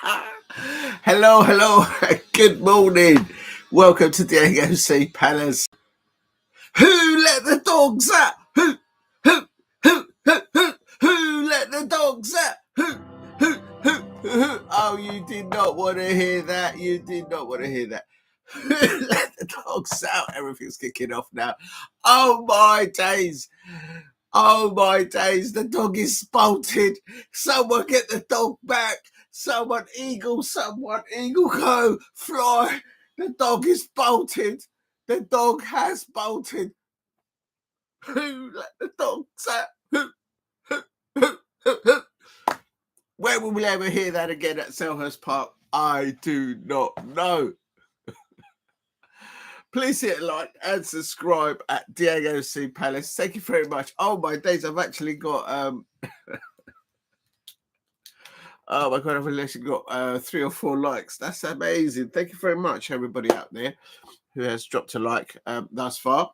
Hello, good morning. Welcome to Diego C. Palace. Who let the dogs out? Who let the dogs out? Who? Oh, you did not want to hear that. You did not want to hear that. Who let the dogs out? Everything's kicking off now. Oh, my days. Oh, my days. The dog is bolted. Someone get the dog back. Someone eagle go, fly. The dog is bolted. The dog has bolted. Who let the dogs out? Who? Where will we ever hear that again at Selhurst Park? I do not know. Please hit like and subscribe at Diego C. Palace. Thank you very much. Oh my days, I've actually got oh my god, I've actually got 3 or 4 likes. That's amazing. Thank you very much, everybody out there who has dropped a like thus far.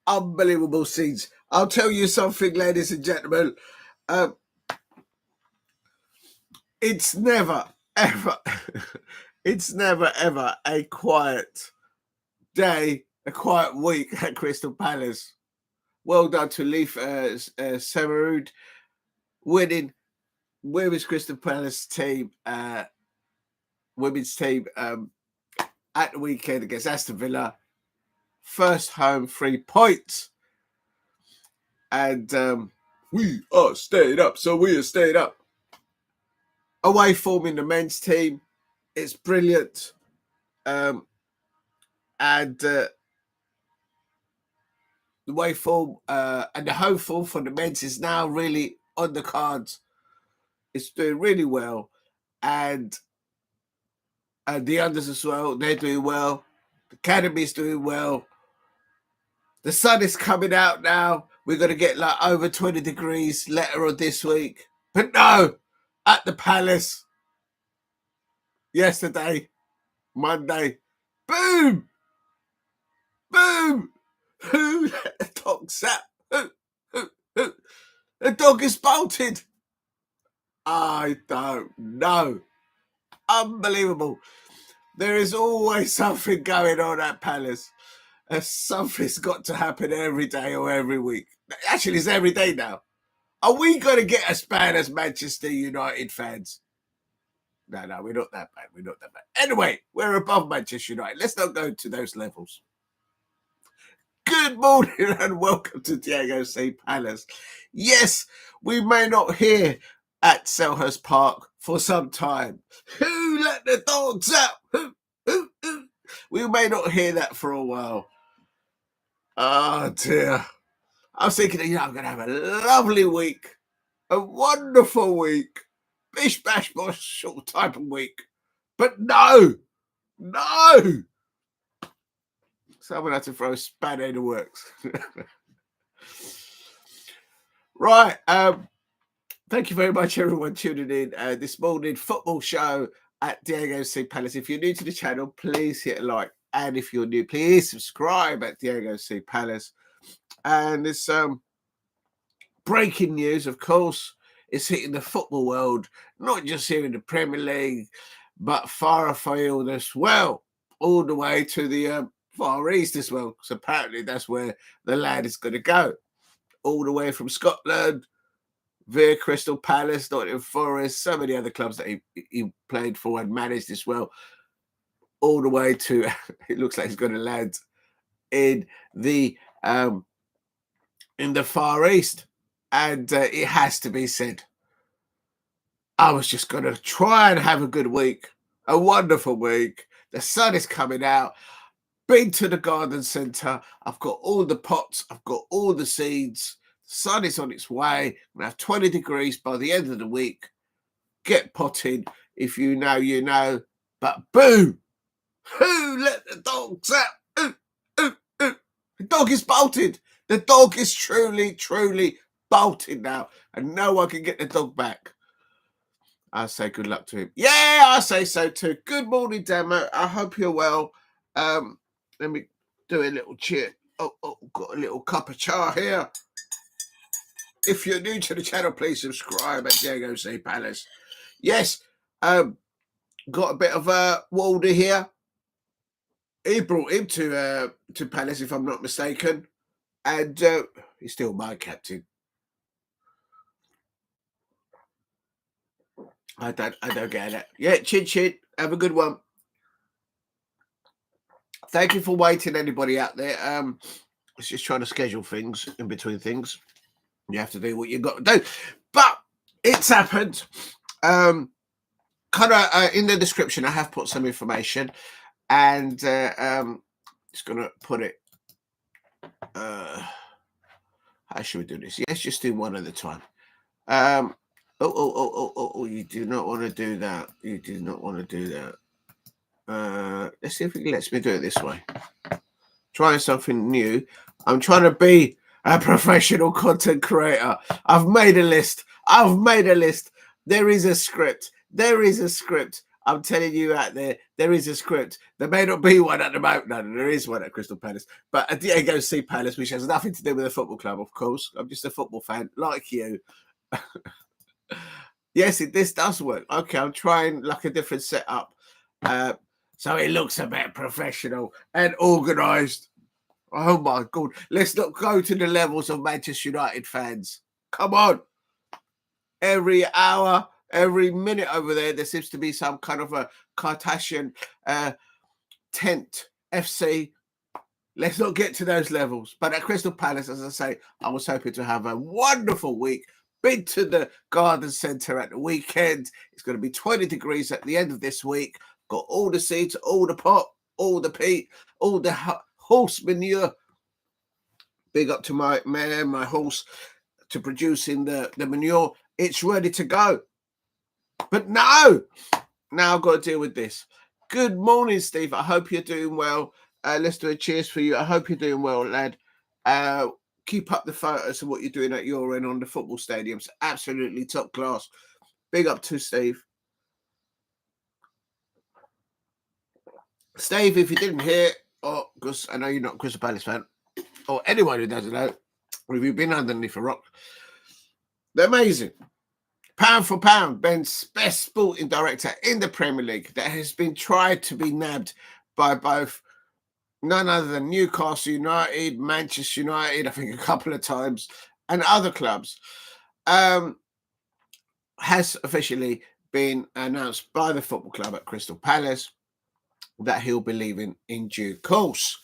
Unbelievable scenes. I'll tell you something, ladies and gentlemen. It's never ever a quiet day, a quiet week at Crystal Palace. Well done to Leif Semerud winning women's Crystal Palace team, women's team at the weekend against Aston Villa. First home 3 points. And we are staying up, so we are staying up. Away form in the men's team, it's brilliant. And the way form and the home form for the men's is now really on the cards. It's doing really well, and the unders as well. They're doing well. The academy's doing well. The sun is coming out now. We're going to get like over 20 degrees later on this week. But no, at the Palace yesterday, Monday, boom. Who let the dogs out? Who? The dog is bolted. I don't know. Unbelievable. There is always something going on at Palace. Something's got to happen every day or every week. Actually, it's every day now. Are we going to get as bad as Manchester United fans? No, we're not that bad. We're not that bad. Anyway, we're above Manchester United. Let's not go to those levels. Good morning and welcome to Diego C. Palace. Yes, we may not hear at Selhurst Park for some time. Who let the dogs out? Who? We may not hear that for a while. Oh dear. I was thinking, I'm going to have a lovely week. A wonderful week. Bish, bash, bosh, sort of type of week. But no. Someone had to throw a spanner in the works. Right. Thank you very much, everyone, tuning in this morning football show at Diego C. Palace. If you're new to the channel, please hit a like. And if you're new, please subscribe at Diego C. Palace. And it's breaking news, of course. It's hitting the football world, not just here in the Premier League, but far afield as well, all the way to the Far East as well, because apparently that's where the lad is going to go, all the way from Scotland, via Crystal Palace, Nottingham Forest, so many other clubs that he played for and managed as well, all the way to, it looks like he's going to land in the Far East. And it has to be said, I was just going to try and have a good week, a wonderful week. The sun is coming out. Been to the garden centre. I've got all the pots. I've got all the seeds. The sun is on its way. I'm going to have 20 degrees by the end of the week. Get potting. If you know, you know. But boom! Who let the dogs out? The dog is bolted. The dog is truly bolted now, and no one can get the dog back. I say good luck to him. Yeah, I say so too. Good morning, Damo. I hope you're well. Let me do a little cheer. Oh, got a little cup of chai here. If you're new to the channel, please subscribe at Diego C. Palace. Yes, got a bit of Walder here. He brought him to Palace, if I'm not mistaken, and he's still my captain. I don't get it. Yeah, chin. Have a good one. Thank you for waiting, anybody out there. It's just trying to schedule things in between things. You have to do what you've got to do. But it's happened. Kind of in the description, I have put some information, and just gonna put it. How should we do this? Let's just do one at a time. Oh! You do not want to do that. You do not want to do that. Let's see if it lets me do it this way. Trying something new. I'm trying to be a professional content creator. I've made a list. There is a script. I'm telling you out there is a script. There may not be one at the moment. No, there is one at Crystal Palace. But at the end, go see Palace, which has nothing to do with the football club, of course. I'm just a football fan, like you. Yes, this does work. Okay, I'm trying like a different setup. So it looks a bit professional and organised. Oh my God. Let's not go to the levels of Manchester United fans. Come on. Every hour, every minute over there seems to be some kind of a Kardashian tent FC. Let's not get to those levels. But at Crystal Palace, as I say, I was hoping to have a wonderful week. Been to the garden centre at the weekend. It's going to be 20 degrees at the end of this week. Got all the seeds, all the pot, all the peat, all the horse manure. Big up to my man, my horse, to producing the manure. It's ready to go. But no, now I've got to deal with this. Good morning, Steve. I hope you're doing well. Let's do a cheers for you. I hope you're doing well, lad. Keep up the photos of what you're doing at your end on the football stadiums. Absolutely top class. Big up to Steve. Steve, if you didn't hear, or because I know you're not a Crystal Palace fan, or anyone who doesn't know, or if you've been underneath a rock, they're amazing. Pound for pound, Ben's best sporting director in the Premier League that has been tried to be nabbed by both none other than Newcastle United, Manchester United, I think a couple of times, and other clubs, has officially been announced by the football club at Crystal Palace that he'll be leaving in due course.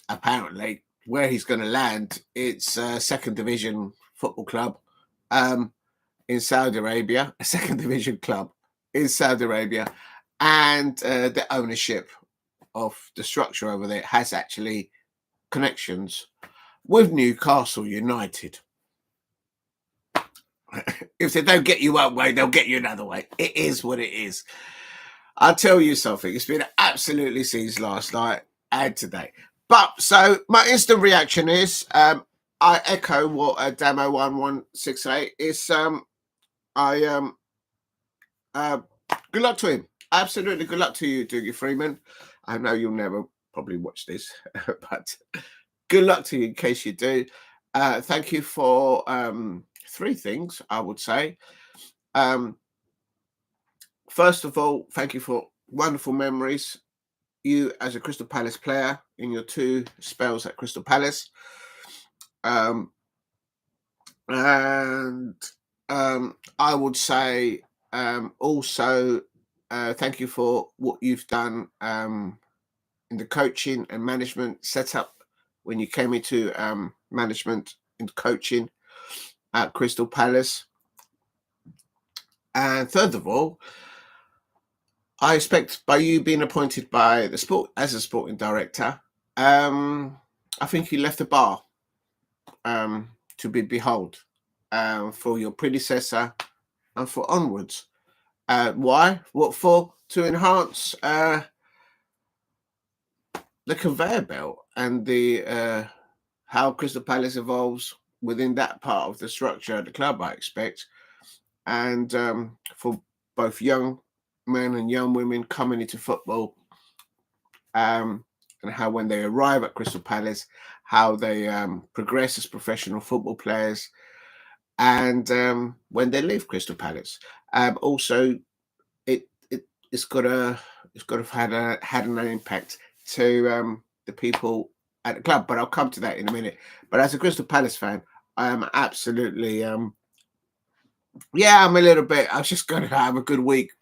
Apparently, where he's going to land, it's a second division football club in Saudi Arabia, a second division club in Saudi Arabia, and the ownership of the structure over there has actually connections with Newcastle United. If they don't get you one way, they'll get you another way. It is what it is. I'll tell you something. It's been absolutely seized last night and today. But so my instant reaction is I echo what Damo1168 is. Good luck to him. Absolutely good luck to you, Dougie Freedman. I know you'll never probably watch this, but good luck to you in case you do. Thank you for three things, I would say. First of all, thank you for wonderful memories. You as a Crystal Palace player in your 2 spells at Crystal Palace. And I would say also thank you for what you've done in the coaching and management setup when you came into management and coaching at Crystal Palace. And third of all, I expect by you being appointed by the sport as a sporting director, I think you left the bar to be behold for your predecessor and for onwards. Why? What for? To enhance the conveyor belt and the how Crystal Palace evolves within that part of the structure of the club, I expect. And for both young men and young women coming into football, and how when they arrive at Crystal Palace, how they progress as professional football players, and when they leave Crystal Palace. Also, it's got to have had an impact to the people at the club. But I'll come to that in a minute. But as a Crystal Palace fan, I am absolutely yeah, I'm a little bit. I was just going to have a good week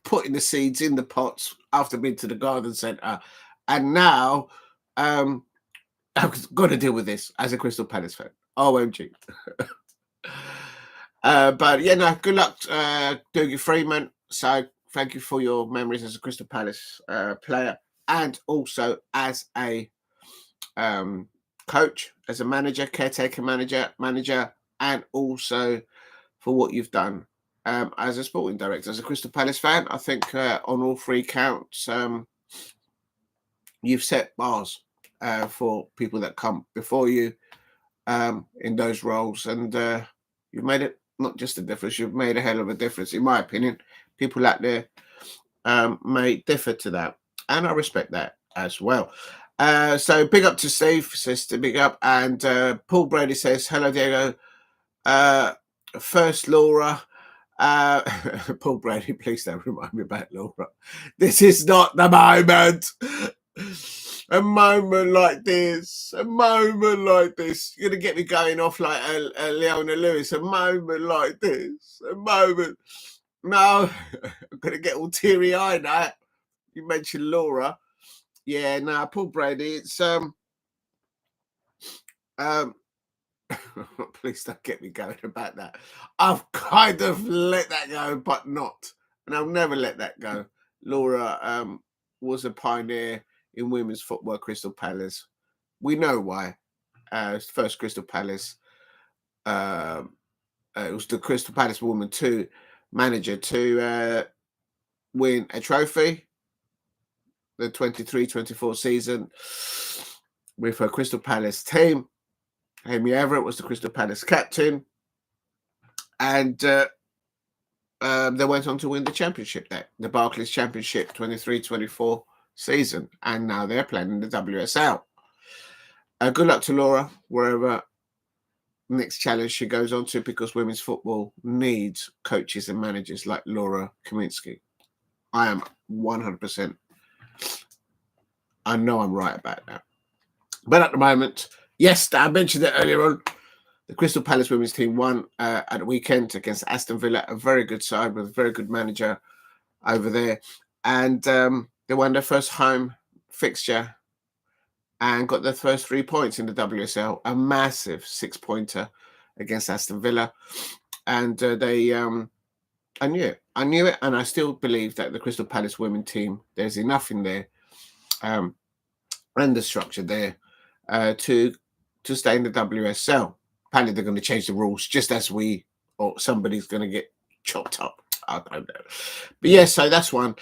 putting the seeds in the pots after being to the garden centre, and now I've got to deal with this as a Crystal Palace fan. OMG. But yeah, no, good luck, Dougie Freedman. So thank you for your memories as a Crystal Palace player, and also as a coach, as a manager, caretaker manager, and also for what you've done as a sporting director. As a Crystal Palace fan, I think on all three counts, you've set bars for people that come before you in those roles, and you've made it not just a difference, you've made a hell of a difference, in my opinion. People out there may differ to that, and I respect that as well. So big up to Steve, says to big up, and Paul Brady says, hello Diego. First Laura, Paul Brady, please don't remind me about Laura. This is not the moment. A moment like this, you're gonna get me going off like a Leona Lewis. A moment like this, a moment. No, I'm gonna get all teary-eyed now. You mentioned Laura. Yeah, no, Paul Brady, it's please don't get me going about that. I've kind of let that go, but not. And I'll never let that go. Laura was a pioneer in women's football, Crystal Palace. We know why. First Crystal Palace. It was the Crystal Palace woman manager to win a trophy, the 23-24 season, with her Crystal Palace team. Amy Everett was the Crystal Palace captain, and they went on to win the championship there, the Barclays Championship 23-24 season, and now they're playing in the WSL. Good luck to Laura, wherever next challenge she goes on to, because women's football needs coaches and managers like Laura Kaminsky. I am 100%. I know I'm right about that. But at the moment, yes, I mentioned it earlier on, the Crystal Palace women's team won at the weekend against Aston Villa, a very good side with a very good manager over there. And they won their first home fixture and got their first 3 points in the WSL, a massive 6-pointer against Aston Villa. And I knew it, and I still believe that the Crystal Palace women team, there's enough in there and the structure there to stay in the WSL. Apparently they're going to change the rules just as or somebody's going to get chopped up. I don't know. But yeah, so that's one.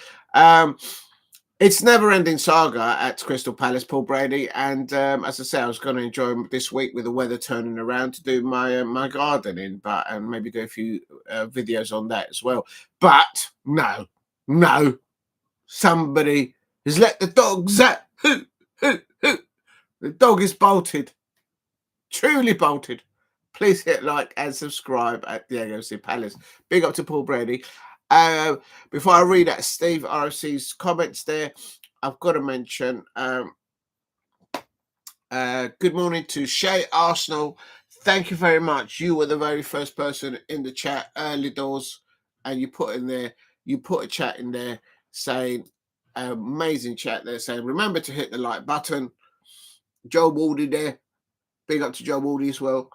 It's never-ending saga at Crystal Palace, Paul Brady. And as I say, I was going to enjoy this week with the weather turning around to do my gardening, and maybe do a few videos on that as well. But no, somebody has let the dogs out. The dog is bolted. Truly bolted. Please hit like and subscribe at Diego C. Palace. Big up to Paul Brady. Before I read out Steve RFC's comments there, I've got to mention good morning to Shay Arsenal. Thank you very much. You were the very first person in the chat early doors, and you put a chat in there saying, amazing chat there saying, remember to hit the like button. Joe Waldy there. Big up to Joe Waldy as well.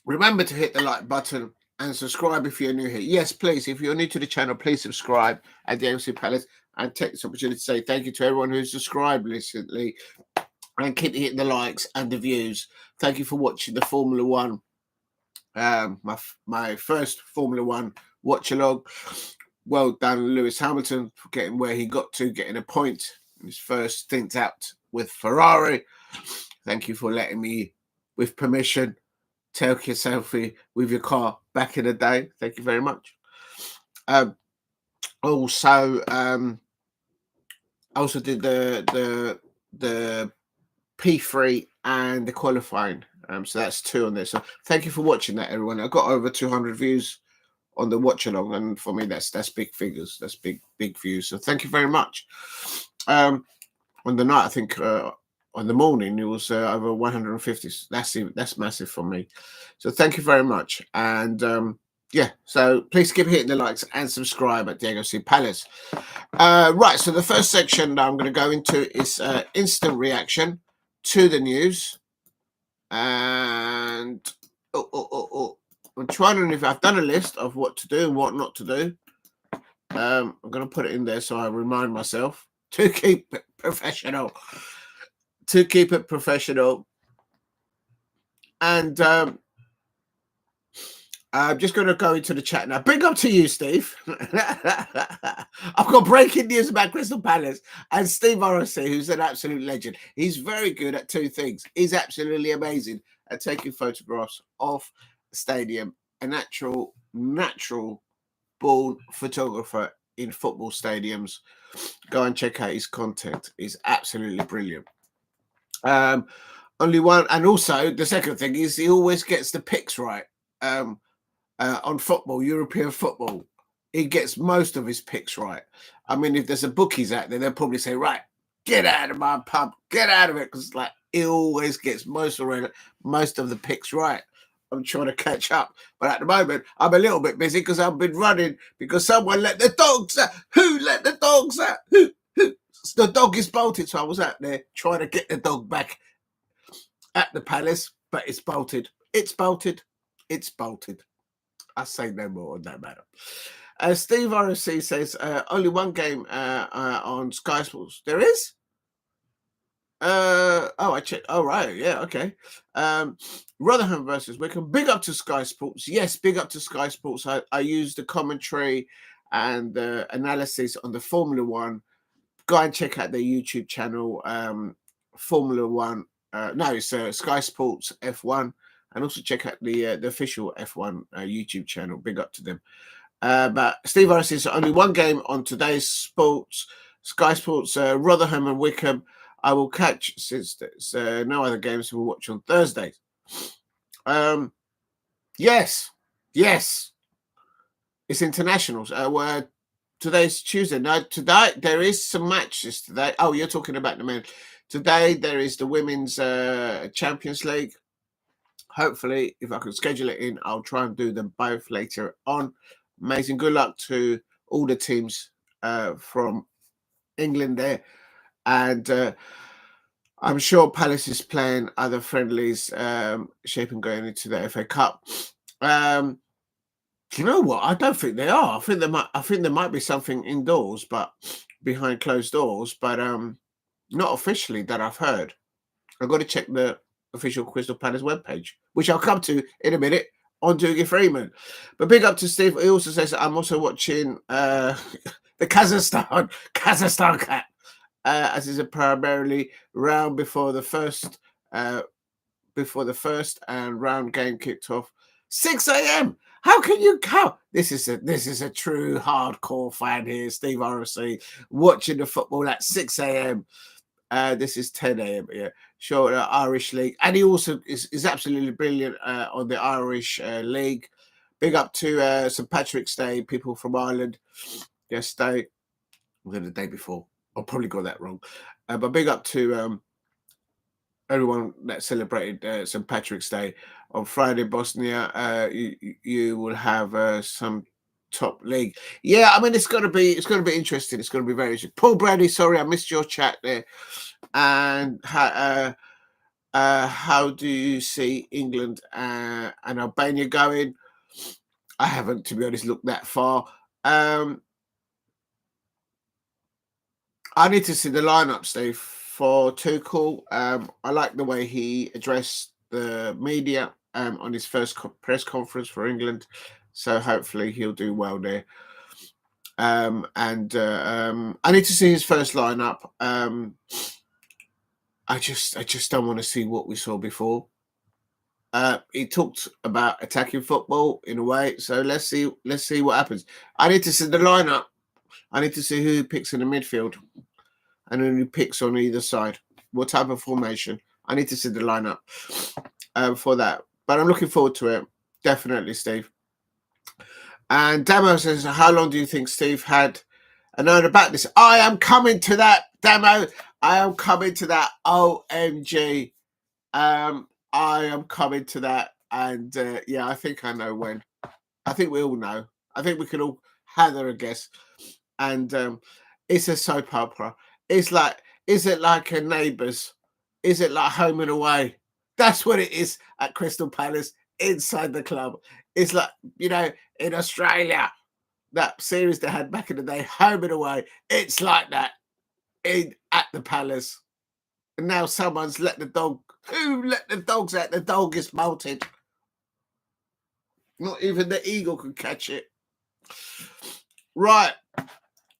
Remember to hit the like button and subscribe if you're new here. Yes, please. If you're new to the channel, please subscribe at the MC Palace, and take this opportunity to say thank you to everyone who's subscribed recently, and keep hitting the likes and the views. Thank you for watching the Formula One, my first Formula One watch along. Well done, Lewis Hamilton, for getting where he got to, getting a point in his first stint out with Ferrari. Thank you for letting me, with permission, take your selfie with your car back in the day. Thank you very much. Also did the P3 and the qualifying So that's 2 on there. So thank you for watching that, everyone. I got over 200 views on the watch along, and for me that's big figures. That's big views. So thank you very much. On the night, I think on the morning it was over 150. That's massive for me. So thank you very much. And yeah, so please keep hitting the likes and subscribe at Diego C Palace. Right, so the first section that I'm going to go into is instant reaction to the news. And I'm trying to, if I've done a list of what to do and what not to do. I'm going to put it in there so I remind myself to keep it professional. And I'm just going to go into the chat now. Big up to you, Steve. I've got breaking news about Crystal Palace and Steve Morrissey, who's an absolute legend. He's very good at 2 things. He's absolutely amazing at taking photographs of the stadium. A natural born photographer in football stadiums. Go and check out his content. He's absolutely brilliant. Only one, and also the second thing is he always gets the picks right. On football, European football, he gets most of his picks right. I mean, if there's a bookies out there, they'll probably say, right, get out of my pub, get out of it, because like he always gets most of the picks right. I'm trying to catch up, but at the moment I'm a little bit busy because I've been running because someone let the dogs out. Who let the dogs out? Who? The dog is bolted, so I was out there trying to get the dog back at the Palace, but it's bolted. It's bolted. I say no more on that matter. Steve ROC says only one game on Sky Sports. There is? I checked. Oh, right. Yeah, okay. Rotherham versus Wickham. Big up to Sky Sports. Yes, big up to Sky Sports. I used the commentary and the analysis on the Formula One. Go and check out their YouTube channel, Formula One. It's Sky Sports F1. And also check out the official F1 YouTube channel. Big up to them. But Steve Harris says only one game on today's sports. Sky Sports, Rotherham and Wickham. I will catch since there's no other games we'll watch on Thursdays. Yes. It's internationals. Today's Tuesday. Now, today there is some matches today. Oh, you're talking about the men. Today there is the Women's Champions League. Hopefully, if I can schedule it in, I'll try and do them both later on. Amazing. Good luck to all the teams from England there. And I'm sure Palace is playing other friendlies, shaping going into the FA Cup. You know what? I don't think they are. I think there might be something indoors, but behind closed doors, but not officially that I've heard. I've got to check the official Crystal Palace webpage, which I'll come to in a minute on Dougie Freedman. But big up to Steve. He also says I'm also watching the Kazakhstan Cup, as is a primarily round before the first and round game kicked off 6 a.m. How can you count? This is a true hardcore fan here, Steve ROC, watching the football at 6 a.m. This is 10 a.m. Yeah, sure. Irish League, and he also is absolutely brilliant on the Irish League. Big up to St Patrick's Day, people from Ireland. Yesterday, well, the day before. I probably got that wrong, but big up to everyone that celebrated St Patrick's Day on Friday. Bosnia, you will have some top league. Yeah, I mean it's going to be interesting. It's going to be very interesting. Paul Brady, sorry I missed your chat there. And how do you see England and Albania going? I haven't, to be honest, looked that far. I need to see the lineup, Steve, for Tuchel. I like the way he addressed the media on his first press conference for England. So hopefully he'll do well there. I need to see his first lineup. I just don't want to see what we saw before. He talked about attacking football in a way. So let's see what happens. I need to see the lineup. I need to see who he picks in the midfield and who he picks on either side. What type of formation? I need to see the lineup. for that. But I'm looking forward to it. Definitely, Steve. And Damo says, how long do you think Steve had known about this? I am coming to that, Damo. I am coming to that. OMG. I am coming to that. And yeah, I think I know when. I think we all know. I think we can all hazard a guess. And it's a soap opera. It's like, is it like a Neighbours? Is it like Home and Away? That's what it is at Crystal Palace inside the club. It's like, in Australia, that series they had back in the day, Home and Away. It's like that at the Palace. And now someone's let the dog. Who let the dogs out? The dog is bolted. Not even the eagle could catch it. Right.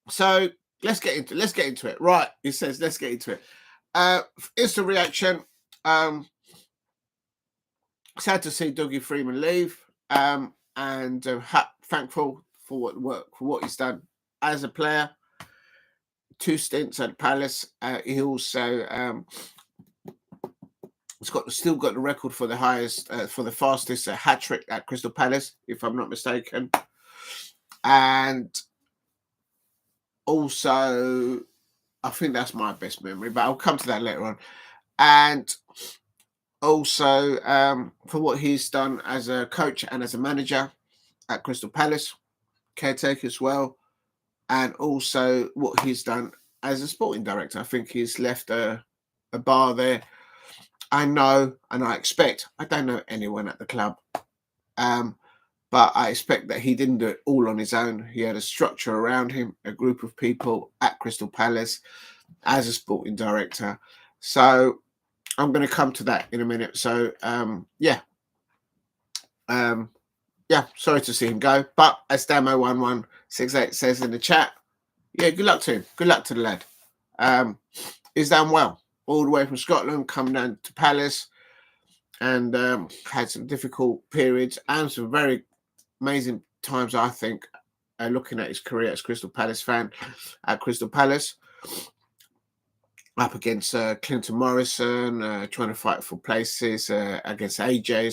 So let's get into it. Right. He says, let's get into it. Instant reaction. Sad to see Dougie Freedman leave. And thankful for what he's done as a player. 2 stints at Palace. He also still got the record for the highest, for the fastest hat trick at Crystal Palace, if I'm not mistaken. And also, I think that's my best memory, but I'll come to that later on. And also, for what he's done as a coach and as a manager at Crystal Palace, caretaker as well. And also what he's done as a sporting director. I think he's left a bar there. I know and I expect, I don't know anyone at the club, but I expect that he didn't do it all on his own. He had a structure around him, a group of people at Crystal Palace as a sporting director. So I'm going to come to that in a minute. So, yeah, sorry to see him go. But as Damo1168 says in the chat, yeah, good luck to him. Good luck to the lad. He's done well. All the way from Scotland, come down to Palace, and had some difficult periods and some very amazing times, I think, looking at his career as Crystal Palace fan at Crystal Palace, up against Clinton Morrison, trying to fight for places against AJ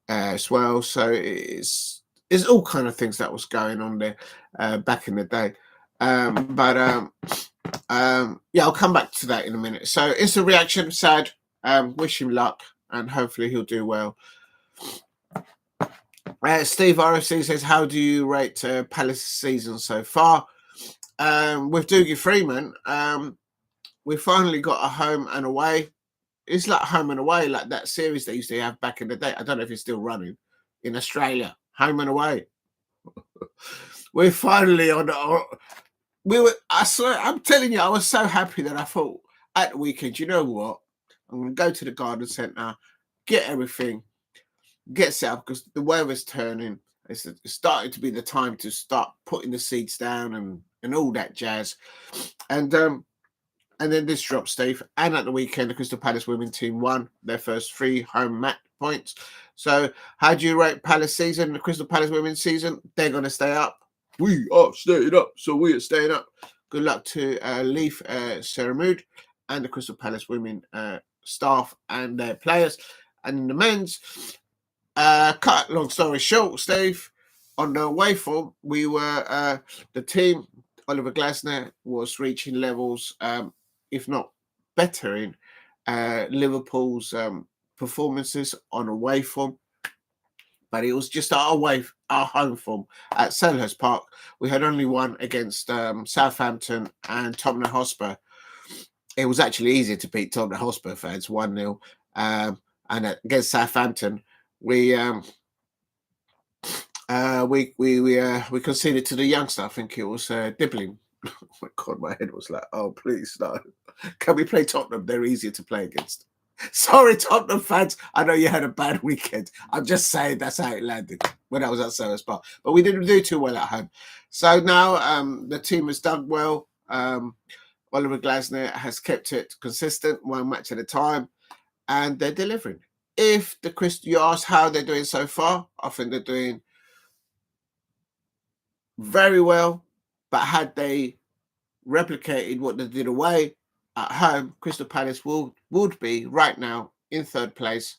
as well. So it's all kind of things that was going on there back in the day. Yeah, I'll come back to that in a minute. So it's a reaction, sad. Wish him luck, and hopefully he'll do well. Steve RFC says, how do you rate Palace season so far? With Dougie Freedman, we finally got a home and away. It's like home and away, like that series they used to have back in the day. I don't know if it's still running in Australia. Home and away. We're finally on I swear, I'm telling you, I was so happy that I thought at the weekend, you know what? I'm going to go to the garden centre, get everything, get set up, because the weather's turning. It's starting to be the time to start putting the seeds down and all that jazz. And then this dropped, Steve. And at the weekend, the Crystal Palace women team won their first 3 home match points. So how do you rate Palace season, the Crystal Palace women's season? They're going to stay up. We are staying up, so we are staying up. Good luck to Leaf Seramood and the Crystal Palace women staff and their players. And in the men's, cut long story short, Steve, on the away form, we were the team. Oliver Glasner was reaching levels, if not bettering Liverpool's performances on away form. But it was just our home form at Selhurst Park. We had only won against Southampton and Tottenham Hotspur. It was actually easier to beat Tottenham Hotspur fans 1-0. And against Southampton, we conceded to the youngster. I think it was Dibbling. Oh my God, my head was like, oh please no. Can we play Tottenham? They're easier to play against. Sorry, Tottenham fans. I know you had a bad weekend. I'm just saying that's how it landed when I was at Selhurst Park. But we didn't do too well at home. So now the team has done well. Oliver Glasner has kept it consistent, 1 match at a time, and they're delivering. If you ask how they're doing so far, I think they're doing very well. But had they replicated what they did away at home, Crystal Palace would be right now in third place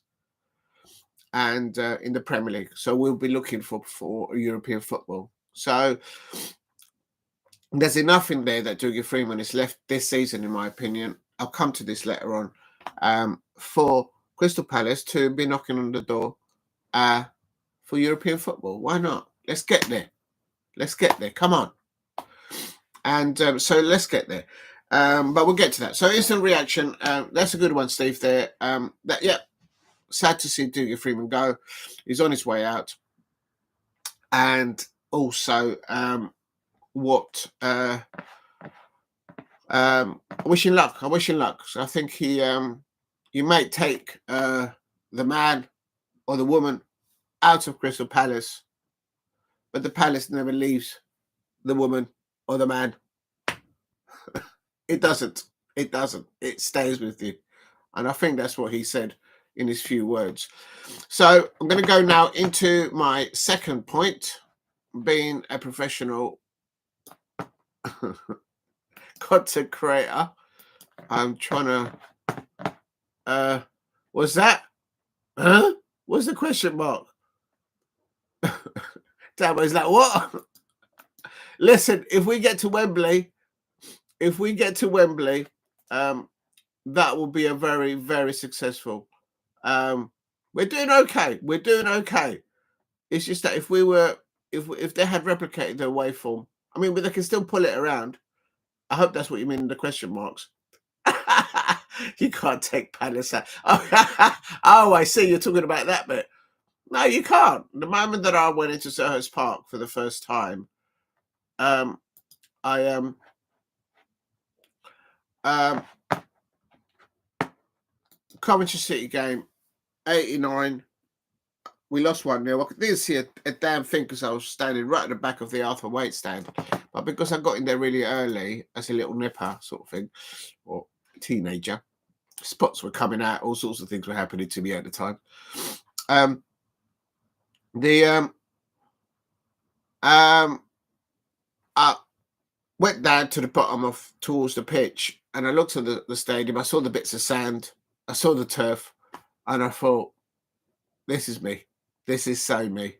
and in the Premier League. So we'll be looking for European football. So there's enough in there that Dougie Freedman is left this season, in my opinion. I'll come to this later on. For Crystal Palace to be knocking on the door for European football. Why not? Let's get there. Let's get there. Come on. And so let's get there. But we'll get to that. So instant reaction. That's a good one, Steve, there. Sad to see Dougie Freedman go. He's on his way out. And also, I wish him luck. I wish him luck. So I think you might take the man or the woman out of Crystal Palace, but the Palace never leaves the woman or the man. It doesn't. It doesn't. It stays with you. And I think that's what he said in his few words. So I'm going to go now into my second point, being a professional content creator. I'm trying to... what's that? Huh? What's the question mark? Damn, is that what? Listen, if we get to Wembley, that will be a very, very successful. We're doing okay. We're doing okay. It's just that if they had replicated their waveform, I mean, but they can still pull it around. I hope that's what you mean in the question marks. You can't take Palace out. Oh, I see. You're talking about that bit. No, you can't. The moment that I went into Selhurst Park for the first time, Coventry City game, 89. We lost 1-0. I didn't see a damn thing because I was standing right at the back of the Arthur Waite stand. But because I got in there really early as a little nipper sort of thing, or teenager, spots were coming out, all sorts of things were happening to me at the time. I went down to the bottom towards the pitch, and I looked at the stadium. I saw the bits of sand, I saw the turf, and I thought, this is me. This is so me.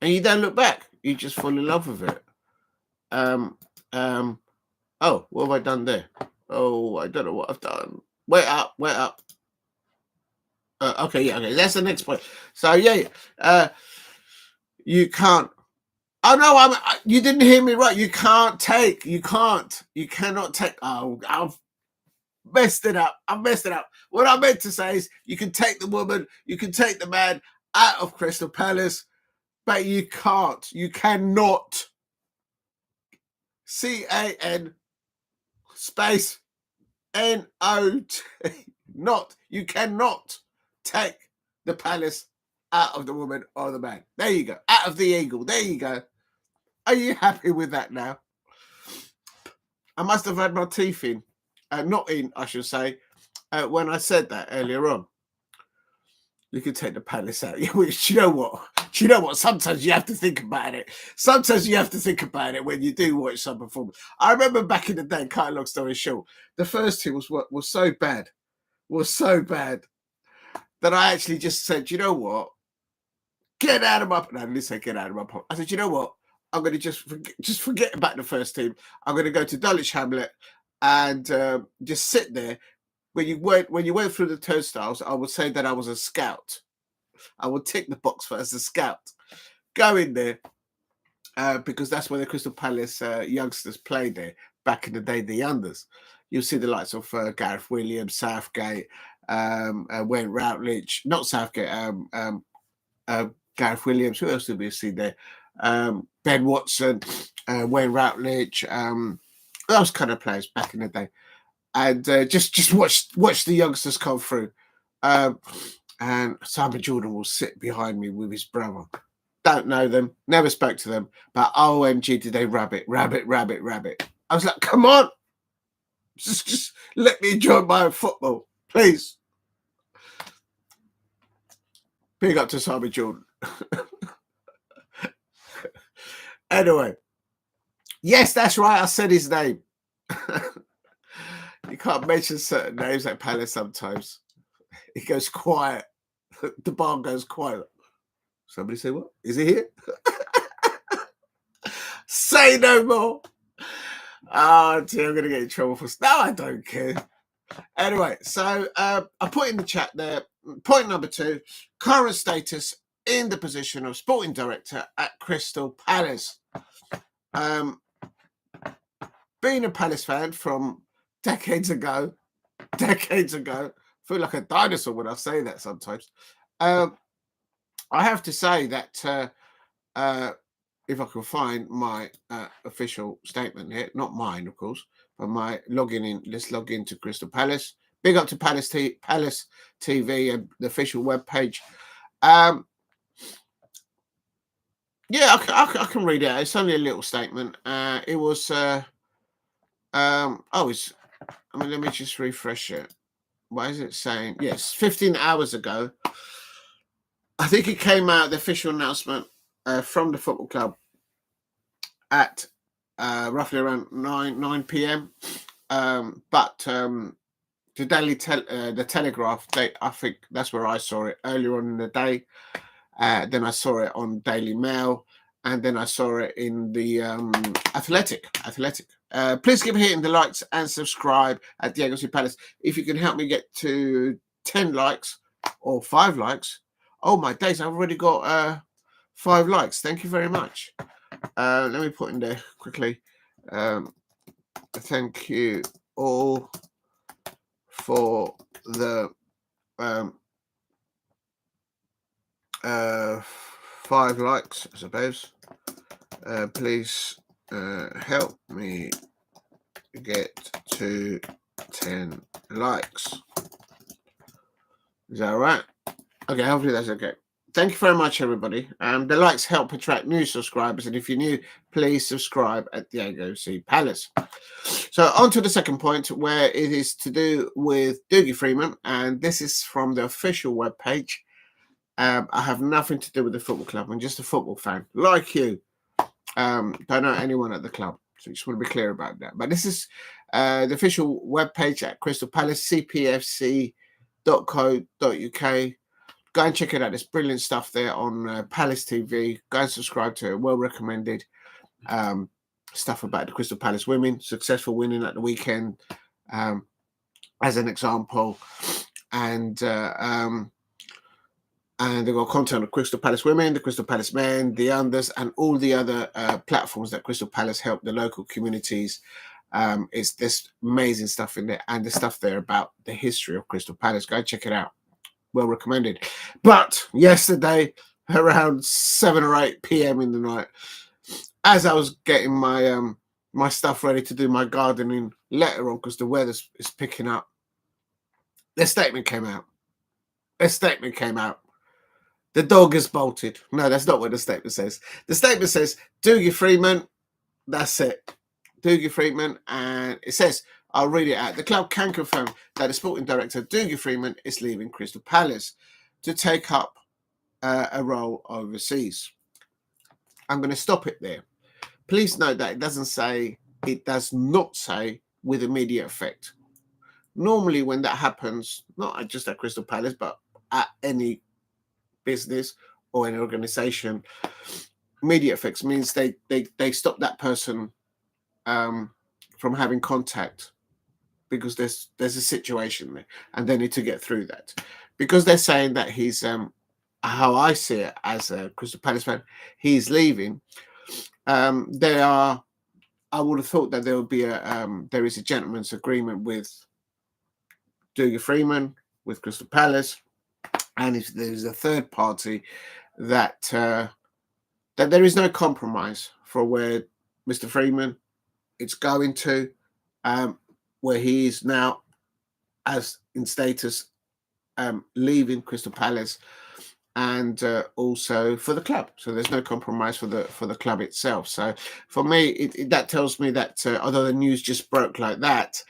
And you don't look back. You just fall in love with it. Oh, what have I done there? Oh, I don't know what I've done. Wait up. Okay. That's the next point. So you can't. Oh no, you didn't hear me right. You cannot take. Oh, I've messed it up. What I meant to say is you can take the woman, you can take the man out of Crystal Palace, but you can't. You cannot. CAN space NOT. Not. You cannot take the Palace out of the woman or the man. There you go. Out of the eagle. There you go. Are you happy with that now? I must have had my teeth in. Not in, I should say, when I said that earlier on. You can take the Palace out. Which, you know what? Sometimes you have to think about it. When you do watch some performance. I remember back in the day, cut a long story short, the first team was so bad, that I actually just said, you know what? Get out of my... No, I didn't say get out of my pot. I said, you know what? I'm going to just forget about the first team. I'm going to go to Dulwich Hamlet and just sit there. When you went through the turnstiles, I would say that I was a scout. I would tick the box for as a scout. Go in there because that's where the Crystal Palace youngsters played there back in the day, the unders. You'll see the likes of Gareth Williams, Southgate, Wayne Routledge, not Southgate, Gareth Williams. Who else did we see there? Ben Watson, Wayne Routledge, those kind of players back in the day. And just watch the youngsters come through. And Simon Jordan will sit behind me with his brother. Don't know them, never spoke to them, but OMG, did they rabbit. I was like, come on, just let me enjoy my football, please. Big up to Simon Jordan. Anyway, yes, that's right, I said his name. You can't mention certain names at Palace sometimes. it goes quiet. The bar goes quiet. Somebody say, what? Is he here? Say no more. Oh, dear, I'm going to get in trouble for... No, I don't care. Anyway, so I put in the chat there, point number 2, current status in the position of sporting director at Crystal Palace. Being a Palace fan from decades ago, I feel like a dinosaur when I say that sometimes. I have to say that if I can find my official statement here, not mine, of course, but my logging in. Let's log into Crystal Palace. Big up to Palace TV and the official webpage. Yeah, I can read it out. It's only a little statement. It was. Let me just refresh it. What is it saying? Yes, 15 hours ago. I think it came out, the official announcement from the football club at roughly around 9 p.m. But the Telegraph, I think that's where I saw it earlier on in the day. Then I saw it on Daily Mail, and then I saw it in the Athletic. Please keep hitting the likes and subscribe at Diego C. Palace. If you can help me get to 10 likes or 5 likes. Oh my days, I've already got 5 likes. Thank you very much. Let me put in there quickly. Thank you all for the 5 likes, I suppose. Please help me get to 10 likes. Is that all right? Okay, hopefully that's okay. Thank you very much, everybody. The likes help attract new subscribers, and if you're new, please subscribe at Diego C. Palace. So on to the second point, where it is to do with Dougie Freedman, and this is from the official webpage. I have nothing to do with the football club. I'm just a football fan, like you. Don't know anyone at the club, so just want to be clear about that. But this is the official webpage at Crystal Palace, cpfc.co.uk. Go and check it out. There's brilliant stuff there on Palace TV. Go and subscribe to it. Well recommended. Stuff about the Crystal Palace women, successful winning at the weekend, as an example. And they've got content on Crystal Palace women, the Crystal Palace men, the unders, and all the other platforms that Crystal Palace help the local communities. It's this amazing stuff in there, and the stuff there about the history of Crystal Palace. Go check it out. Well recommended. But yesterday, around 7 or 8 p.m. in the night, as I was getting my my stuff ready to do my gardening later on, because the weather is picking up, the statement came out. The dog is bolted. No, that's not what the statement says. The statement says, Dougie Freedman, that's it. Dougie Freedman, and it says, I'll read it out. The club can confirm that the sporting director, Dougie Freedman, is leaving Crystal Palace to take up a role overseas. I'm going to stop it there. Please note that it does not say with immediate effect. Normally when that happens, not just at Crystal Palace, but at any business or an organization, immediate effects means they stop that person from having contact, because there's a situation there and they need to get through that. Because they're saying that he's how I see it as a Crystal Palace fan, he's leaving. I would have thought that there would be there is a gentleman's agreement with Dougie Freedman, with Crystal Palace, and if there's a third party, that that there is no compromise for where Mr. Freedman it's going to, where he is now as in status leaving Crystal Palace, and also for the club. So there's no compromise for the club itself. So for me, that tells me that although the news just broke like that,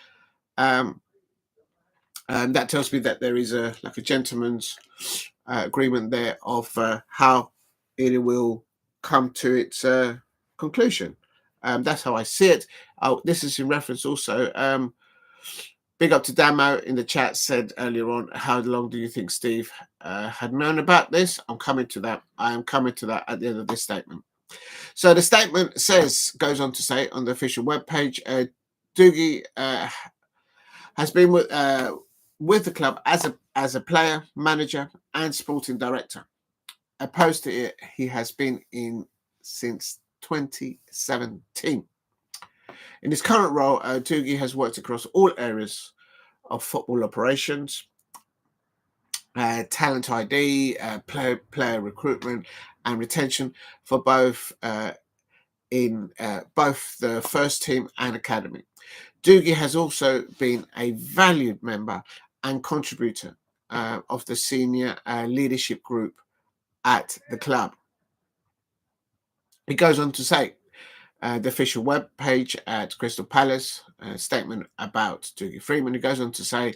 that tells me that there is a gentleman's agreement there of how it will come to its conclusion. That's how I see it. This is in reference also Big up to Damo in the chat, said earlier on, how long do you think Steve had known about this? I'm coming to that. I am coming to that at the end of this statement. So the statement goes on to say on the official webpage, Dougie has been with the club as a player, manager, and sporting director. Opposed to it, he has been in since 2017. In his current role, Dougie has worked across all areas of football operations, talent ID, player recruitment and retention for both in both the first team and academy. Dougie has also been a valued member and contributor of the senior leadership group at the club. He goes on to say, the official web page at Crystal Palace, statement about Dougie Freedman. He goes on to say,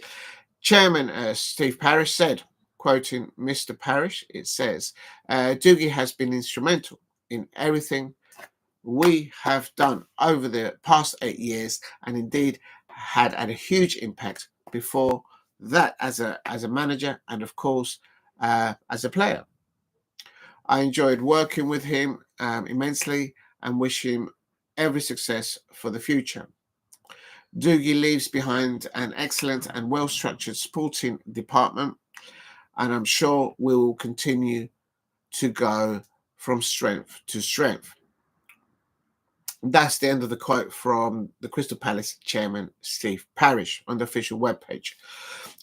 Chairman Steve Parish said, quoting Mr. Parish, it says, Dougie has been instrumental in everything we have done over the past 8 years, and indeed had a huge impact before that as a manager and of course as a player. I enjoyed working with him immensely and wish him every success for the future. Dougie leaves behind an excellent and well-structured sporting department, and I'm sure we will continue to go from strength to strength. That's the end of the quote from the Crystal Palace chairman, Steve Parish, on the official webpage.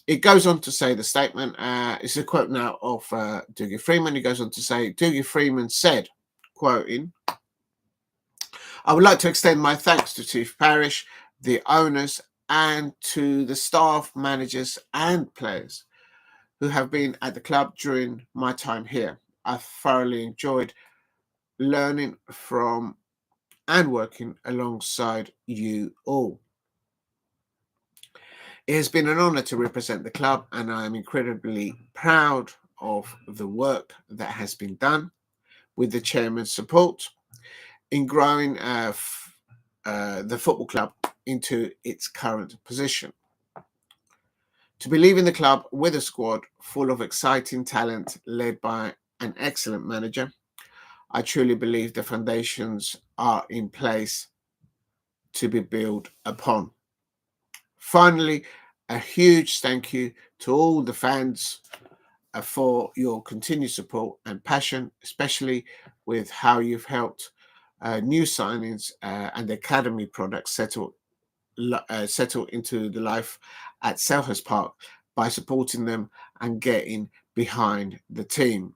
It goes on to say, the statement, it's a quote now of Dougie Freedman. He goes on to say, Dougie Freedman said, quoting, I would like to extend my thanks to Steve Parish, the owners, and to the staff, managers, and players who have been at the club during my time here. I thoroughly enjoyed learning from and working alongside you all. It has been an honour to represent the club, and I am incredibly proud of the work that has been done with the chairman's support in growing the football club into its current position. To be leaving the club with a squad full of exciting talent led by an excellent manager, I truly believe the foundations are in place to be built upon. Finally, a huge thank you to all the fans for your continued support and passion, especially with how you've helped new signings and academy products settle into the life at Selhurst Park by supporting them and getting behind the team.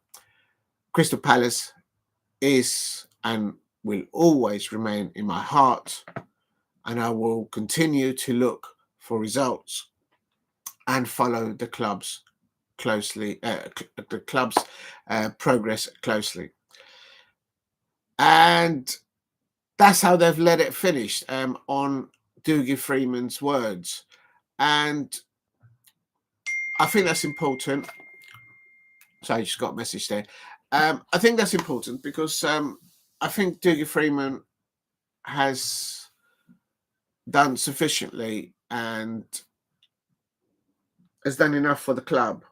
Crystal Palace is and will always remain in my heart, and I will continue to look for results and follow the club's progress closely. And that's how they've let it finish on Dougie Freedman's words. And I think that's important. Sorry, I just got a message there. I think that's important because I think Dougie Freedman has done sufficiently and has done enough for the club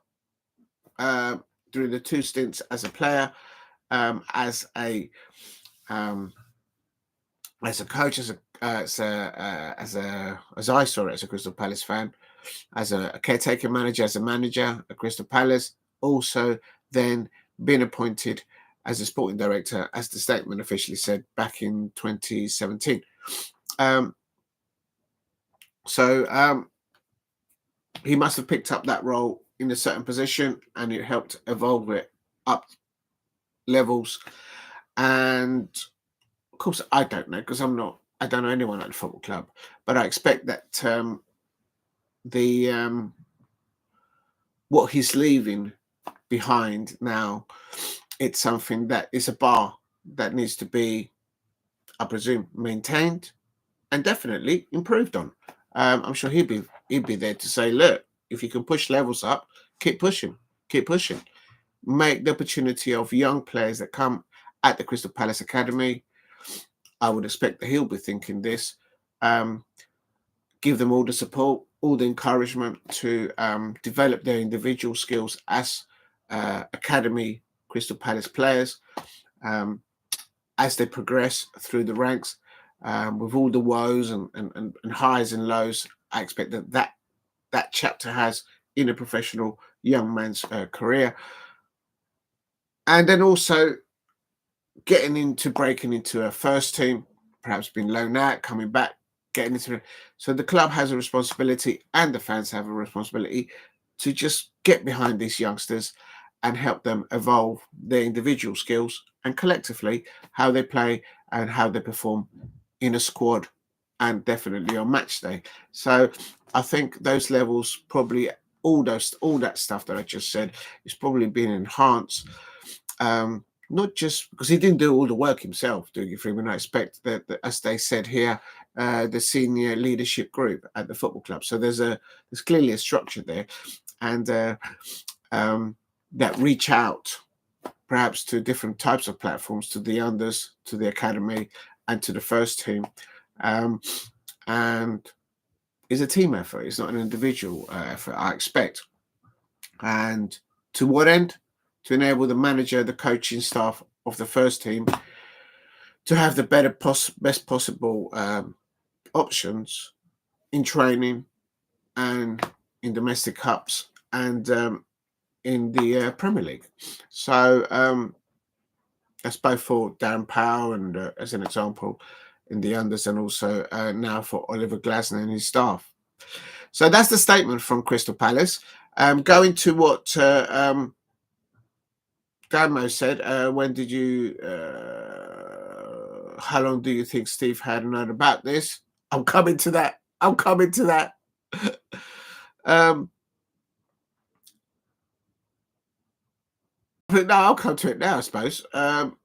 during the 2 stints as a player, as a coach, as I saw it as a Crystal Palace fan, as a caretaker manager, as a manager at Crystal Palace, also then being appointed as a sporting director, as the statement officially said back in 2017. So he must have picked up that role in a certain position, and it helped evolve it up levels. And of course, I don't know, because I don't know anyone at the football club, but I expect that what he's leaving behind now, it's something that is a bar that needs to be, I presume, maintained and definitely improved on. I'm sure he'd be there to say, look, if you can push levels up, keep pushing. Make the opportunity of young players that come at the Crystal Palace Academy. I would expect that he'll be thinking this. Give them all the support all the encouragement to develop their individual skills as academy Crystal Palace players as they progress through the ranks. With all the woes and highs and lows, I expect that chapter has in a professional young man's career. And then also breaking into a first team, perhaps being loaned out, coming back, getting into it. So the club has a responsibility and the fans have a responsibility to just get behind these youngsters and help them evolve their individual skills and collectively how they play and how they perform in a squad and definitely on match day. So I think those levels probably all that stuff that I just said is probably being enhanced. Not just because he didn't do all the work himself, Dougie Freedman. I expect that, as they said here, the senior leadership group at the football club. So there's clearly a structure there, and that reach out perhaps to different types of platforms, to the unders, to the academy, and to the first team, and is a team effort. It's not an individual effort, I expect. And to what end? To enable the manager, the coaching staff of the first team to have the best possible options in training and in domestic cups and in the Premier League. So that's both for Darren Powell and as an example in the unders, and also now for Oliver Glasner and his staff. So that's the statement from Crystal Palace. Going to what Damo said, when did you, how long do you think Steve had known about this? I'm coming to that. But no, I'll come to it now, I suppose. I'm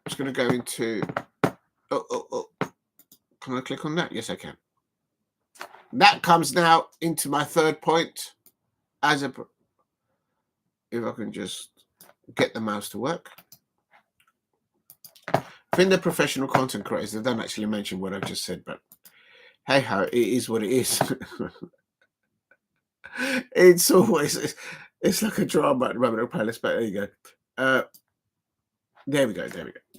just going to go into, can I click on that? Yes, I can. That comes now into my third point if I can just get the mouse to work. I think the professional content creators, they don't actually mention what I've just said, but hey ho, it is what it is. It's always, it's like a drama at the moment of Palace, but there you go. There we go.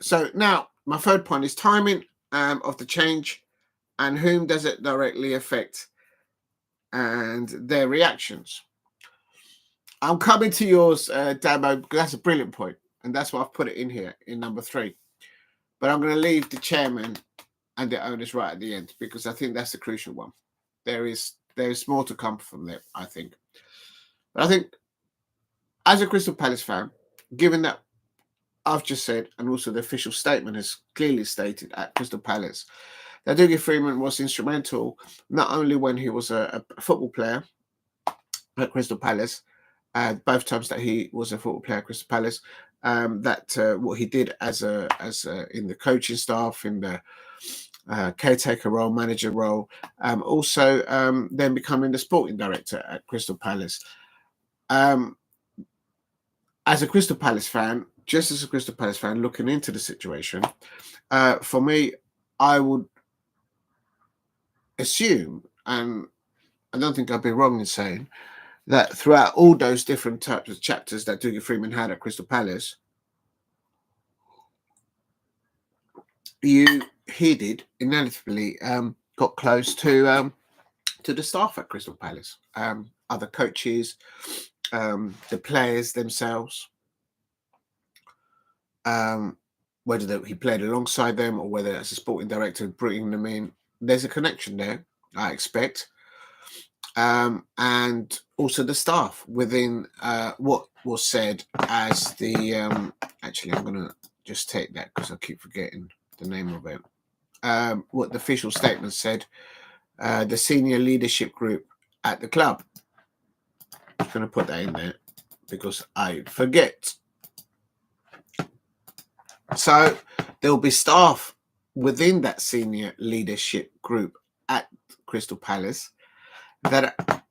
So now my third point is timing of the change and whom does it directly affect and their reactions. I'm coming to yours, Damo, because that's a brilliant point, and that's why I've put it in here in number 3. But I'm going to leave the chairman and the owners right at the end because I think that's the crucial one. There is more to come from there, I think. But I think as a Crystal Palace fan, given that I've just said, and also the official statement has clearly stated at Crystal Palace, that Dougie Freedman was instrumental not only when he was a football player at Crystal Palace, both times that he was a football player at Crystal Palace, what he did as in the coaching staff, in the caretaker role, manager role, also then becoming the sporting director at Crystal Palace. As a Crystal Palace fan, looking into the situation, for me, I would assume, and I don't think I'd be wrong in saying, that throughout all those different types of chapters that Dougie Freedman had at Crystal Palace, he did inevitably got close to the staff at Crystal Palace, other coaches, the players themselves, whether he played alongside them or whether as a sporting director bringing them in. There's a connection there, I expect. And also the staff within what was said as the actually I'm going to just take that because I keep forgetting the name of it. What the official statement said, the senior leadership group at the club. I'm going to put that in there because I forget. So there'll be staff within that senior leadership group at Crystal Palace that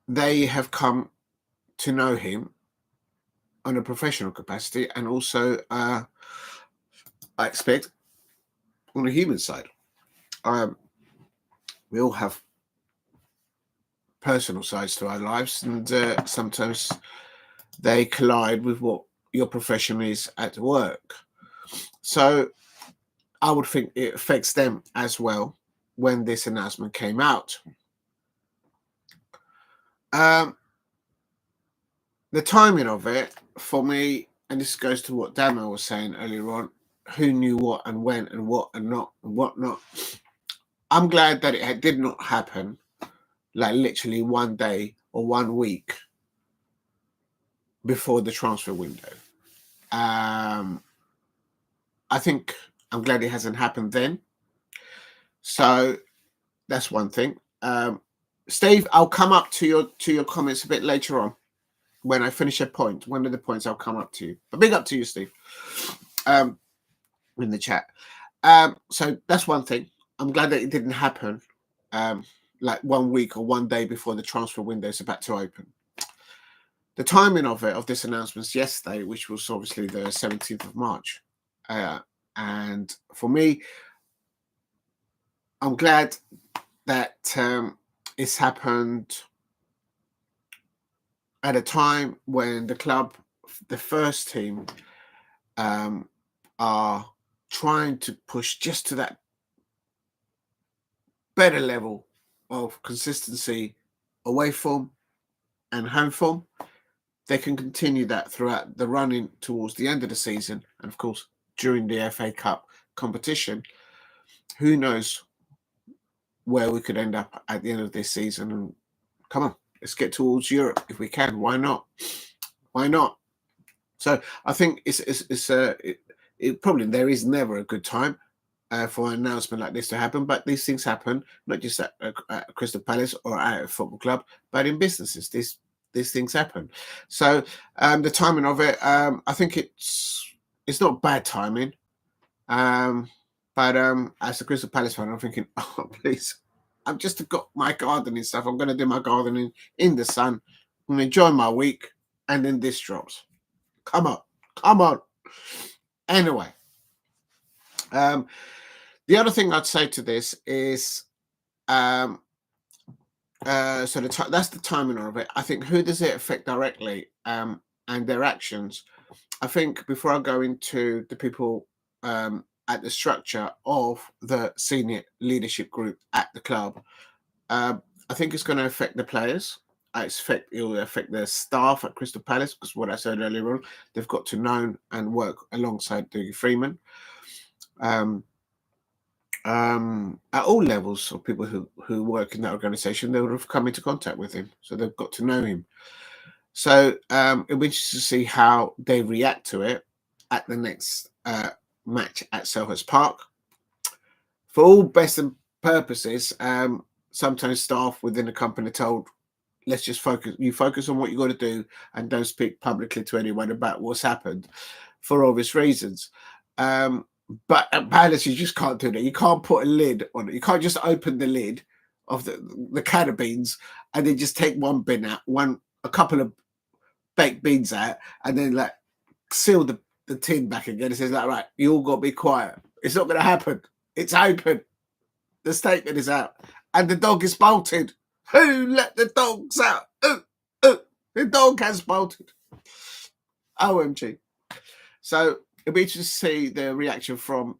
they have come to know him on a professional capacity, and also I expect on the human side. We all have personal sides to our lives, and sometimes they collide with what your profession is at work. So I would think it affects them as well when this announcement came out. The timing of it, for me, and this goes to what Damo was saying earlier on, who knew what and when and what and not and what not. I'm glad that it did not happen like literally one day or 1 week before the transfer window. I think I'm glad it hasn't happened then. So that's one thing. Steve, I'll come up to your comments a bit later on when I finish a point. One of the points I'll come up to you. But big up to you, Steve, in the chat. So that's one thing. I'm glad that it didn't happen like 1 week or 1 day before the transfer window is about to open. The timing of this announcement yesterday, which was obviously the 17th of March. And for me, I'm glad that it's happened at a time when the club, the first team, are trying to push just to that better level of consistency away form and home form. They can continue that throughout the running towards the end of the season, and of course during the FA Cup competition. Who knows where we could end up at the end of this season? And come on, let's get towards Europe if we can. Why not? Why not? So I think it probably there is never a good time for an announcement like this to happen, but these things happen not just at Crystal Palace or at a football club, but in businesses. These things happen. So the timing of it, I think it's not bad timing. But as a Crystal Palace fan, I'm thinking, oh please, I've just got my gardening stuff. I'm going to do my gardening in the sun. I'm going to enjoy my week, and then this drops. Come on. Anyway, the other thing I'd say to this is, so that's the timing of it. I think who does it affect directly, and their actions. I think before I go into the people at the structure of the senior leadership group at the club, I think it's going to affect the players. It will affect the staff at Crystal Palace, because what I said earlier on, they've got to know and work alongside Dougie Freedman. At all levels of people who work in that organisation, they would have come into contact with him, so they've got to know him. So it'll be interesting to see how they react to it at the next match at Selhurst Park. For all best and purposes, sometimes staff within the company are told, let's just focus on what you got to do and don't speak publicly to anyone about what's happened, for obvious reasons. But at Palace, you just can't do that. You can't put a lid on it. You can't just open the lid of the can of beans and then just take one bin out, a couple of baked beans out, and then like seal the tin back again. It says like, right, you all got to be quiet. It's not going to happen. It's open. The statement is out, and the dog is bolted. Who let the dogs out? The dog has bolted. OMG. So it'll be interesting to see the reaction from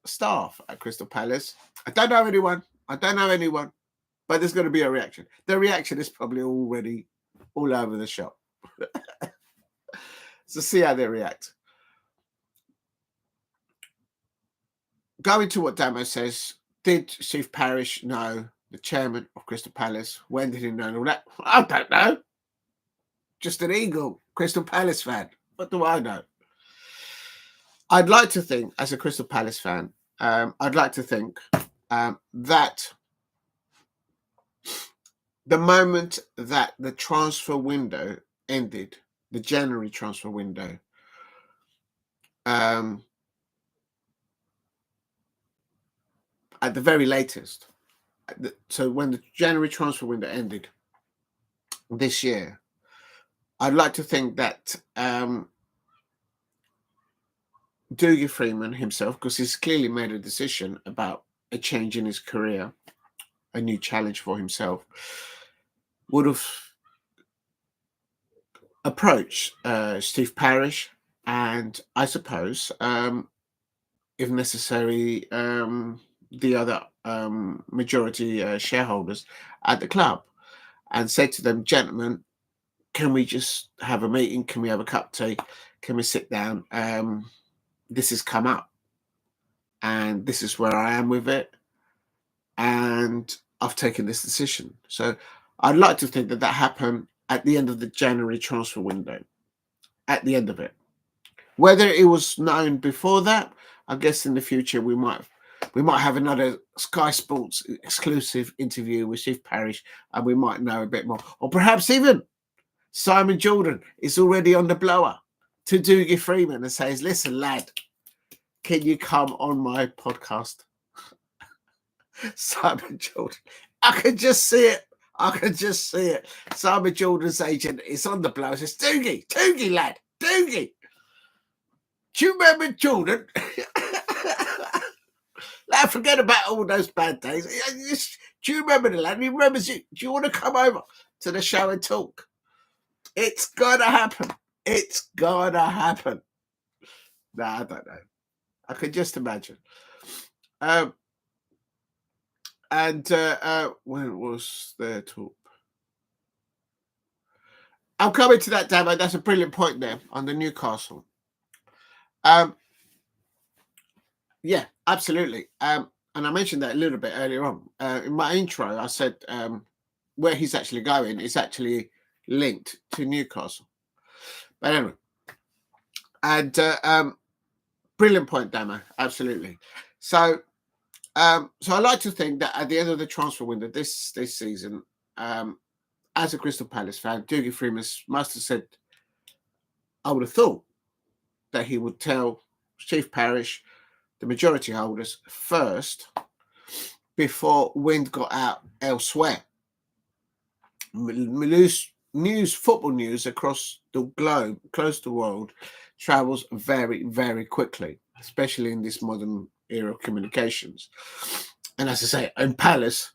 staff at Crystal Palace. I don't know anyone, but there's going to be a reaction. The reaction is probably already all over the shop. So see how they react. Going to what Damo says, did Steve Parish know the chairman of Crystal Palace? When did he know all that? I don't know. Just an Eagle Crystal Palace fan. What do I know? I'd like to think, as a Crystal Palace fan, I'd like to think that the moment that the transfer window ended, the January transfer window, at the very latest, so when the January transfer window ended this year, I'd like to think that Dougie Freedman himself, because he's clearly made a decision about a change in his career, a new challenge for himself, would have approached Steve Parish and I suppose, if necessary, the other majority shareholders at the club and said to them, gentlemen, can we just have a meeting? Can we have a cup of tea? Can we sit down? This has come up and this is where I am with it. And I've taken this decision. So I'd like to think that that happened at the end of the January transfer window, at the end of it. Whether it was known before that, I guess in the future we might have another Sky Sports exclusive interview with Steve Parish and we might know a bit more. Or perhaps even Simon Jordan is already on the blower to Dougie Freedman and says, listen, lad, can you come on my podcast? Simon Jordan. I can just see it. Simon Jordan's agent is on the blower. Says, Dougie, lad, Dougie. Do you remember Jordan? Lad, forget about all those bad days. Do you remember the lad? He remembers you. Do you want to come over to the show and talk? It's gonna happen. It's gonna happen. No, I don't know. I can just imagine. And when was their talk? I'm coming to that, Damo. That's a brilliant point there on the Newcastle. Yeah, absolutely. And I mentioned that a little bit earlier on. In my intro, I said where he's actually going is actually linked to Newcastle. But anyway, and brilliant point, Damo. Absolutely. So I like to think that at the end of the transfer window this season, as a Crystal Palace fan, Dougie Freedman must have said, I would have thought that he would tell Steve Parish, the majority holders, first before wind got out elsewhere. Football news across the globe, close to the world, travels very, very quickly, especially in this modern era of communications. And as I say, in Palace,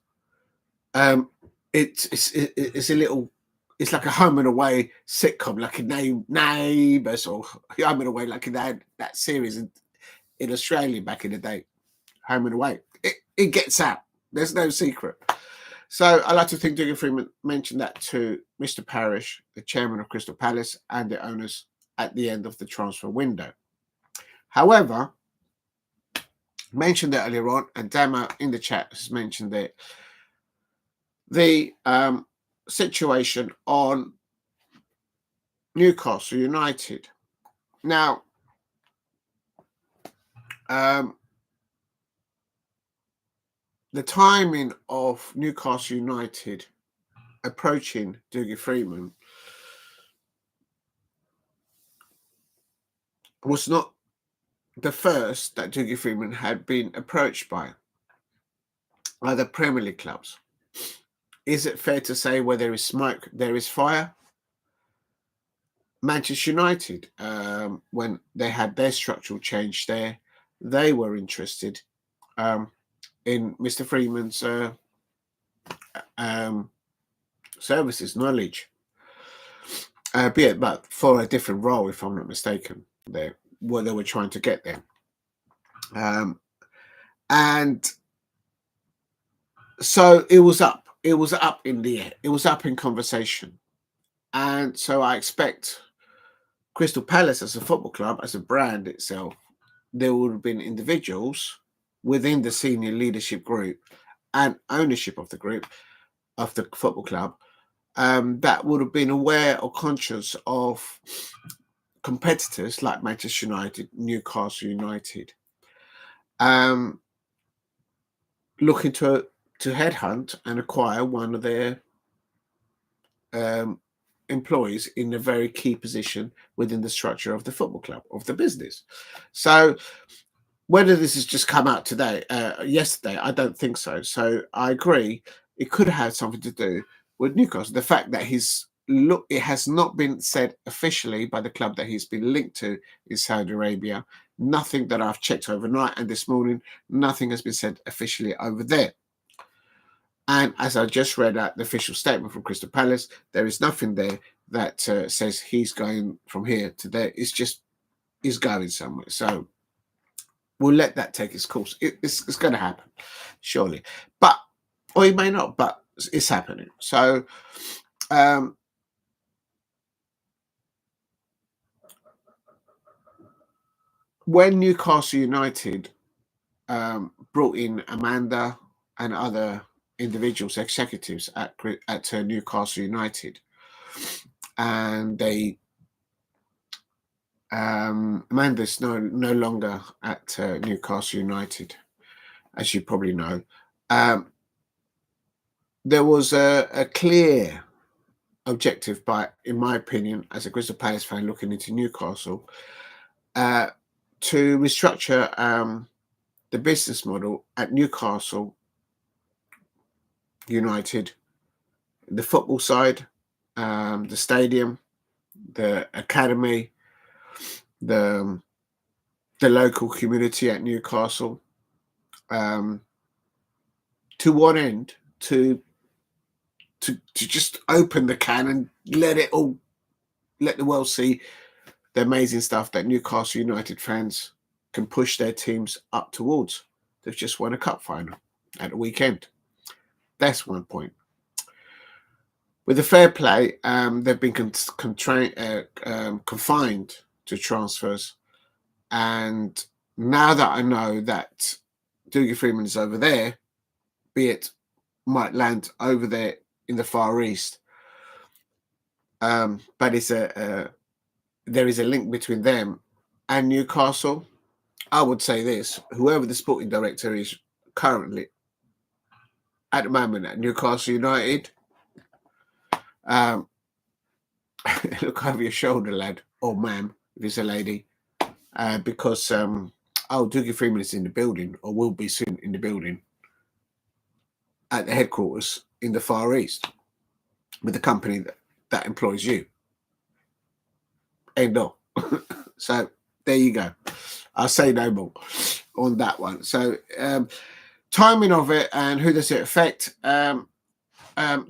it's a little, it's like a home and away sitcom, like in Neighbours or Home and Away, like in that series in Australia back in the day, Home and Away. It gets out. There's no secret. So I like to think Dougie Freedman mentioned that to Mr. Parish, the chairman of Crystal Palace, and the owners at the end of the transfer window. However, mentioned it earlier on, and Damo in the chat has mentioned it, the situation on Newcastle United. Now, the timing of Newcastle United approaching Dougie Freedman was not the first that Dougie Freedman had been approached by other Premier League clubs. Is it fair to say where there is smoke, there is fire? Manchester United, when they had their structural change there, they were interested in Mr. Freedman's services, knowledge, but for a different role, if I'm not mistaken, there, what they were trying to get there. And so it was up in the air, it was up in conversation. And so I expect Crystal Palace as a football club, as a brand itself, there would have been individuals within the senior leadership group and ownership of the group, of the football club, that would have been aware or conscious of competitors like Manchester United, Newcastle United, looking to headhunt and acquire one of their employees in a very key position within the structure of the football club, of the business. So whether this has just come out today, yesterday, I don't think so. So I agree, it could have had something to do with Newcastle. The fact that it has not been said officially by the club that he's been linked to in Saudi Arabia. Nothing that I've checked overnight and this morning, nothing has been said officially over there. And as I just read out the official statement from Crystal Palace, there is nothing there that says he's going from here to there. It's just he's going somewhere. So we'll let that take its course. It's going to happen, surely. But, or it may not, but it's happening. So, when Newcastle United brought in Amanda and other individuals, executives at Newcastle United, and they Amanda's no longer at Newcastle United, as you probably know. There was a clear objective, in my opinion, as a Crystal Palace fan looking into Newcastle, to restructure the business model at Newcastle United, the football side, the stadium, the academy, the local community at Newcastle. To what end? To just open the can and let the world see the amazing stuff that Newcastle United fans can push their teams up towards. They've just won a cup final at the weekend. That's one point. With the fair play, they've been confined to transfers. And now that I know that Dougie Freedman is over there, be it might land over there in the Far East, but there is a link between them and Newcastle. I would say this: whoever the sporting director is currently at the moment at Newcastle United, look over your shoulder, lad, or ma'am, if it's a lady, because Dougie Freedman is in the building, or will be soon in the building, at the headquarters in the Far East with the company that employs you. End of. So there you go. I'll say no more on that one. So timing of it and who does it affect? The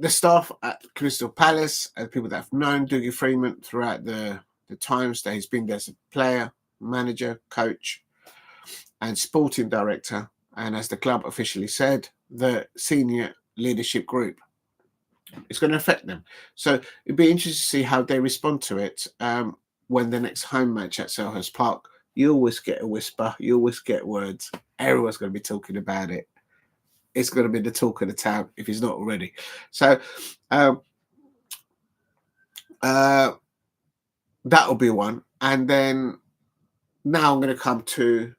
staff at Crystal Palace and people that have known Dougie Freedman throughout the times that he's been there as a player, manager, coach, and sporting director, and as the club officially said, the senior leadership group. It's going to affect them. So it'd be interesting to see how they respond to it when the next home match at Selhurst Park. You always get a whisper, you always get words. Everyone's going to be talking about it. It's going to be the talk of the town if it's not already. So that'll be one. And then now I'm going to come to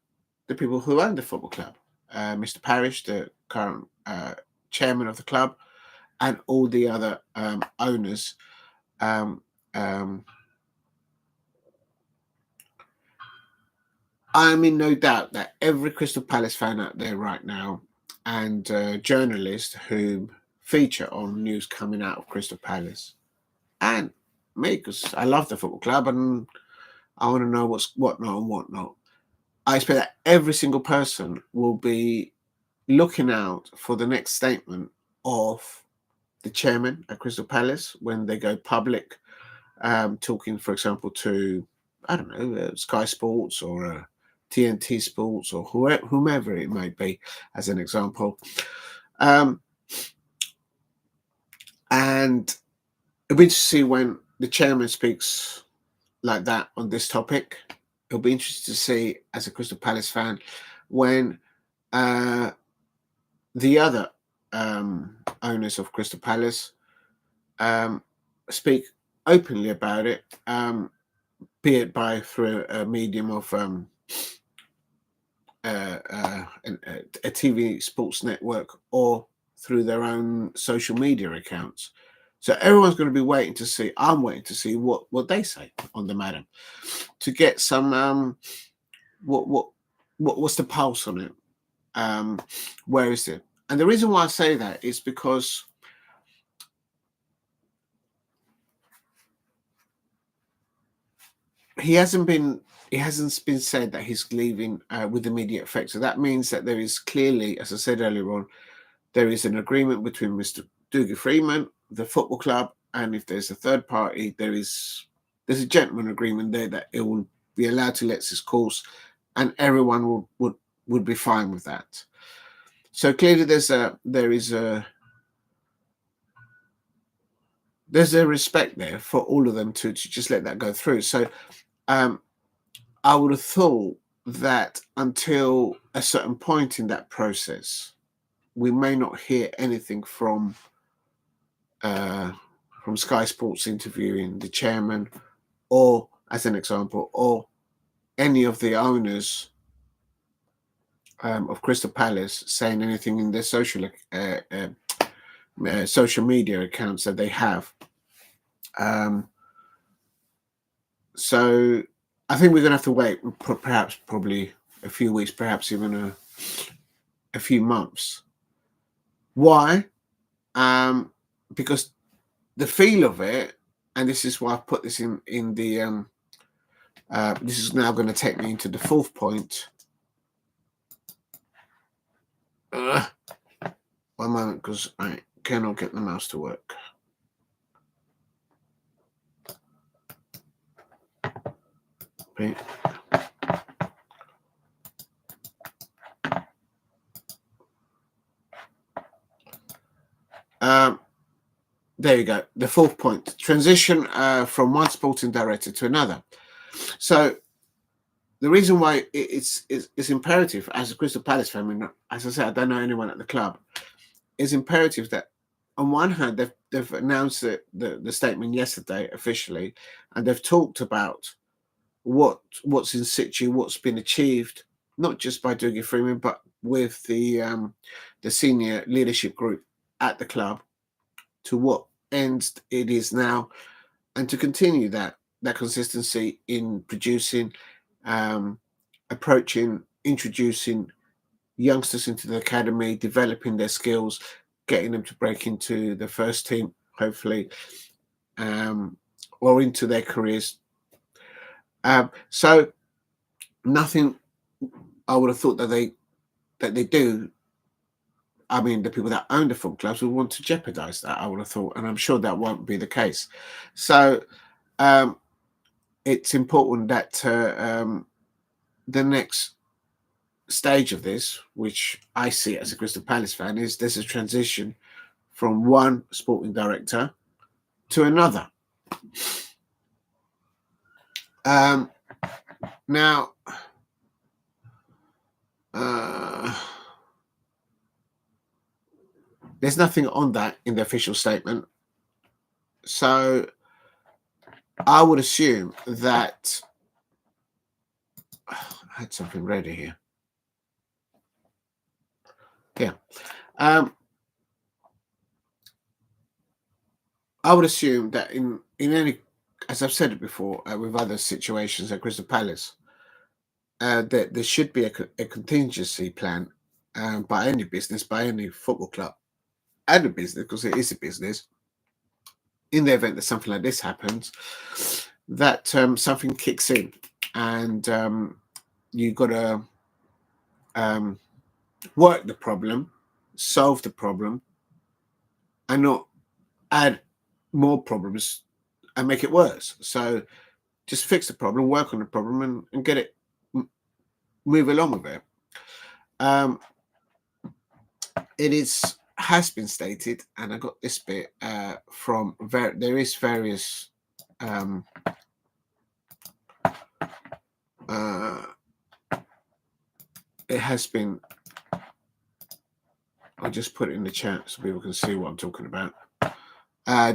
the people who own the football club. Mr. Parrish, the current chairman of the club, and all the other owners. I'm in no doubt that every Crystal Palace fan out there right now and journalists who feature on news coming out of Crystal Palace, and me, because I love the football club and I want to know what's whatnot and whatnot. I expect that every single person will be looking out for the next statement of the chairman at Crystal Palace when they go public, talking, for example, to, I don't know, Sky Sports or TNT Sports or whomever it might be, as an example. And it'll be interesting to see when the chairman speaks like that on this topic. It'll be interesting to see, as a Crystal Palace fan, when the other owners of Crystal Palace speak openly about it, be it through a medium of a TV sports network or through their own social media accounts. So everyone's going to be waiting to see. I'm waiting to see what they say on the matter, to get some what's the pulse on it. Where is it? And the reason why I say that is because it hasn't been said that he's leaving with immediate effect. So that means that there is clearly, as I said earlier on, there is an agreement between Mr. Dougie Freedman, the football club, and if there's a third party, there's a gentleman agreement there that it will be allowed to let its course, and everyone would be fine with that. So clearly, there's a respect there for all of them to just let that go through. So I would have thought that until a certain point in that process, we may not hear anything from Sky Sports interviewing the chairman, or, as an example, or any of the owners of Crystal Palace saying anything in their social media accounts that they have. So I think we're going to have to wait, probably a few weeks, perhaps even a few months. Why? Because the feel of it, and this is why I've put this in the this is now going to take me into the fourth point. One moment, because I cannot get the mouse to work. Okay. There you go. The fourth point: transition from one sporting director to another. So the reason why it's imperative, as a Crystal Palace fan, I mean, as I said, I don't know anyone at the club. It's imperative that, on one hand, they've announced the statement yesterday officially, and they've talked about what's in situ, what's been achieved, not just by Dougie Freedman, but with the senior leadership group at the club, to what end it is now, and to continue that consistency in producing, approaching, introducing youngsters into the academy, developing their skills, getting them to break into the first team, hopefully, or into their careers. So nothing I would have thought that they do. I mean, the people that own the football clubs would want to jeopardize that, I would have thought, and I'm sure that won't be the case. So it's important that the next stage of this, which I see as a Crystal Palace fan, is there's a transition from one sporting director to another. Now, there's nothing on that in the official statement. So I would assume that I had something ready here. Yeah. I would assume that in any, as I've said it before, with other situations at Crystal Palace, that there should be a contingency plan by any business, by any football club, and a business, because it is a business, in the event that something like this happens, that something kicks in, and you've got to work the problem, solve the problem, and not add more problems and make it worse. So just fix the problem, work on the problem, and get it, move along with it. It has been stated, and I got this bit from there is various it has been, I'll just put it in the chat so people can see what I'm talking about.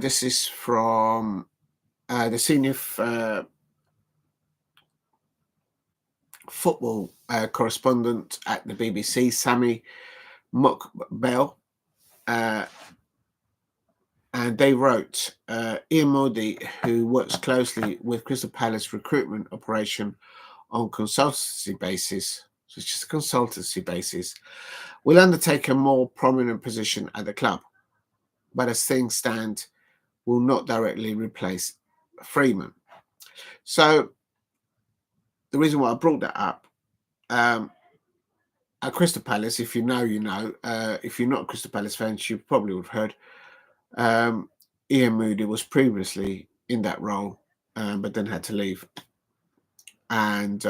This is from the senior football correspondent at the BBC, Sammy Mukbel, and they wrote, Ian Modi, who works closely with Crystal Palace recruitment operation on consultancy basis, so it's just a consultancy basis, will undertake a more prominent position at the club, but as things stand, will not directly replace Freeman. So the reason why I brought that up, At Crystal Palace, if you know, you know. If you're not a Crystal Palace fan, you probably would have heard. Ian Moody was previously in that role, but then had to leave. And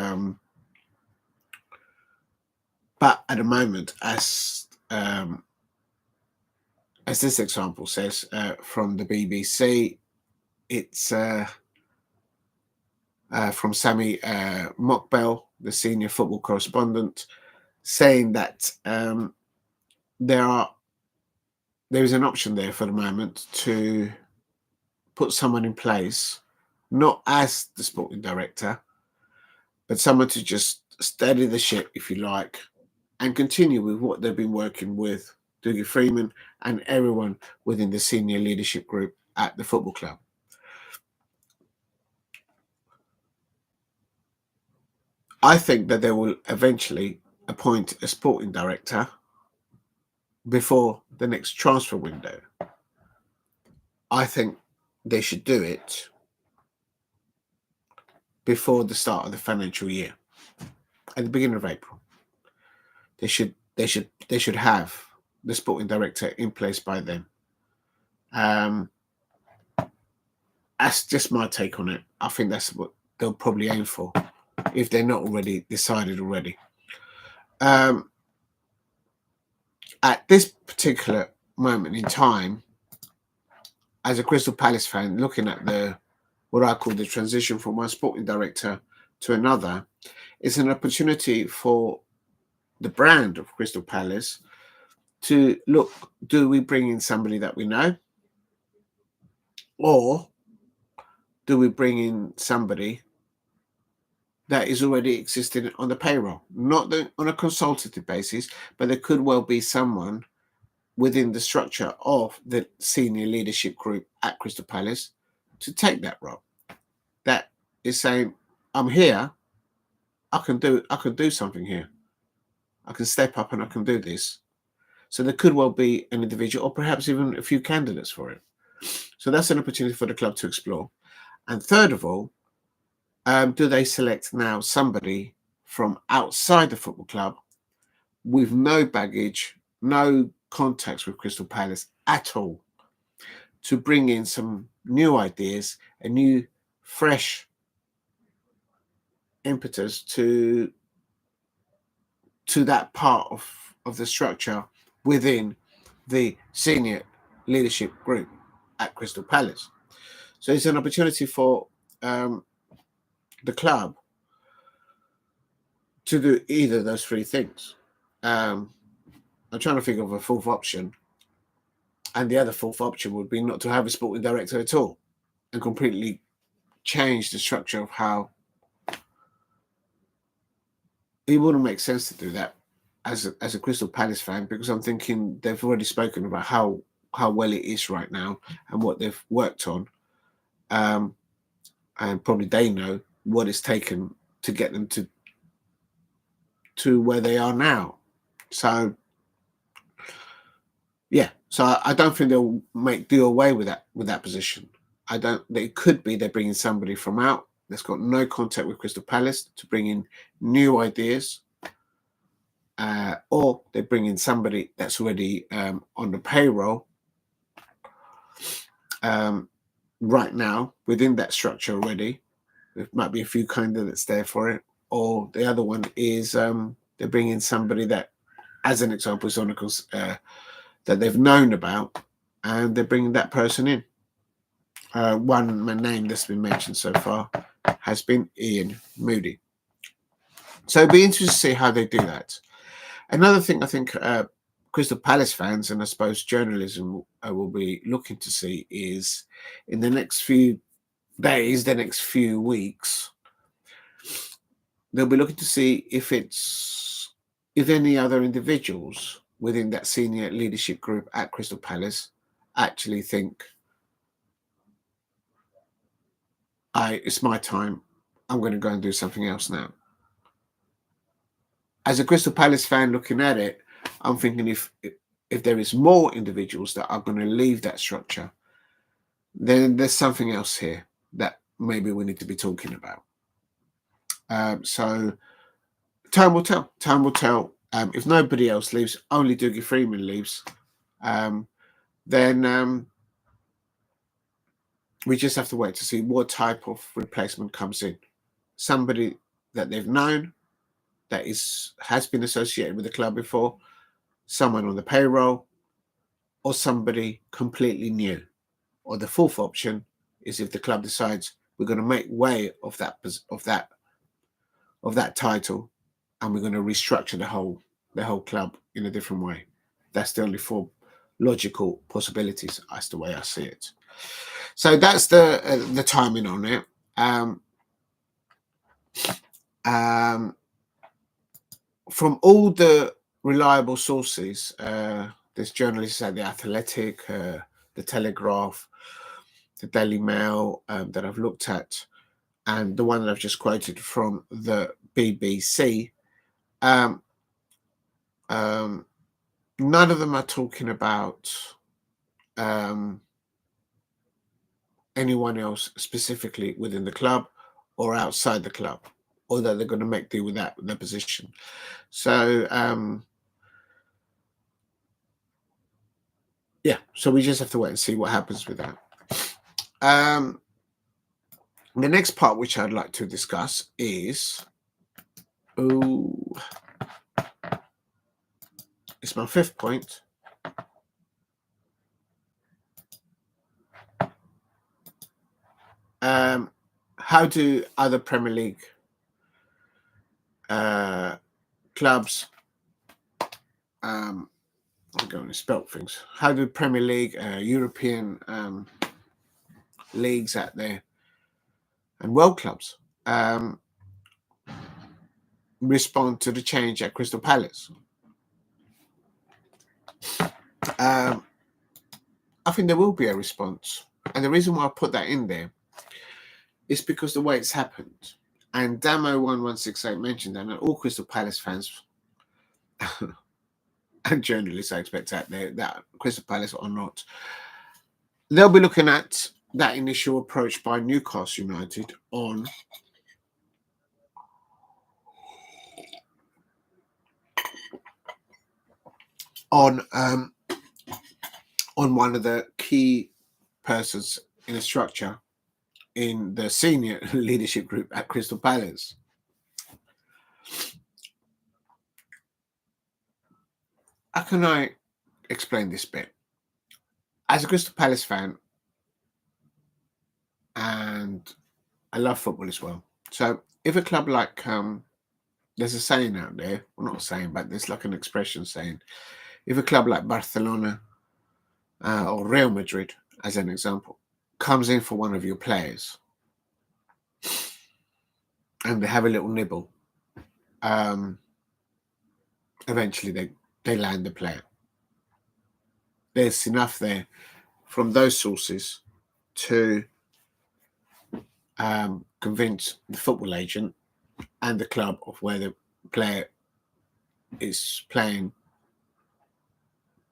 but at the moment, as this example says from the BBC, it's from Sammy Mockbell, the senior football correspondent, saying that there is an option there for the moment to put someone in place, not as the sporting director, but someone to just steady the ship, if you like, and continue with what they've been working with Dougie Freedman and everyone within the senior leadership group at the football club. I think that they will eventually appoint a sporting director before the next transfer window. I think they should do it before the start of the financial year, at the beginning of April. They should have the sporting director in place by then. That's just my take on it. I think that's what they'll probably aim for, if they're not already decided already. At this particular moment in time, as a Crystal Palace fan, looking at what I call the transition from one sporting director to another, it's an opportunity for the brand of Crystal Palace to look, do we bring in somebody that we know? Or do we bring in somebody that is already existing on the payroll? Not on a consultative basis, but there could well be someone within the structure of the senior leadership group at Crystal Palace to take that role. That is saying, I'm here, I can do something here. I can step up and I can do this. So there could well be an individual or perhaps even a few candidates for it. So that's an opportunity for the club to explore. And third of all, do they select now somebody from outside the football club with no baggage, no contacts with Crystal Palace at all, to bring in some new ideas, a new, fresh impetus to that part of the structure within the senior leadership group at Crystal Palace. So it's an opportunity for the club to do either of those three things. I'm trying to think of a fourth option. And the other fourth option would be not to have a sporting director at all and completely change the structure of how. It wouldn't make sense to do that as a Crystal Palace fan, because I'm thinking they've already spoken about how well it is right now and what they've worked on. And probably they know what it's taken to get them to where they are now. So yeah, so I don't think they'll do away with that position. It could be they're bringing somebody from out that's got no contact with Crystal Palace to bring in new ideas, or they bring in somebody that's already on the payroll right now within that structure already. There might be a few candidates there for it. Or the other one is they're bringing somebody that, as an example, is on that they've known about, and they're bringing that person in. One name that's been mentioned so far has been Ian Moody. So it'd be interesting to see how they do that. Another thing I think Crystal Palace fans and I suppose journalism will be looking to see is, in the next few days, the next few weeks, they'll be looking to see if any other individuals within that senior leadership group at Crystal Palace actually think, it's my time, I'm going to go and do something else now. As a Crystal Palace fan looking at it, I'm thinking if there is more individuals that are going to leave that structure, then there's something else here that maybe we need to be talking about. So time will tell. Time will tell if nobody else leaves, only Dougie Freedman leaves, then we just have to wait to see what type of replacement comes in. Somebody that they've known, that has been associated with the club before, someone on the payroll, or somebody completely new. Or the fourth option is if the club decides we're going to make way of that title, and we're going to restructure the whole club in a different way. That's the only four logical possibilities as the way I see it. So that's the timing on it. From all the reliable sources, there's journalists at The Athletic, The Telegraph, the Daily Mail that I've looked at, and the one that I've just quoted from the BBC. None of them are talking about anyone else specifically within the club or outside the club, or that they're going to make do with their position. So yeah, so we just have to wait and see what happens with that. The next part which I'd like to discuss is it's my fifth point. How do other Premier League clubs I'm going to spell things. How do Premier League, European leagues out there, and world clubs respond to the change at Crystal Palace? I think there will be a response, and the reason why I put that in there is because the way it's happened. And Damo1168 mentioned that, and all Crystal Palace fans and journalists, I expect out there, that Crystal Palace or not, they'll be looking at that initial approach by Newcastle United on one of the key persons in the structure in the senior leadership group at Crystal Palace. How can I explain this bit? As a Crystal Palace fan, and I love football as well. So if a club like, there's a saying out there, well, not a saying, but there's like an expression saying, if a club like Barcelona or Real Madrid, as an example, comes in for one of your players and they have a little nibble, eventually they land the player. There's enough there from those sources to convince the football agent and the club of where the player is playing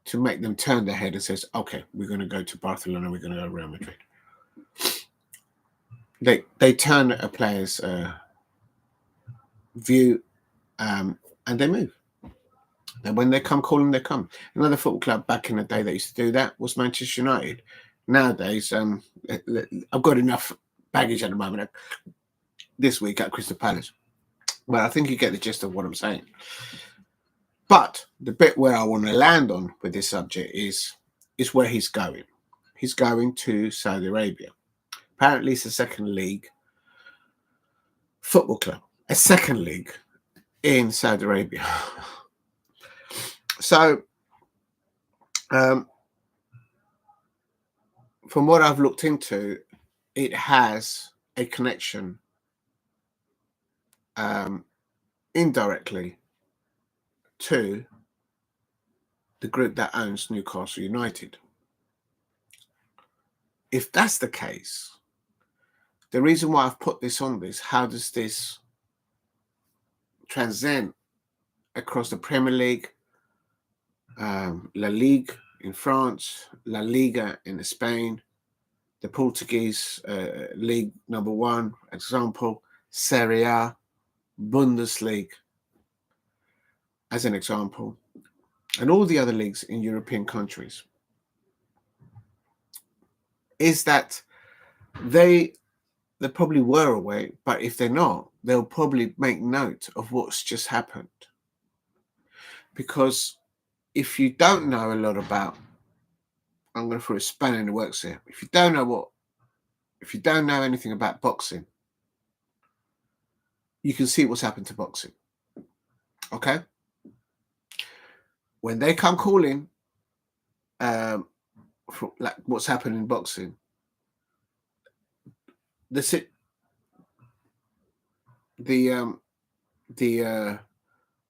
to make them turn their head and says, okay, we're going to go to Barcelona, we're going to go to Real Madrid. They turn a player's view and they move. And when they come calling, they come. Another football club back in the day that used to do that was Manchester United. Nowadays, I've got enough baggage at the moment this week at Crystal Palace. But I think you get the gist of what I'm saying. But the bit where I want to land on with this subject is where he's going. He's going to Saudi Arabia. Apparently, it's a second league football club. A second league in Saudi Arabia. So, from what I've looked into, it has a connection indirectly to the group that owns Newcastle United. If that's the case, the reason why I've put this on this, how does this transcend across the Premier League, La Ligue in France, La Liga in Spain, the Portuguese League number 1, example, Serie A, Bundesliga. as an example, and all the other leagues in European countries, is that they probably were away, but if they're not, they'll probably make note of what's just happened. Because if you don't know a lot about, I'm going to throw a spanner in the works here. If you don't know anything about boxing, you can see what's happened to boxing. Okay? When they come calling, for, like what's happened in boxing, the situation,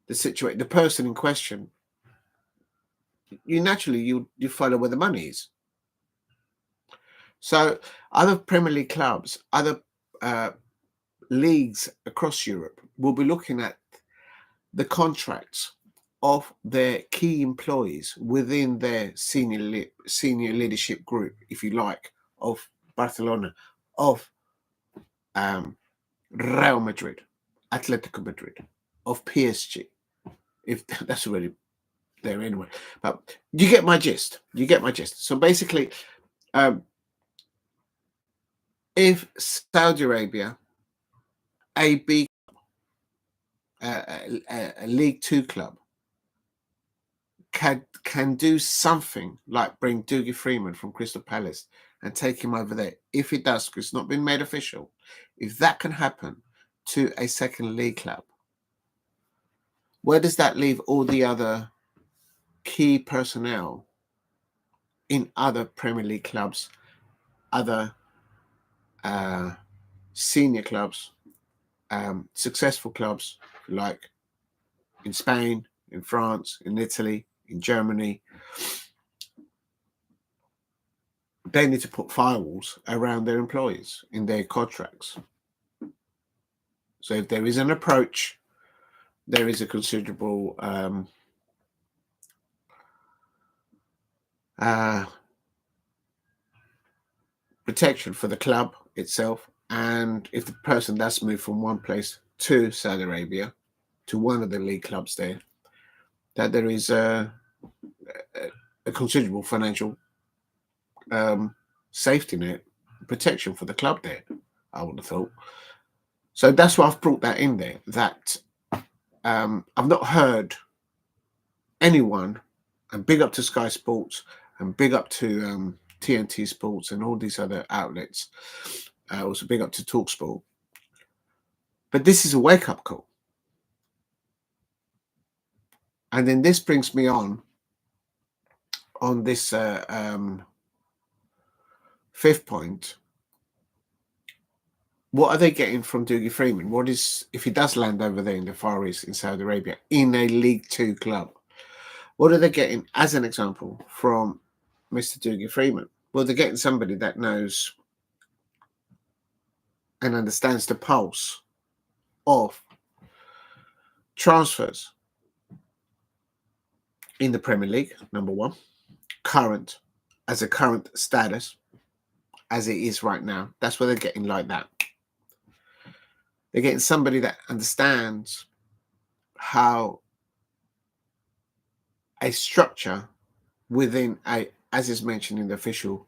the person in question, you naturally you follow where the money is. So other Premier League clubs, other leagues across Europe will be looking at the contracts of their key employees within their senior leadership group, if you like, of Barcelona, of Real Madrid, Atletico Madrid, of PSG. If that's already there anyway, but you get my gist. So basically, if Saudi Arabia, a League Two club, can do something like bring Dougie Freedman from Crystal Palace and take him over there, if it does, because it's not been made official, if that can happen to a second league club, where does that leave all the other key personnel in other Premier League clubs, other senior clubs, successful clubs, like in Spain, in France, in Italy, in Germany? They need to put firewalls around their employees in their contracts. So if there is an approach, there is a considerable protection for the club itself. And if the person does move from one place to Saudi Arabia, to one of the league clubs there, that there is a considerable financial safety net protection for the club there, I would have thought. So that's why I've brought that in there, that I've not heard anyone, and big up to Sky Sports and big up to TNT Sports and all these other outlets, also big up to TalkSport, but this is a wake-up call. And then this brings me on this fifth point. What are they getting from Dougie Freedman? What is, if he does land over there in the Far East in Saudi Arabia in a League Two club, what are they getting, as an example, from Mr Dougie Freedman? Well, they're getting somebody that knows and understands the pulse of transfers in the Premier League, number one, current status as it is right now. That's what they're getting, like that. They're getting somebody that understands how a structure within a, as is mentioned in the official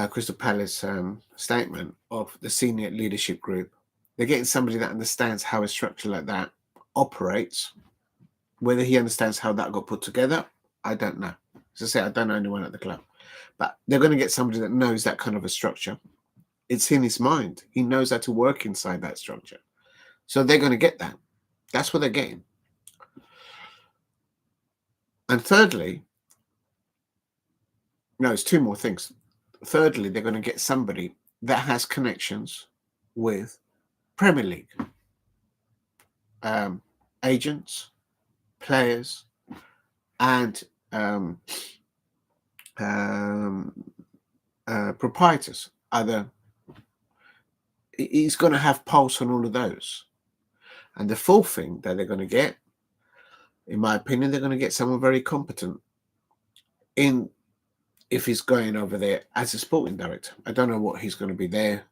Crystal Palace statement of the senior leadership group, they're getting somebody that understands how a structure like that operates. Whether he understands how that got put together, I don't know. As I say, I don't know anyone at the club, but they're going to get somebody that knows that kind of a structure. It's in his mind. He knows how to work inside that structure. So they're going to get that. That's what they're getting. And thirdly, no, it's two more things. Thirdly, they're going to get somebody that has connections with Premier League agents, players, and proprietors. He's going to have pulse on all of those. And the fourth thing that they're going to get, in my opinion, they're going to get someone very competent in, if he's going over there as a sporting director. I don't know what he's going to be there,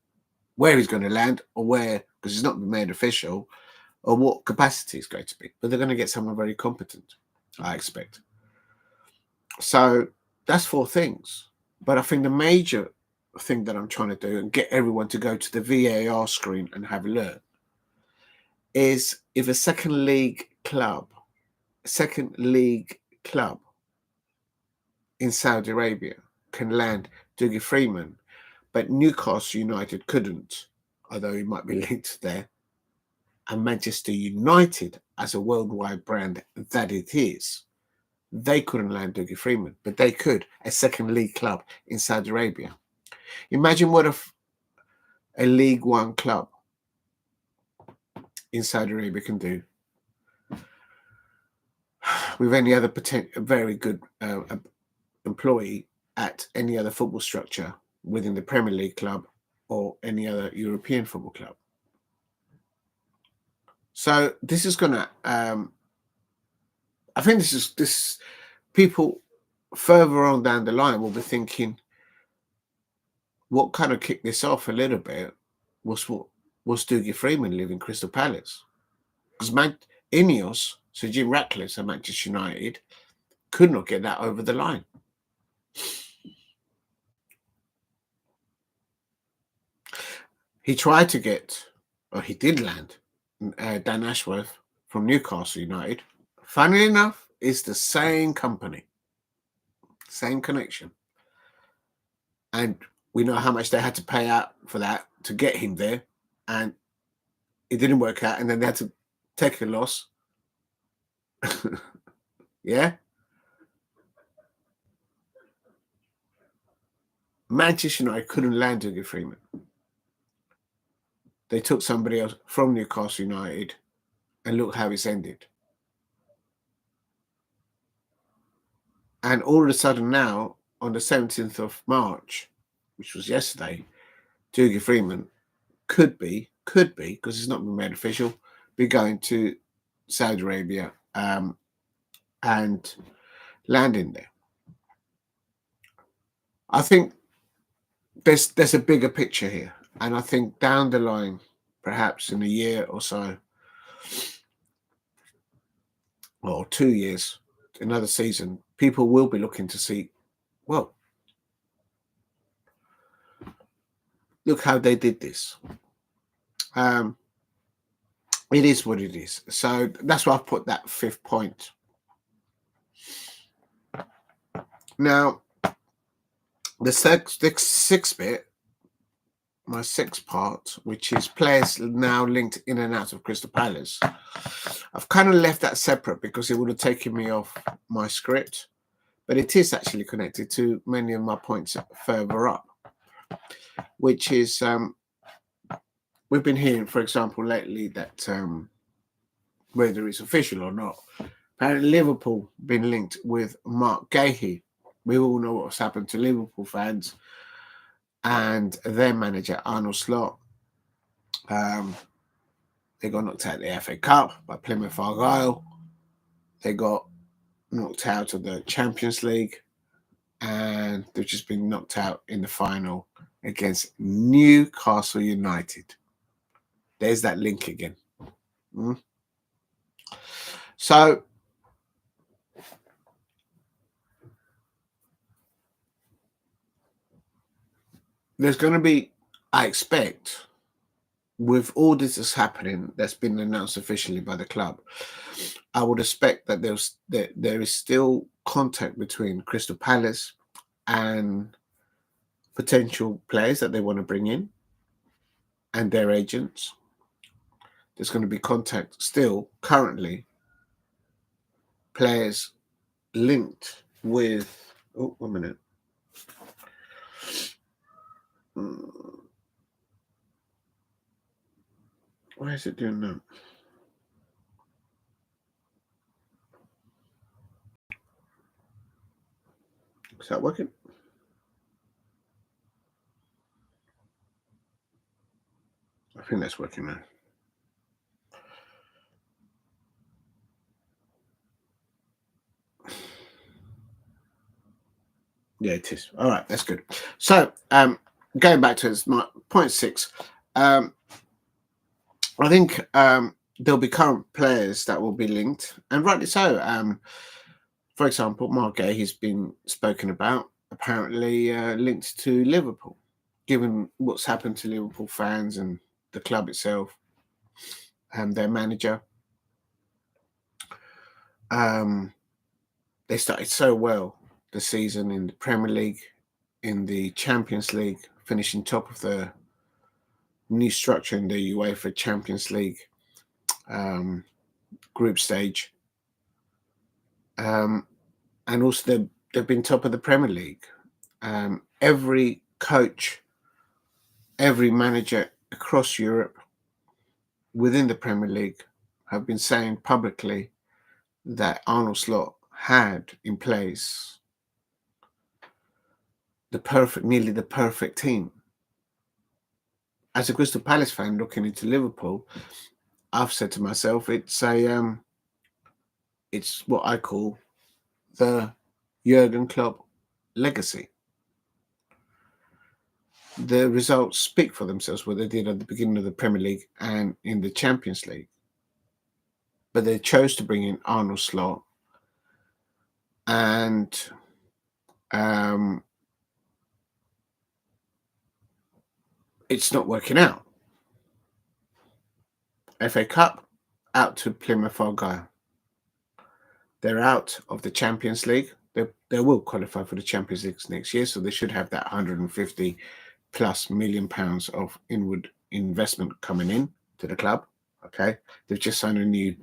where he's going to land, or where, because it's not been made official, or what capacity is going to be. But they're going to get someone very competent, I expect. So that's 4 things. But I think the major thing that I'm trying to do and get everyone to go to the VAR screen and have a look is if a second league club in Saudi Arabia can land Dougie Freedman, but Newcastle United couldn't, although he might be linked there, and Manchester United, as a worldwide brand that it is, they couldn't land Dougie Freedman, but they could, a second league club in Saudi Arabia. Imagine what a League One club in Saudi Arabia can do with any other very good employee at any other football structure within the Premier League club or any other European football club. So this is going to, I think this people further on down the line will be thinking, what kind of kicked this off a little bit was Dougie Freedman leaving Crystal Palace. Because Ineos, Sir Jim Ratcliffe and Manchester United could not get that over the line. He tried to get, or he did land, Dan Ashworth from Newcastle United. Funnily enough, it's the same company, same connection. And we know how much they had to pay out for that to get him there. And it didn't work out. And then they had to take a loss. Yeah. Manchester United couldn't land Dougie Freedman. They took somebody else from Newcastle United, and look how it's ended. And all of a sudden now, on the 17th of March, which was yesterday, Dougie Freedman could be, because it's not been made official, be going to Saudi Arabia and landing there. I think there's a bigger picture here. And I think down the line, perhaps in a year or so, or 2 years, another season, people will be looking to see, well, look how they did this. It is what it is. So that's why I've put that 5th point. Now, the 6th bit, my 6th part, which is players now linked in and out of Crystal Palace. I've kind of left that separate because it would have taken me off my script, but it is actually connected to many of my points further up, which is we've been hearing, for example, lately that whether it's official or not, apparently Liverpool been linked with Mark Gahey. We all know what's happened to Liverpool fans and their manager, Arnold Slot. They got knocked out of the FA Cup by Plymouth Argyle. They got knocked out of the Champions League. And they've just been knocked out in the final against Newcastle United. There's that link again. So, there's going to be, I expect, with all this is happening that's been announced officially by the club, I would expect that there is still contact between Crystal Palace and potential players that they want to bring in and their agents. There's going to be contact still currently, players linked with, oh, 1 minute. Why is it doing that? Is that working? I think that's working now. Yeah, it is. All right, that's good. So, going back to my point 6, I think there'll be current players that will be linked, and rightly so. For example, Mark Gay has been spoken about, apparently linked to Liverpool, given what's happened to Liverpool fans and the club itself and their manager. They started so well the season in the Premier League, in the Champions League, finishing top of the new structure in the UEFA Champions League group stage. And also they've been top of the Premier League. Every coach, every manager across Europe within the Premier League have been saying publicly that Arnold Slot had in place nearly the perfect team. As a Crystal Palace fan looking into Liverpool, I've said to myself, it's what I call the Jurgen Klopp legacy. The results speak for themselves, what they did at the beginning of the Premier League and in the Champions League. But they chose to bring in Arnold Slot, and it's not working out. FA Cup, out to Plymouth Argyle. They're out of the Champions League. They will qualify for the Champions League next year, so they should have that 150 plus million pounds of inward investment coming in to the club. Okay, they've just signed a new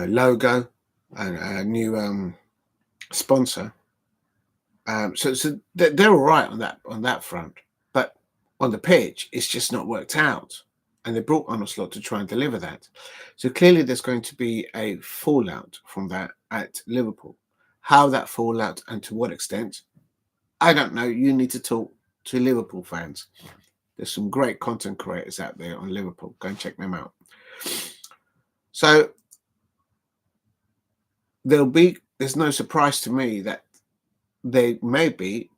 logo and a new sponsor. So they're all right on that front, but on the pitch, it's just not worked out. And they brought Arnold Slot to try and deliver that. So clearly there's going to be a fallout from that at Liverpool. How that fallout and to what extent, I don't know. You need to talk to Liverpool fans. There's some great content creators out there on Liverpool. Go and check them out. So there's no surprise to me that there may be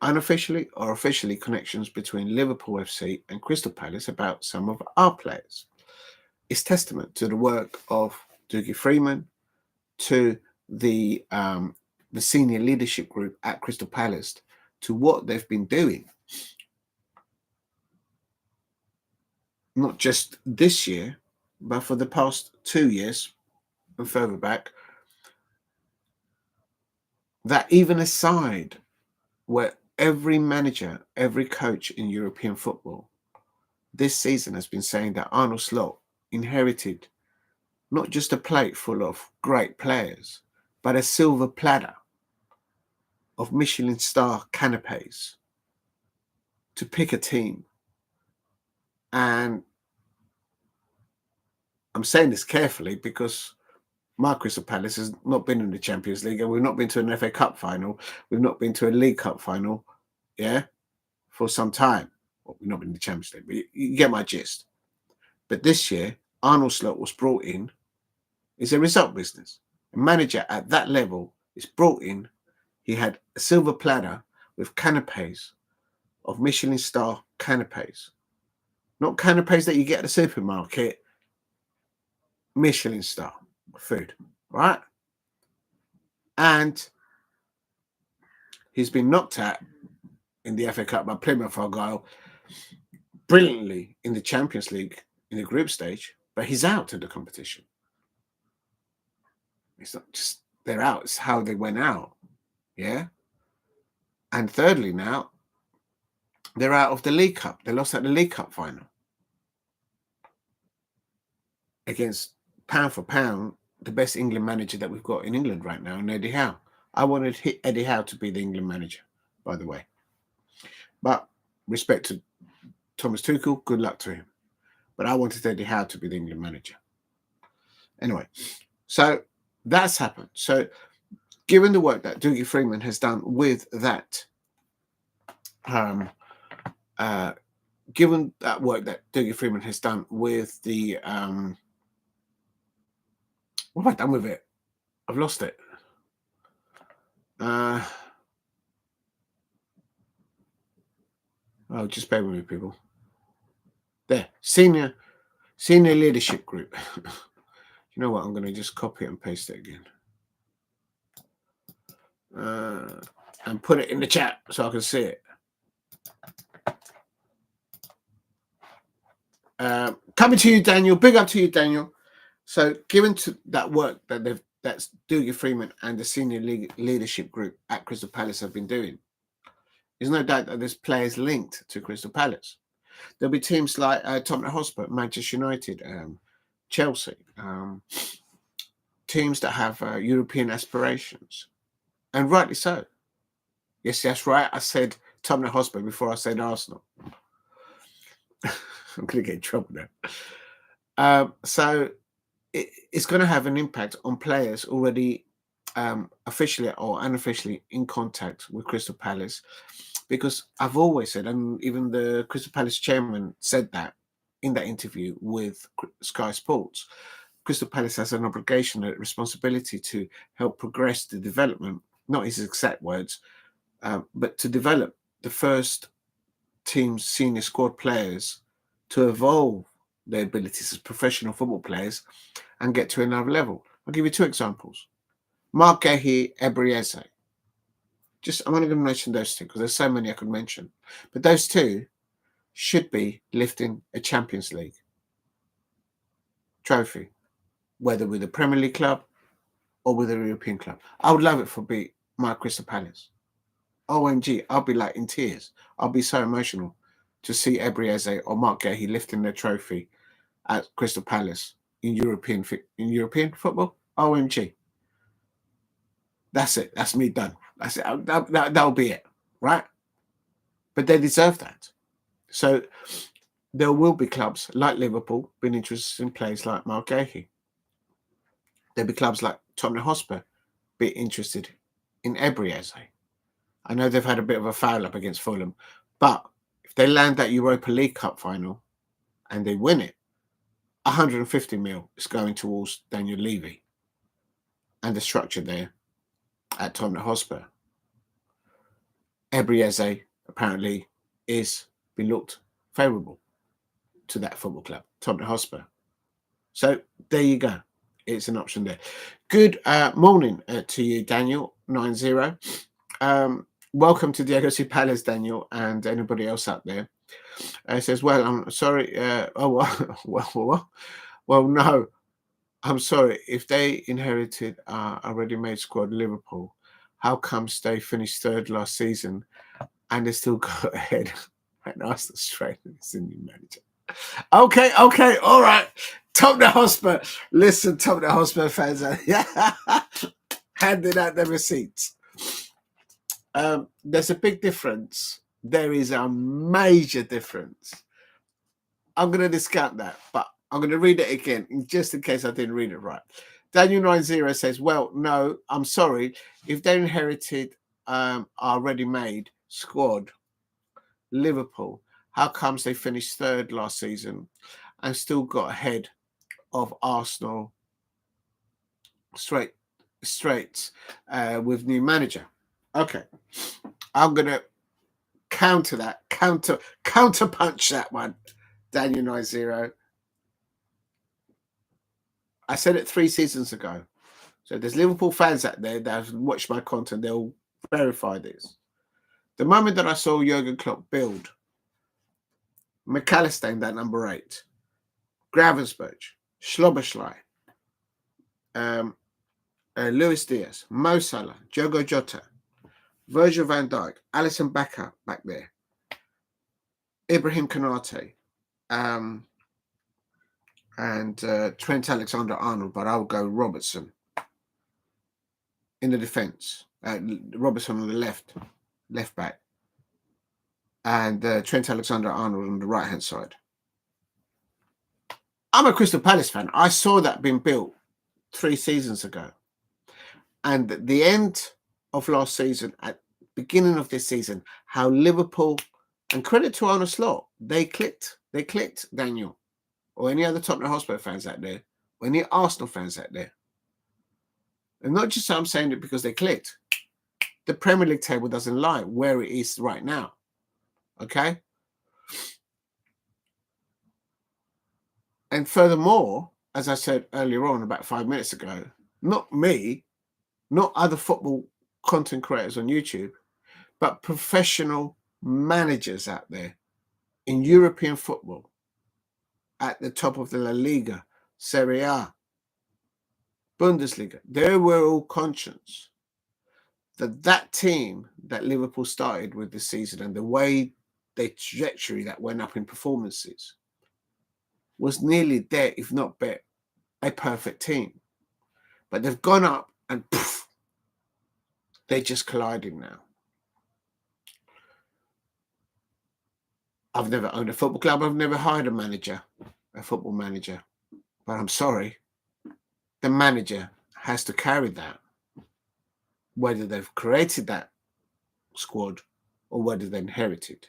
unofficially or officially connections between Liverpool FC and Crystal Palace about some of our players. It's testament to the work of Dougie Freedman, to the senior leadership group at Crystal Palace, to what they've been doing. Not just this year, but for the past 2 years and further back. That even aside, where every manager, every coach in European football this season has been saying that Arnold Slot inherited not just a plate full of great players, but a silver platter of Michelin star canapes to pick a team. And I'm saying this carefully because my Crystal Palace has not been in the Champions League, and we've not been to an FA Cup final. We've not been to a League Cup final, for some time. Well, we've not been in the Champions League, but you get my gist. But this year, Arnold Slot was brought in. It's a result business. A manager at that level is brought in. He had a silver platter with canapes of Michelin star canapes. Not canapes that you get at the supermarket. Michelin star food, right? And he's been knocked out in the FA Cup by Plymouth Argyle brilliantly in the Champions League in the group stage, but he's out of the competition. It's not just they're out, it's how they went out. Yeah. And thirdly, now they're out of the League Cup. They lost at the League Cup final against, pound for pound, the best England manager that we've got in England right now, and Eddie Howe. I wanted Eddie Howe to be the England manager, by the way. But respect to Thomas Tuchel, good luck to him. But I wanted Eddie Howe to be the England manager. Anyway, so that's happened. So given the work that Dougie Freedman has done with that, given that work that Dougie Freedman has done with the, what have I done with it? I've lost it. Oh, just bear with me, people. There, senior leadership group. You know what? I'm going to just copy it and paste it again. And put it in the chat so I can see it. Coming to you, Daniel. Big up to you, Daniel. So, given to that work that's Dougie Freedman and the senior leadership group at Crystal Palace have been doing, there's no doubt that there's players linked to Crystal Palace. There'll be teams like Tottenham Hotspur, Manchester United, Chelsea, teams that have European aspirations, and rightly so. Yes, that's right. I said Tottenham Hotspur before I said Arsenal. I'm going to get in trouble now. So it's going to have an impact on players already officially or unofficially in contact with Crystal Palace, because I've always said, and even the Crystal Palace chairman said that in that interview with Sky Sports, Crystal Palace has an obligation, a responsibility to help progress the development, not his exact words, but to develop the first team's senior squad players to evolve their abilities as professional football players and get to another level. I'll give you two examples. Mark Gahey, Ebrieze. I'm only going to mention those two because there's so many I could mention. But those two should be lifting a Champions League trophy, whether with a Premier League club or with a European club. I would love it for my Crystal Palace. OMG, I'll be like in tears. I'll be so emotional to see Ebrieze or Mark Gahey lifting their trophy at Crystal Palace in European football. OMG. That's it. That's me done. That's it. That'll be it, right? But they deserve that. So there will be clubs like Liverpool being interested in players like Mark Gahey. There'll be clubs like Tottenham Hotspur be interested in Ebrieze. I know they've had a bit of a foul up against Fulham, but if they land that Europa League Cup final and they win it, 150 mil is going towards Daniel Levy and the structure there at Tottenham Hotspur. Ebrieze apparently is being looked favourable to that football club, Tottenham Hotspur. So there you go. It's an option there. Good morning to you, Daniel 90. Welcome to Diego C. Palace, Daniel, and anybody else out there. It says, well, I'm sorry. Well, no, I'm sorry. If they inherited a ready-made squad, Liverpool, how comes they finished third last season and they still got ahead and Arsenal straight as the new manager? Okay, all right. Tottenham Hotspur. Listen, Tottenham Hotspur fans, handing out the receipts. There's a big difference. There is a major difference. I'm going to discount that, but I'm going to read it again just in case I didn't read it right. Daniel 90 says, well, no, I'm sorry. If they inherited our ready-made squad, Liverpool, how comes they finished third last season and still got ahead of Arsenal straight with new manager? Okay, I'm going to counter that, counterpunch that one, Daniel 90. I said it 3 seasons ago. So there's Liverpool fans out there that have watched my content. They'll verify this. The moment that I saw Jurgen Klopp build McAllister in that number 8, Gravensburg, Schloberschlei, Luis Diaz, Mo Salah, Diogo Jota, Virgil van Dijk, Alisson Becker back there, Ibrahim Konate, and Trent Alexander-Arnold, but I'll go Robertson in the defence. Robertson on the left back, and Trent Alexander-Arnold on the right-hand side. I'm a Crystal Palace fan. I saw that being built 3 seasons ago. And at the end of last season, at the beginning of this season, how Liverpool, and credit to Arne Slot, they clicked, Daniel, or any other Tottenham Hotspur fans out there, or any Arsenal fans out there. And not just I'm saying it because they clicked. The Premier League table doesn't lie where it is right now. Okay? And furthermore, as I said earlier on about 5 minutes ago, not me, not other football content creators on YouTube, but professional managers out there in European football at the top of the La Liga, Serie A, Bundesliga, they were all conscious that that team that Liverpool started with this season and the way the trajectory that went up in performances was nearly there, if not better, a perfect team. But they've gone up and poof, they're just colliding now. I've never owned a football club. I've never hired a football manager. But I'm sorry, the manager has to carry that, whether they've created that squad or whether they inherited.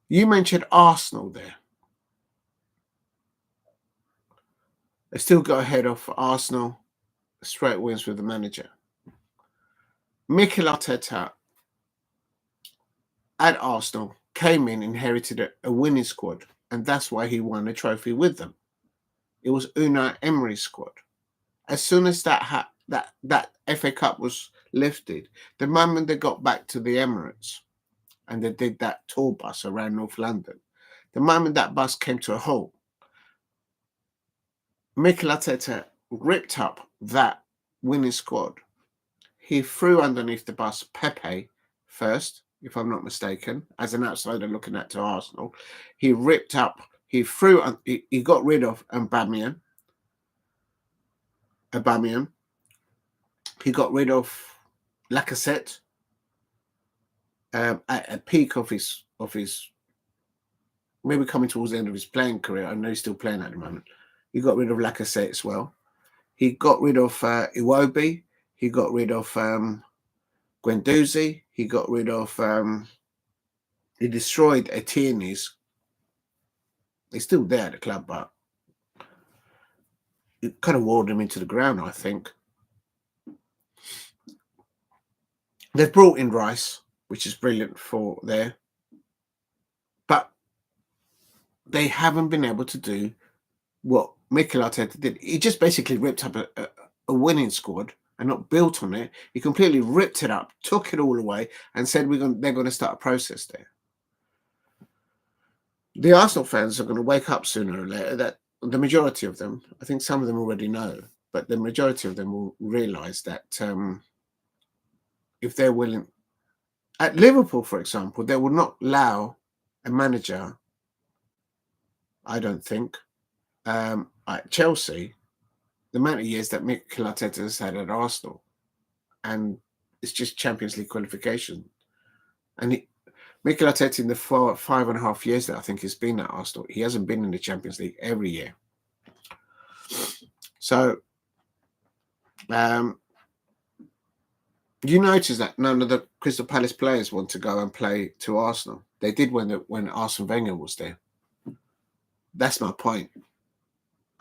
You mentioned Arsenal there. They still go ahead of Arsenal, straight wins with the manager. Mikel Arteta at Arsenal came in, inherited a winning squad, and that's why he won a trophy with them. It was Unai Emery's squad. As soon as that FA Cup was lifted, the moment they got back to the Emirates and they did that tour bus around North London, the moment that bus came to a halt, Mikel Arteta ripped up that winning squad. He threw underneath the bus Pepe first, if I'm not mistaken, as an outsider looking at to Arsenal. He got rid of Aubameyang. He got rid of Lacazette at a peak of his maybe coming towards the end of his playing career. I know he's still playing at the moment. He got rid of Lacazette as well. He got rid of Iwobi. He got rid of Guendouzi. He got rid of... he destroyed Etienne's. He's still there at the club, but it kind of walled him into the ground, I think. They've brought in Rice, which is brilliant for there. But they haven't been able to do what Mikel Arteta did. He just basically ripped up a winning squad and not built on it. He completely ripped it up, took it all away, and said they're going to start a process there. The Arsenal fans are going to wake up sooner or later. That the majority of them, I think some of them already know, but the majority of them will realise that if they're willing, at Liverpool, for example, they will not allow a manager, I don't think, at Chelsea, the amount of years that Mikel Arteta has had at Arsenal, and it's just Champions League qualification. And Mikel Arteta, in the 5.5 years that I think he's been at Arsenal, he hasn't been in the Champions League every year. So, you notice that none of the Crystal Palace players want to go and play to Arsenal. They did when Arsene Wenger was there. That's my point.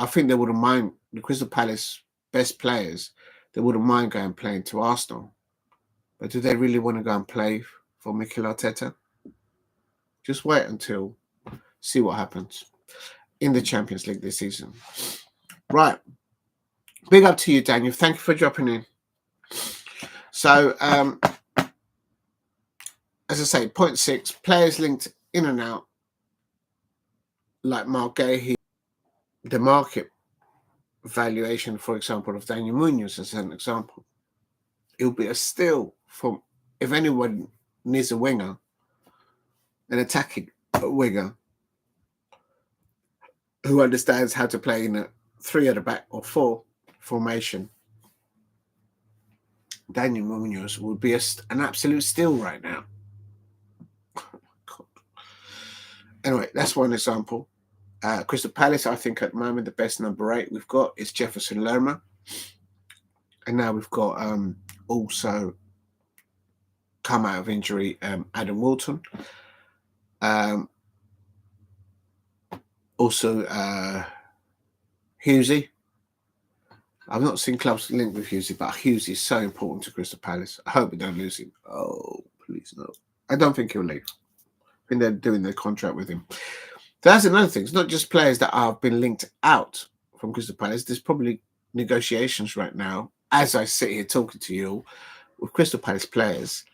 I think they wouldn't mind, the Crystal Palace best players, they wouldn't mind going and playing to Arsenal. But do they really want to go and play for Mikel Arteta? Just wait until, see what happens in the Champions League this season. Right. Big up to you, Daniel. Thank you for dropping in. So, as I say, point 6, players linked in and out, like Mark Gahey. The market valuation, for example, of Daniel Munoz as an example, it'll be a steal from, if anyone needs a winger, an attacking winger who understands how to play in a 3 at the back or 4 formation. Daniel Munoz would be an absolute steal right now. Anyway, that's one example. Crystal Palace, I think at the moment the best number 8 we've got is Jefferson Lerma, and now we've got also come out of injury Adam Walton. Also Hughesy. I've not seen clubs linked with Hughesy, but Hughesy is so important to Crystal Palace. I hope we don't lose him. Oh, please no. I don't think he'll leave. and they're doing their contract with him. That's another thing. It's not just players that have been linked out from Crystal Palace. There's probably negotiations right now, as I sit here talking to you, with Crystal Palace players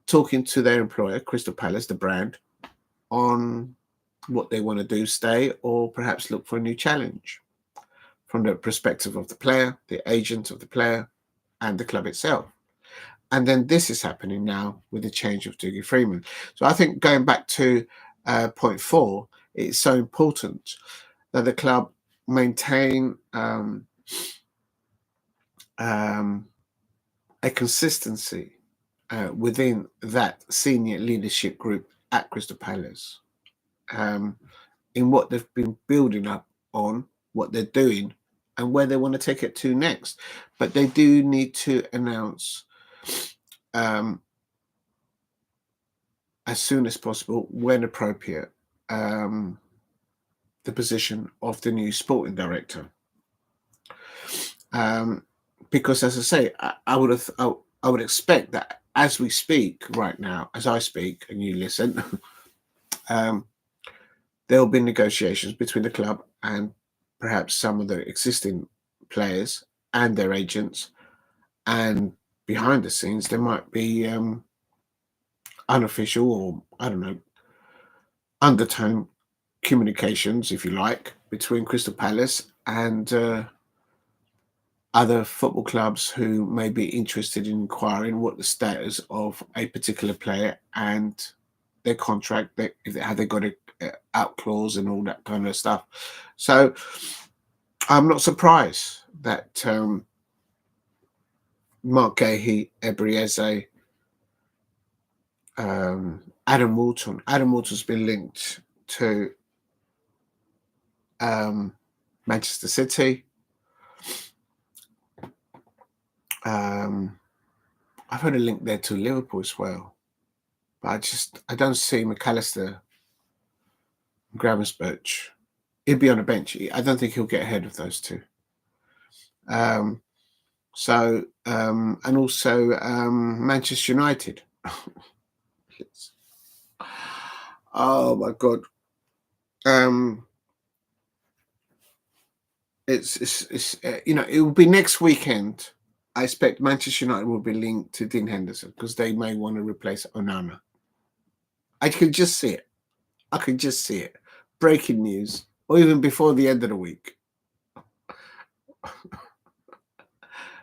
talking to their employer, Crystal Palace, the brand, on what they want to do, stay, or perhaps look for a new challenge from the perspective of the player, the agent of the player, and the club itself. And then this is happening now with the change of Dougie Freedman. So I think going back to point 4, it's so important that the club maintain a consistency within that senior leadership group at Crystal Palace in what they've been building up on, what they're doing, and where they want to take it to next. But they do need to announce as soon as possible, when appropriate, the position of the new sporting director. Because, as I say, I would expect that as we speak right now, as I speak and you listen, there will be negotiations between the club and perhaps some of the existing players and their agents, and behind the scenes there might be unofficial, or I don't know, undertone communications, if you like, between Crystal Palace and other football clubs who may be interested in inquiring what the status of a particular player and their contract, have they got a out clause and all that kind of stuff. So I'm not surprised that Mark Gahey, Ebrieze, Adam Walton's been linked to Manchester City. I've heard a link there to Liverpool as well, but I don't see McAllister, Gravenberch. He'll be on the bench. I don't think he'll get ahead of those two. And also Manchester United. Oh my God. It's it will be next weekend. I expect Manchester United will be linked to Dean Henderson because they may want to replace Onana. I can just see it. Breaking news, or even before the end of the week.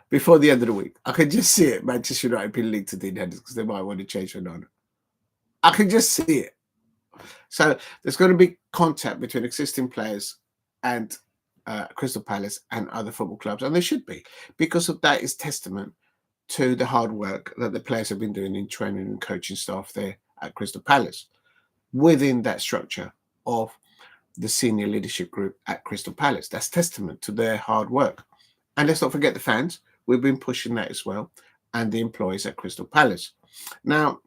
Before the end of the week, I can just see it. Manchester United being linked to Dean Henderson because they might want to change Onana. I can just see it. So there's going to be contact between existing players and Crystal Palace and other football clubs, and there should be, because of that is testament to the hard work that the players have been doing in training and coaching staff there at Crystal Palace within that structure of the senior leadership group at Crystal Palace. That's testament to their hard work. And let's not forget the fans. We've been pushing that as well, and the employees at Crystal Palace. Now,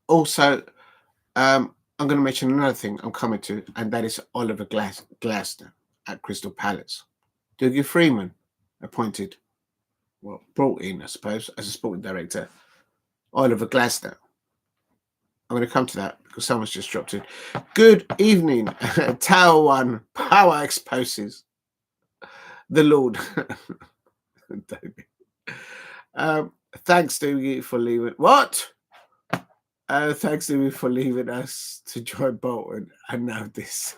also, I'm going to mention another thing I'm coming to, and that is Oliver Glasner at Crystal Palace. Dougie Freedman appointed, brought in, I suppose, as a sporting director. Oliver Glasner. I'm going to come to that because someone's just dropped in. Good evening, Tower One Power exposes the Lord. Thanks, Dougie, for leaving. What? Thanks to me for leaving us to join Bolton, and now this.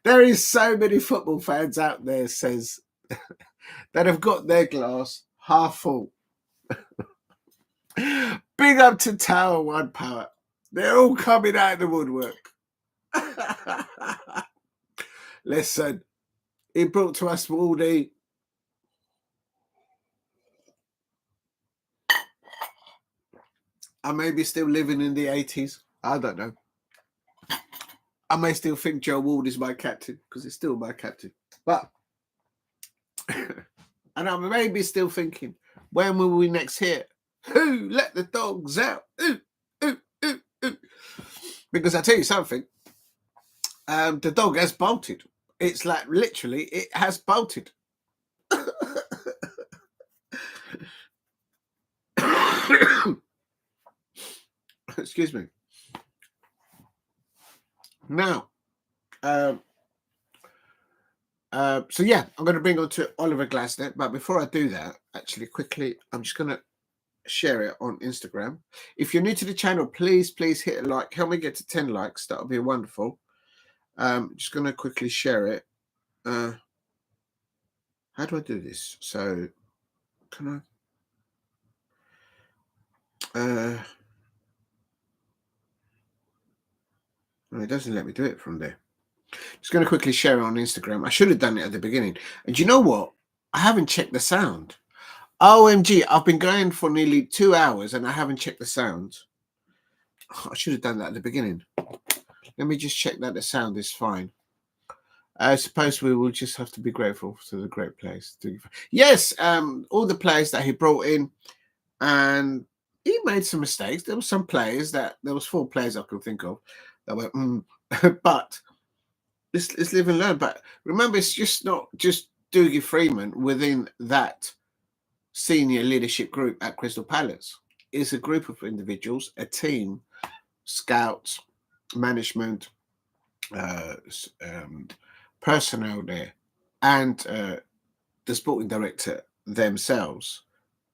There is so many football fans out there, says, that have got their glass half full. Big up to Tower One Power. They're all coming out of the woodwork. Listen, he brought to us all the I may be still living in the 80s. I don't know. I may still think Joe Ward is my captain because he's still my captain. But, and I may be still thinking, when will we next hear, who let the dogs out? Ooh, ooh, ooh, ooh. Because I tell you something, the dog has bolted. It's like literally, it has bolted. Excuse me. Now, so yeah, I'm going to bring on to Oliver Glasner. But before I do that, actually, quickly, I'm just going to share it on Instagram. If you're new to the channel, please hit a like. Help me get to 10 likes. That would be wonderful. Just going to quickly share it. How do I do this? So, can I? It doesn't let me do it from there. Just going to quickly share it on Instagram. I should have done it at the beginning. And you know what? I haven't checked the sound. OMG, I've been going for nearly 2 hours and I haven't checked the sound. I should have done that at the beginning. Let me just check that the sound is fine. I suppose we will just have to be grateful to the great players. Yes, all the players that he brought in, and he made some mistakes. There were some players there was 4 players I could think of that were, but let's live and learn. But remember, it's just not just Dougie Freedman within that senior leadership group at Crystal Palace. It's a group of individuals, a team, scouts, management, personnel there, and the sporting director themselves.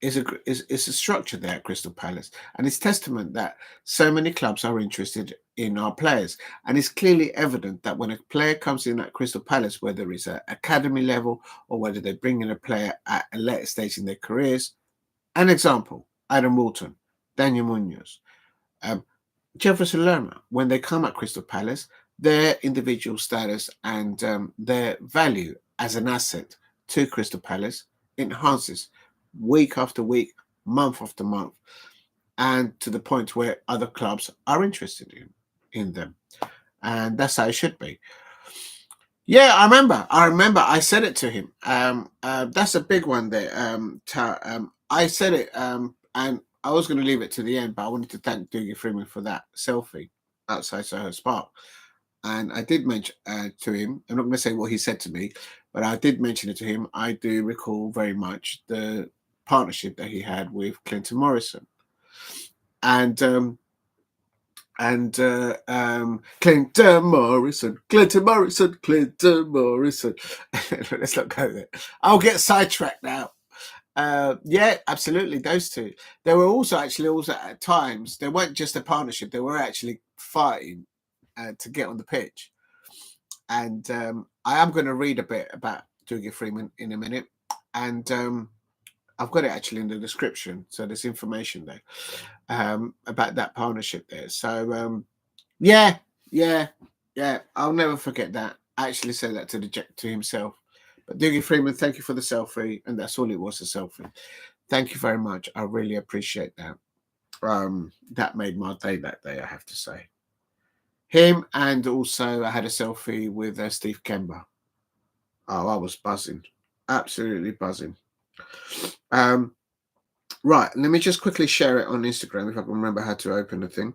Is a structure there at Crystal Palace, and it's testament that so many clubs are interested in our players. And it's clearly evident that when a player comes in at Crystal Palace, whether it's at academy level or whether they bring in a player at a later stage in their careers, an example: Adam Walton, Daniel Munoz, Jefferson Lerma, when they come at Crystal Palace, their individual status and their value as an asset to Crystal Palace enhances week after week, month after month, and to the point where other clubs are interested in them. And that's how it should be. Yeah, I remember. I said it to him. That's a big one there. I said it, and I was going to leave it to the end, but I wanted to thank Dougie Freeman for that selfie outside Soho Park. And I did mention to him, I'm not going to say what he said to me, but I did mention it to him. I do recall very much the partnership that he had with Clinton Morrison. And Clinton Morrison. Let's not go there. I'll get sidetracked now. Yeah, absolutely. Those two. They were also at times, they weren't just a partnership, they were actually fighting to get on the pitch. And I am going to read a bit about Dougie Freeman in a minute. And I've got it actually in the description. So there's information there about that partnership there. So yeah. I'll never forget that. I actually said that to himself. But Dougie Freeman, thank you for the selfie. And that's all it was, a selfie. Thank you very much. I really appreciate that. That made my day that day, I have to say. Him, and also I had a selfie with Steve Kemba. Oh, I was buzzing. Absolutely buzzing. Right, let me just quickly share it on Instagram if I can remember how to open the thing.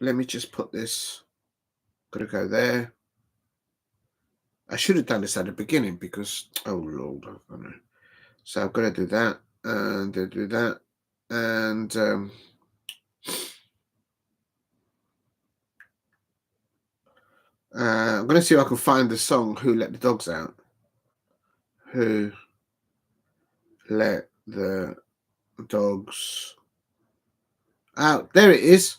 Let me just put this. Gotta go there. I should have done this at the beginning because, oh Lord, I don't know. So I've got to do that and do that. And I'm going to see if I can find the song Who Let the Dogs Out. Who Let the Dogs Out. There it is.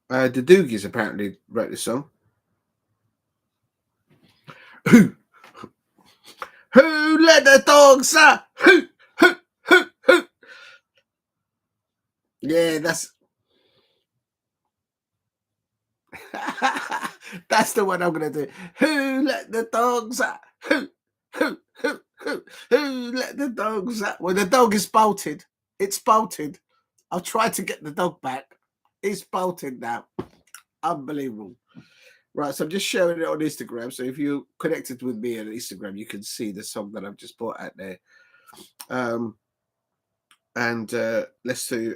The Doogies apparently wrote this song. Who let the dogs out? Who? Yeah, that's that's the one I'm gonna do. Who let the dogs out? Who let the dogs out? Well, the dog is bolted. It's bolted. I'll try to get the dog back. It's bolted now. Unbelievable. Right, so I'm just sharing it on Instagram. So if you're connected with me on Instagram, you can see the song that I've just brought out there. And let's do,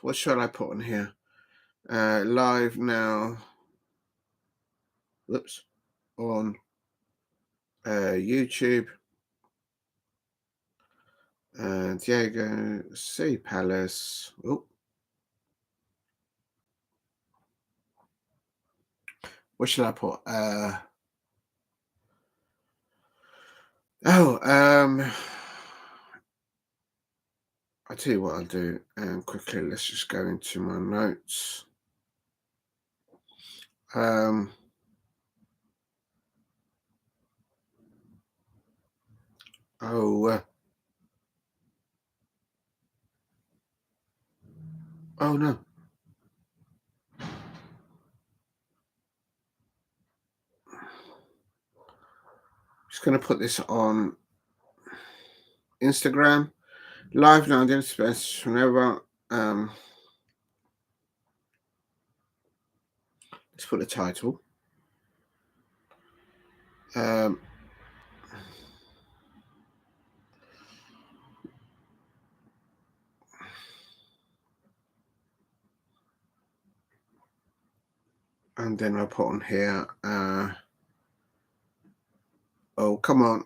what shall I put on here? Live now. Whoops. On YouTube. Diego C. Palace. Oh. What should I put? I'll tell you what I'll do. Quickly, let's just go into my notes. Oh no. Just going to put this on Instagram. Live now, then space whenever. Let's put the title. And then I'll put on here. Oh, come on.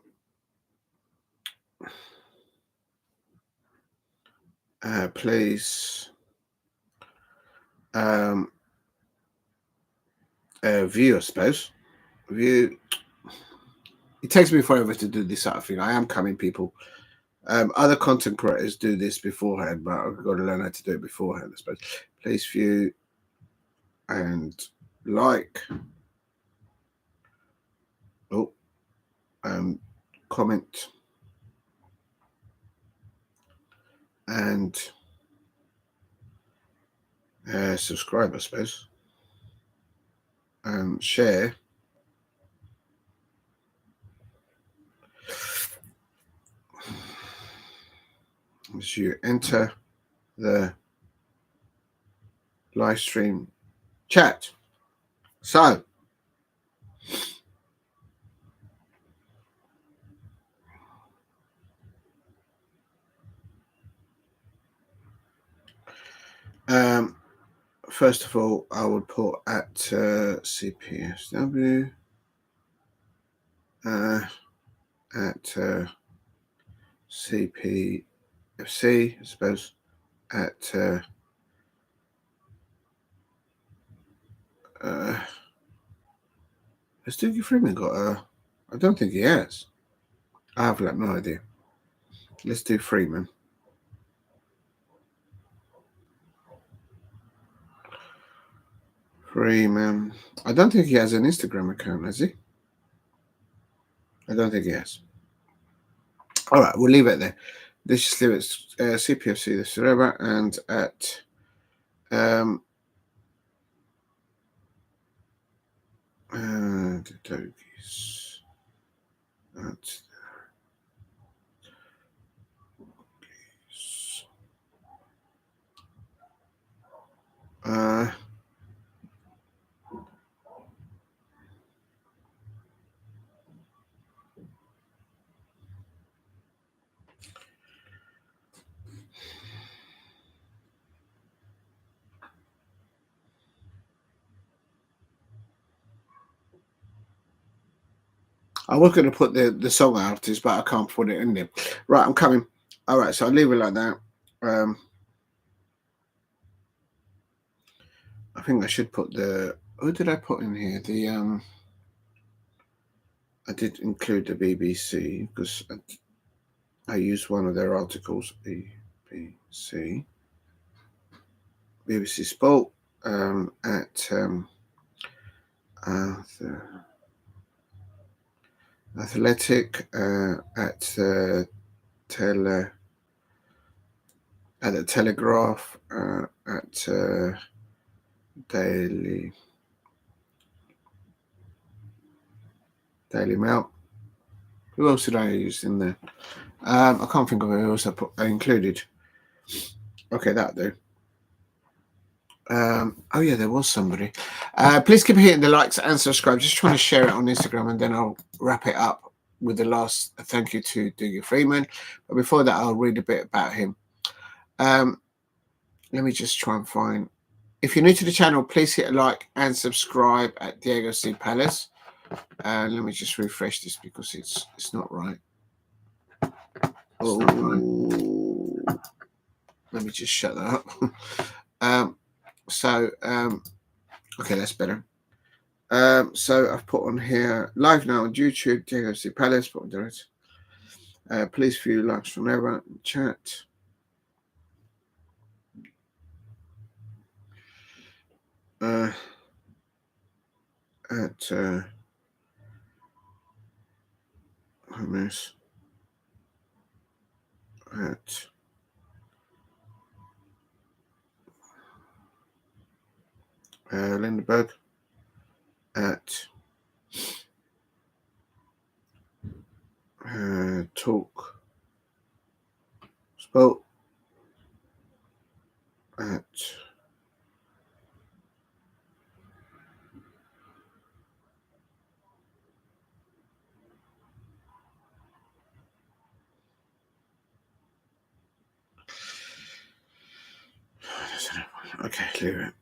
Please. View, I suppose. View. It takes me forever to do this sort of thing. I am coming, people. Other content creators do this beforehand, but I've got to learn how to do it beforehand, I suppose. Please view and like. Oh, comment and subscribe, I suppose. Share. As you enter the live stream chat. So, first of all, I would put at CPFW, at CPFC, I suppose, at has Dougie Freedman got a? I don't think he has. I have like no idea. Let's do Freeman. Freeman. I don't think he has an Instagram account, has he? I don't think he has. All right, we'll leave it there. Let's just leave it CPFC this forever and at the Dogies. At I was going to put the song artist, but I can't put it in there. Right, I'm coming. All right, so I'll leave it like that. I think I should put the. Who did I put in here? The I did include the BBC because I used one of their articles. BBC Sport at Athletic at the Telegraph at Daily Mail. Who else did I use in there? I can't think of who else I included. Okay, that'll do. Oh yeah, there was somebody. Please keep hitting the likes and subscribe. Just trying to share it on Instagram, and then I'll wrap it up with the last thank you to Dougie Freedman. But before that, I'll read a bit about him. Let me just try and find. If you're new to the channel, please hit a like and subscribe at Diego C. Palace. Let me just refresh this because it's not right. Oh, let me just shut that up. Okay, that's better. So I've put on here live now on YouTube, CPFC Palace, put on direct. Please view likes from everyone in chat. At Hummus at Lindenberg at Talk Sport at okay, leave it.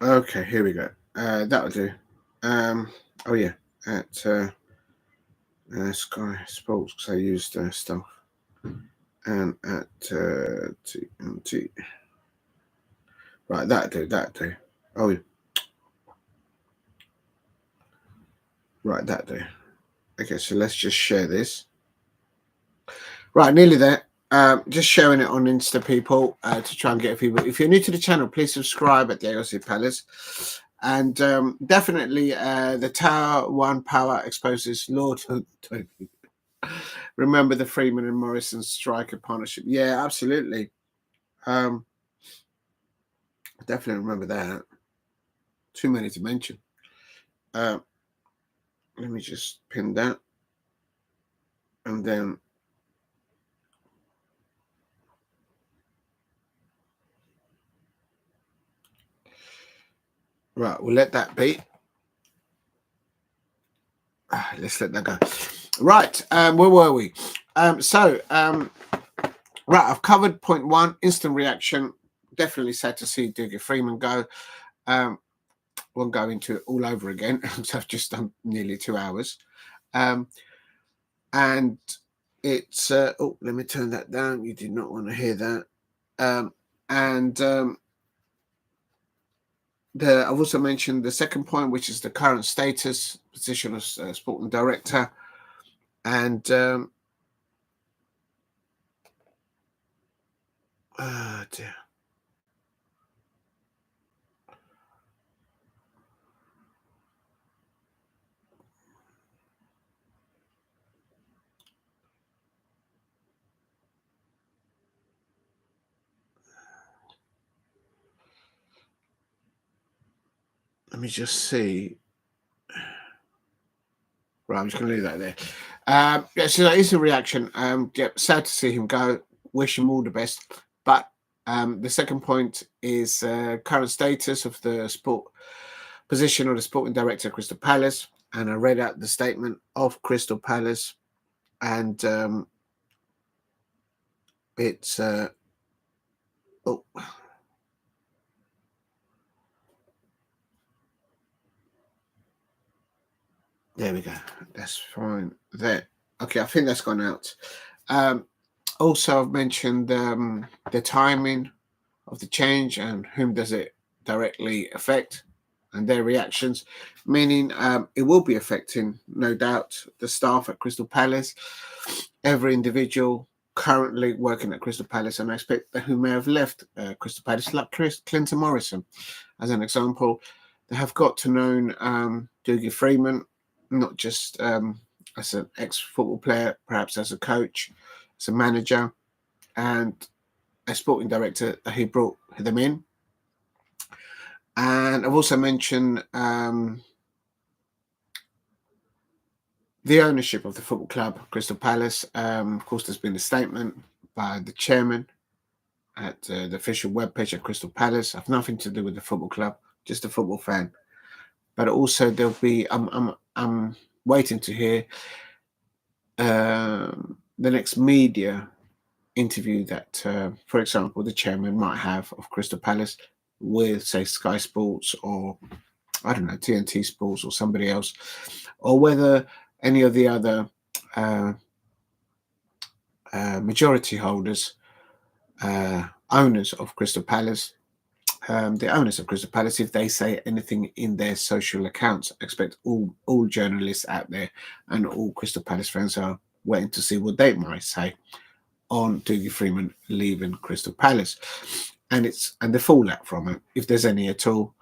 Okay, here we go. That'll do. Oh yeah, at Sky Sports because I used stuff, and at TNT. Right, that'll do. Oh yeah. Right, that'll do. Okay, so let's just share this. Right, nearly there. Just sharing it on Insta, people, to try and get people. If you're new to the channel, please subscribe at the AOC Palace. And definitely the Tower 1 Power exposes Lord. Remember the Freeman and Morrison striker partnership? Yeah, absolutely. Definitely remember that. Too many to mention. Let me just pin that. And then right, we'll let that be. Let's let that go. Right, where were we? Right, I've covered point one, instant reaction. Definitely sad to see Dougie Freedman go. Won't go into it all over again because I've just done nearly 2 hours. And it's oh, let me turn that down. You did not want to hear that. I've also mentioned the second point, which is the current status, position of sporting director, and oh dear. Let me just see. Right, I'm just going to leave that there. Yeah, so that is a reaction. Yeah, sad to see him go. Wish him all the best. But the second point is current status of the sport position of the sporting director of Crystal Palace. And I read out the statement of Crystal Palace. And it's... oh. There we go. That's fine. There. Okay, I think that's gone out. Also, I've mentioned the timing of the change and whom does it directly affect and their reactions, meaning it will be affecting, no doubt, the staff at Crystal Palace, every individual currently working at Crystal Palace, and I expect that who may have left Crystal Palace, like Clinton Morrison, as an example, they have got to know Dougie Freedman, not just as an ex-football player, perhaps as a coach, as a manager, and a sporting director who brought them in. And I've also mentioned the ownership of the football club, Crystal Palace. Of course, there's been a statement by the chairman at the official webpage at Crystal Palace. I have nothing to do with the football club, just a football fan. But also there'll be, I'm waiting to hear the next media interview that, for example, the chairman might have of Crystal Palace with, say, Sky Sports or, I don't know, TNT Sports or somebody else, or whether any of the other majority holders, owners of Crystal Palace, the owners of Crystal Palace, if they say anything in their social accounts, I expect all journalists out there and all Crystal Palace fans are waiting to see what they might say on Dougie Freedman leaving Crystal Palace, and the fallout from it, if there's any at all.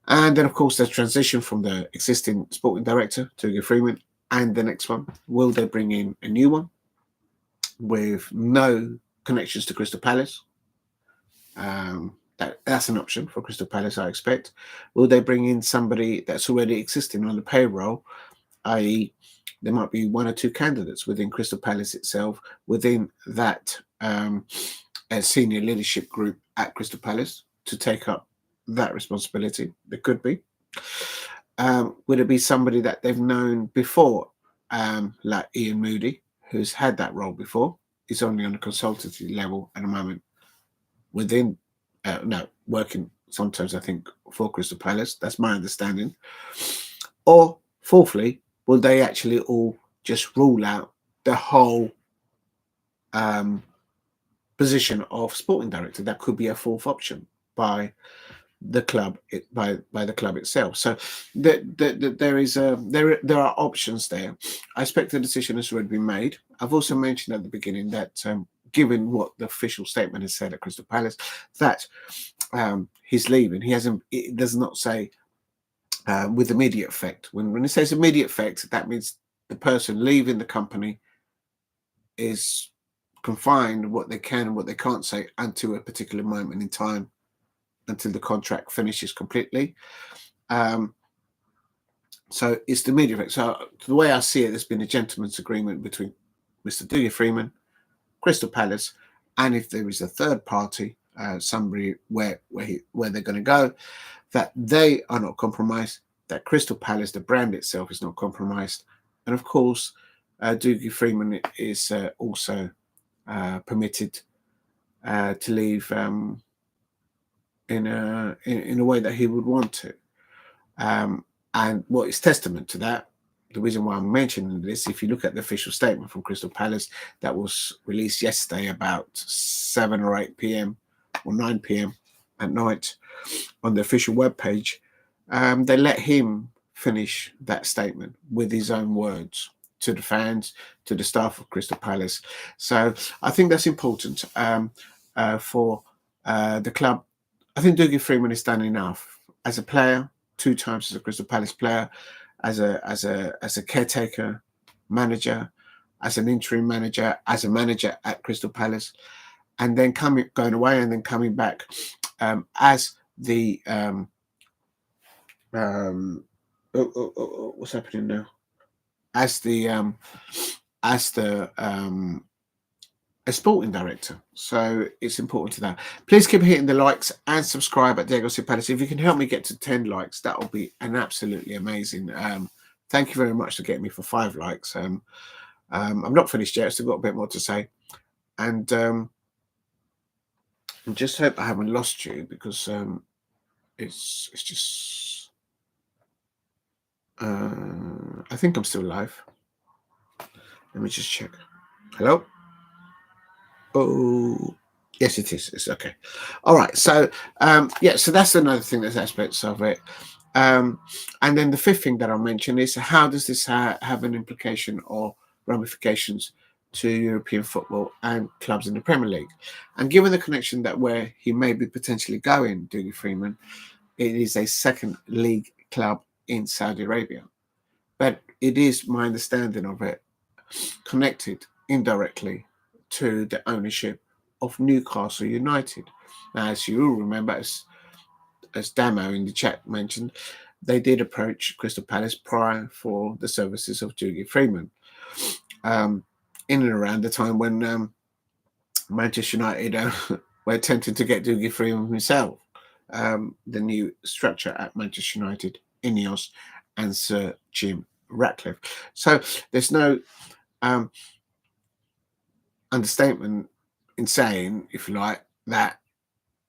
And then, of course, the transition from the existing sporting director, Dougie Freedman, and the next one. Will they bring in a new one with no connections to Crystal Palace? That's an option for Crystal Palace, I expect. Will they bring in somebody that's already existing on the payroll, i.e., there might be one or two candidates within Crystal Palace itself, within that senior leadership group at Crystal Palace, to take up that responsibility? There could be. Would it be somebody that they've known before, like Ian Moody, who's had that role before? He's only on a consultancy level at the moment within, working sometimes, I think, for Crystal Palace. That's my understanding. Or fourthly, will they actually all just rule out the whole position of sporting director? That could be a fourth option by the club, by the club itself. So there are options there. I expect the decision has already been made. I've also mentioned at the beginning that given what the official statement has said at Crystal Palace, that he's leaving. It does not say with immediate effect. When it says immediate effect, that means the person leaving the company is confined what they can and what they can't say until a particular moment in time, until the contract finishes completely. So it's the immediate effect. So the way I see it, there's been a gentleman's agreement between Mr. Dougie Freedman, Crystal Palace, and if there is a third party, somebody where they're going to go, that they are not compromised, that Crystal Palace, the brand itself, is not compromised. And of course, Dougie Freedman is also permitted to leave in a way that he would want to. And what is testament to that, the reason why I'm mentioning this, if you look at the official statement from Crystal Palace that was released yesterday about 7 or 8 p.m. or 9 p.m. at night on the official webpage, they let him finish that statement with his own words to the fans, to the staff of Crystal Palace. So I think that's important for the club. I think Dougie Freedman has done enough as a player, 2 times as a Crystal Palace player, as a caretaker manager, as an interim manager, as a manager at Crystal Palace, and then going away and then coming back as the what's happening now? As a sporting director. So it's important to that. Please keep hitting the likes and subscribe at Diego C. Palace. If you can help me get to 10 likes, that will be absolutely amazing. Thank you very much for getting me for 5 likes. I'm not finished yet. I've still got a bit more to say. And I just hope I haven't lost you, because it's just... I think I'm still live. Let me just check. Hello? Oh, yes, it is. It's okay. All right. So, so that's another thing, there's aspects of it. And then the fifth thing that I'll mention is, how does this have an implication or ramifications to European football and clubs in the Premier League? And given the connection that where he may be potentially going, Dougie Freedman, it is a second league club in Saudi Arabia. But it is my understanding of it connected indirectly to the ownership of Newcastle United. Now, as you all remember, as Damo in the chat mentioned, they did approach Crystal Palace prior for the services of Dougie Freedman, in and around the time when Manchester United were attempting to get Dougie Freedman himself, the new structure at Manchester United, Ineos, and Sir Jim Ratcliffe. So there's no understatement in saying, if you like, that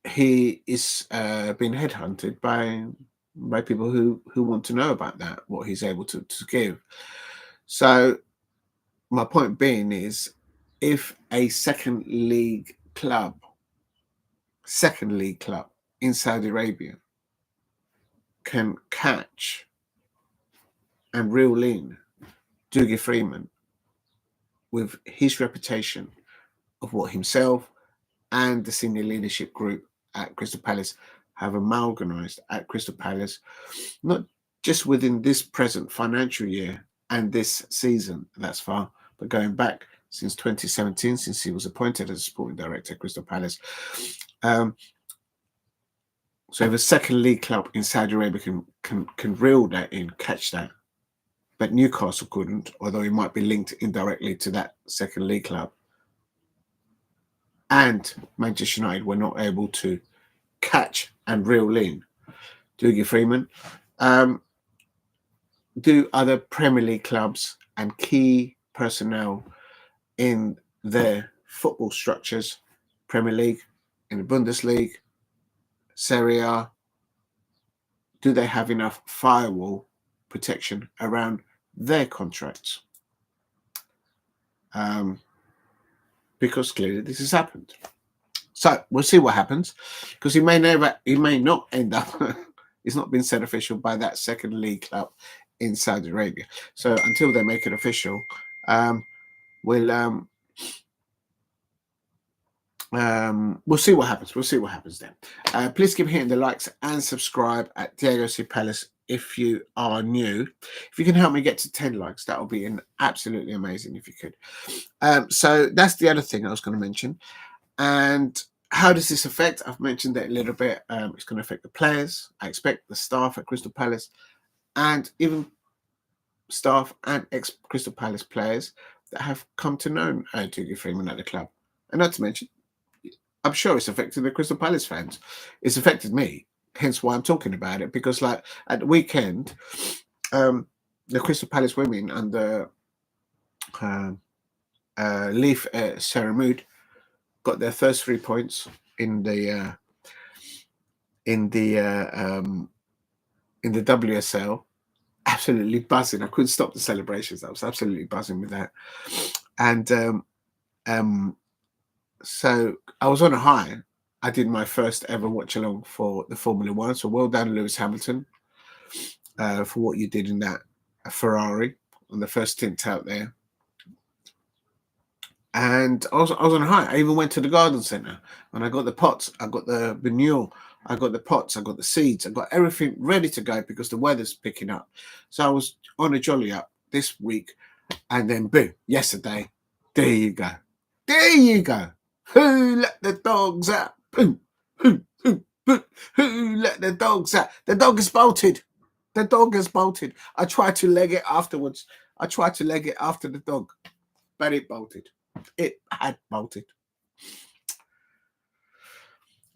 he is being headhunted by people who want to know about that, what he's able to give. So my point being is, if a second league club in Saudi Arabia can catch and reel in Dougie Freedman with his reputation of what himself and the senior leadership group at Crystal Palace have amalgamized at Crystal Palace, not just within this present financial year and this season thus far, but going back since 2017, since he was appointed as a sporting director at Crystal Palace. So if a second league club in Saudi Arabia can reel that in, catch that, but Newcastle couldn't, although he might be linked indirectly to that second league club, and Manchester United were not able to catch and reel in Dougie Freedman, do other Premier League clubs and key personnel in their football structures, Premier League, in the Bundesliga, Serie A, do they have enough firewall protection around their contracts? Because clearly this has happened. So we'll see what happens, because he may not end up. It's not been said official by that second league club in Saudi Arabia. So until they make it official, we'll see what happens. We'll see what happens then. Please keep hitting the likes and subscribe at Diego C. Palace if you are new. If you can help me get to 10 likes, that would be absolutely amazing if you could. So that's the other thing I was going to mention. And how does this affect? I've mentioned it a little bit. It's going to affect the players. I expect the staff at Crystal Palace, and even staff and ex-Crystal Palace players that have come to know Dougie Freedman at the club. And not to mention, I'm sure it's affected the Crystal Palace fans. It's affected me, hence why I'm talking about it. Because, like, at the weekend, the Crystal Palace women under Leif Seramood got their first 3 points in the WSL. Absolutely buzzing. I couldn't stop the celebrations. I was absolutely buzzing with that. And so I was on a high. I did my first ever watch along for the Formula One. So well done, Lewis Hamilton, for what you did in that Ferrari on the first stint out there. And I was on a high. I even went to the garden centre and I got the pots, I got the manure, I got the pots, I got the seeds, I got everything ready to go because the weather's picking up. So I was on a jolly up this week, and then boom, yesterday, there you go. There you go. Who let the dogs out? Boom, boom, boom, boom. Who let the dogs out? The dog is bolted. The dog is bolted. I tried to leg it afterwards. I tried to leg it after the dog, but it bolted. It had bolted.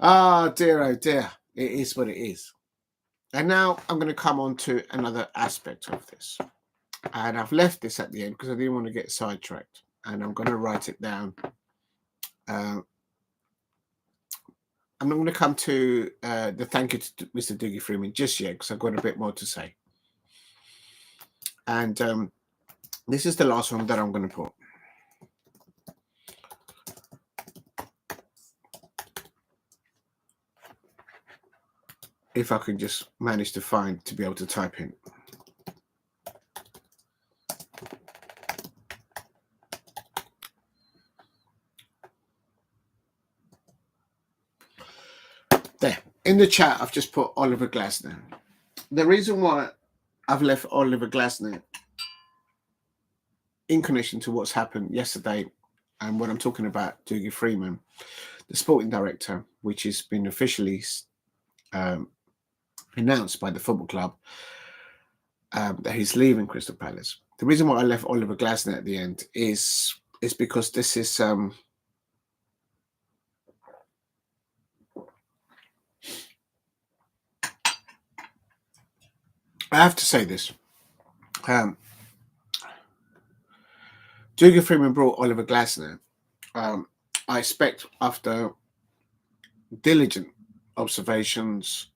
Ah, dear, oh dear. It is what it is. And now I'm going to come on to another aspect of this. And I've left this at the end because I didn't want to get sidetracked. And I'm going to write it down. I'm not going to come to the thank you to Mr. Dougie Freedman just yet, because I've got a bit more to say. And this is the last one that I'm going to put. If I can just manage to be able to type in. There, in the chat, I've just put Oliver Glasner. The reason why I've left Oliver Glasner in connection to what's happened yesterday and what I'm talking about, Dougie Freedman, the sporting director, which has been officially announced by the football club that he's leaving Crystal Palace. The reason why I left Oliver Glasner at the end is because this is I have to say this. Dougie Freedman brought Oliver Glasner I expect after diligent observations,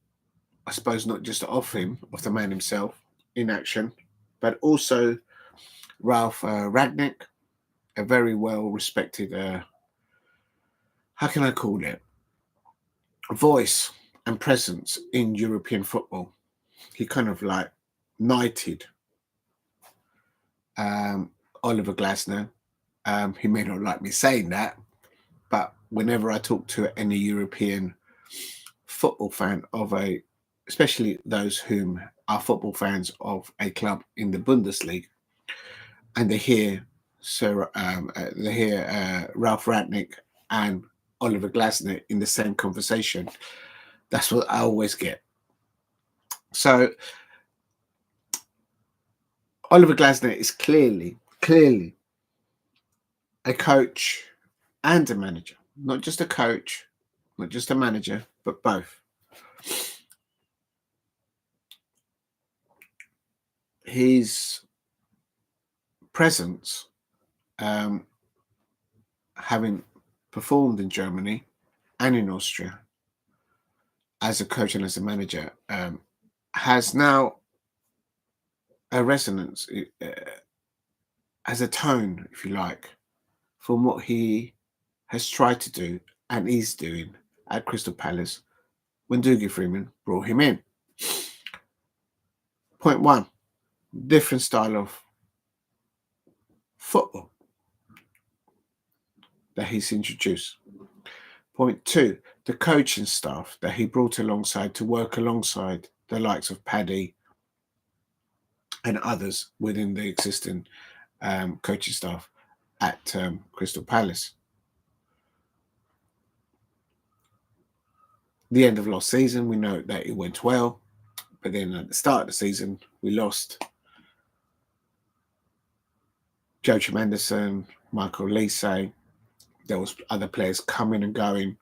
I suppose not just of him, of the man himself in action, but also Ralph Ragnick, a very well respected, how can I call it, voice and presence in European football. He kind of like knighted Oliver Glasner. He may not like me saying that, but whenever I talk to any European football fan especially those whom are football fans of a club in the Bundesliga, and they hear Ralph Ragnick and Oliver Glasner in the same conversation, that's what I always get. So Oliver Glasner is clearly a coach and a manager, not just a coach, not just a manager, but both. His presence, having performed in Germany and in Austria as a coach and as a manager, has now a resonance, as a tone, if you like, from what he has tried to do and is doing at Crystal Palace when Dougie Freedman brought him in. Point one, different style of football that he's introduced. Point two, the coaching staff that he brought alongside to work alongside the likes of Paddy and others within the existing coaching staff at Crystal Palace. The end of last season, we know that it went well, but then at the start of the season, we lost Joachim Anderson, Michael Lise. There was other players coming and going.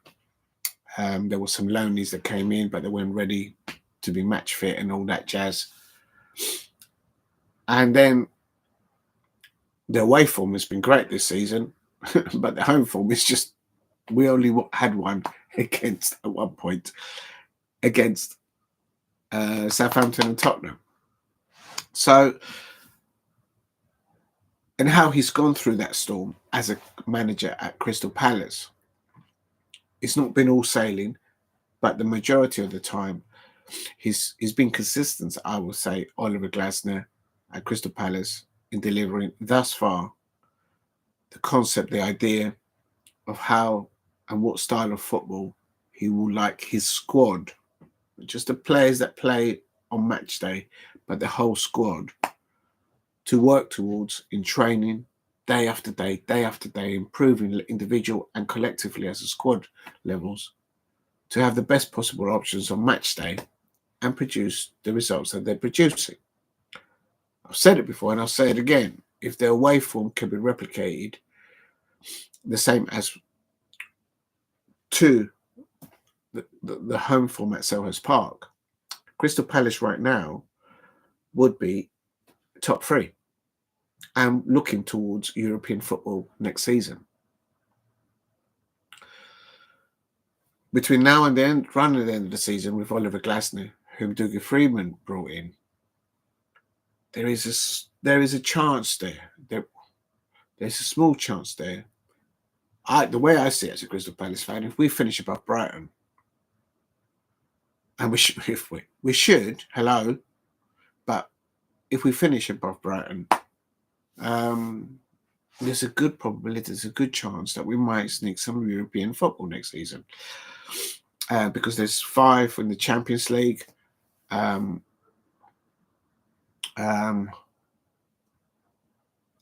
There were some loanies that came in, but they weren't ready to be match fit and all that jazz. And then the away form has been great this season, but the home form is just, we only had one at one point against Southampton and Tottenham. So, and how he's gone through that storm as a manager at Crystal Palace, it's not been all sailing, but the majority of the time he's been consistent, I would say, Oliver Glasner at Crystal Palace in delivering thus far the concept, the idea of how and what style of football he will like his squad, not just the players that play on match day, but the whole squad to work towards in training day after day, improving individual and collectively as a squad levels to have the best possible options on match day and produce the results that they're producing. I've said it before and I'll say it again. If their away form can be replicated the same as to the home form at Selhurst Park, Crystal Palace right now would be top three and looking towards European football next season. Between now and then, running the end of the season with Oliver Glasner, whom Dougie Freedman brought in, there is a chance there. There's a small chance there. The way I see it as a Crystal Palace fan, if we finish above Brighton, and we should, hello, but if we finish above Brighton, there's a good probability, there's a good chance that we might sneak some European football next season, because there's 5 in the Champions League. And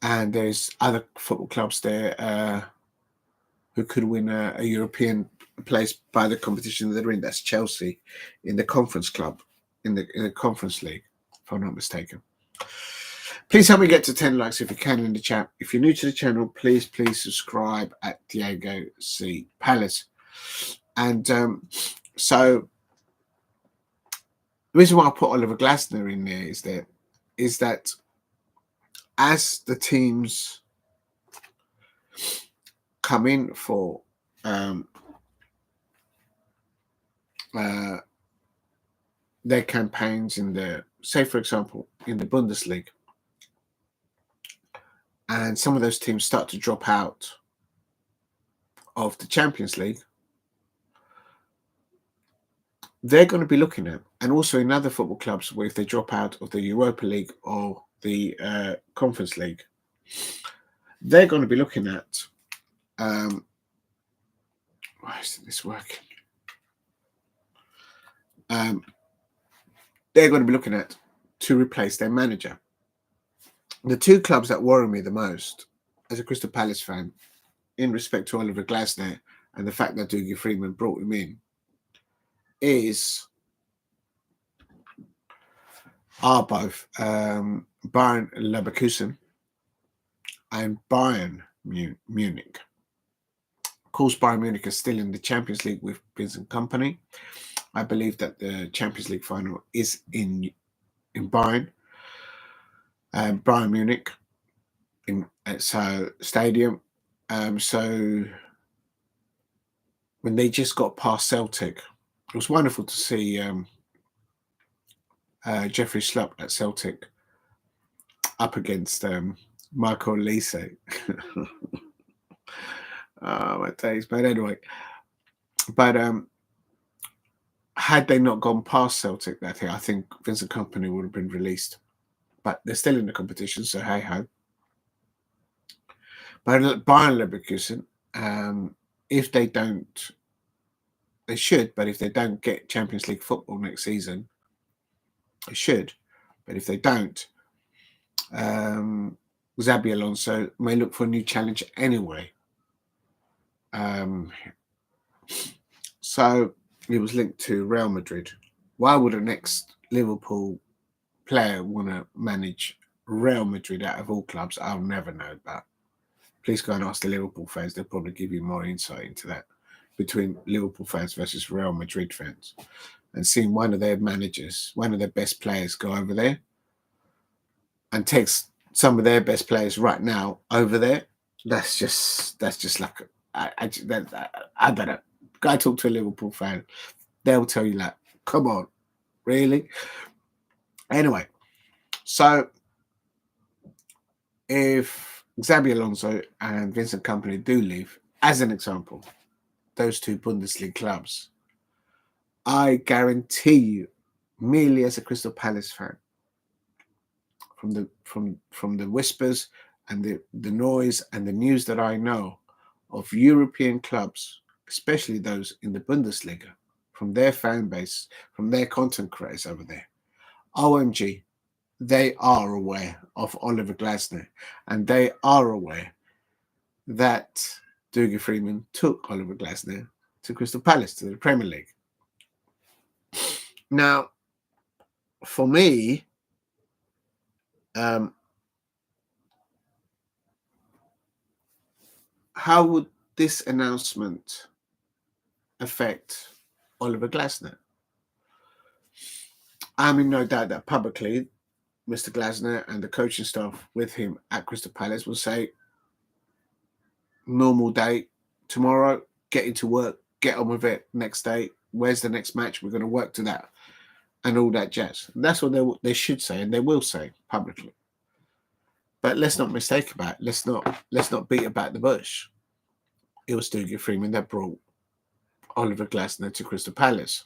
there's other football clubs there who could win a European place by the competition that they're in. That's Chelsea in the Conference Club, in the Conference League, if I'm not mistaken. Please help me get to 10 likes if you can in the chat. If you're new to the channel, please subscribe at Diego C. Palace. And so the reason why I put Oliver Glasner in there is that as the teams come in for their campaigns in the, say for example, in the Bundesliga, and some of those teams start to drop out of the Champions League, they're going to be looking at, and also in other football clubs where if they drop out of the Europa League or the Conference League, they're going to be looking at, why isn't this working? They're going to be looking at to replace their manager. The two clubs that worry me the most as a Crystal Palace fan, in respect to Oliver Glasner and the fact that Dougie Freedman brought him in, are both Bayern Leverkusen and Bayern Munich. Of course, Bayern Munich is still in the Champions League with Vincent Kompany. I believe that the Champions League final is in Bayern, Bayern Munich, in stadium. So when they just got past Celtic, it was wonderful to see Jeffrey Schlupp at Celtic up against Michael Lise. Oh, my days. But anyway, had they not gone past Celtic that year, I think Vincent Kompany would have been released. But they're still in the competition, so hey ho. But Bayern Leverkusen, if they don't, they should, but if they don't get Champions League football next season, they should. But if they don't, Xabi Alonso may look for a new challenge anyway. So he was linked to Real Madrid. Why would the next Liverpool player want to manage Real Madrid out of all clubs? I'll never know that. Please go and ask the Liverpool fans. They'll probably give you more insight into that, between Liverpool fans versus Real Madrid fans. And seeing one of their managers, one of their best players go over there and takes some of their best players right now over there, that's just like, I don't know. Go talk to a Liverpool fan. They'll tell you like, come on, really? Anyway, so if Xabi Alonso and Vincent Kompany do leave, as an example, those two Bundesliga clubs, I guarantee you, merely as a Crystal Palace fan, from the whispers and the noise and the news that I know of European clubs, especially those in the Bundesliga, from their fan base, from their content creators over there, OMG, they are aware of Oliver Glasner, and they are aware that Dougie Freedman took Oliver Glasner to Crystal Palace, to the Premier League. Now, for me, how would this announcement affect Oliver Glasner? I'm in no doubt that publicly, Mr. Glasner and the coaching staff with him at Crystal Palace will say, normal day, tomorrow, get into work, get on with it, next day, where's the next match? We're going to work to that, and all that jazz. And that's what they should say, and they will say publicly. But let's not mistake about it. Let's not beat about the bush. It was Dougie Freedman that brought Oliver Glasner to Crystal Palace.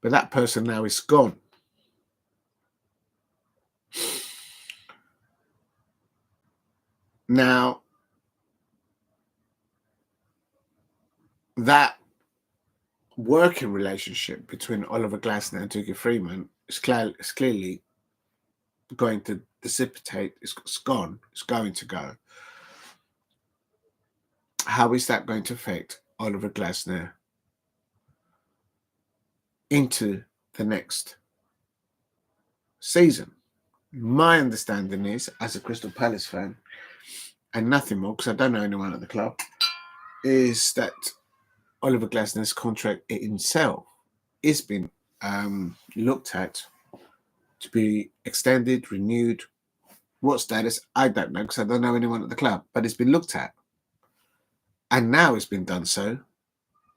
But that person now is gone. Now, that working relationship between Oliver Glasner and Dougie Freedman is clearly going to dissipate. It's gone. It's going to go. How is that going to affect Oliver Glasner into the next season? My understanding is, as a Crystal Palace fan, and nothing more, because I don't know anyone at the club, is that Oliver Glasner's contract itself is being looked at to be extended, renewed. What status? I don't know, because I don't know anyone at the club, but it's been looked at. And now it's been done so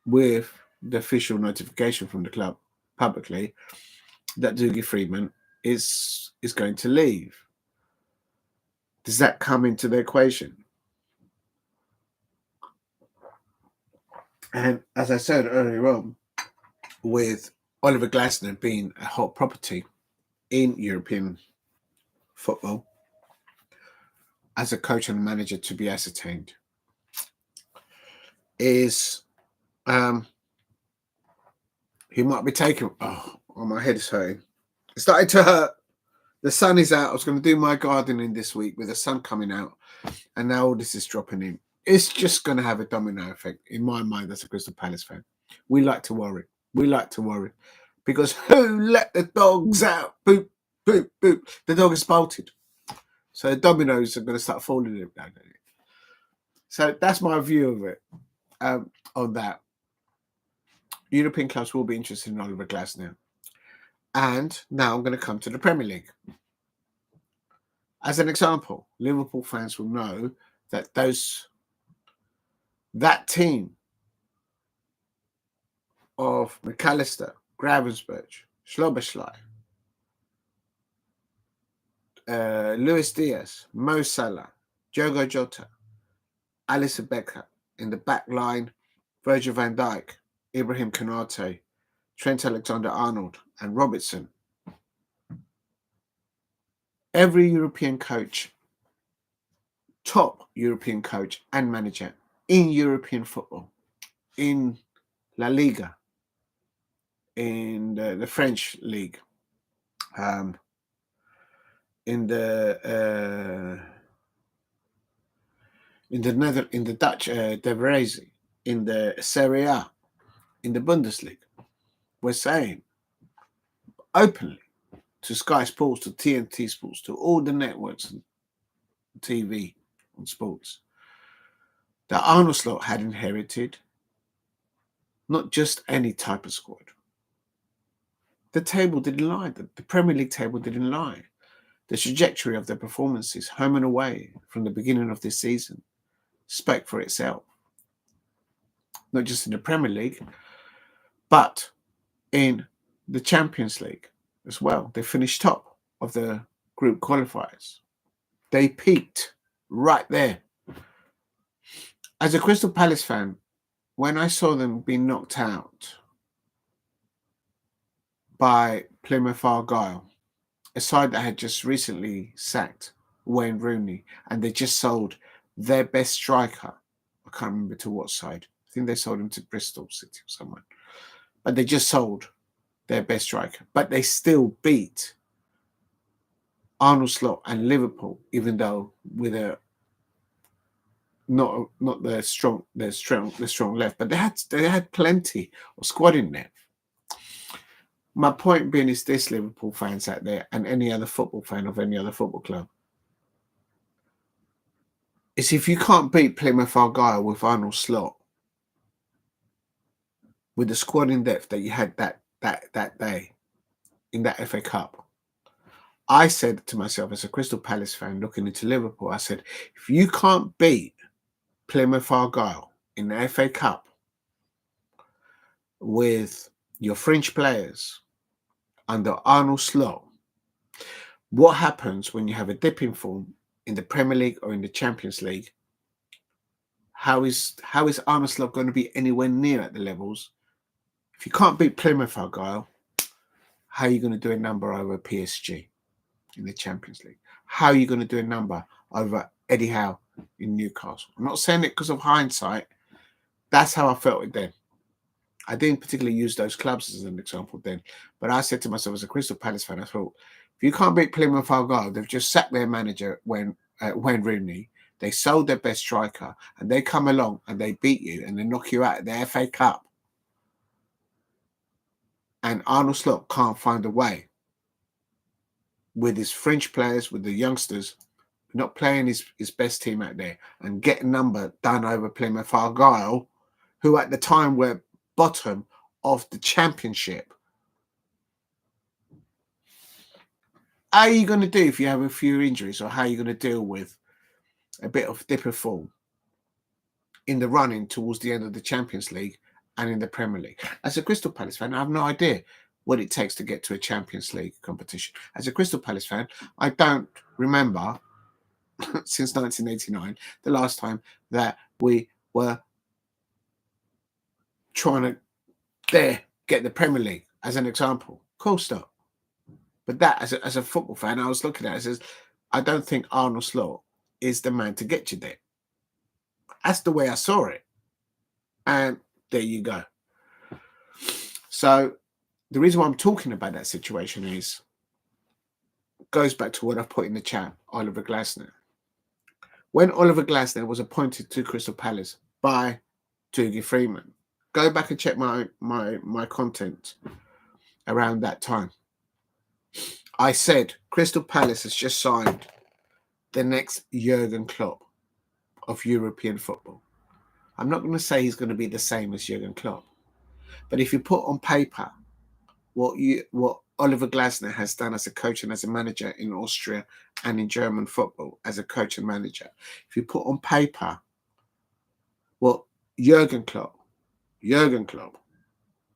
with the official notification from the club publicly that Dougie Freedman is going to leave. Does that come into the equation? And as I said earlier on, with Oliver Glasner being a hot property in European football, as a coach and a manager to be ascertained, is he might be taking. Oh, my head is hurting. It started to hurt. The sun is out. I was going to do my gardening this week with the sun coming out, and now all this is dropping in. It's just going to have a domino effect in my mind as a Crystal Palace fan. We like to worry. Because who let the dogs out? Boop, boop, boop. The dog is bolted. So the dominoes are going to start falling down. So that's my view of it. On that, European clubs will be interested in Oliver Glasner. And now I'm going to come to the Premier League. As an example, Liverpool fans will know that that team of McAllister, Gravensburg, Schloberschlei, Luis Diaz, Mo Salah, Diogo Jota, Alisson Becker in the back line, Virgil van Dijk, Ibrahim Konate, Trent Alexander-Arnold, and Robertson. Every European coach, top European coach and manager in European football, in La Liga, in the French league, in the Dutch De Vreze, in the Serie A, in the Bundesliga, we're saying openly to Sky Sports, to TNT Sports, to all the networks and TV and sports, that Arne Slot had inherited not just any type of squad. The table didn't lie. The Premier League table didn't lie. The trajectory of their performances, home and away, from the beginning of this season, spoke for itself. Not just in the Premier League, but in the Champions League as well. They finished top of the group qualifiers. They peaked right there. As a Crystal Palace fan, when I saw them being knocked out by Plymouth Argyle, a side that had just recently sacked Wayne Rooney, and they just sold their best striker. I can't remember to what side. I think they sold him to Bristol City or someone. But they just sold their best striker. But they still beat Arne Slot and Liverpool, even though with a not the strong left, but they had plenty of squad in there. My point being is this, Liverpool fans out there, and any other football fan of any other football club, is if you can't beat Plymouth Argyle with Arne Slot, with the squad in depth that you had that day in that FA Cup, I said to myself as a Crystal Palace fan looking into Liverpool, I said, if you can't beat Plymouth Argyle in the FA Cup with your French players under Arne Slot, what happens when you have a dip in form in the Premier League or in the Champions League? How is Arne Slot going to be anywhere near at the levels? If you can't beat Plymouth Argyle, how are you going to do a number over PSG in the Champions League? How are you going to do a number over Eddie Howe in Newcastle? I'm not saying it because of hindsight. That's how I felt it then. I didn't particularly use those clubs as an example then, but I said to myself as a Crystal Palace fan, I thought, if you can't beat Plymouth Argyle, they've just sacked their manager Wayne Rooney. They sold their best striker, and they come along and they beat you and they knock you out of the FA Cup. And Arne Slot can't find a way with his French players, with the youngsters, not playing his best team out there and get a number done over Plymouth Argyle, who at the time were bottom of the Championship. How are you going to do if you have a few injuries, or how are you going to deal with a bit of dip of form? in the running towards the end of the Champions League and in the Premier League. As a Crystal Palace fan, I have no idea what it takes to get to a Champions League competition. As a Crystal Palace fan, I don't remember since 1989 the last time that we were trying to get the Premier League, as an example. Of course not. But that, as a football fan, I was looking at it and says, I don't think Arne Slot is the man to get you there. That's the way I saw it. And there you go. So the reason why I'm talking about that situation goes back to what I've put in the chat, Oliver Glasner. When Oliver Glasner was appointed to Crystal Palace by Dougie Freedman, go back and check my content around that time. I said Crystal Palace has just signed the next Jurgen Klopp of European football. I'm not going to say he's going to be the same as Jurgen Klopp, but if you put on paper what Oliver Glasner has done as a coach and as a manager in Austria and in German football as a coach and manager, if you put on paper what Jurgen Klopp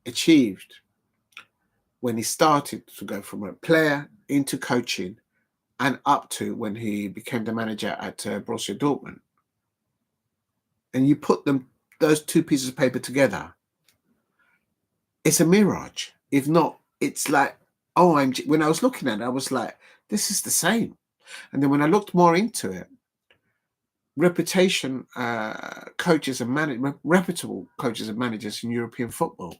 achieved when he started to go from a player into coaching and up to when he became the manager at Borussia Dortmund, and you put those two pieces of paper together, it's a mirage. If not, it's like, OMG. When I was looking at it, I was like, this is the same. And then when I looked more into it, reputable coaches and managers in European football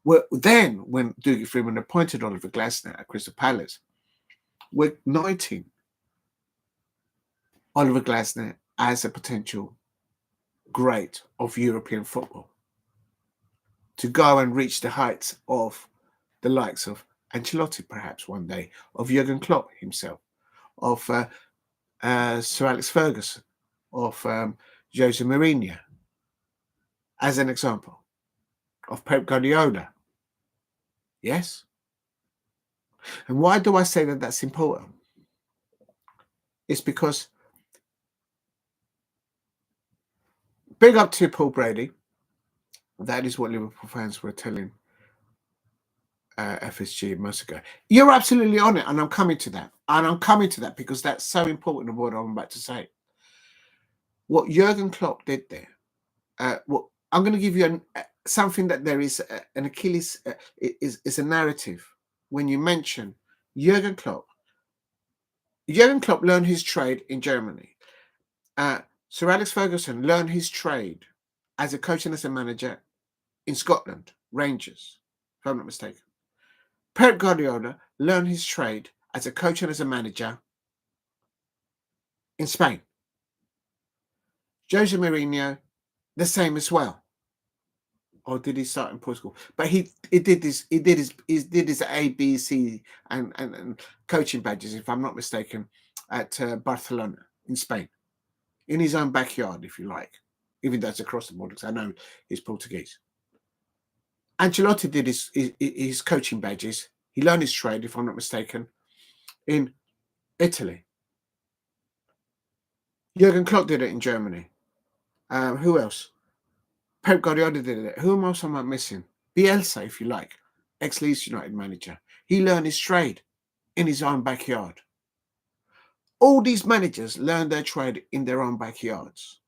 were then, when Dougie Freedman appointed Oliver Glasner at Crystal Palace, were igniting Oliver Glasner as a potential great of European football to go and reach the heights of the likes of Ancelotti, perhaps one day, of Jurgen Klopp himself, of Sir Alex Ferguson, of Jose Mourinho, as an example, of Pep Guardiola. Yes? And why do I say that that's important? It's because, big up to Paul Brady, that is what Liverpool fans were telling FSG months ago. You're absolutely on it, and I'm coming to that. And I'm coming to that because that's so important of what I'm about to say. What Jurgen Klopp did there, what I'm going to give you something that there is an Achilles, is a narrative. When you mention Jurgen Klopp learned his trade in Germany. Sir Alex Ferguson learned his trade as a coach and as a manager in Scotland, Rangers, if I'm not mistaken. Pep Guardiola learned his trade as a coach and as a manager in Spain. Jose Mourinho, the same as well. Or did he start in Portugal? But he did his A, B, C and coaching badges, if I'm not mistaken, at Barcelona in Spain, in his own backyard, if you like, even though it's across the border, because I know he's Portuguese. Ancelotti did his coaching badges. He learned his trade, if I'm not mistaken, in Italy. Jurgen Klopp did it in Germany. Who else? Pep Guardiola did it. Who else am I missing? Bielsa, if you like, ex-Leeds United manager. He learned his trade in his own backyard. All these managers learned their trade in their own backyards.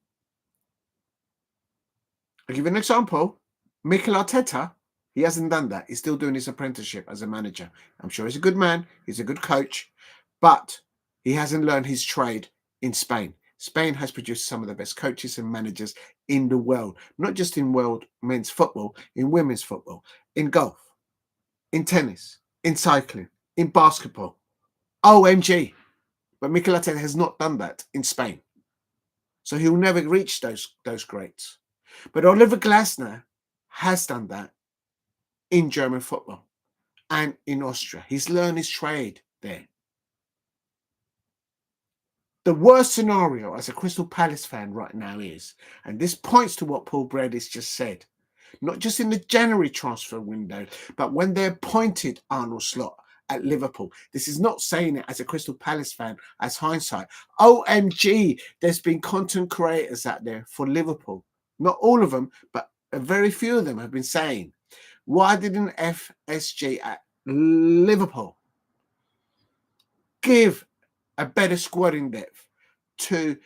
I'll give you an example. Mikel Arteta, he hasn't done that. He's still doing his apprenticeship as a manager. I'm sure he's a good man. He's a good coach. But he hasn't learned his trade in Spain. Spain has produced some of the best coaches and managers in the world, not just in world men's football, in women's football, in golf, in tennis, in cycling, in basketball. OMG. But Mikel Arteta has not done that in Spain. So he'll never reach those greats. But Oliver Glasner has done that in German football and in Austria. He's learned his trade there. The worst scenario as a Crystal Palace fan right now is, and this points to what Paul Brady's just said, not just in the January transfer window, but when they appointed Arne Slot at Liverpool. This is not saying it as a Crystal Palace fan, as hindsight. OMG, there's been content creators out there for Liverpool. Not all of them, but a very few of them have been saying, why didn't FSG at Liverpool give a better squad in depth to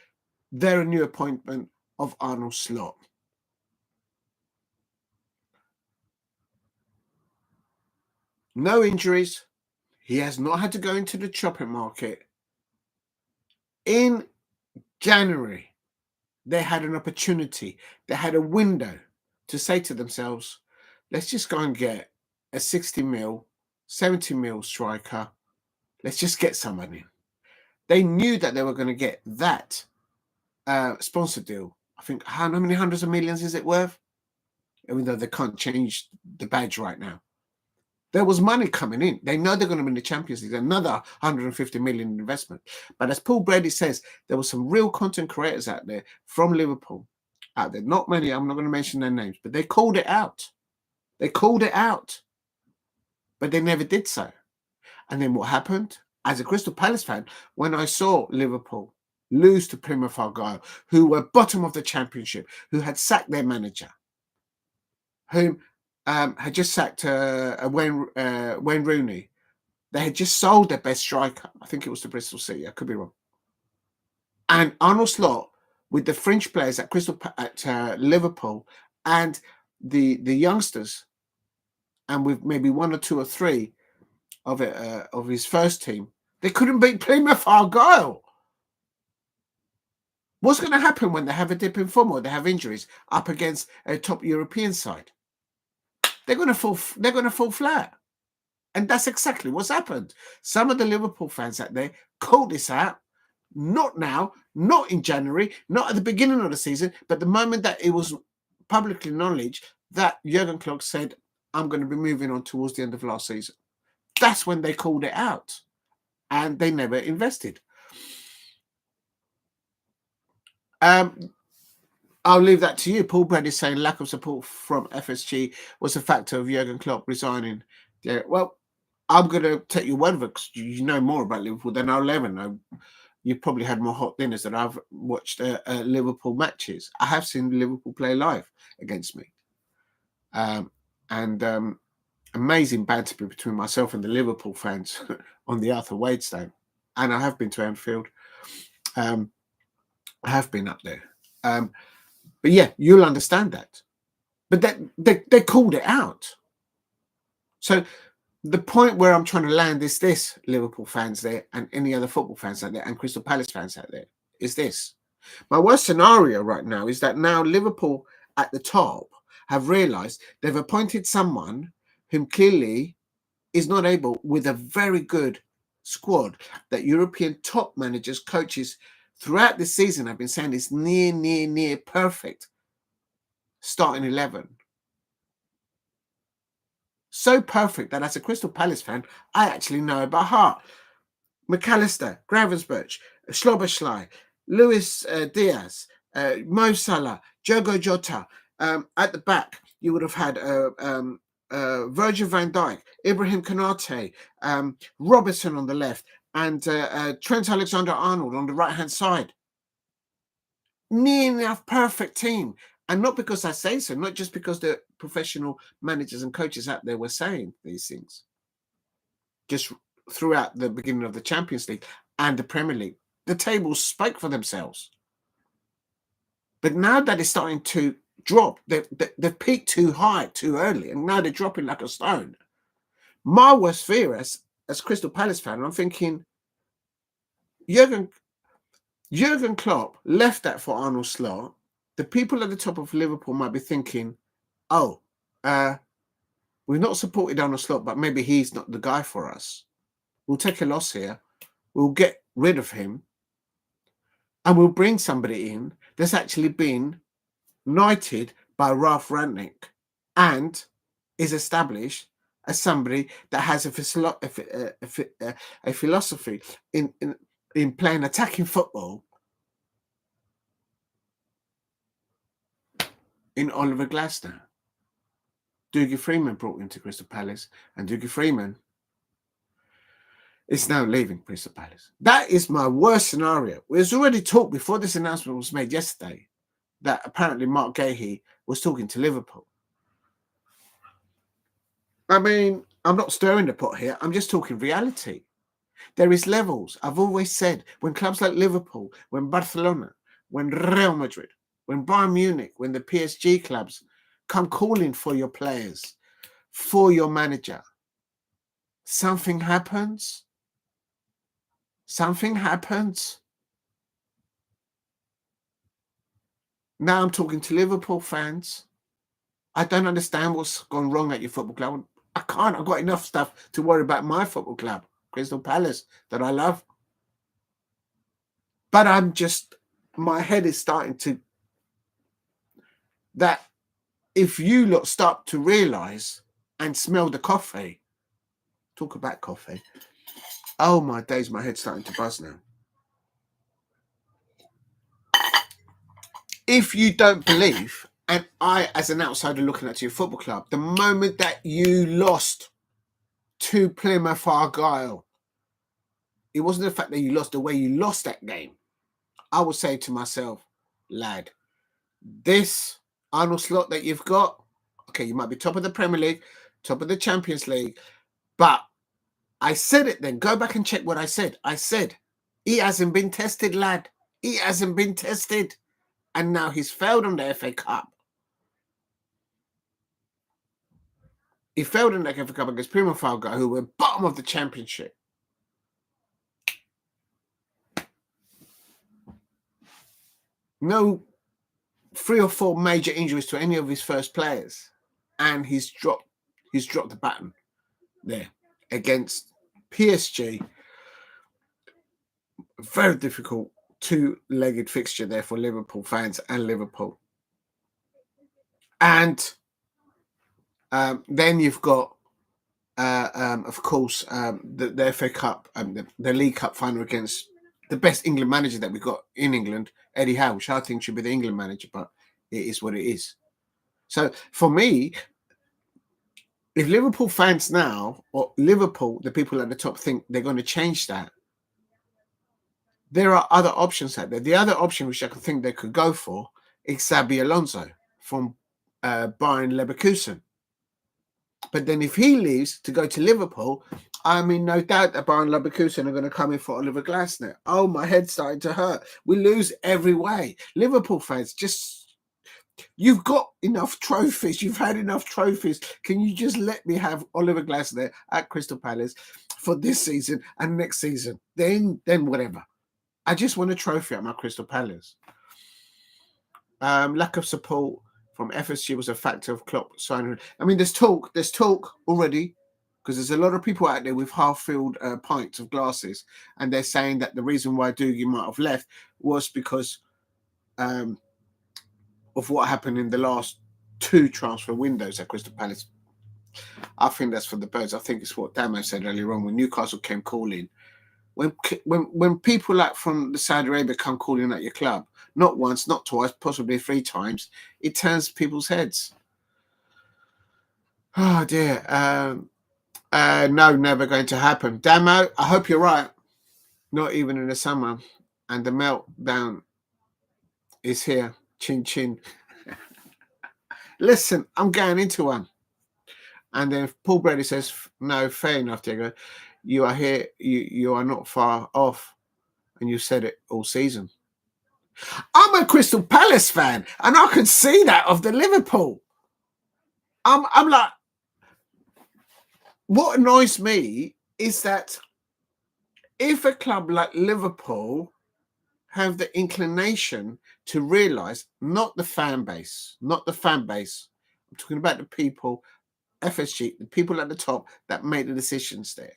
their new appointment of Arnold Slot? No injuries. He has not had to go into the chopping market. In January, they had an opportunity. They had a window to say to themselves, let's just go and get a 60 mil, 70 mil striker. Let's just get someone in. They knew that they were going to get that sponsor deal. I think, how many hundreds of millions is it worth? Even though they can't change the badge right now. There was money coming in. They know they're going to win the Champions League, another 150 million investment. But as Paul Brady says, there were some real content creators out there from Liverpool. Out there, not many, I'm not going to mention their names, but they called it out. They called it out. But they never did so. And then what happened? As a Crystal Palace fan, when I saw Liverpool lose to Plymouth Argyle, who were bottom of the Championship, who had sacked their manager, who had just sacked Wayne Rooney. They had just sold their best striker. I think it was to Bristol City. I could be wrong. And Arnold Slot, with the fringe players at Liverpool and the youngsters, and with maybe one or two or three of his first team, they couldn't beat Plymouth Argyle. What's going to happen when they have a dip in form or they have injuries up against a top European side? They're going to fall. They're going to fall flat, and that's exactly what's happened. Some of the Liverpool fans out there called this out. Not now, not in January, not at the beginning of the season, but the moment that it was publicly acknowledged that Jurgen Klopp said, "I'm going to be moving on towards the end of last season." That's when they called it out, and they never invested. I'll leave that to you. Paul Brady saying lack of support from FSG was a factor of Jurgen Klopp resigning. Yeah, well, I'm going to take your word for it because you know more about Liverpool than I'll ever know. You've probably had more hot dinners than I've watched Liverpool matches. I have seen Liverpool play live against me. Amazing banter between myself and the Liverpool fans on the Arthur Wade Stone. And I have been to Anfield. I have been up there. But yeah, you'll understand that. But they called it out. So the point where I'm trying to land is this, Liverpool fans there and any other football fans out there and Crystal Palace fans out there, is this. My worst scenario right now is that now Liverpool at the top have realised they've appointed someone whom clearly is not able, with a very good squad that European top managers, coaches throughout the season have been saying is near perfect starting 11. So perfect that as a Crystal Palace fan, I actually know it by heart. McAllister, Gravensburch, Schloberschlei, Luis Diaz, Mo Salah, Diogo Jota. At the back, you would have had Virgil van Dijk, Ibrahim Konate, Robertson on the left, and Trent Alexander-Arnold on the right-hand side. Near enough perfect team. And not because I say so, not just because the professional managers and coaches out there were saying these things. Just throughout the beginning of the Champions League and the Premier League, the tables spoke for themselves. But now that it's starting to drop, they've peaked too high, too early, and now they're dropping like a stone. My worst fear as Crystal Palace fan, I'm thinking, Jurgen Klopp left that for Arnold Slot. The people at the top of Liverpool might be thinking, oh, we've not supported Arnold Slot, but maybe he's not the guy for us. We'll take a loss here. We'll get rid of him. And we'll bring somebody in that's actually been knighted by Ralph Rangnick and is established as somebody that has a philosophy in playing attacking football in Oliver Glasner. Dougie Freedman brought into Crystal Palace, and Dougie Freedman is now leaving Crystal Palace. That is my worst scenario. It was already talked before this announcement was made yesterday that apparently Mark Gahey was talking to Liverpool. I mean, I'm not stirring the pot here. I'm just talking reality. There is levels. I've always said when clubs like Liverpool, when Barcelona, when Real Madrid, when Bayern Munich, when the PSG clubs come calling for your players, for your manager, something happens. Something happens. Now I'm talking to Liverpool fans. I don't understand what's gone wrong at your football club. I can't. I've got enough stuff to worry about my football club, Crystal Palace, that I love. But my head is starting to, that if you lot start to realise and smell the coffee, talk about coffee. Oh my days, my head's starting to buzz now. If you don't believe, and I, as an outsider looking at your football club, the moment that you lost to Plymouth Argyle, it wasn't the fact that you lost, the way you lost that game. I would say to myself, lad, this Arnold slot that you've got, okay, you might be top of the Premier League, top of the Champions League, but I said it then. Go back and check what I said. I said, he hasn't been tested, lad. He hasn't been tested. And now he's failed on the FA Cup. He failed in the FA Cup against Plymouth Argyle, who were bottom of the Championship. No 3 or 4 major injuries to any of his first players. And he's dropped the baton there against PSG. Very difficult 2-legged fixture there for Liverpool fans and Liverpool. And then you've got, of course, the FA Cup, the League Cup final against the best England manager that we've got in England, Eddie Howe, which I think should be the England manager, but it is what it is. So for me, if Liverpool fans now, or Liverpool, the people at the top, think they're going to change that, there are other options out there. The other option which I could think they could go for is Xabi Alonso from Bayern Leverkusen. But then if he leaves to go to Liverpool, I mean, no doubt that Bayern Leverkusen are going to come in for Oliver Glasner. Oh, my head's starting to hurt. We lose every way. Liverpool fans, you've got enough trophies. You've had enough trophies. Can you just let me have Oliver Glasner at Crystal Palace for this season and next season? Then whatever. I just want a trophy at my Crystal Palace. Lack of support from FSG was a factor of Klopp signing. I mean, there's talk already, because there's a lot of people out there with half-filled pints of glasses, and they're saying that the reason why Dougie might have left was because of what happened in the last 2 transfer windows at Crystal Palace. I think that's for the birds. I think it's what Damo said earlier on when Newcastle came calling. When people like from the Saudi Arabia come calling at your club, not once, not twice, possibly 3 times, it turns people's heads. Oh dear. No, never going to happen. Damo, I hope you're right. Not even in the summer. And the meltdown is here. Chin chin. Listen, I'm going into one. And then Paul Brady says, no, fair enough, Diego. You are here. You are not far off. And you said it all season. I'm a Crystal Palace fan, and I can see that of the Liverpool. I'm like, what annoys me is that if a club like Liverpool have the inclination to realise, not the fan base, I'm talking about the people, FSG, the people at the top that make the decisions there.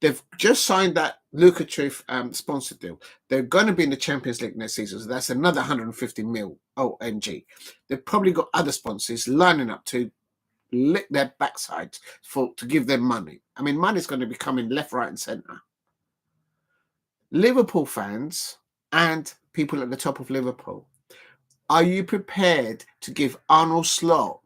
They've just signed that lucrative sponsor deal. They're going to be in the Champions League next season, so that's another 150 mil. OMG. They've probably got other sponsors lining up to lick their backsides to give them money. I mean, money's going to be coming left, right, and centre. Liverpool fans and people at the top of Liverpool, are you prepared to give Arnold Slot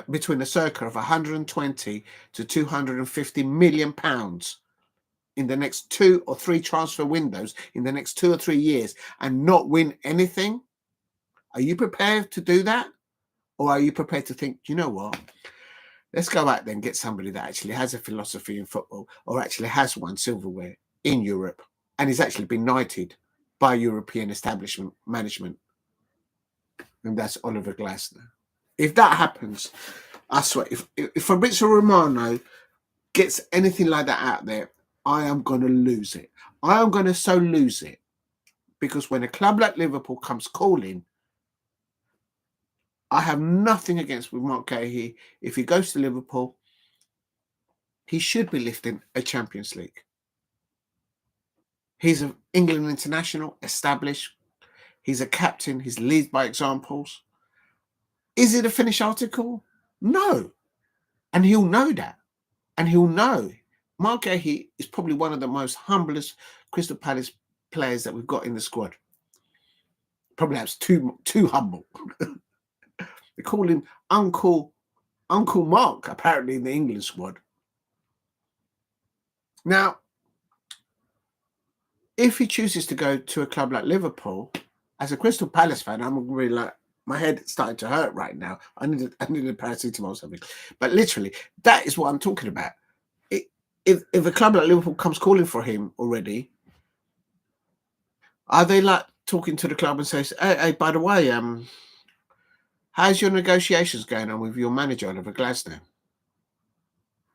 between a circa of 120 to 250 million pounds in the next 2 or 3 transfer windows in the next 2 or 3 years and not win anything? Are you prepared to do that? Or are you prepared to think, you know what? Let's go out there and get somebody that actually has a philosophy in football or actually has won silverware in Europe and is actually been knighted by European establishment management. And that's Oliver Glasner. If that happens, I swear, if Fabrizio Romano gets anything like that out there, I am going to lose it. I am going to so lose it. Because when a club like Liverpool comes calling, I have nothing against with Mark Gahey. If he goes to Liverpool, he should be lifting a Champions League. He's an England international, established. He's a captain. He's leads by examples. Is it a finished article? No. And he'll know that. And he'll know. Mark Gahey is probably one of the most humblest Crystal Palace players that we've got in the squad. Probably that's too humble. They call him Uncle Mark, apparently, in the England squad. Now, if he chooses to go to a club like Liverpool, as a Crystal Palace fan, I'm really like, my head starting to hurt right now. I need a paracetamol or something. But literally, that is what I'm talking about. If a club like Liverpool comes calling for him already, are they like talking to the club and says, hey, by the way, how's your negotiations going on with your manager, Oliver Glasner?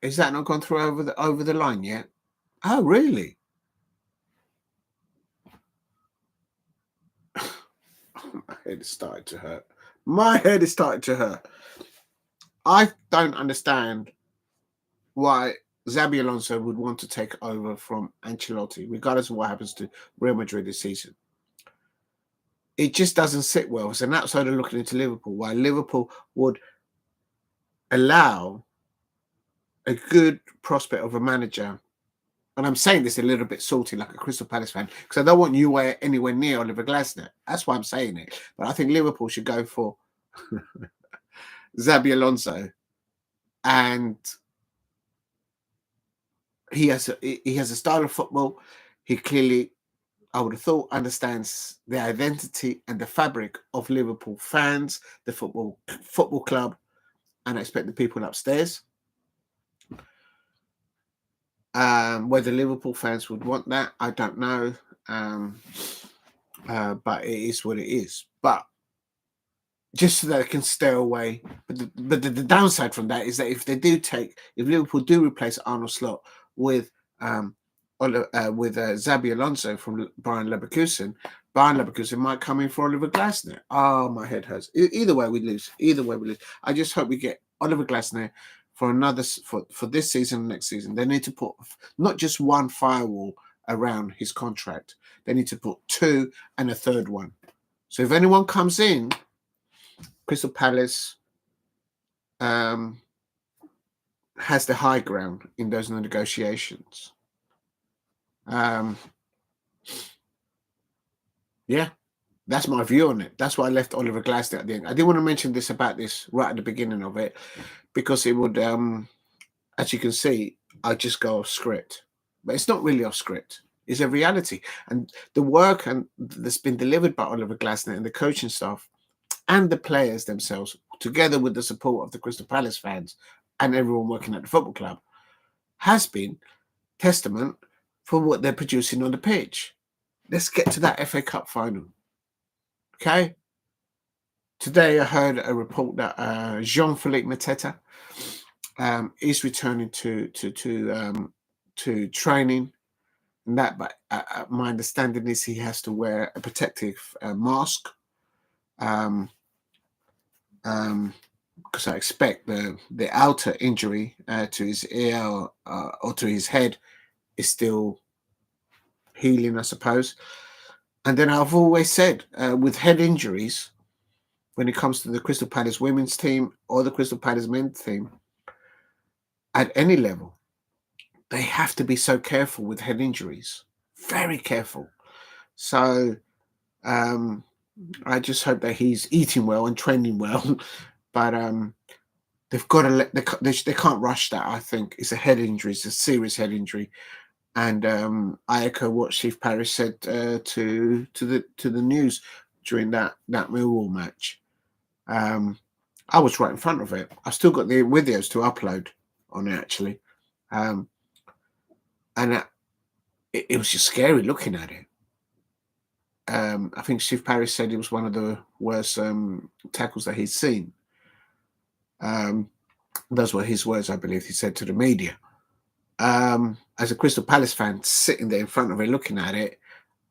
Is that not gone through over the line yet? Oh, really? My head is starting to hurt. My head is starting to hurt. I don't understand why Xabi Alonso would want to take over from Ancelotti, regardless of what happens to Real Madrid this season. It just doesn't sit well. As an outsider looking into Liverpool, why Liverpool would allow a good prospect of a manager, and I'm saying this a little bit salty like a Crystal Palace fan, because I don't want you anywhere near Oliver Glasner. That's why I'm saying it. But I think Liverpool should go for Xabi Alonso, and he has a style of football. He clearly, I would have thought, understands the identity and the fabric of Liverpool fans, the football club, and I expect the people upstairs. Whether Liverpool fans would want that, I don't know. But it is what it is. But just so that they can stay away. But the downside from that is that if Liverpool do replace Arnold Slot with Xabi Alonso from Bayern Leverkusen might come in for Oliver Glasner. Oh, my head hurts. Either way we lose. I just hope we get Oliver Glasner for this season and next season. They need to put not just one firewall around his contract. They need to put 2 and a third one. So if anyone comes in, Crystal Palace has the high ground in those negotiations. Yeah, that's my view on it. That's why I left Oliver Glasner at the end. I didn't want to mention this right at the beginning of it, because it would, as you can see, I just go off script. But it's not really off script. It's a reality. And the work that's been delivered by Oliver Glasner and the coaching staff and the players themselves, together with the support of the Crystal Palace fans and everyone working at the football club, has been testament for what they're producing on the pitch. Let's get to that FA Cup final. Okay? Today I heard a report that Jean-Philippe Mateta is returning to training, and that, but my understanding is he has to wear a protective mask, because I expect the outer injury to his ear or to his head is still healing, I suppose. And then I've always said, with head injuries, when it comes to the Crystal Palace women's team or the Crystal Palace men's team, at any level, they have to be so careful with head injuries. Very careful. So I just hope that he's eating well and training well. But they've got to they can't rush that. I think it's a head injury. It's a serious head injury. And I echo what Steve Parrish said to the news during that Millwall match. I was right in front of it. I still got the videos to upload on it actually, and it was just scary looking at it. I think Steve Parrish said it was one of the worst tackles that he'd seen. Those were his words, I believe. He said to the media. As a Crystal Palace fan, sitting there in front of it, looking at it,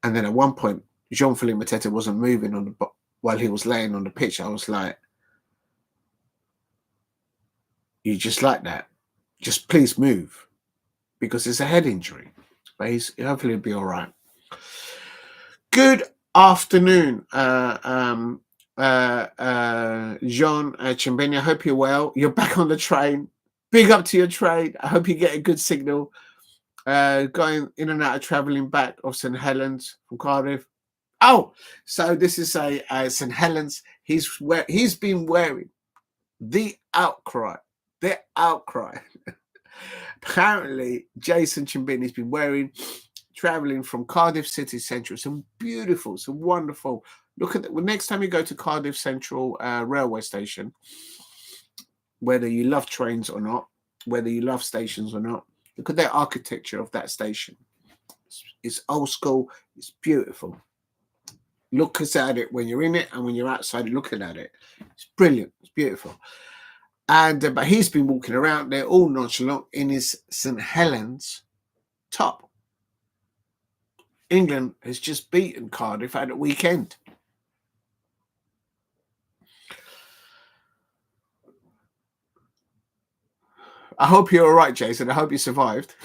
and then at one point, Jean-Philippe Mateta wasn't moving while he was laying on the pitch. I was like, "You just like that? Just please move, because it's a head injury." But hopefully he'll be all right. Good afternoon, Jean Chimbini. I hope you're well. You're back on the train. Big up to your train. I hope you get a good signal. Going in and out of travelling back of St Helens from Cardiff. Oh, so this is a St Helens. He's been wearing the outcry. The outcry. Apparently, Jason Chimbini's been travelling from Cardiff City Central. Some beautiful, some wonderful. Look at next time you go to Cardiff Central railway station, whether you love trains or not, whether you love stations or not, look at the architecture of that station. It's old school. It's beautiful. Look at it when you're in it and when you're outside looking at it. It's brilliant. It's beautiful. And but he's been walking around there all nonchalant in his St Helens top. England has just beaten Cardiff at the weekend. I hope you're all right, Jason. I hope you survived.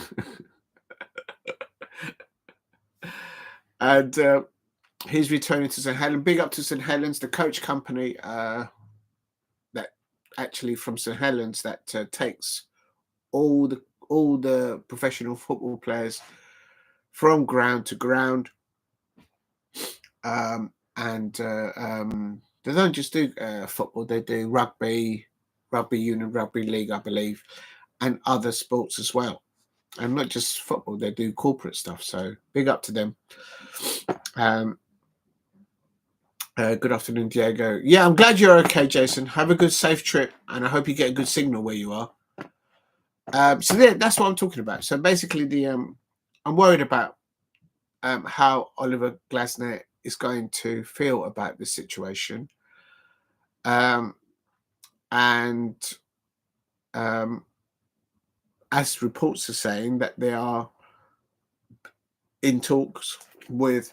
And he's returning to St Helens. Big up to St Helens, the coach company that actually from St Helens that takes all the professional football players from ground to ground. And they don't just do football; they do rugby union, rugby league, I believe, and other sports as well. And not just football; they do corporate stuff. So big up to them. Good afternoon, Diego. Yeah, I'm glad you're okay, Jason. Have a good, safe trip, and I hope you get a good signal where you are. So that's what I'm talking about. So basically, I'm worried about how Oliver Glasner is going to feel about this situation. And as reports are saying that they are in talks with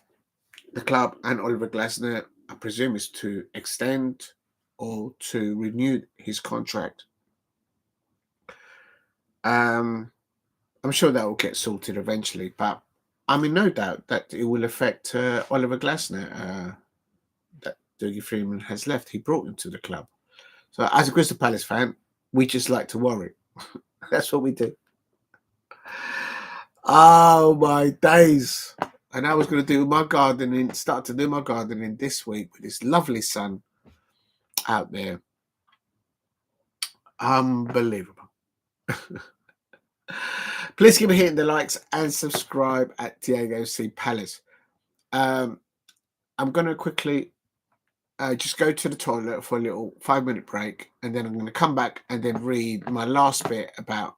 the club and Oliver Glasner, I presume, is to extend or to renew his contract. I'm sure that will get sorted eventually, but I'm in no doubt that it will affect Oliver Glasner. That Dougie Freedman has left. He brought him to the club. So as a Crystal Palace fan, we just like to worry. That's what we do. Oh my days. And I was going to do my gardening, start to do my gardening this week with this lovely sun out there. Unbelievable. Please keep hitting the likes and subscribe at Diego C. Palace. I'm going to quickly just go to the toilet for a little 5-minute break, and then I'm going to come back and then read my last bit about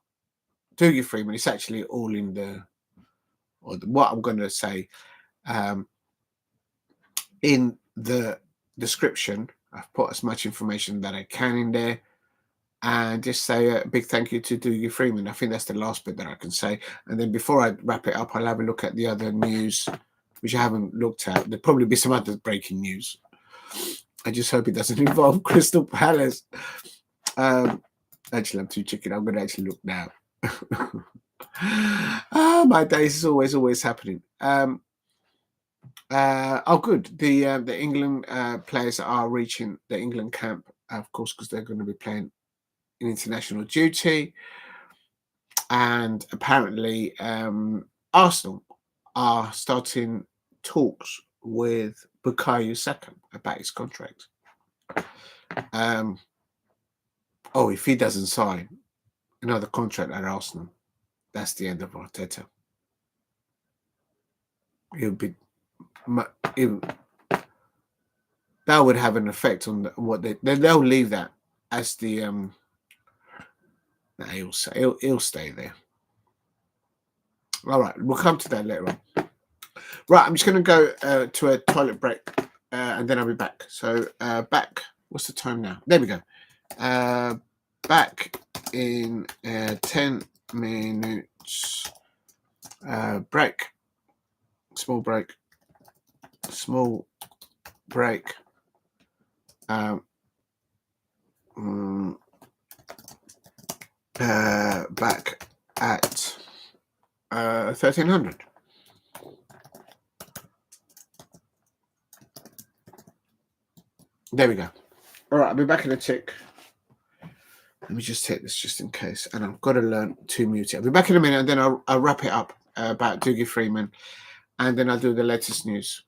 Dougie Freedman. It's actually all in what I'm going to say in the description. I've put as much information that I can in there, and just say a big thank you to Dougie Freedman. I think that's the last bit that I can say. And then before I wrap it up, I'll have a look at the other news, which I haven't looked at. There'll probably be some other breaking news. I just hope it doesn't involve Crystal Palace. Actually, I'm too chicken. I'm going to actually look now. My days is always happening. Good. The England players are reaching the England camp, of course, because they're going to be playing in international duty. And apparently, Arsenal are starting talks with Bukayo Saka about his contract. Oh, if he doesn't sign another contract at Arsenal, that's the end of Arteta. He'll be. He'll, that would have an effect on what they'll leave that as the Nah, he'll stay there. All right, we'll come to that later on. Right, I'm just going to go to a toilet break, and then I'll be back. So back. What's the time now? There we go. Back in 10 minutes. Break. Small break. Small break. Back at 1300. There we go. All right, I'll be back in a tick. Let me just take this just in case, and I've got to learn to mute it. I'll be back in a minute, and then I'll wrap it up about Dougie Freedman, and then I'll do the latest news.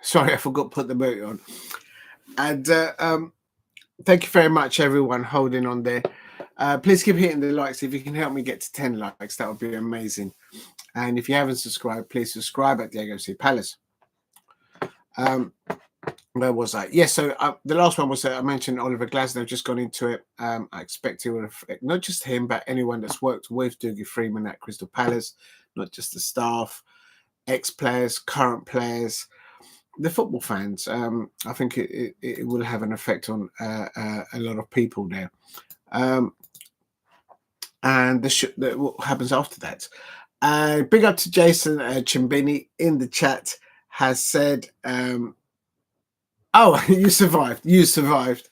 Sorry, I forgot to put the boot on. And thank you very much, everyone, holding on there. Please keep hitting the likes. If you can help me get to 10 likes, that would be amazing. And if you haven't subscribed, please subscribe at Diego C. Palace. Where was I? Yes, so the last one was I mentioned Oliver Glasner. I've just gone into it. I expect it will affect not just him, but anyone that's worked with Dougie Freedman at Crystal Palace, not just the staff, ex-players, current players, the football fans. I think it will have an effect on a lot of people there. And what happens after that? Big up to Jason Chimbini in the chat has said, oh, you survived. You survived.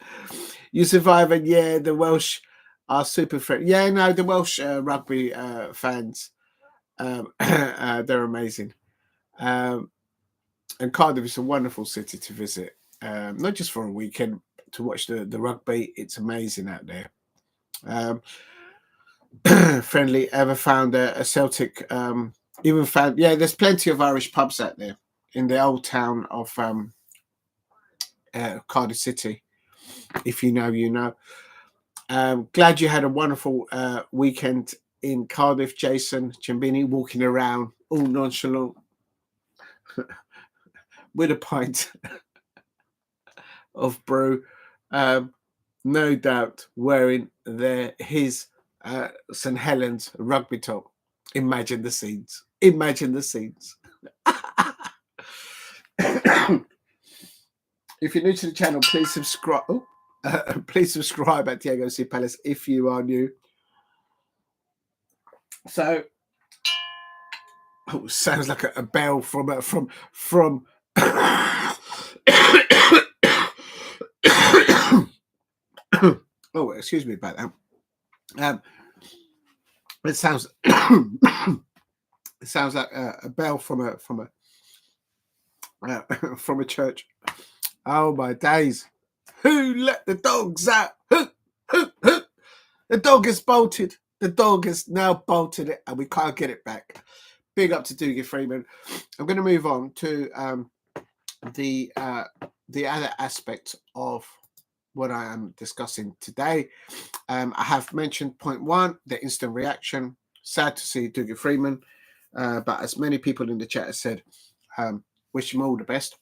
You survived. And yeah, the Welsh are super friendly. Yeah, no, the Welsh rugby fans, they're amazing. And Cardiff is a wonderful city to visit, not just for a weekend, to watch the rugby. It's amazing out there. Friendly. Ever found a Celtic? Even found, yeah, there's plenty of Irish pubs out there in the old town of Cardiff City. If you know, you know. Glad you had a wonderful weekend in Cardiff, Jason Ciambini, walking around all nonchalant with a pint of brew. No doubt wearing his St Helens rugby top. Imagine the scenes. Imagine the scenes. If you're new to the channel, please subscribe. Please subscribe at Diego C. Palace if you are new. So, sounds like a bell from. Oh, excuse me about that. It sounds it sounds like a bell from a church. Oh my days! Who let the dogs out? Who? The dog is bolted. The dog is now bolted it, and we can't get it back. Big up to Dougie Freedman. I'm going to move on to the other aspect of what I am discussing today. I have mentioned point one, the instant reaction. Sad to see Dougie Freedman, but as many people in the chat have said, wish him all the best.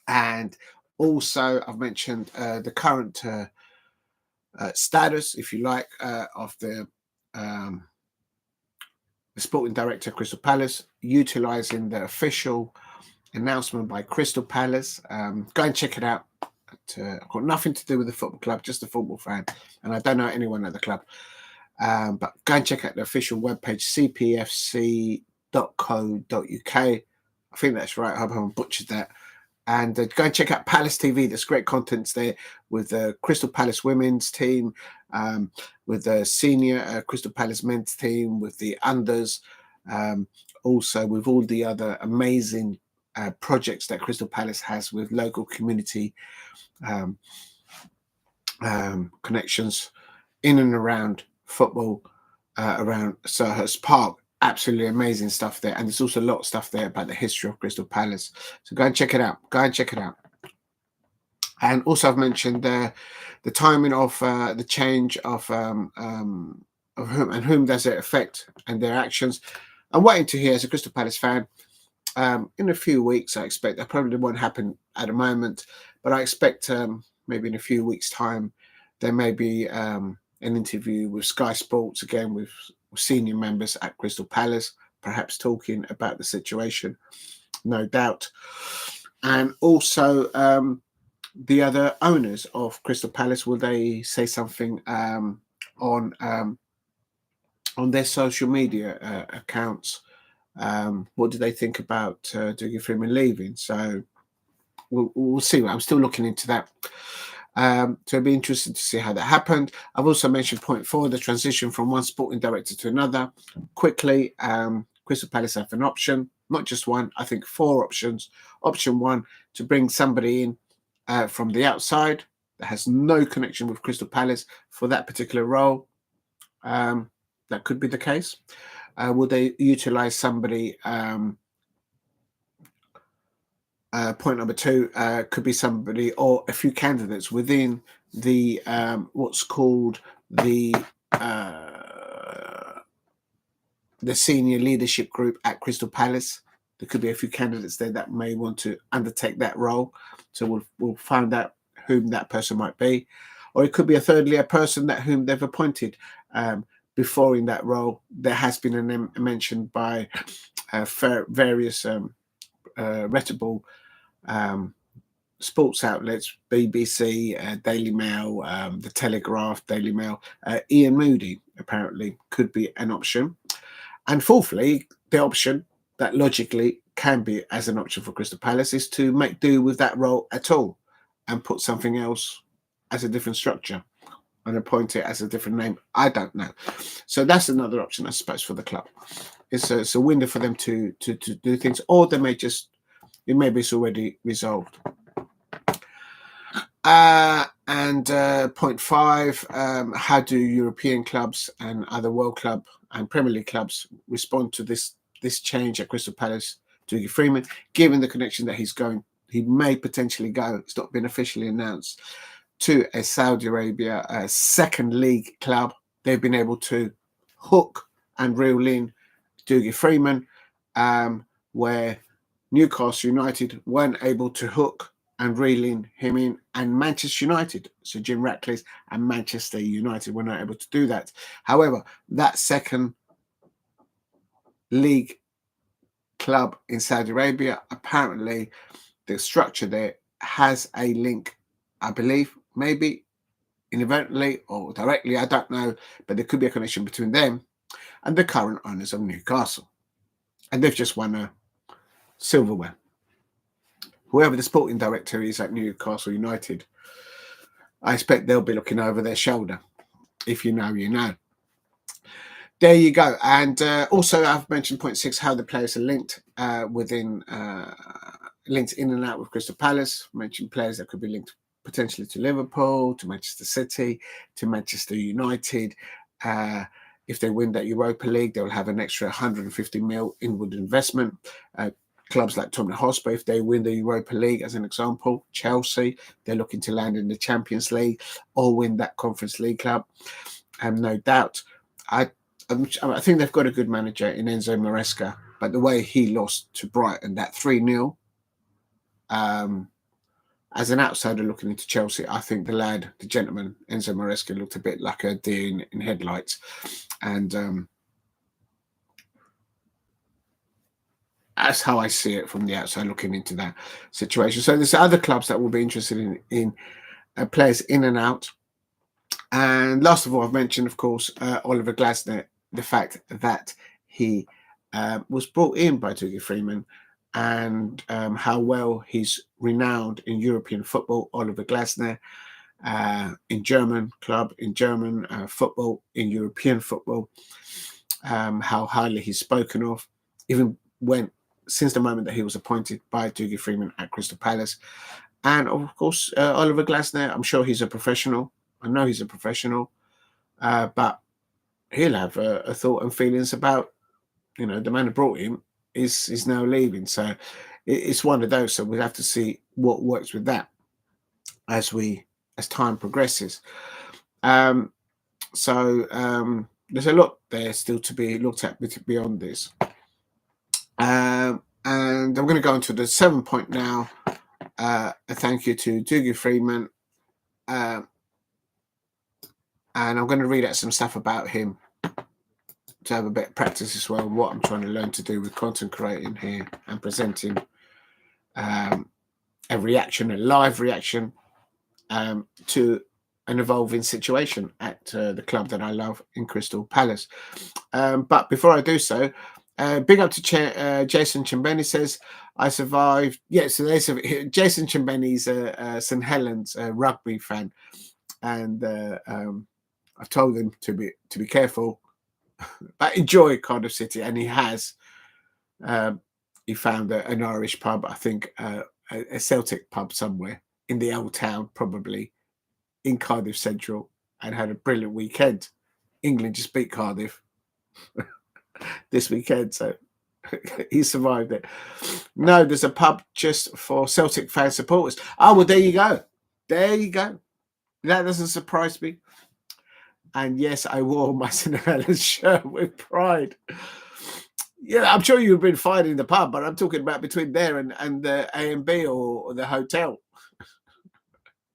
And also, I've mentioned the current status, if you like, of the sporting director of Crystal Palace, utilising the official announcement by Crystal Palace. Go and check it out. I've got nothing to do with the football club, just a football fan, and I don't know anyone at the club. But go and check out the official webpage, cpfc.co.uk. I think that's right. I hope I haven't butchered that. And go and check out Palace TV. There's great contents there with the Crystal Palace women's team, with the senior Crystal Palace men's team, with the unders, also with all the other amazing projects that Crystal Palace has with local community connections in and around football, around Selhurst Park. Absolutely amazing stuff there, and there's also a lot of stuff there about the history of Crystal Palace. So go and check it out. Go and check it out. And also, I've mentioned the timing of the change of whom does it affect and their actions. I'm waiting to hear, as a Crystal Palace fan, in a few weeks. I expect that probably won't happen at the moment, but I expect maybe in a few weeks' time there may be an interview with Sky Sports again with senior members at Crystal Palace, perhaps talking about the situation, no doubt. And also the other owners of Crystal Palace, will they say something on their social media accounts? What do they think about Dougie Freedman leaving? So we'll see. I'm still looking into that. So it'll be interesting to see how that happened. I've also mentioned point four, the transition from one sporting director to another. Quickly, Crystal Palace have an option, not just one, I think 4 options. Option one, to bring somebody in from the outside that has no connection with Crystal Palace for that particular role. That could be the case. Will they utilise somebody point number 2 could be somebody or a few candidates within the what's called the senior leadership group at Crystal Palace. There could be a few candidates there that may want to undertake that role. So we'll find out whom that person might be. Or it could be thirdly a person that whom they've appointed before in that role. There has been a mention by various reputable sports outlets, BBC, Daily Mail, The Telegraph, Daily Mail. Ian Moody apparently could be an option. And fourthly, the option that logically can be as an option for Crystal Palace is to make do with that role at all and put something else as a different structure and appoint it as a different name. I don't know. So that's another option, I suppose, for the club. It's a window for them to do things, or they may just, maybe it's already resolved. And point 5, how do European clubs and other World Club and Premier League clubs respond to this change at Crystal Palace? Dougie Freedman, given the connection that he may potentially go, it's not been officially announced, to a Saudi Arabia second league club. They've been able to hook and reel in Dougie Freedman, where Newcastle United weren't able to hook and reeling him in, and Manchester United, so Jim Ratcliffe and Manchester United were not able to do that. However, that second league club in Saudi Arabia, apparently the structure there has a link, I believe, maybe inadvertently or directly, I don't know, but there could be a connection between them and the current owners of Newcastle. And they've just won a silverware. Whoever the sporting director is at Newcastle United, I expect they'll be looking over their shoulder. If you know, you know. There you go. And also, I've mentioned point 6, how the players are linked linked in and out with Crystal Palace. I mentioned players that could be linked potentially to Liverpool, to Manchester City, to Manchester United. If they win that Europa League, they'll have an extra 150 mil inward investment. Clubs like Tottenham Hotspur, if they win the Europa League, as an example, Chelsea, they're looking to land in the Champions League or win that Conference League club. No doubt. I think they've got a good manager in Enzo Maresca, but the way he lost to Brighton, that 3-0, as an outsider looking into Chelsea, I think the gentleman, Enzo Maresca, looked a bit like a deer in headlights. And that's how I see it from the outside looking into that situation. So there's other clubs that will be interested in players in and out. And last of all, I've mentioned, of course, Oliver Glasner, the fact that he was brought in by Dougie Freedman, and how well he's renowned in European football. Oliver Glasner, in German club, in German football, in European football, how highly he's spoken of, even since the moment that he was appointed by Dougie Freedman at Crystal Palace. And of course, Oliver Glasner, I'm sure he's a professional. I know he's a professional, but he'll have a thought and feelings about, the man who brought him is now leaving. So it's one of those. So we'll have to see what works with that as time progresses. So there's a lot there still to be looked at beyond this. And I'm going to go into the 7th point now. A thank you to Dougie Freedman. And I'm going to read out some stuff about him to have a bit of practice as well, what I'm trying to learn to do with content creating here and presenting a live reaction to an evolving situation at the club that I love in Crystal Palace. But before I do so, big up to Jason Chimbeni, says, I survived. Yeah, so Jason Chimbeni's St Helens rugby fan, and I've told him to be careful, but enjoy Cardiff City, and he has. He found an Irish pub, I think a Celtic pub somewhere in the old town, probably in Cardiff Central, and had a brilliant weekend. England just beat Cardiff this weekend, so He survived it. No, there's a pub just for Celtic fan supporters. Oh, well, there you go. There you go. That doesn't surprise me. And yes, I wore my Cinderella shirt with pride. Yeah, I'm sure you've been fine in the pub, but I'm talking about between there and the A&B or the hotel.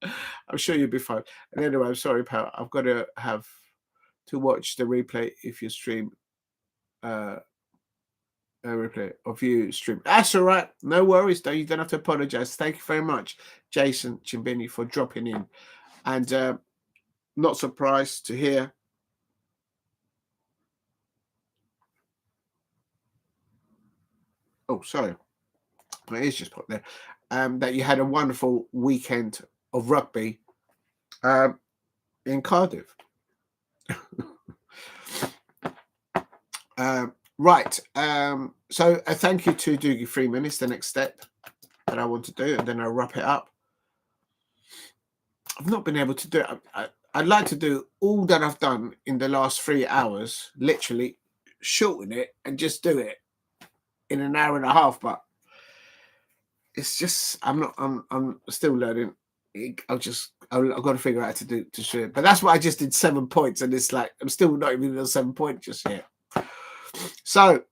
I'm sure you'll be fine. And anyway, I'm sorry, pal. I've got to have to watch the replay if you stream a replay of you stream. That's all right. No worries, though. You don't have to apologize. Thank you very much, Jason Chimbini, for dropping in. And not surprised to hear sorry. My ears just popped there. That you had a wonderful weekend of rugby in Cardiff. Right. So a thank you to Dougie Freedman is the next step that I want to do, and then I'll wrap it up. I've not been able to do it. I'd like to do all that I've done in the last 3 hours, literally shorten it and just do it in an hour and a half, but it's just I'm still learning. I've got to figure out how to share it. But that's why I just did 7 points, and it's like I'm still not even in 7 points just yet. So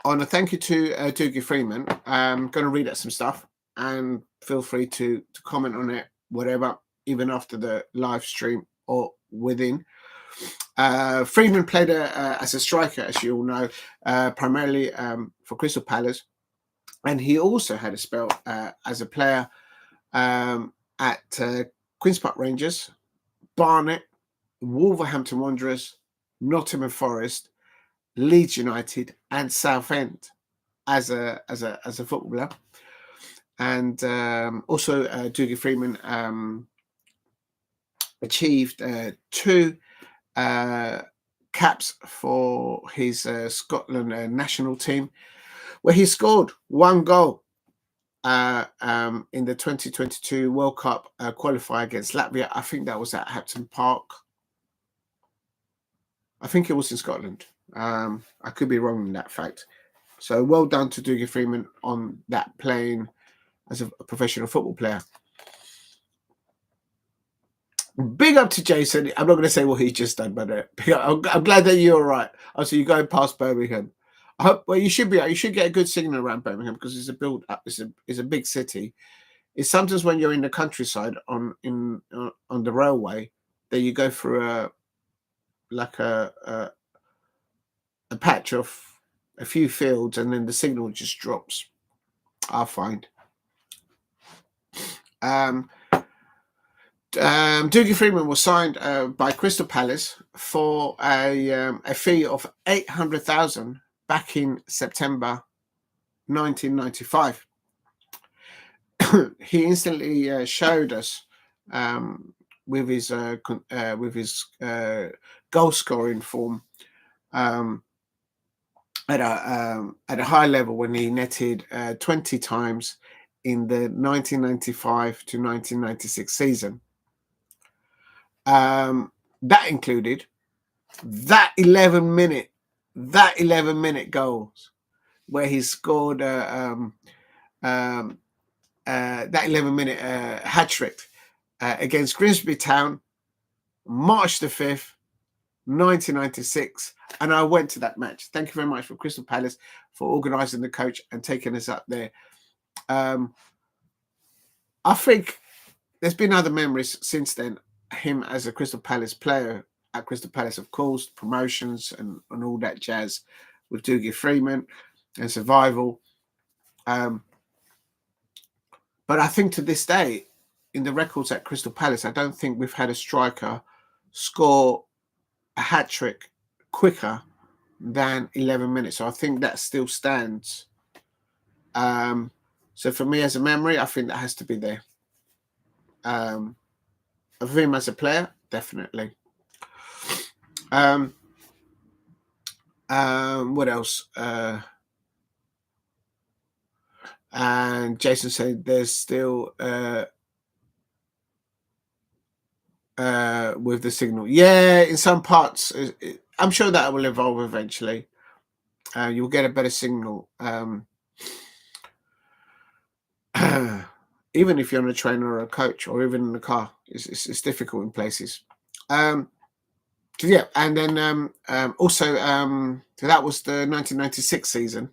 on a thank you to Dougie Freedman, I'm going to read out some stuff, and feel free to comment on it, whatever, even after the live stream or within. Freedman played as a striker, as you all know, primarily for Crystal Palace, and he also had a spell as a player at Queen's Park Rangers, Barnet, Wolverhampton Wanderers, Nottingham Forest, Leeds United, and Southend as a footballer. And also Dougie Freedman achieved 2 caps for his Scotland national team, where he scored 1 goal in the 2022 World Cup qualifier against Latvia. I think that was at Hampton Park. I think it was in Scotland. I could be wrong in that fact. So well done to Dougie Freedman on that, playing as a professional football player. Big up to Jason. I'm not going to say what he's just done, but I'm glad that you're all right. Oh, so you're going past Birmingham. I hope. Well, you should be. You should get a good signal around Birmingham because it's a build up. It's a big city. It's sometimes when you're in the countryside on the railway that you go through a patch of a few fields, and then the signal just drops. I find. Dougie Freedman was signed by Crystal Palace for a fee of $800,000 back in September 1995. He instantly showed us with his goal scoring form at a high level when he netted 20 times in the 1995 to 1996 season. That included that 11-minute goals where he scored that 11-minute hat trick against Grimsby Town, March the 5th, 1996, and I went to that match. Thank you very much for Crystal Palace for organising the coach and taking us up there. I think there's been other memories since then. Him as a Crystal Palace player at Crystal Palace, of course, promotions and all that jazz with Dougie Freedman and survival. But I think to this day, in the records at Crystal Palace, I don't think we've had a striker score a hat trick quicker than 11 minutes. So I think that still stands. So for me as a memory, I think that has to be there. Of him as a player, definitely. What else? And Jason said there's still with the signal. Yeah, in some parts, I'm sure that will evolve eventually. you'll get a better signal. Even if you're on a train or a coach or even in the car, it's difficult in places. So yeah, and then also so that was the 1996 season,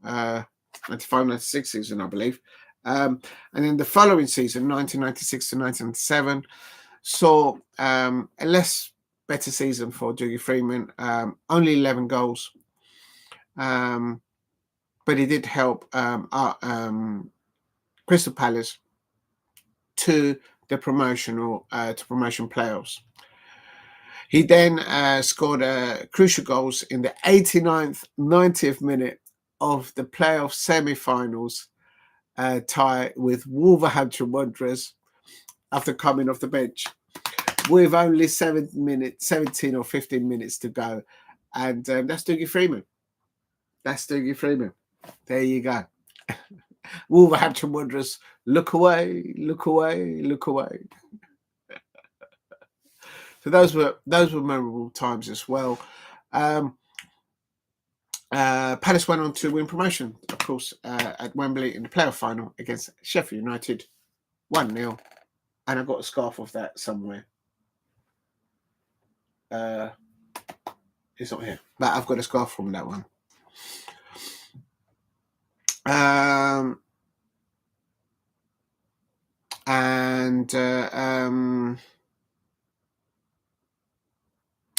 95-96 season, I believe. And then the following season, 1996 to 1997, saw a less better season for Dougie Freedman. Only 11 goals, but he did help Crystal Palace to the promotion playoffs. He then scored crucial goals in the 89th, 90th minute of the playoff semi-finals tie with Wolverhampton Wanderers after coming off the bench with only 17 or 15 minutes to go. And that's Dougie Freedman. That's Dougie Freedman. There you go. Wolverhampton Wanderers, look away, look away, look away. So those were memorable times as well. Palace went on to win promotion, of course, at Wembley in the playoff final against Sheffield United, 1-0. And I got a scarf of that somewhere. It's not here, but I've got a scarf from that one.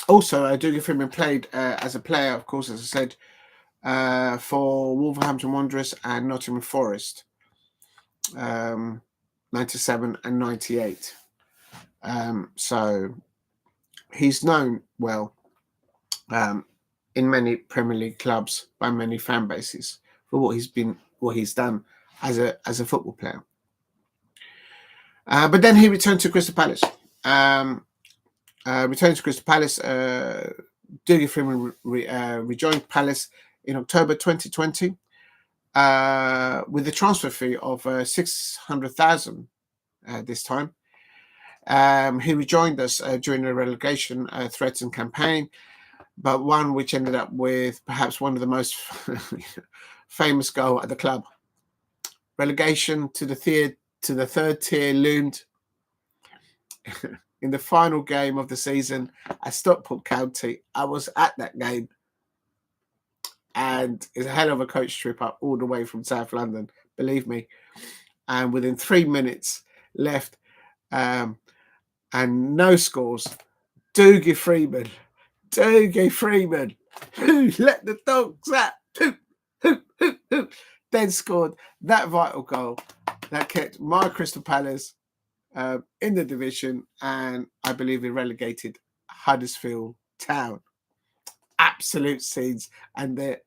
Also, Dougie Freedman played as a player, of course, as I said, for Wolverhampton Wanderers and Nottingham Forest, 97 and 98. So he's known well in many Premier League clubs by many fan bases for what he's done as a football player. But then he returned to Crystal Palace. Returning to Crystal Palace, Dougie Freedman rejoined Palace in October 2020 with a transfer fee of 600,000 this time. He rejoined us during a relegation threatened campaign, but one which ended up with perhaps one of the most famous goal at the club. Relegation to the third tier loomed in the final game of the season at Stockport County. I was at that game, and it's a hell of a coach trip up all the way from South London, believe me. And within 3 minutes left, and no scores, Dougie Freedman, who let the dogs out, who, then scored that vital goal that kept my Crystal Palace in the division, and I believe he relegated Huddersfield Town. Absolute scenes, and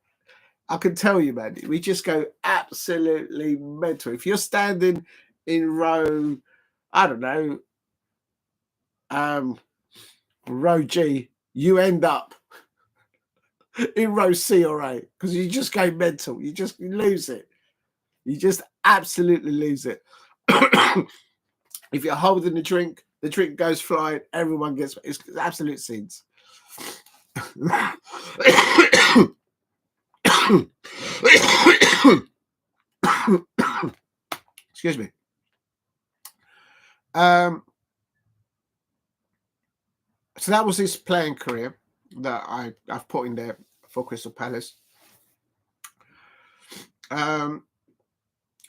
I can tell you, man, we just go absolutely mental. If you're standing in row, I don't know, row G, you end up in row C or A because you just go mental. You lose it. You just absolutely lose it. If you're holding the drink goes flying. Everyone gets it's absolute scenes. Excuse me. So that was his playing career that I've put in there for Crystal Palace.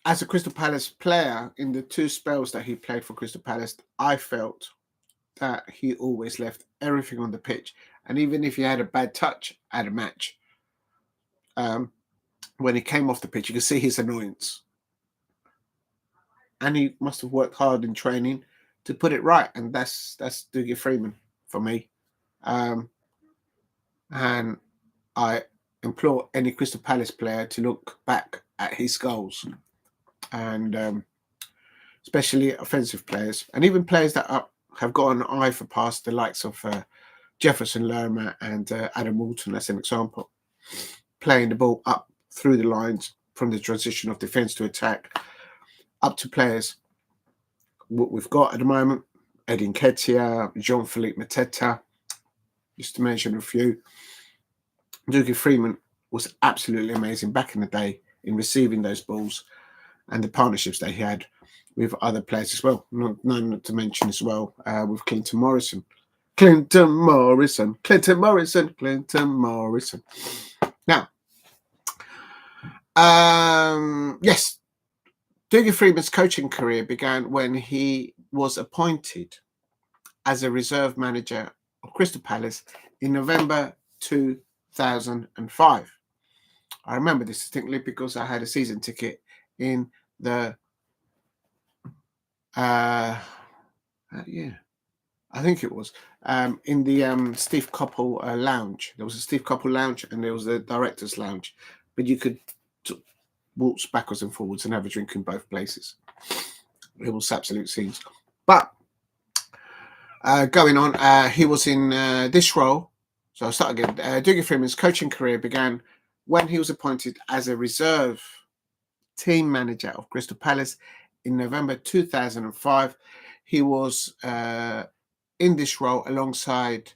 As a Crystal Palace player, in the 2 spells that he played for Crystal Palace, I felt that he always left everything on the pitch. And even if he had a bad touch at a match, when he came off the pitch, you could see his annoyance. And he must have worked hard in training to put it right. And that's Dougie Freedman for me. And I implore any Crystal Palace player to look back at his goals. And especially offensive players, and even players that have got an eye for past, the likes of Jefferson Lerma and Adam Walton, as an example, playing the ball up through the lines from the transition of defence to attack, up to players what we've got at the moment: Eddie Nketiah, Jean-Philippe Mateta, just to mention a few. Dougie Freedman was absolutely amazing back in the day in receiving those balls and the partnerships they had with other players as well. Not to mention as well with Clinton Morrison. Now, yes, Dougie Freedman's coaching career began when he was appointed as a reserve manager of Crystal Palace in November 2005. I remember this distinctly because I had a season ticket in the I think it was in the Steve Coppell lounge. There was a Steve Coppell lounge and there was the director's lounge, but you could waltz backwards and forwards and have a drink in both places. It was absolute scenes. But going on, he was in this role. So I'll start again. Dougie Freedman's coaching career began when he was appointed as a reserve team manager of Crystal Palace in November 2005. He was in this role alongside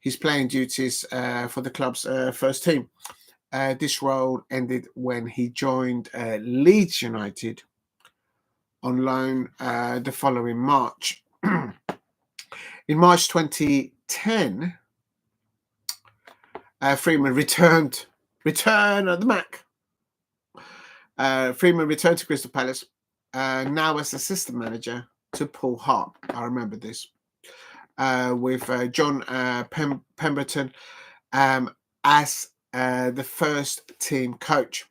his playing duties for the club's first team. This role ended when he joined Leeds United on loan the following March. In March 2010, Freedman return of the Mac. Freedman returned to Crystal Palace, now as assistant manager to Paul Hart. I remember this. With John Pemberton as the first team coach.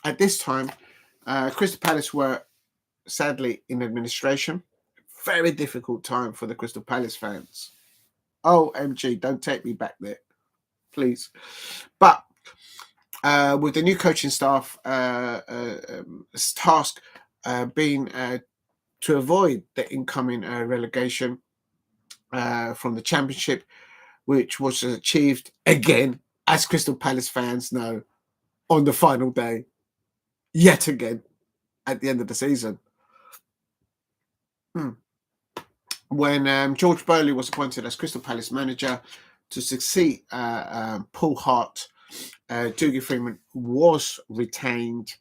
At this time, Crystal Palace were sadly in administration. Very difficult time for the Crystal Palace fans. OMG, don't take me back there, please. But with the new coaching staff task being to avoid the incoming relegation from the Championship, which was achieved again, as Crystal Palace fans know, on the final day, yet again, at the end of the season. When George Burley was appointed as Crystal Palace manager to succeed Paul Hart, Dougie Freedman was retained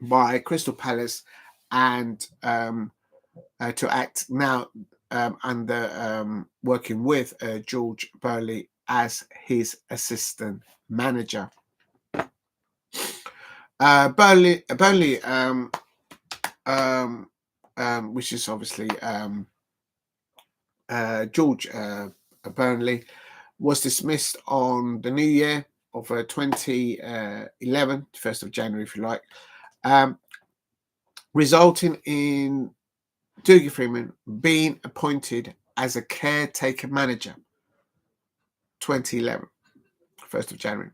by Crystal Palace and to act now under working with George Burley as his assistant manager. Burnley, which is obviously George Burnley, was dismissed on the new year of 2011, 1st of January, if you like, resulting in Dougie Freedman being appointed as a caretaker manager, 2011, 1st of January.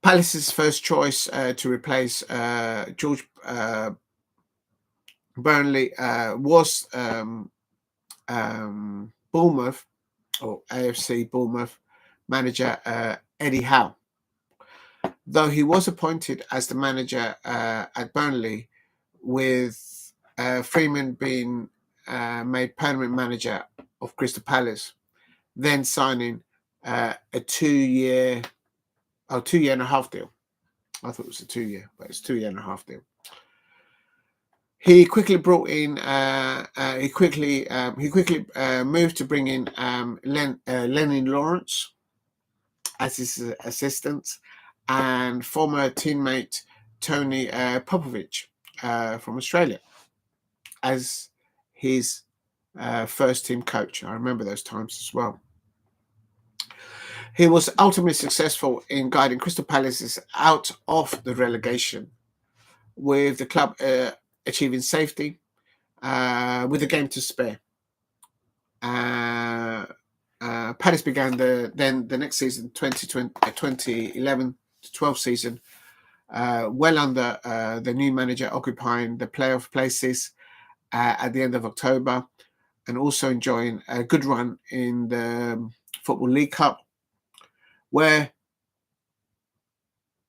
Palace's first choice to replace George Burnley was Bournemouth, or AFC Bournemouth manager Eddie Howe. Though he was appointed as the manager at Burnley, with Freeman being made permanent manager of Crystal Palace, then signing a 2 year and a half deal. I thought it was a 2 year, but it's 2 year and a half deal. He quickly brought in. He quickly moved to bring in Lenny Lawrence as his assistant, and former teammate Tony Popovich from Australia as his first team coach. I remember those times as well. He was ultimately successful in guiding Crystal Palace out of the relegation, with the club achieving safety with a game to spare. Palace began the next season, 2011-12 season, well under the new manager, occupying the playoff places at the end of October, and also enjoying a good run in the Football League Cup, where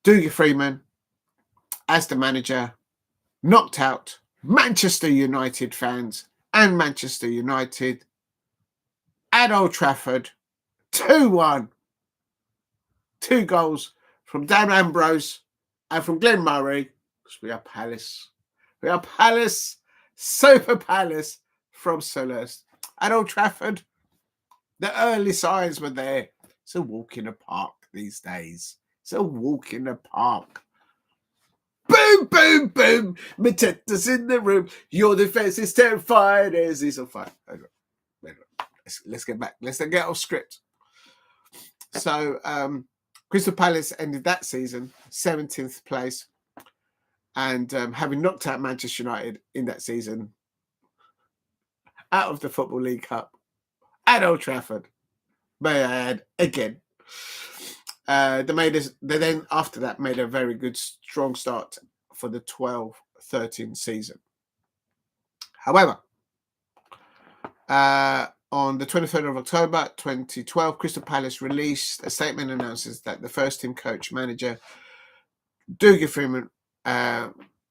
Dougie Freedman, as the manager, knocked out Manchester United fans and Manchester United at Old Trafford 2-1. 2 goals from Dan Ambrose and from Glenn Murray, because we are Palace. We are Palace, Super Palace from Selhurst. At Old Trafford, the early signs were there. It's a walk in the park these days. It's a walk in the park. Boom, boom, boom. Mateta's in the room. Your defense is terrified as he's on fire. Let's get back. Let's get off script. So, Crystal Palace ended that season 17th place. And having knocked out Manchester United in that season out of the Football League Cup at Old Trafford, may I add, again. They then after that made a very good, strong start for the 12-13 season. However, on the 23rd of October 2012, Crystal Palace released a statement that announces that the first team coach manager Dougie Freedman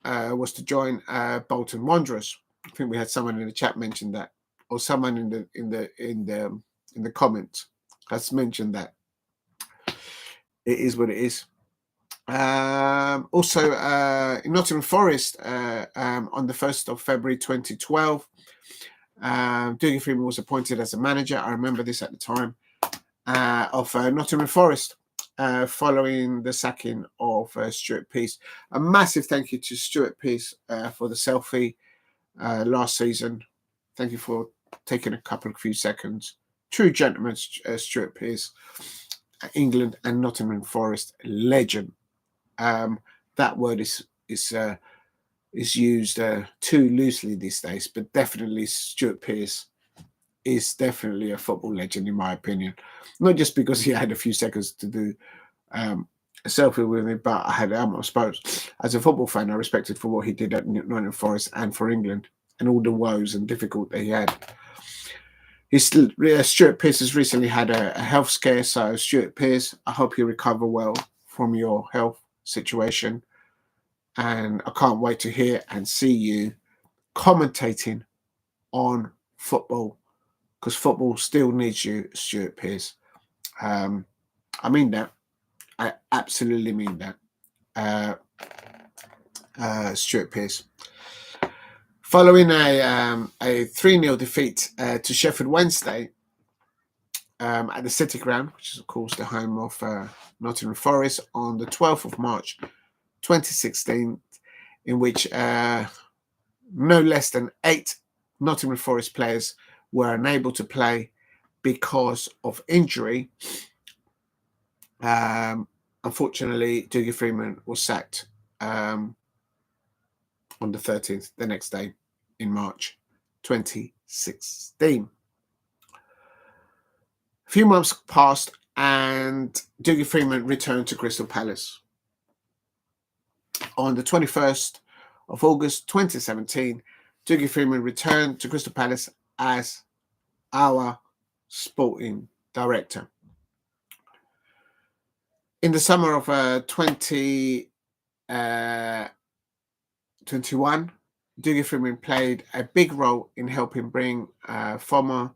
was to join Bolton Wanderers. I think we had someone in the chat mention that, or someone in the comments has mentioned that. It is what it is. Also, in Nottingham Forest, on the 1st of February 2012, Dougie Freedman was appointed as a manager. I remember this at the time of Nottingham Forest, following the sacking of Stuart Pearce. A massive thank you to Stuart Pearce for the selfie last season. Thank you for taking a few seconds. True gentleman, Stuart Pearce. England and Nottingham Forest legend. That word is used too loosely these days, but definitely Stuart Pearce is definitely a football legend in my opinion. Not just because he had a few seconds to do a selfie with me, but I suppose as a football fan, I respected for what he did at Nottingham Forest and for England and all the woes and difficulty he had. Stuart Pearce has recently had a health scare, so Stuart Pearce, I hope you recover well from your health situation, and I can't wait to hear and see you commentating on football, because football still needs you, Stuart Pearce. I mean that. I absolutely mean that. Stuart Pearce. Following a 3-0 defeat to Sheffield Wednesday at the City Ground, which is, of course, the home of Nottingham Forest, on the 12th of March 2016, in which no less than 8 Nottingham Forest players were unable to play because of injury. Unfortunately, Dougie Freedman was sacked on the 13th, the next day in March 2016. A few months passed and Dougie Freedman returned to Crystal Palace. On the 21st of August 2017, Dougie Freedman returned to Crystal Palace as our sporting director. In the summer of 2021, Dougie Freedman played a big role in helping bring former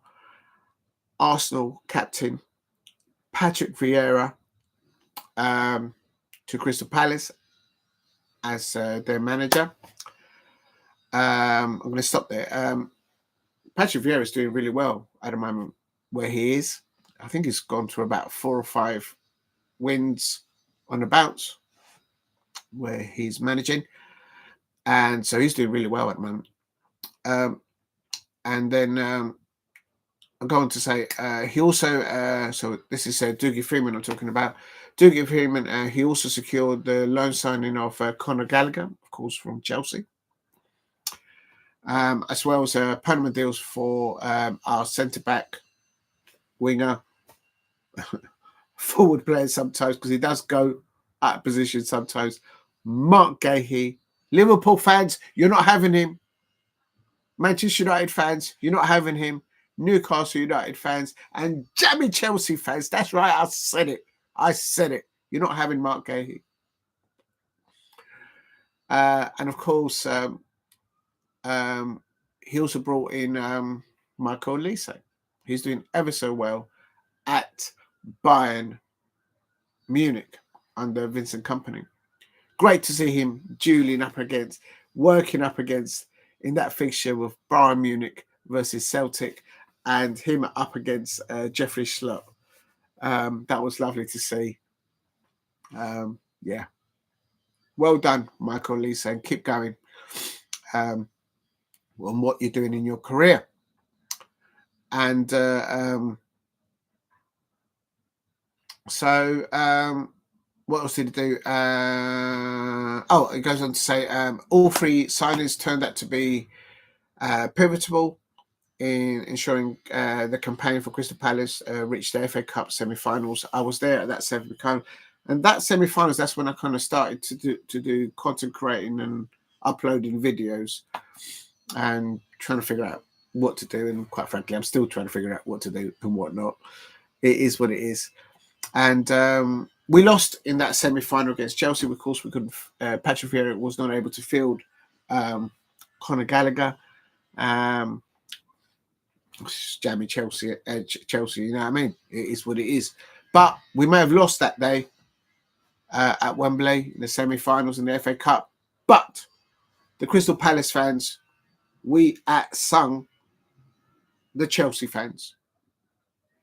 Arsenal captain Patrick Vieira to Crystal Palace as their manager. I'm going to stop there. Patrick Vieira is doing really well at the moment where he is. I think he's gone to about 4 or 5 wins on the bounce where he's managing. And so he's doing really well at the moment. And then I'm going to say he also, so this is Dougie Freedman I'm talking about. Dougie Freedman, he also secured the loan signing of Conor Gallagher, of course, from Chelsea. As well as permanent deals for our centre-back, winger, forward player sometimes, because he does go out of position sometimes. Mark Gahey. Liverpool fans, you're not having him. Manchester United fans, you're not having him. Newcastle United fans and jammy Chelsea fans. That's right, I said it. You're not having Mark Gahey. And of course, he also brought in Michael Olise. He's doing ever so well at Bayern Munich under Vincent Kompany. Great to see him working up against in that fixture with Bayern Munich versus Celtic, and him up against Jeffrey Schlupp. That was lovely to see. Yeah. Well done, Michael Lisa, and keep going on what you're doing in your career. And what else did he do? It goes on to say all three signings turned out to be pivotal in ensuring the campaign for Crystal Palace reached the FA Cup semi-finals. I was there at that semi-final, and that semi-finals, that's when I kind of started to do content creating and uploading videos and trying to figure out what to do. And quite frankly, I'm still trying to figure out what to do and what not. It is what it is. And we lost in that semi-final against Chelsea. Of course, we couldn't. Patrick Vieira was not able to field Conor Gallagher. Jammy Chelsea, you know what I mean? It is what it is. But we may have lost that day at Wembley in the semi-finals in the FA Cup. But the Crystal Palace fans, we sung the Chelsea fans.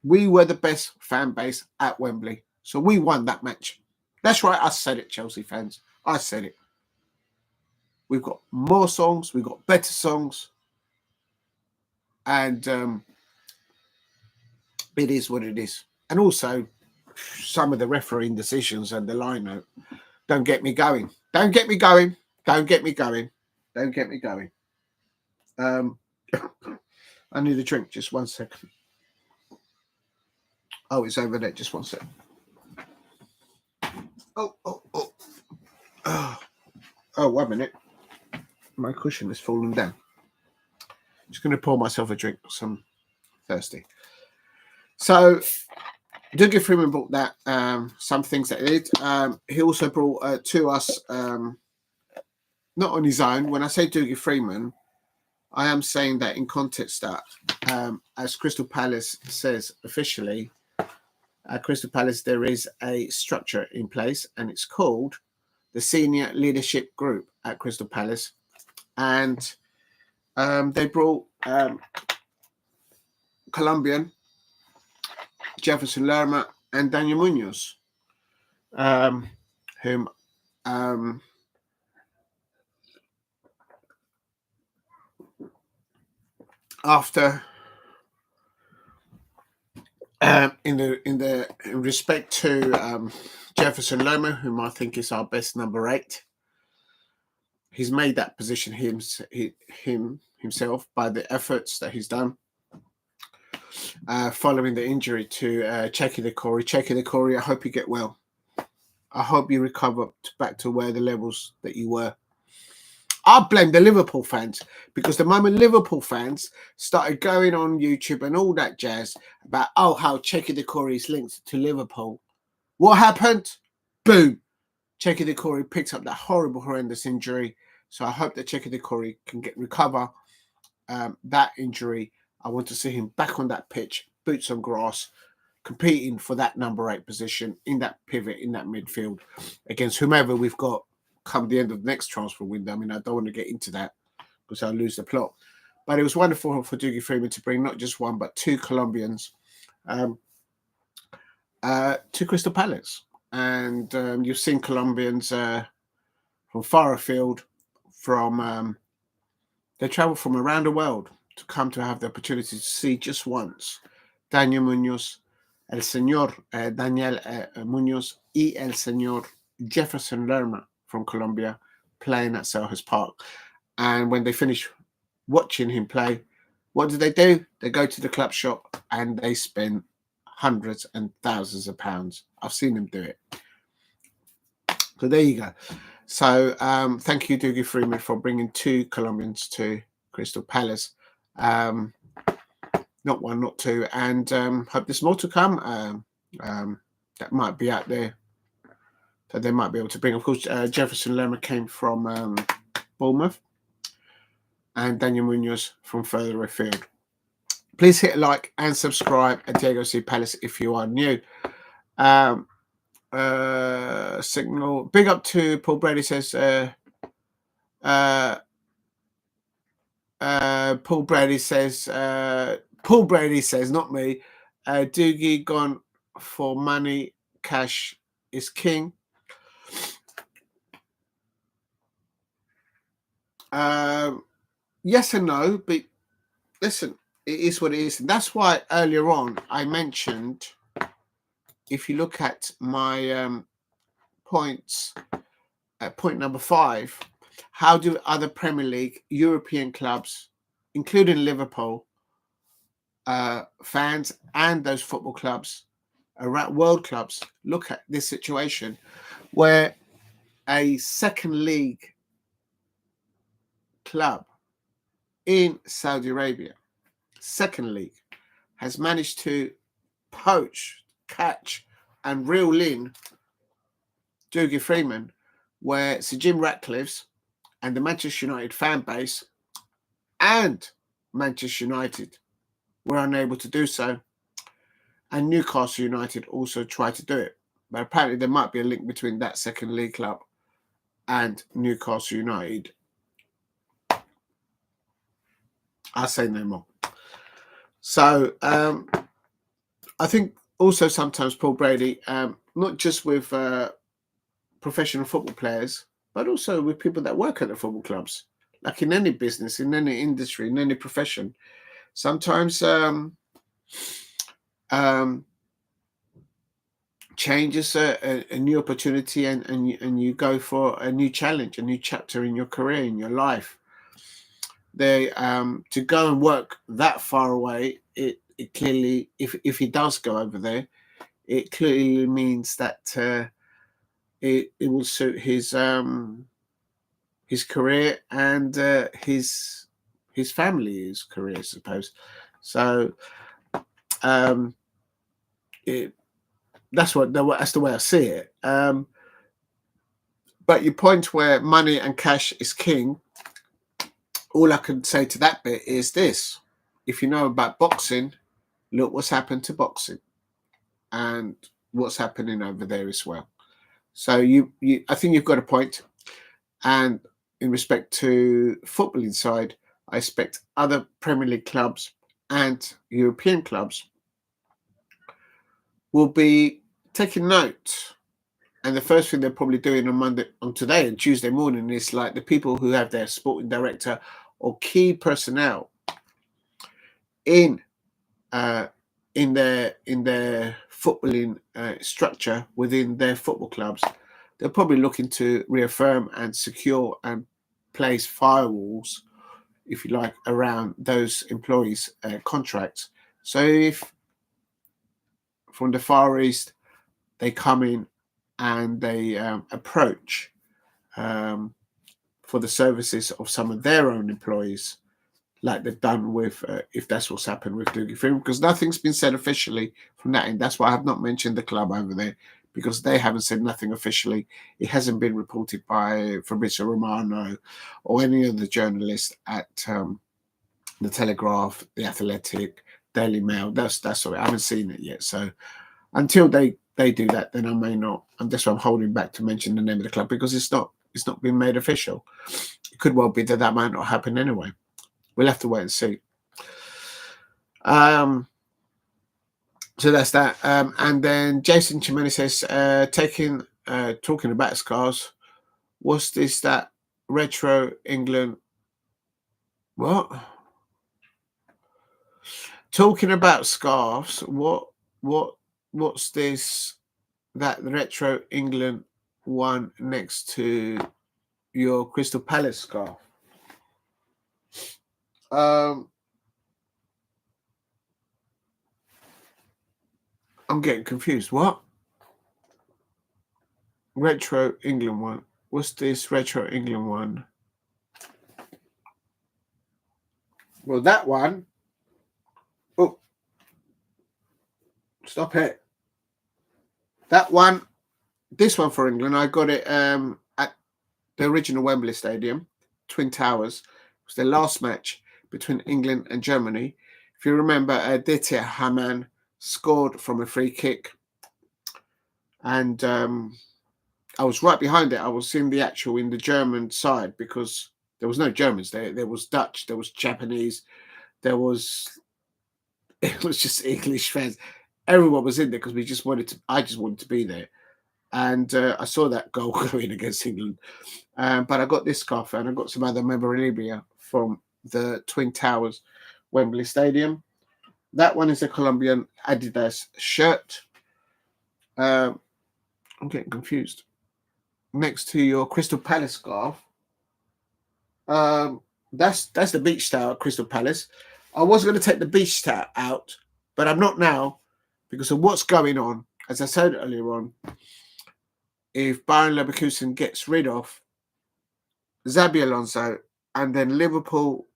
We were the best fan base at Wembley. So we won that match. That's right, I said it, Chelsea fans. I said it. We've got more songs. We've got better songs. And it is what it is. And also, some of the refereeing decisions and the line note don't get me going. Don't get me going. Don't get me going. Don't get me going. I need a drink. Just 1 second. Oh, it's over there. Just 1 second. Oh, 1 minute. My cushion is falling down. Just going to pour myself a drink because I'm thirsty. So, Dougie Freedman brought that, some things that he did. He also brought to us, not on his own. When I say Dougie Freedman, I am saying that in context that, as Crystal Palace says officially, at Crystal Palace there is a structure in place, and it's called the Senior Leadership Group at Crystal Palace. And they brought Colombian Jefferson Lerma and Daniel Munoz, whom after in respect to Jefferson Lerma, whom I think is our best number 8, he's made that position himself by the efforts that he's done following the injury to Checky Decore. Checky Decore, I hope you get well. I hope you recover back to where the levels that you were. I blame the Liverpool fans, because the moment Liverpool fans started going on YouTube and all that jazz about, how Checky Decore is linked to Liverpool, what happened? Boom. Checky Decore picked up that horrible, horrendous injury. So I hope that Checky Decore can recover that injury. I want to see him back on that pitch, boots on grass, competing for that number 8 position in that pivot, in that midfield, against whomever we've got come the end of the next transfer window. I mean, I don't want to get into that because I'll lose the plot. But it was wonderful for Dougie Freedman to bring not just one, but 2 Colombians to Crystal Palace. And you've seen Colombians from far afield, they travel from around the world to come to have the opportunity to see just once Daniel Munoz, el señor Daniel Munoz, y el señor Jefferson Lerma from Colombia playing at Selhurst Park. And when they finish watching him play, what do? They go to the club shop and they spend hundreds and thousands of pounds. I've seen them do it. So there you go. So thank you, Dougie Freedman, for bringing 2 Colombians to Crystal Palace. Not one, not 2. And hope there's more to come that might be out there that they might be able to bring. Of course, Jefferson Lerma came from Bournemouth, and Daniel Munoz from further afield. Please hit like and subscribe at Diego C Palace if you are new. Signal. Big up to Paul Brady says. Paul Brady says. Paul Brady says, not me. Dougie gone for money. Cash is king. Yes and no, but listen, it is what it is. And that's why earlier on I mentioned, if you look at my points, point number 5, how do other Premier League European clubs, including Liverpool, fans and those football clubs, around world clubs, look at this situation where a second league club in Saudi Arabia, second league, has managed to poach, catch, and reel in Dougie Freedman, where Sir Jim Ratcliffe's and the Manchester United fan base and Manchester United were unable to do so, and Newcastle United also tried to do it. But apparently there might be a link between that second league club and Newcastle United. I'll say no more. So I think also sometimes Paul Brady, not just with professional football players, but also with people that work at the football clubs, like in any business, in any industry, in any profession. Sometimes change is a new opportunity, and you go for a new challenge, a new chapter in your career, in your life. They to go and work that far away, it clearly, if he does go over there, it clearly means that it will suit his career and his family's career, I suppose. So that's the way I see it. But your point where money and cash is king, all I can say to that bit is this: if you know about boxing, look what's happened to boxing and what's happening over there as well. So I think you've got a point. And in respect to footballing side, I expect other Premier League clubs and European clubs will be taking note. And the first thing they're probably doing on today and Tuesday morning is, like, the people who have their sporting director or key personnel in their footballing structure within their football clubs. They're probably looking to reaffirm and secure and place firewalls, if you like, around those employees' contracts. So if from the Far East they come in and they approach for the services of some of their own employees, like they've done with, if that's what's happened with Dougie Freedman, because nothing's been said officially from that end. That's why I have not mentioned the club over there, because they haven't said nothing officially. It hasn't been reported by Fabrizio Romano or any of the journalists at the Telegraph, the Athletic, Daily Mail. That's all. I haven't seen it yet. So until they do that, then I may not. And that's why I'm holding back to mention the name of the club, because it's not been made official. It could well be that might not happen anyway. We'll have to wait and see. So that's that. And then Jason Chimene says, talking about scarves, what's this, that retro England? What? Talking about scarves, what's this, that retro England one next to your Crystal Palace scarf? I'm getting confused. What? Retro England one. What's this retro England one? Well, that one. Oh, stop it. That one. This one for England, I got it at the original Wembley Stadium, Twin Towers. It was the last match between England and Germany. If you remember, Ditya Hamann scored from a free kick. and I was right behind it. I was in the German side because there was no Germans there. There was Dutch, there was Japanese, there was it was just English fans. Everyone was in there because I just wanted to be there. And I saw that goal go in against England. But I got this scarf and I got some other memorabilia from the Twin Towers, Wembley Stadium. That one is a Colombian Adidas shirt. I'm getting confused. Next to your Crystal Palace scarf, that's the beach towel at Crystal Palace. I was going to take the beach towel out, but I'm not now because of what's going on. As I said earlier on, if Bayern Leverkusen gets rid of Xabi Alonso and then Liverpool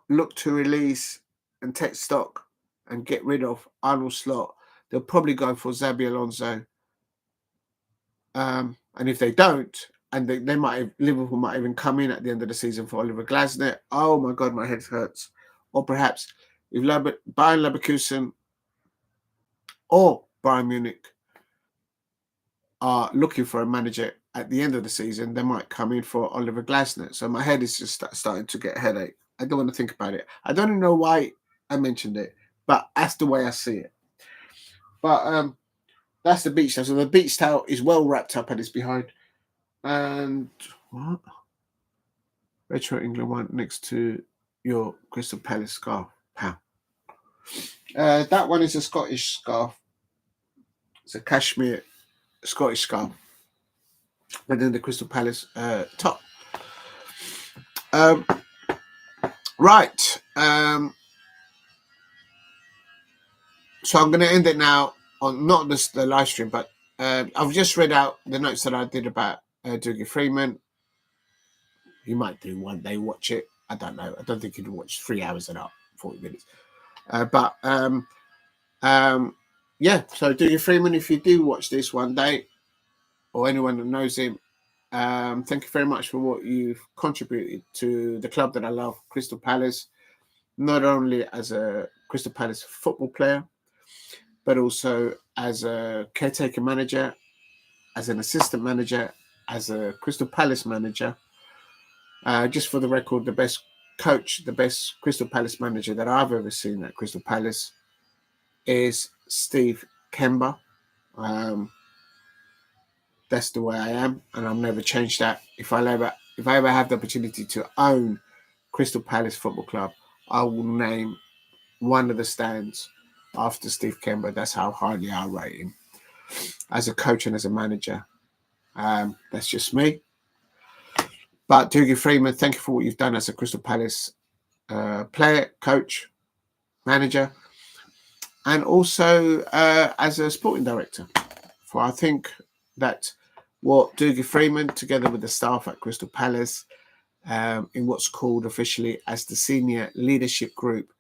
look to release and take stock and get rid of Arnold Slot, they'll probably go for Xabi Alonso. And if they don't, and Liverpool might even come in at the end of the season for Oliver Glasner. Oh my God, my head hurts. Or perhaps if Bayern Leverkusen or Bayern Munich are looking for a manager at the end of the season, they might come in for Oliver Glasner. So my head is just starting to get a headache. I don't want to think about it. I don't even know why I mentioned it, but that's the way I see it. But that's the beach towel. So the beach towel is well wrapped up and it's behind. And what? Retro England one next to your Crystal Palace scarf. Pow. That one is a Scottish scarf. It's a cashmere Scottish scarf. And then the Crystal Palace top. Right. So I'm going to end it now on not just the live stream, but I've just read out the notes that I did about Dougie Freedman. You might do one day watch it. I don't know. I don't think you'd watch 3 hours and up, 40 minutes. Yeah. So Dougie Freedman, if you do watch this one day, or anyone that knows him, thank you very much for what you've contributed to the club that I love, Crystal Palace, not only as a Crystal Palace football player, but also as a caretaker manager, as an assistant manager, as a Crystal Palace manager. Just for the record, the best coach, the best Crystal Palace manager that I've ever seen at Crystal Palace is Steve Kember. That's the way I am, and I'll never change that. If I ever have the opportunity to own Crystal Palace Football Club, I will name one of the stands after Steve Kember. That's how highly I rate him as a coach and as a manager. That's just me. But Dougie Freedman, thank you for what you've done as a Crystal Palace player, coach, manager, and also as a sporting director. For I think that what Dougie Freedman, together with the staff at Crystal Palace, in what's called officially as the senior leadership group,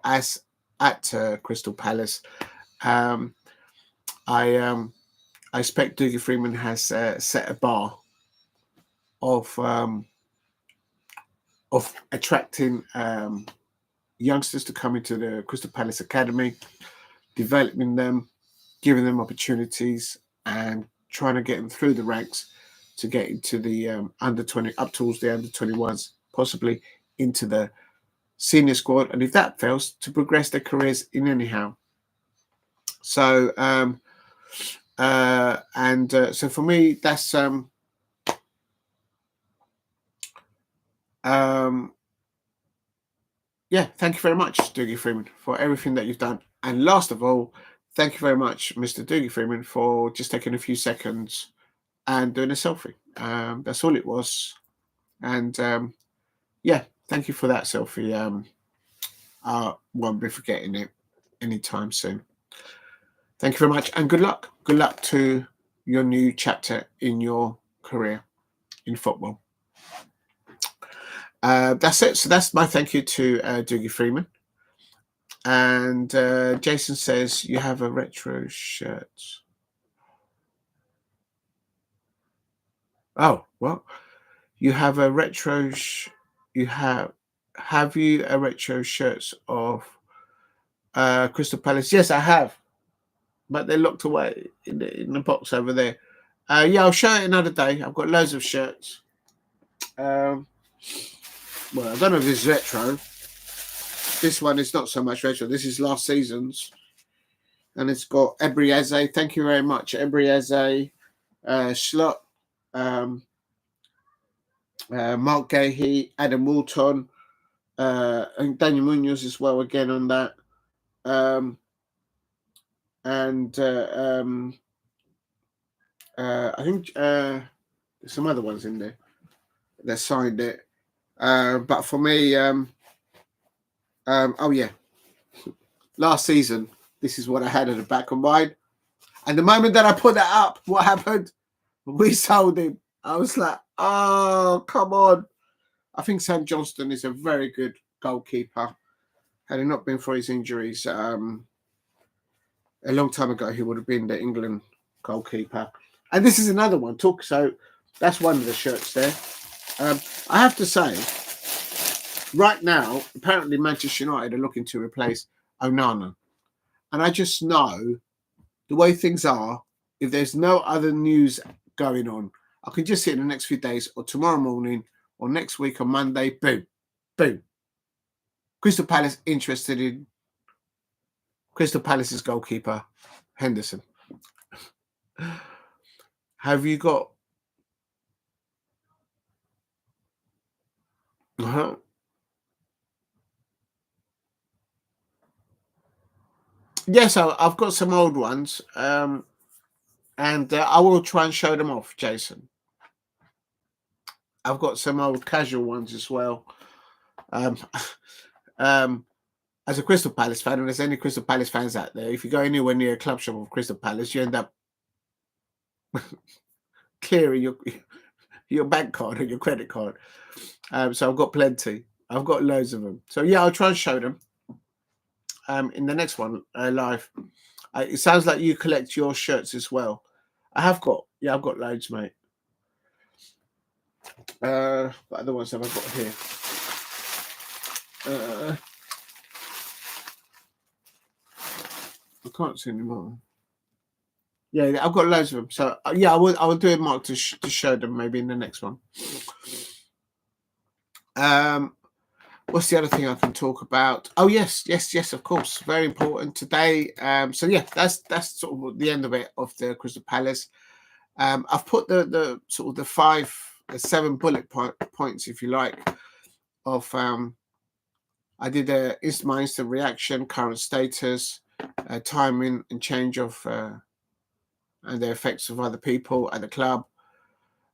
as at Crystal Palace, I expect Dougie Freedman has set a bar of attracting youngsters to come into the Crystal Palace Academy, developing them, giving them opportunities, and trying to get them through the ranks to get into the under 20, up towards the under 21s, possibly into the senior squad, and if that fails, to progress their careers in anyhow. So so for me, that's yeah, thank you very much, Dougie Freedman, for everything that you've done. And last of all, thank you very much, Mr. Dougie Freedman, for just taking a few seconds and doing a selfie. That's all it was. And yeah, thank you for that selfie. I won't be forgetting it anytime soon. Thank you very much, and good luck. Good luck to your new chapter in your career in football. That's it. So that's my thank you to Dougie Freedman. And Jason says you have a retro shirt. Oh, well, you have a retro. Have you a retro shirts of Crystal Palace? Yes, I have. but they're locked away in the box over there. Yeah, I'll show it another day. I've got loads of shirts. Well, I don't know if this is retro. This one is not so much retro. This is last season's. And it's got Ebrieze. Thank you very much, Ebrieze, Slot, Mark Gahey, Adam Walton, and Daniel Munoz as well again on that. And I think there's some other ones in there that signed it. But for me, oh yeah, last season, this is what I had at the back of mine. And the moment that I put that up, what happened? We sold him. I was like, oh, come on. I think Sam Johnston is a very good goalkeeper. Had it not been for his injuries, a long time ago, he would have been the England goalkeeper. And this is another one. So that's one of the shirts there. I have to say, right now, apparently Manchester United are looking to replace Onana. And I just know the way things are, if there's no other news going on, I can just see it in the next few days or tomorrow morning or next week on Monday, boom, boom. Crystal Palace interested in Crystal Palace's goalkeeper, Henderson. Have you got... Uh-huh. Yes, I've got some old ones, and I will try and show them off, Jason. I've got some old casual ones as well. As a Crystal Palace fan, and there's any Crystal Palace fans out there, if you go anywhere near a club shop of Crystal Palace, you end up clearing your bank card and your credit card. So I've got plenty. I've got loads of them. So yeah, I'll try and show them in the next one live. It sounds like you collect your shirts as well. I've got loads, mate. What other ones have I got here? I can't see anymore. Yeah, I've got loads of them. So yeah, I will do a mark to show them maybe in the next one. What's the other thing I can talk about? Oh yes, of course, very important today. So yeah, that's sort of the end of it of the Crystal Palace. I've put the sort of the 7 bullet points, if you like, of I did my instant reaction, current status, timing and change of and the effects of other people at the club,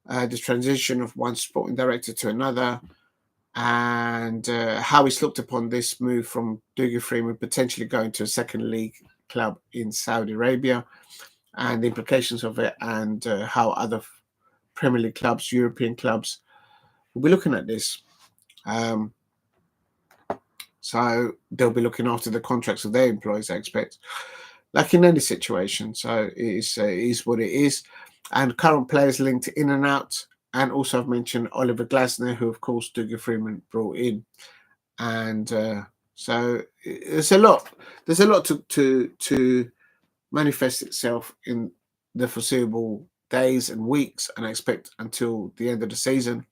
the transition of one sporting director to another, and how he's looked upon this move from Dougie Freedman potentially going to a second league club in Saudi Arabia, and the implications of it, and how other Premier League clubs, European clubs, will be looking at this. So they'll be looking after the contracts of their employees, I expect, like in any situation. So it is what it is. And current players linked in and out. And also I've mentioned Oliver Glasner, who, of course, Dougie Freedman brought in. And so there's a lot. There's a lot to manifest itself in the foreseeable days and weeks, and I expect until the end of the season.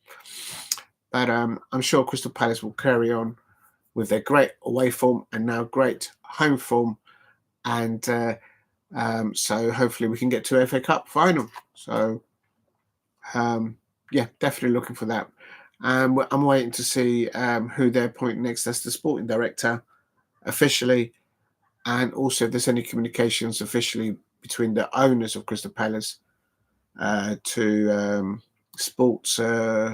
But I'm sure Crystal Palace will carry on with their great away form and now great home form, and so hopefully we can get to FA Cup final. So yeah, definitely looking for that. I'm waiting to see who they're appointing next as the sporting director officially, and also if there's any communications officially between the owners of Crystal Palace to sports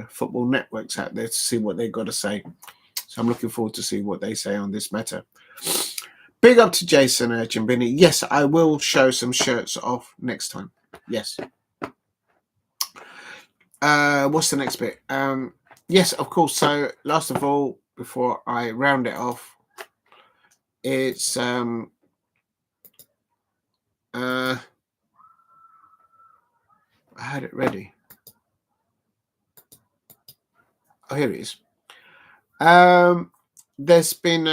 football networks out there to see what they've got to say. So I'm looking forward to see what they say on this matter. Big up to Jason Jimbini. Yes, I will show some shirts off next time. Yes. What's the next bit? Yes, of course. So last of all, before I round it off, it's I had it ready. Oh, here it is. There's been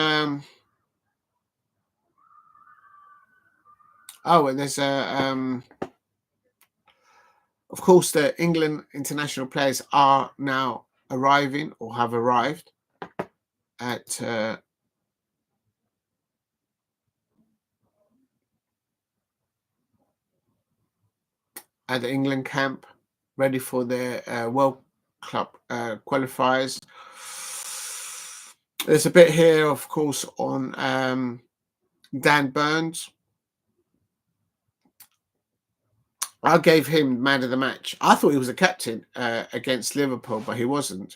Oh, and there's of course, the England international players are now arriving or have arrived at the England camp, ready for their World Club qualifiers. There's a bit here, of course, on Dan Burns. I gave him man of the match. I thought he was a captain against Liverpool, but he wasn't.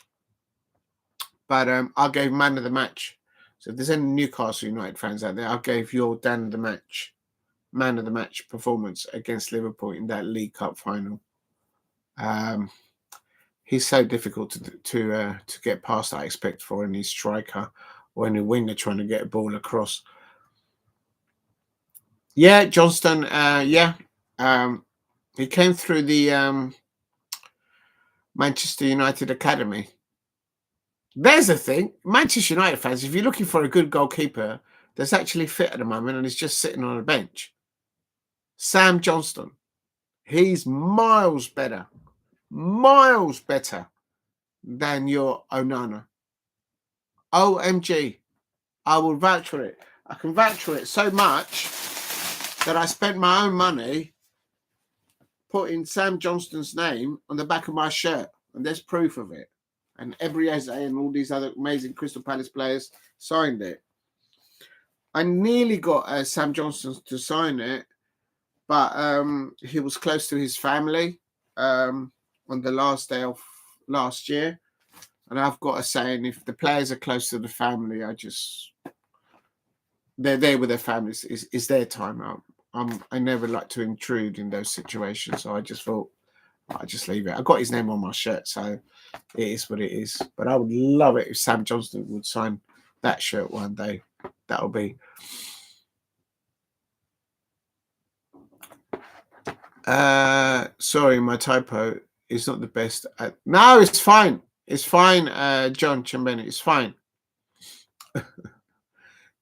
But I gave man of the match. So if there's any Newcastle United fans out there, I gave your man of the match performance against Liverpool in that League Cup final. He's so difficult to get past. I expect for any striker or any winger trying to get a ball across. Yeah, Johnston. Yeah, he came through the Manchester United Academy. There's the thing, Manchester United fans. If you're looking for a good goalkeeper that's actually fit at the moment and is just sitting on a bench, Sam Johnston. He's miles better than your Onana. OMG. I will vouch for it. I can vouch for it so much that I spent my own money putting Sam Johnston's name on the back of my shirt. And there's proof of it. And Ebrieze and all these other amazing Crystal Palace players signed it. I nearly got Sam Johnston to sign it, but he was close to his family on the last day of last year. And I've got a saying, if the players are close to the family, they're there with their families. It's their time out. I never like to intrude in those situations. So I just thought, I'll just leave it. I got his name on my shirt, so it is what it is. But I would love it if Sam Johnston would sign that shirt one day. That'll be. Sorry, my typo is not the best. No, it's fine. It's fine, John Chambeni. It's fine.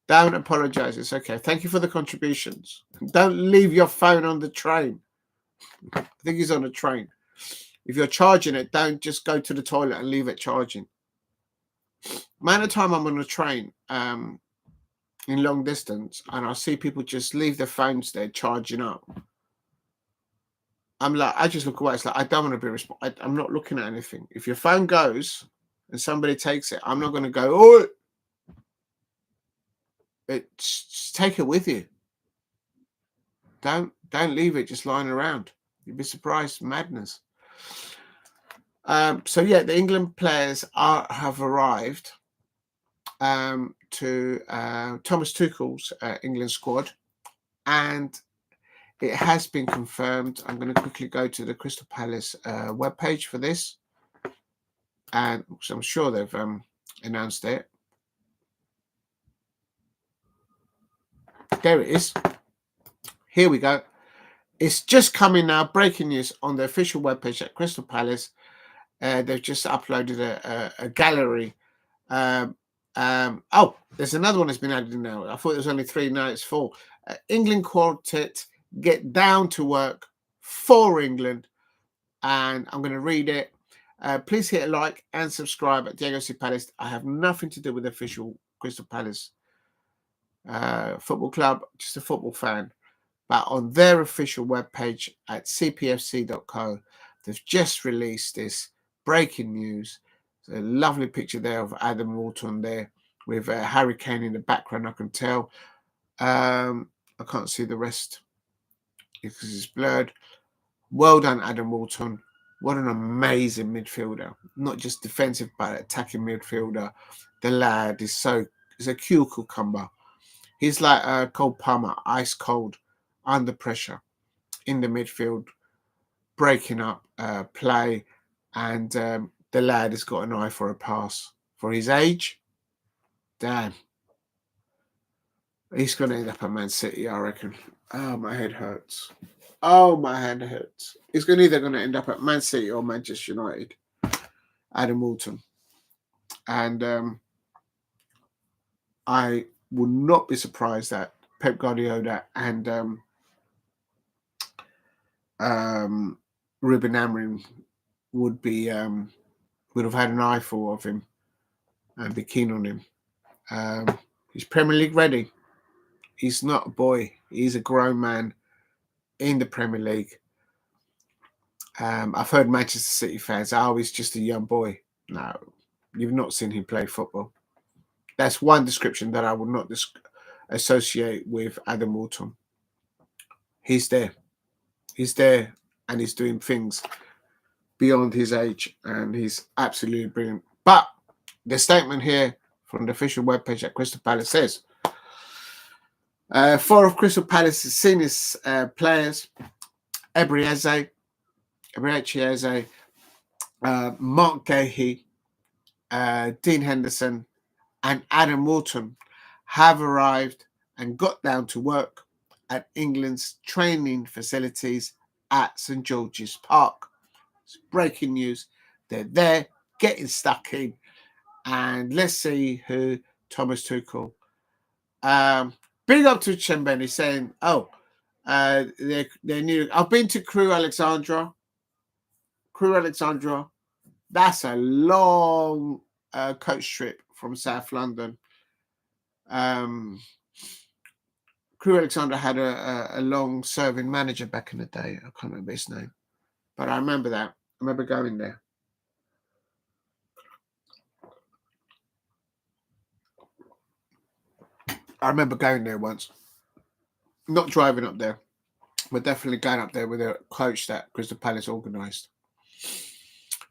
Don't apologize. It's okay. Thank you for the contributions. Don't leave your phone on the train. I think he's on a train. If you're charging it, don't just go to the toilet and leave it charging. Amount of time I'm on a train in long distance and I see people just leave their phones there charging up. I'm like, I just look away. It's like, I don't want to be responsible. I'm not looking at anything. If your phone goes and somebody takes it, I'm not going to go, oh, just take it with you. Don't leave it just lying around. You'd be surprised. Madness. So yeah, the England players have arrived to Thomas Tuchel's England squad, and it has been confirmed. I'm going to quickly go to the Crystal Palace webpage for this, and I'm sure they've announced it. There it is. Here we go. It's just coming now. Breaking news on the official webpage at Crystal Palace. They've just uploaded a gallery. Oh, there's another one that's been added now. I thought there was only 3. Now it's 4. England quartet get down to work for England, and I'm going to read it. Please hit a like and subscribe at Diego C. Palace. I have nothing to do with the official Crystal Palace football club, just a football fan. But on their official webpage at cpfc.co, they've just released this breaking news. There's a lovely picture there of Adam Walton there with Harry Kane in the background, I can tell. I can't see the rest because it's blurred. Well done, Adam Walton. What an amazing midfielder. Not just defensive, but attacking midfielder. The lad is he's a cucumber. He's like Cole Palmer, ice cold, under pressure, in the midfield, breaking up play. And the lad has got an eye for a pass. For his age, damn. He's going to end up at Man City, I reckon. Oh, my head hurts. Oh, my head hurts. He's either going to end up at Man City or Manchester United. Adam Walton. And I would not be surprised that Pep Guardiola and Ruben Amorim would have had an eyeful of him and be keen on him. He's Premier League ready. He's not a boy. He's a grown man in the Premier League. I've heard Manchester City fans, oh, he's just a young boy. No, you've not seen him play football. That's one description that I would not associate with Adam Wharton. He's there. He's there and he's doing things beyond his age and he's absolutely brilliant. But the statement here from the official webpage at Crystal Palace says, 4 of Crystal Palace's senior players, Eberechi Eze, Mark Gahey, Dean Henderson, and Adam Wharton have arrived and got down to work at England's training facilities at St George's Park. It's breaking news. They're there, getting stuck in, and let's see who Thomas Tuchel. Big up to Chembeni saying, they're new. I've been to Crewe Alexandra. That's a long coach trip from South London. Crewe Alexandra had a long-serving manager back in the day. I can't remember his name. But I remember that. I remember going there. I remember going there once. Not driving up there, but definitely going up there with a coach that Crystal Palace organised.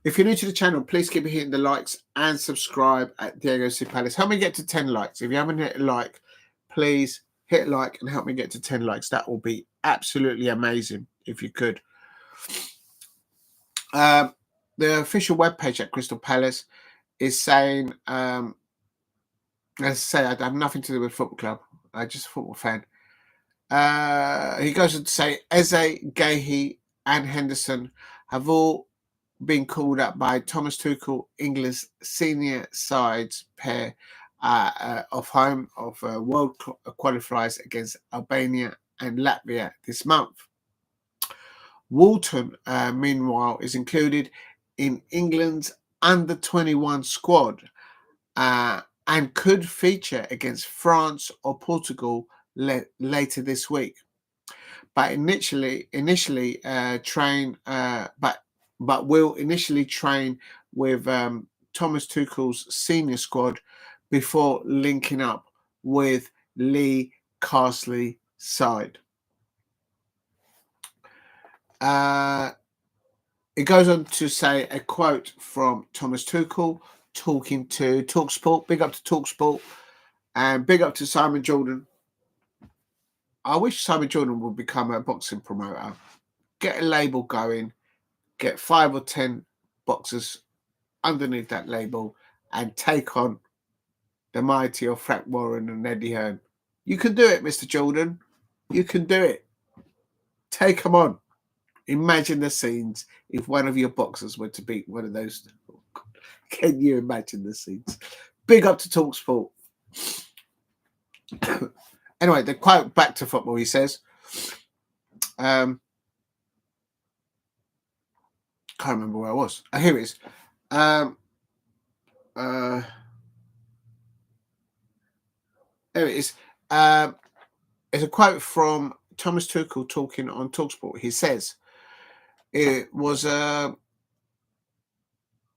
If you're new to the channel, please keep hitting the likes and subscribe at Diego C. Palace. Help me get to 10 likes. If you haven't hit a like, please hit like and help me get to 10 likes. That will be absolutely amazing if you could. The official webpage at Crystal Palace is saying, as I say, I have nothing to do with football club. I'm just a football fan. He goes on to say, Eze, Gahey, and Henderson have all been called up by Thomas Tuchel, England's senior sides pair of world qualifiers against Albania and Latvia this month. Wharton, meanwhile, is included in England's under-21 squad and could feature against France or Portugal later this week. But initially train, but will initially train with Thomas Tuchel's senior squad before linking up with Lee Carsley's side. It goes on to say a quote from Thomas Tuchel talking to TalkSport. Big up to TalkSport and big up to Simon Jordan. I wish Simon Jordan would become a boxing promoter. Get a label going. Get 5 or 10 boxers underneath that label and take on the mighty of Frank Warren and Eddie Hearn. You can do it, Mr. Jordan. You can do it. Take them on. Imagine the scenes if one of your boxers were to beat one of those. Can you imagine the scenes? Big up to TalkSport. Anyway, the quote back to football, he says, can't remember where I was. Here it is. There it is. It's a quote from Thomas Tuchel talking on TalkSport. He says, it was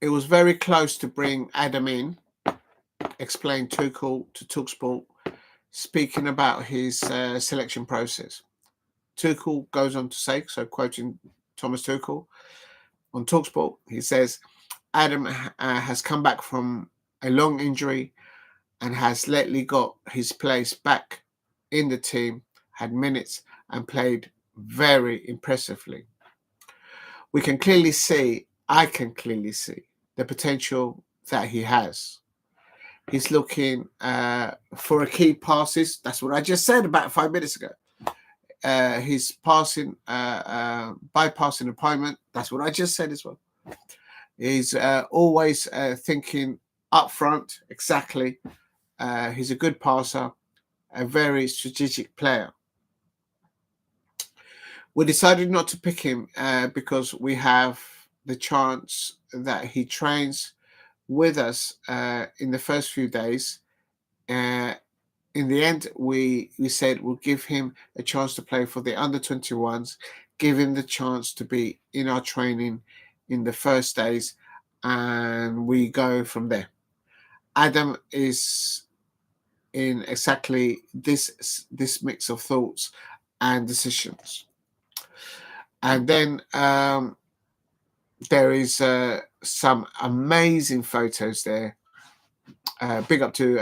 very close to bring Adam in, explained Tuchel to TalkSport, speaking about his selection process. Tuchel goes on to say, so quoting Thomas Tuchel on TalkSport, he says, Adam has come back from a long injury and has lately got his place back in the team, had minutes and played very impressively. I can clearly see the potential that he has. He's looking for a key passes. That's what I just said about 5 minutes ago. He's passing, bypassing opponent. That's what I just said as well. He's always thinking up front. Exactly. He's a good passer, a very strategic player. We decided not to pick him because we have the chance that he trains with us in the first few days. In the end, we said we'll give him a chance to play for the under-21s, give him the chance to be in our training in the first days, and we go from there. Adam is in exactly this mix of thoughts and decisions. And then there is some amazing photos there. Big up to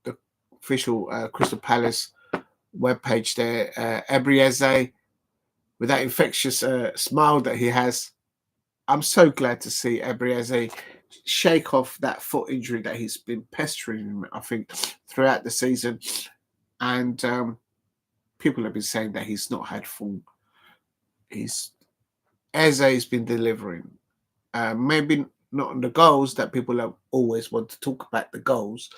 the official Crystal Palace webpage there. Ebrieze, with that infectious smile that he has. I'm so glad to see Ebrieze shake off that foot injury that he's been pestering him, I think, throughout the season. And people have been saying that he's not had full. Eze has been delivering. Maybe not on the goals that people have always want to talk about the goals.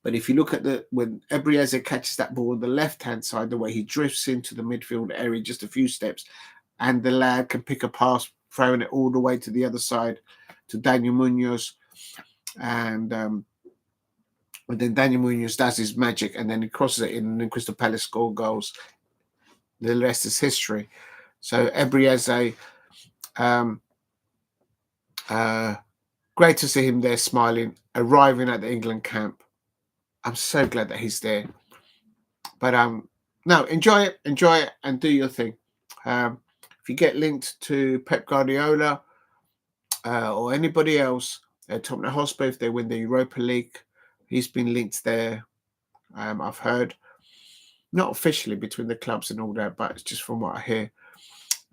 But if you look at when Ebrieze catches that ball on the left-hand side, the way he drifts into the midfield area just a few steps, and the lad can pick a pass, throwing it all the way to the other side to Daniel Munoz. And then Daniel Munoz does his magic, and then he crosses it in, and then Crystal Palace score goals. The rest is history. So Ebrieze, great to see him there smiling, arriving at the England camp. I'm so glad that he's there. But no, enjoy it, and do your thing. If you get linked to Pep Guardiola or anybody else at Tottenham Hotspur, if they win the Europa League, he's been linked there. I've heard, not officially between the clubs and all that, but it's just from what I hear.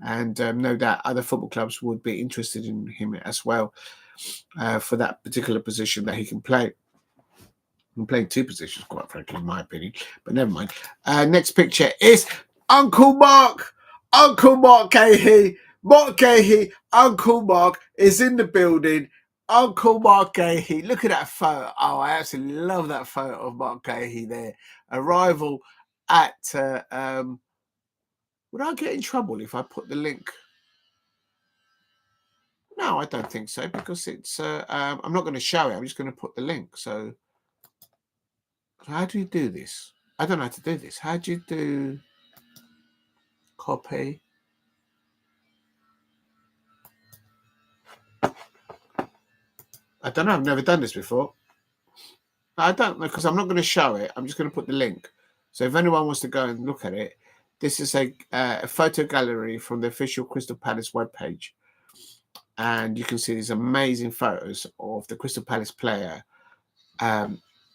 And no doubt other football clubs would be interested in him as well for that particular position that he can play. He can play two positions, quite frankly, in my opinion. But never mind. Next picture is Uncle Mark. Uncle Mark Gahey. Mark Gahey. Uncle Mark is in the building. Uncle Mark Gahey. Look at that photo. Oh, I absolutely love that photo of Mark Gahey there. Arrival at... would I get in trouble if I put the link? No, I don't think so, because it's... I'm not going to show it. I'm just going to put the link. So how do you do this? I don't know how to do this. How do you do copy? I don't know. I've never done this before. I don't know, because I'm not going to show it. I'm just going to put the link. So if anyone wants to go and look at it, this is a photo gallery from the official Crystal Palace webpage. And you can see these amazing photos of the Crystal Palace player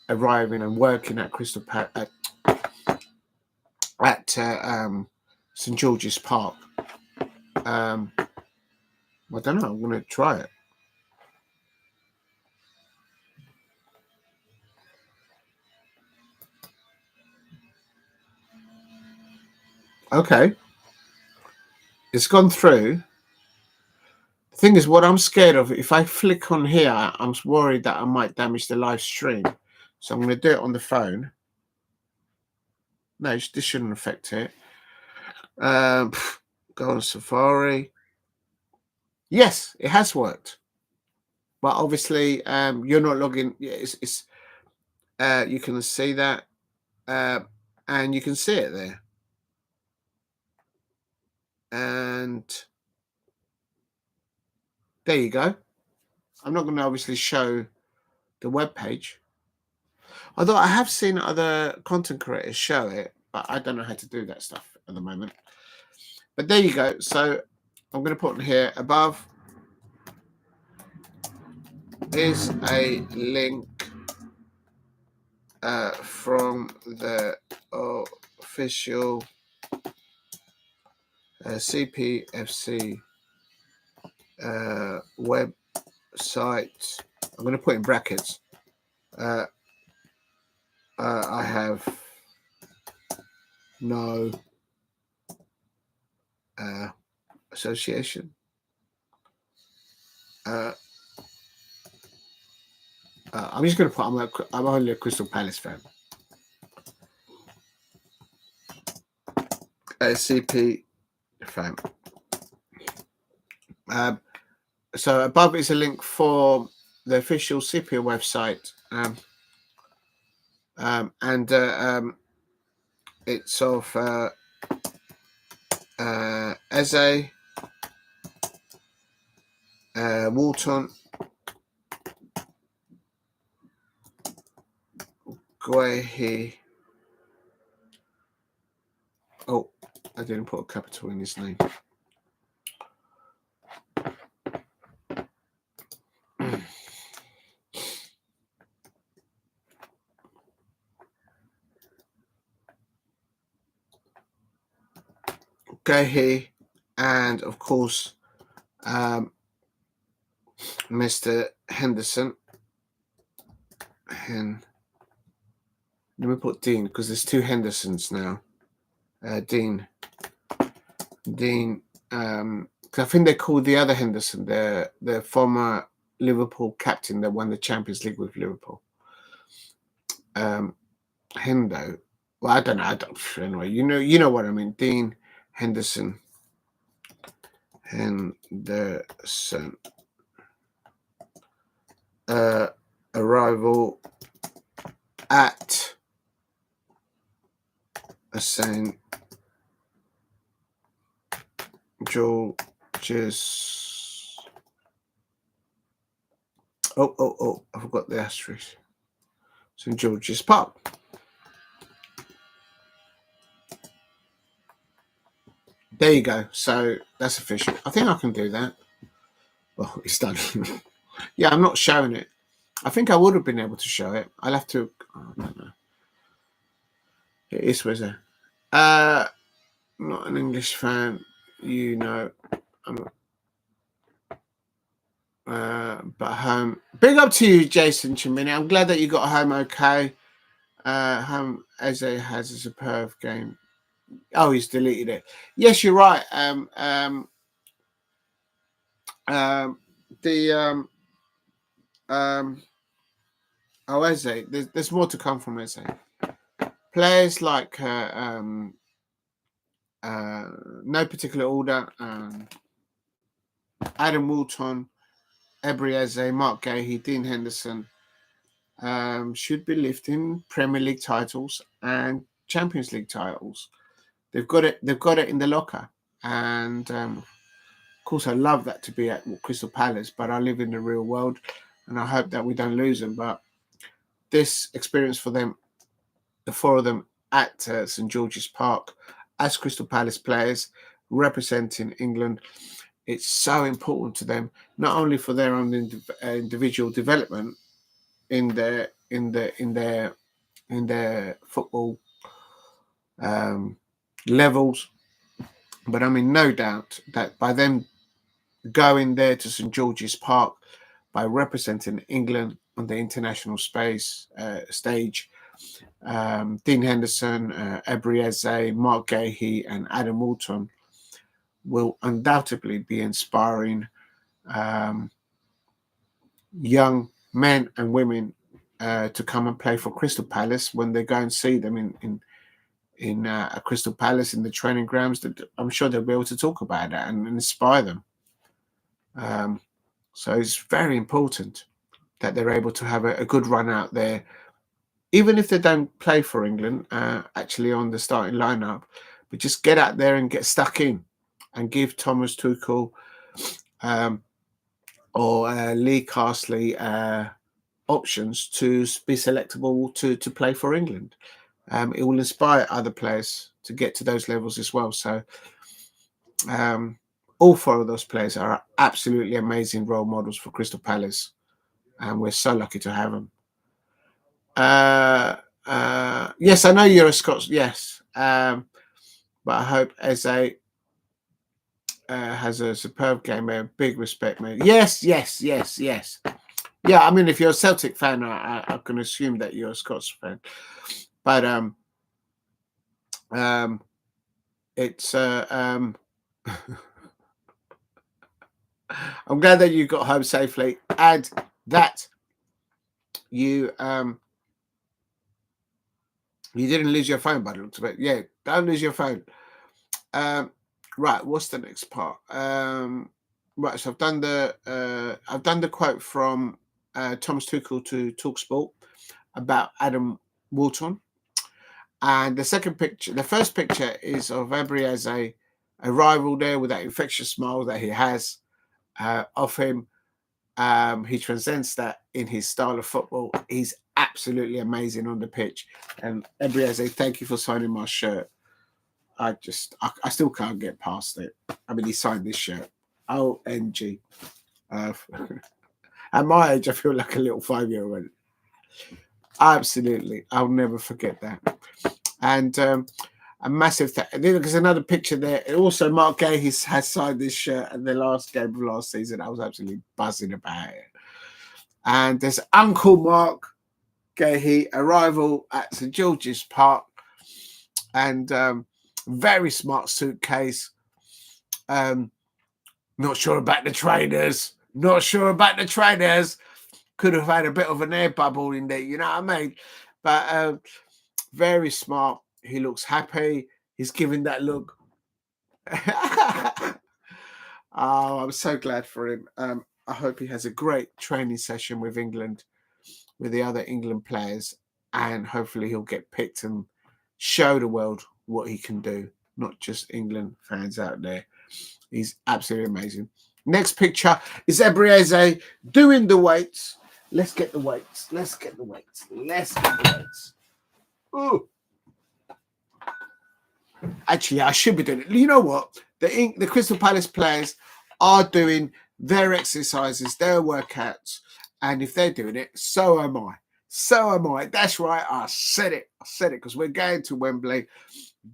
arriving and working at Crystal Palace at St George's Park. I don't know. I'm going to try it. Okay. It's gone through. The thing is, what I'm scared of, if I flick on here, I'm worried that I might damage the live stream. So I'm going to do it on the phone. No, this shouldn't affect it. Go on Safari. Yes, it has worked. But obviously, you're not logging. It's you can see that, and you can see it there. And there you go. I'm not going to obviously show the web page, although I have seen other content creators show it, but I don't know how to do that stuff at the moment. But there you go. So I'm going to put in here above is a link from the official CPFC website. I'm going to put in brackets. I have no association. I'm just going to put, I'm only a Crystal Palace fan. CPFC fan. So above is a link for the official CPFC website, and it's of Eze, Walton, Guehi. Oh, I didn't put a capital in his name. Guehi, and of course, Mr. Henderson. Let me put Dean because there's two Hendersons now. Dean. I think they called the other Henderson the former Liverpool captain that won the Champions League with Liverpool. Hendo. Well, I don't know. Anyway, you know what I mean. Dean Henderson. Henderson. Arrival at St. George's. Oh! I forgot the asterisk. St. George's Park. There you go. So that's official. I think I can do that. Well, it's done. Yeah, I'm not showing it. I think I would have been able to show it. I'll have to. I don't know. It is Wizard. Not an English fan, but home. Big up to you, Jason Chimini. I'm glad that you got home okay. Home Eze has a superb game. Oh, he's deleted it. Yes, you're right. Eze. There's more to come from Eze. Players like no particular order. Adam Walton, Ebri Eze, Mark Gahey, Dean Henderson should be lifting Premier League titles and Champions League titles. They've got it in the locker, and of course I love that to be at Crystal Palace, but I live in the real world, and I hope that we don't lose them. But this experience for them, the four of them at St George's Park as Crystal Palace players representing England, it's so important to them, not only for their own individual development in their football levels, but I mean, no doubt that by them going there to St George's Park, by representing England on the international stage, Dean Henderson, Ebri Eze, Mark Gahey, and Adam Walton will undoubtedly be inspiring young men and women to come and play for Crystal Palace when they go and see them in Crystal Palace in the training grounds. That I'm sure they'll be able to talk about that and inspire them. So it's very important that they're able to have a good run out there, even if they don't play for England actually on the starting lineup, but just get out there and get stuck in and give Thomas Tuchel or Lee Castley options to be selectable to play for England. It will inspire other players to get to those levels as well. So all four of those players are absolutely amazing role models for Crystal Palace, and we're so lucky to have them. Yes, I know you're a Scots. Yes, but I hope Eze has a superb game. Big respect, mate. Yes. Yeah, I mean, if you're a Celtic fan, I can assume that you're a Scots fan. But it's I'm glad that you got home safely and that you you didn't lose your phone by the looks of it. Yeah, don't lose your phone. Right, what's the next part? Right, so I've done the quote from Thomas Tuchel to Talksport about Adam Wharton, and the first picture is of Ebery as a rival there with that infectious smile that he has of him. He transcends that in his style of football. He's absolutely amazing on the pitch. And Ebery, thank you for signing my shirt. I still can't get past it. I mean, he signed this shirt. OMG. At my age, I feel like a little 5-year-old. Absolutely. I'll never forget that. And a massive there's another picture there. Also, Mark Gay has signed this shirt at the last game of last season. I was absolutely buzzing about it. And there's Uncle Mark Gay, arrival at St George's Park, and very smart suitcase. Not sure about the trainers. Could have had a bit of an air bubble in there, you know what I mean? But very smart. He looks happy. He's giving that look. Oh, I'm so glad for him. I hope he has a great training session with England, with the other England players, and hopefully he'll get picked and show the world what he can do, not just England fans out there. He's absolutely amazing. Next picture is Ebery doing the weights. Let's get the weights. Ooh. Actually, I should be doing it. You know what? The Crystal Palace players are doing their exercises, their workouts, and if they're doing it, so am I. That's right. I said it because we're going to Wembley.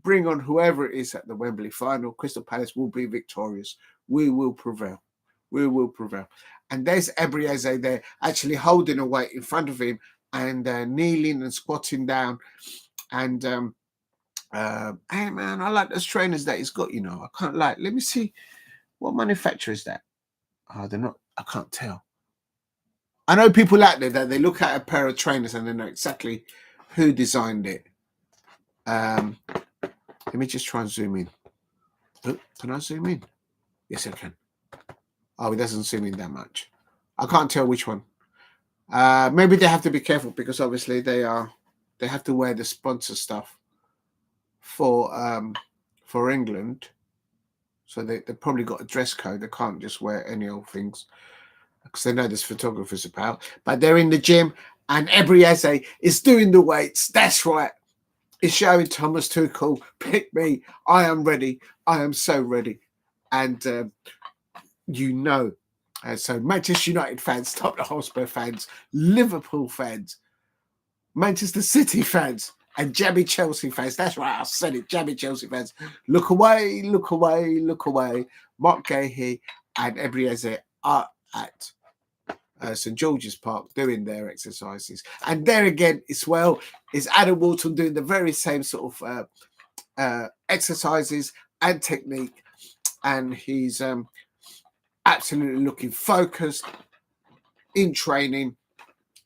Bring on whoever it is at the Wembley final. Crystal Palace will be victorious. We will prevail. And there's Ebery there, actually holding a weight in front of him and kneeling and squatting down. And hey man, I like those trainers that he's got. I can't let me see, what manufacturer is that? Oh, they're not. I can't tell. I know people out there that they look at a pair of trainers and they know exactly who designed it. Let me just try and zoom in. Oh, can I zoom in? Yes, I can. Oh, it doesn't zoom in that much. I can't tell which one. Maybe they have to be careful because obviously they have to wear the sponsor stuff for England. So they probably got a dress code. They can't just wear any old things because they know there's photographers about. But they're in the gym and Ebery is doing the weights. That's right. It's showing Thomas Tuchel, pick me. I am ready. I am so ready. And so Manchester United fans, Tottenham Hotspur fans, Liverpool fans, Manchester City fans, and Jammy Chelsea fans. That's right, I said it, Jammy Chelsea fans. Look away. Mark Gay and Ebery are at St George's Park doing their exercises. And there again, is Adam Wharton doing the very same sort of exercises and technique. And he's absolutely looking focused in training.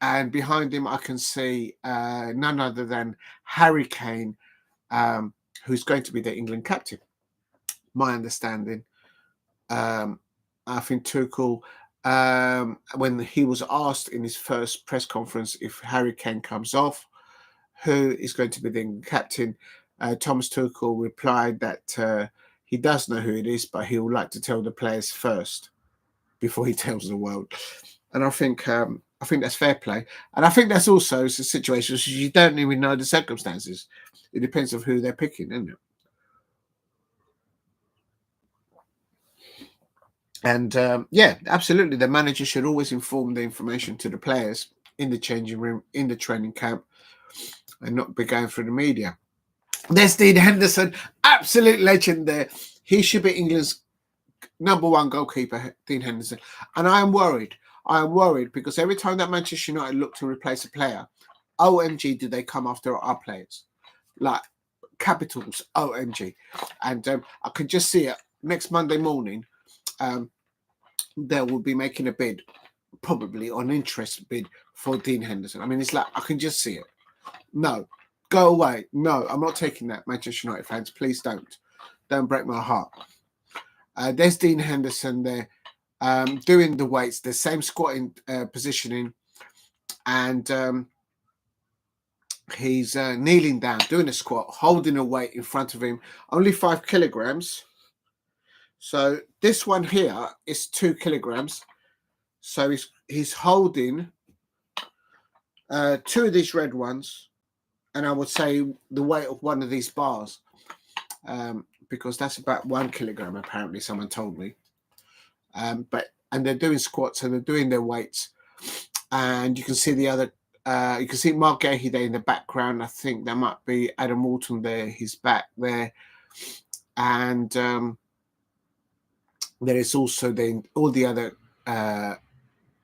And behind him, I can see none other than Harry Kane, who's going to be the England captain. My understanding. I think Tuchel, when he was asked in his first press conference if Harry Kane comes off, who is going to be the England captain, Thomas Tuchel replied that he does know who it is, but he would like to tell the players first before he tells the world. And I think that's fair play. And I think that's also a situation where you don't even know the circumstances. It depends on who they're picking, isn't it? And absolutely, the manager should always inform the information to the players in the changing room, in the training camp, and not be going through the media. There's Dean Henderson, absolute legend there. He should be England's #1 goalkeeper, Dean Henderson. And I am worried because every time that Manchester United look to replace a player, OMG, did they come after our players? Like capitals, OMG. And I can just see it next Monday morning. They will be making a bid, probably on interest bid for Dean Henderson. I mean, it's like, I can just see it. No, go away. No, I'm not taking that, Manchester United fans. Please don't break my heart. There's Dean Henderson there doing the weights, the same squatting positioning, and he's kneeling down, doing a squat, holding a weight in front of him, only 5 kilograms. So this one here is 2 kilograms. So he's holding 2 of these red ones, and I would say the weight of one of these bars, because that's about 1 kilogram, apparently, someone told me. And they're doing squats and they're doing their weights, and you can see the other. You can see Mark Gahey there in the background. I think there might be Adam Walton there. He's back there, and there is also then all the other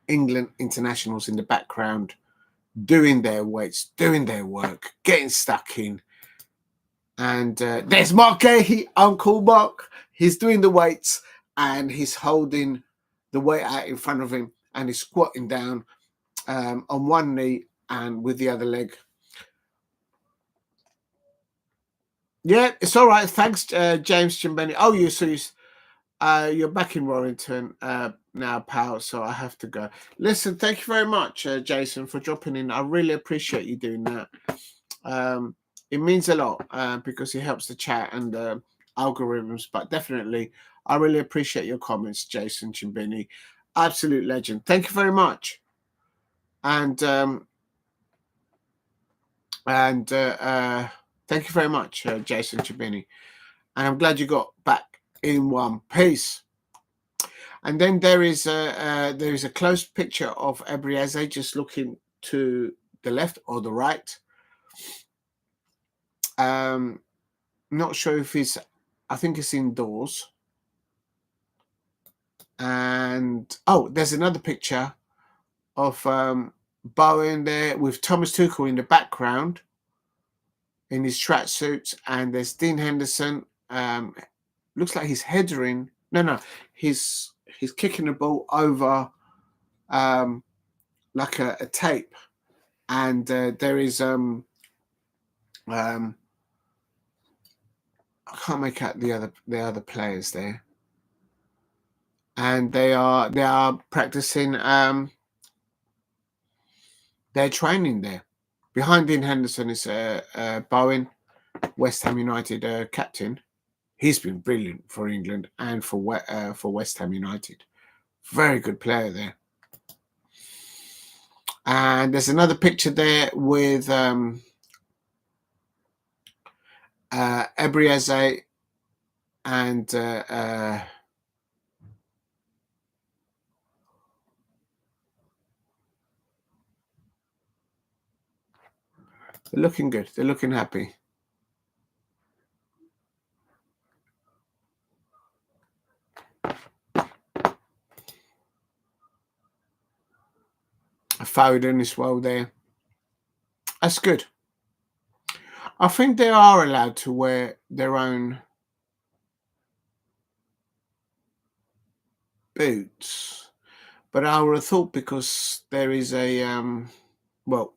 England internationals in the background doing their weights, doing their work, getting stuck in. And there's Mark Gahey, Uncle Mark. He's doing the weights and he's holding the weight out in front of him, and he's squatting down on one knee and with the other leg. Yeah, it's all right. Thanks, James Chimbeni. Oh, you're back in Warrington now, pal, so I have to go. Listen, thank you very much, Jason, for dropping in. I really appreciate you doing that. It means a lot because it helps the chat and algorithms, but definitely, I really appreciate your comments, Jason Chimbini. Absolute legend. Thank you very much. And thank you very much, Jason Chimbini. And I'm glad you got back in one piece. And then there is a close picture of Ebrieze just looking to the left or the right. Not sure if I think it's indoors. And there's another picture of Bowen there with Thomas Tuchel in the background in his tracksuit, and there's Dean Henderson. Looks like he's headering. No, he's kicking the ball over like a tape, and there is I can't make out the other players there, and they are practicing their training there. Behind Dean Henderson is Bowen, West Ham United captain. He's been brilliant for England and for West Ham United. Very good player there. And there's another picture there with Ebrieze and they're looking good. They're looking happy. Foden as well there. That's good. I think they are allowed to wear their own boots, but I would have thought because there is a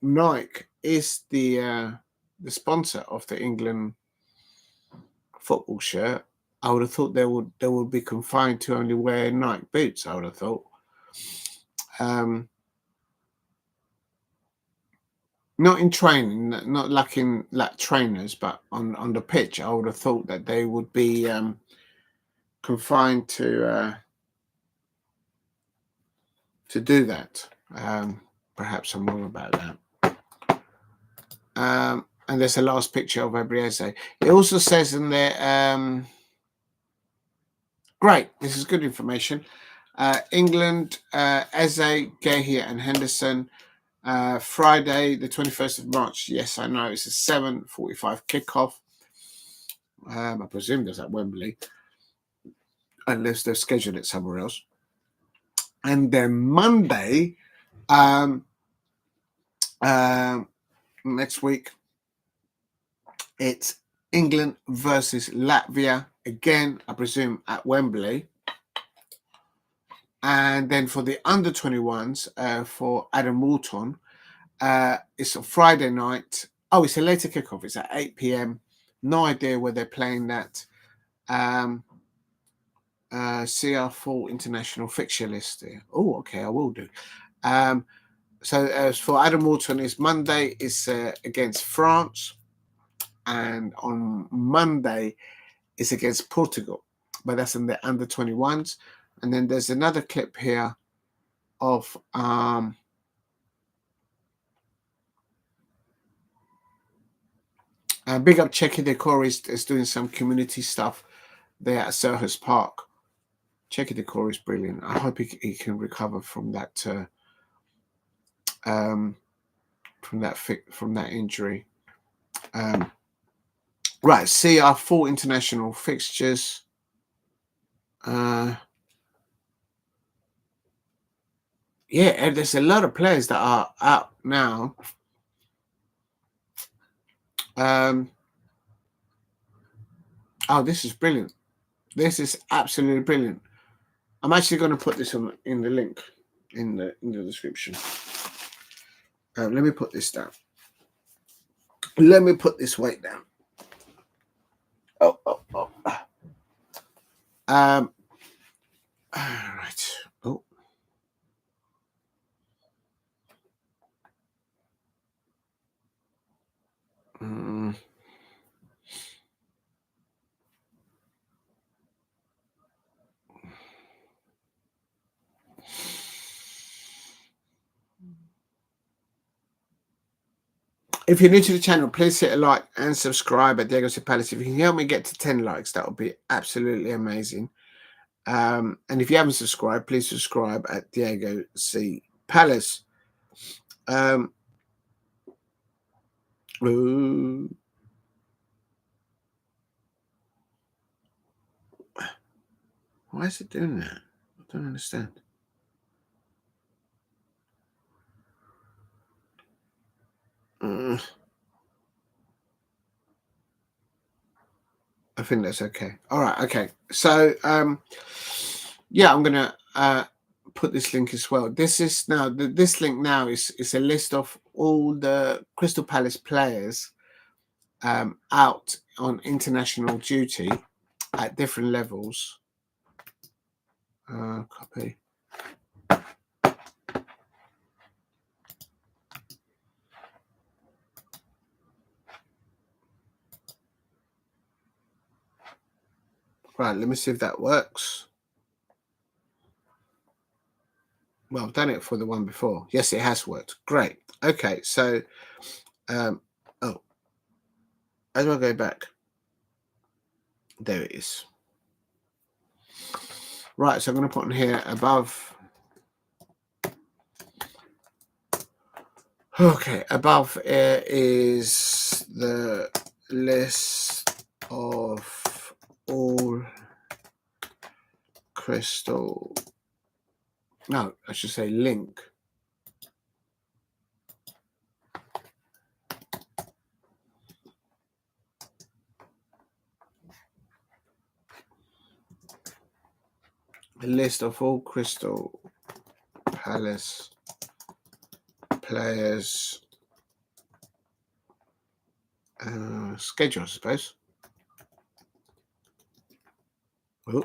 Nike is the sponsor of the England football shirt. I would have thought they would be confined to only wear Nike boots. I would have thought. Not in training, not like in trainers, but on the pitch, I would have thought that they would be confined to do that. Perhaps I'm wrong about that. And there's a last picture of Ebrieze. It also says in there, great, this is good information. England, Eze, Gahey and Henderson. Friday, the 21st of March. Yes, I know it's a 7:45 kickoff. I presume there's at Wembley, unless they've scheduled it somewhere else. And then Monday, next week, it's England versus Latvia again. I presume at Wembley. And then for the under 21s, for Adam Walton, it's a Friday night. Oh, it's a later kickoff. It's at 8 p.m. No idea where they're playing that. see our full international fixture list there. Oh, okay, I will do. So as for Adam Walton, is Monday is against France, and on Monday is against Portugal, but that's in the under 21s. And then there's another clip here of big up Checky Decor is doing some community stuff there at Selhurst Park. Checky Decor is brilliant. I hope he can recover from that from that injury. Right, see our full international fixtures. Yeah, and there's a lot of players that are out now. Oh, this is brilliant. This is absolutely brilliant. I'm actually going to put this in the link in the description. Let me put this down. Let me put this weight down. Oh. All right. Oh. If you're new to the channel, please hit a like and subscribe at Diego C Palace. If you can help me get to 10 likes, that would be absolutely amazing. And if you haven't subscribed, please subscribe at Diego C Palace. Why is it doing that? I don't understand. I think that's okay. All right, okay. So, yeah, I'm gonna put this link as well. This is now this link now is a list of all the Crystal Palace players out on international duty at different levels. Copy. Right, let me see if that works. Well, I've done it for the one before. Yes, it has worked. Great. Okay, so, oh, how do I go back? There it is. Right, so I'm going to put on here above. Okay, above is the list of all Crystal. No, I should say link. A list of all Crystal Palace players schedule, I suppose. Oh.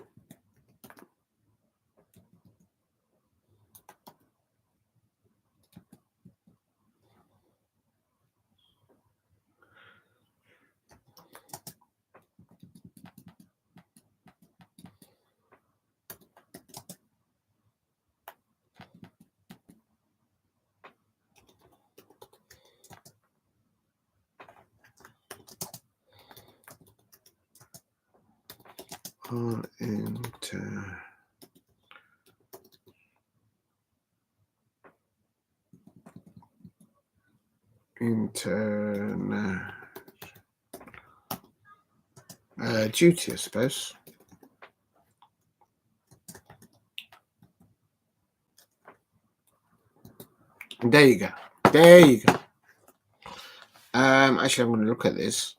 Duty, I suppose. There you go. There you go. Actually, I'm going to look at this.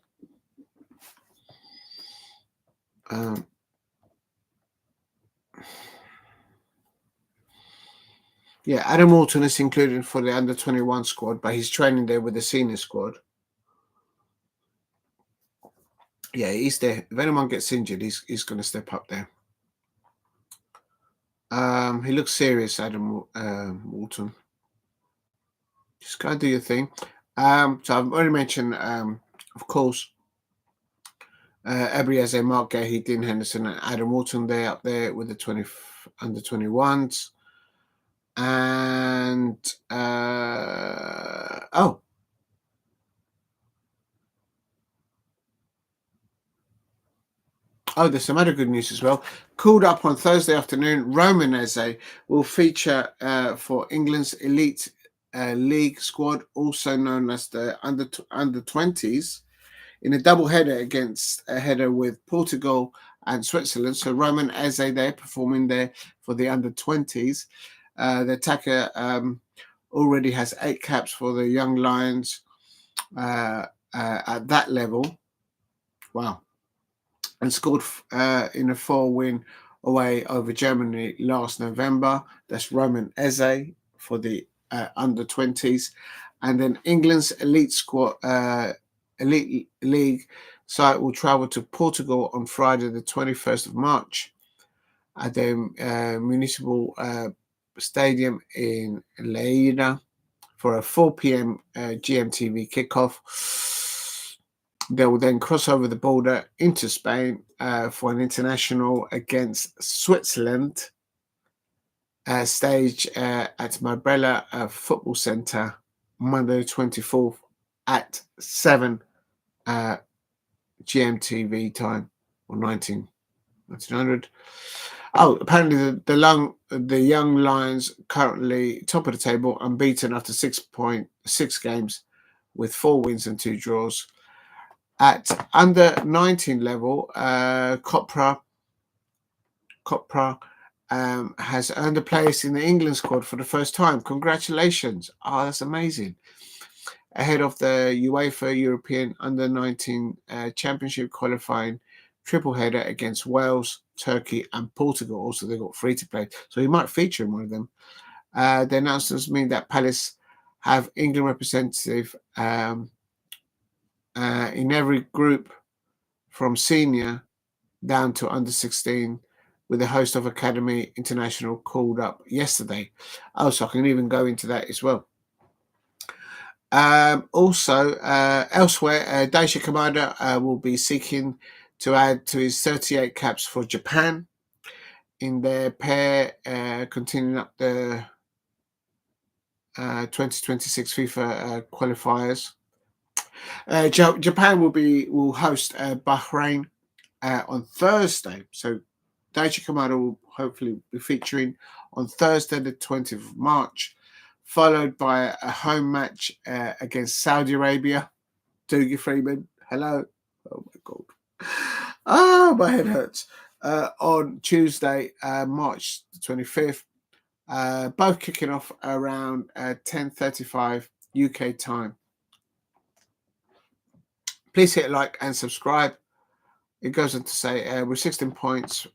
Yeah, Adam Walton is included for the under-21 squad, but he's training there with the senior squad. Yeah, he's there. If anyone gets injured, he's going to step up there. He looks serious, Adam Walton. Just go and do your thing. So I've already mentioned, of course, Eberezer, Mark Gahey, Dean Henderson, and Adam Walton. They're up there with the under 21s. And there's some other good news as well. Called up on Thursday afternoon, Roman Eze will feature for England's elite league squad, also known as the under 20s, in a double header against a header with Portugal and Switzerland. So Roman Eze there performing there for the under 20s. The attacker already has 8 caps for the Young Lions at that level. Wow. And scored in a 4-win away over Germany last November. That's Roman Eze for the under 20s. And then England's elite squad, elite league side will travel to Portugal on Friday, the 21st of March, at the Municipal Stadium in Lleida for a 4 p.m. GMTV kickoff. They will then cross over the border into Spain for an international against Switzerland, staged at Marbella Football Centre Monday 24th at 7 GMTV time, or 1900. Apparently the Young Lions currently top of the table, unbeaten after 6.6 games with 4 wins and 2 draws. At under 19 level, Copra has earned a place in the England squad for the first time. Congratulations. That's amazing. Ahead of the UEFA European Under 19 Championship qualifying triple header against Wales, Turkey and Portugal. Also, they got 3 to play. So he might feature in one of them. The announcements mean that Palace have England representative in every group from senior down to under 16, with the host of Academy International called up yesterday. So I can even go into that as well. Also, elsewhere, Daisha Kamada will be seeking to add to his 38 caps for Japan in their pair, continuing up the 2026 FIFA qualifiers. Japan will host Bahrain on Thursday. So Daichi Kamada will hopefully be featuring on Thursday, the 20th of March, followed by a home match against Saudi Arabia. Dougie Freedman, hello. Oh my God. My head hurts. On Tuesday, March the 25th. Both kicking off around 10:35 UK time. Please hit like and subscribe. It goes on to say, with 16 points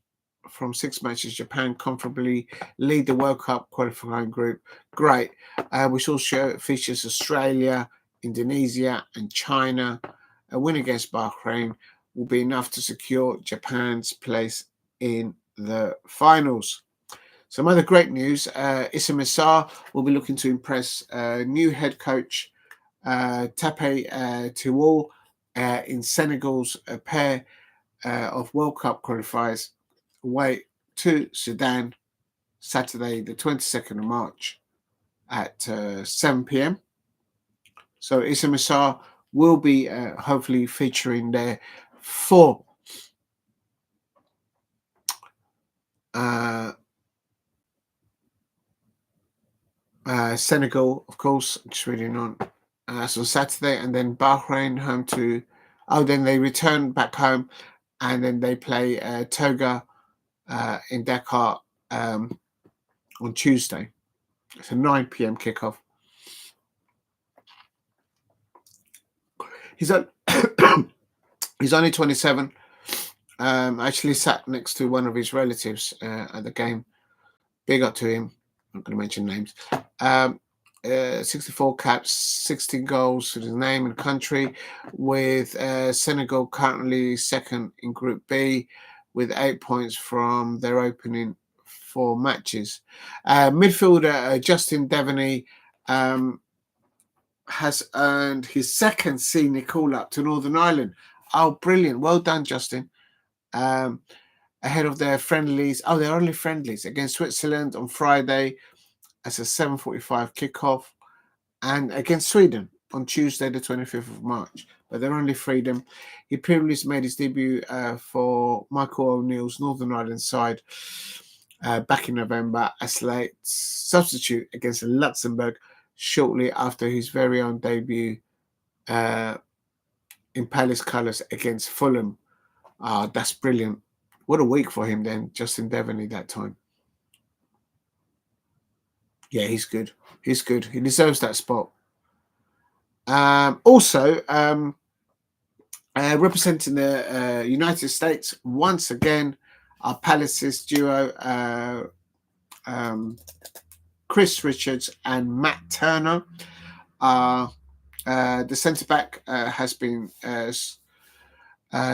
from 6 matches, Japan comfortably lead the World Cup qualifying group. Great. Which also features Australia, Indonesia and China. A win against Bahrain will be enough to secure Japan's place in the finals. Some other great news. Issa Missar will be looking to impress new head coach Tape Tiwal in Senegal's pair of World Cup qualifiers away to Sudan Saturday, the 22nd of March at 7 p.m. So Issa Missar will be hopefully featuring there for Senegal, of course, just reading on. So Saturday, and then Bahrain home to. Then they return back home, and then they play Togo in Dakar on Tuesday. It's a 9 p.m. kickoff. He's only 27. Actually sat next to one of his relatives at the game. Big up to him. I'm not going to mention names. 64 caps, 16 goals to his name and country, with Senegal currently second in Group B with 8 points from their opening 4 matches. Midfielder Justin Devaney has earned his second senior call-up to Northern Ireland. Oh, brilliant. Well done, Justin. Ahead of their friendlies. Oh, they're only friendlies against Switzerland on Friday as a 7:45 kickoff, and against Sweden on Tuesday, the 25th of March. But they're only freedom. He previously made his debut for Michael O'Neill's Northern Ireland side back in November as late substitute against Luxembourg shortly after his very own debut in Palace colours against Fulham. That's brilliant. What a week for him then, Justin Devaney that time. Yeah, he's good. He's good. He deserves that spot. Also, representing the United States, once again, our Palace's duo, Chris Richards and Matt Turner. The centre-back has been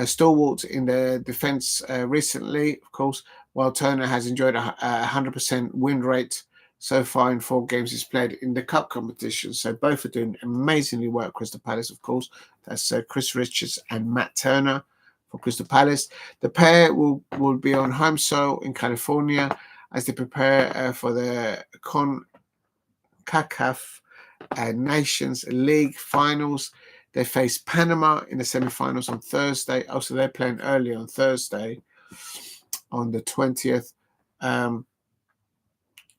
stalwart in the defence recently, of course, while Turner has enjoyed a 100% win rate so far in 4 games he's played in the cup competition. So both are doing amazingly well at Crystal Palace, of course. That's Chris Richards and Matt Turner for Crystal Palace. The pair will be on home soil in California as they prepare for the CONCACAF Nations League finals. They face Panama in the semi-finals on Thursday. Also, they're playing early on Thursday on the 20th.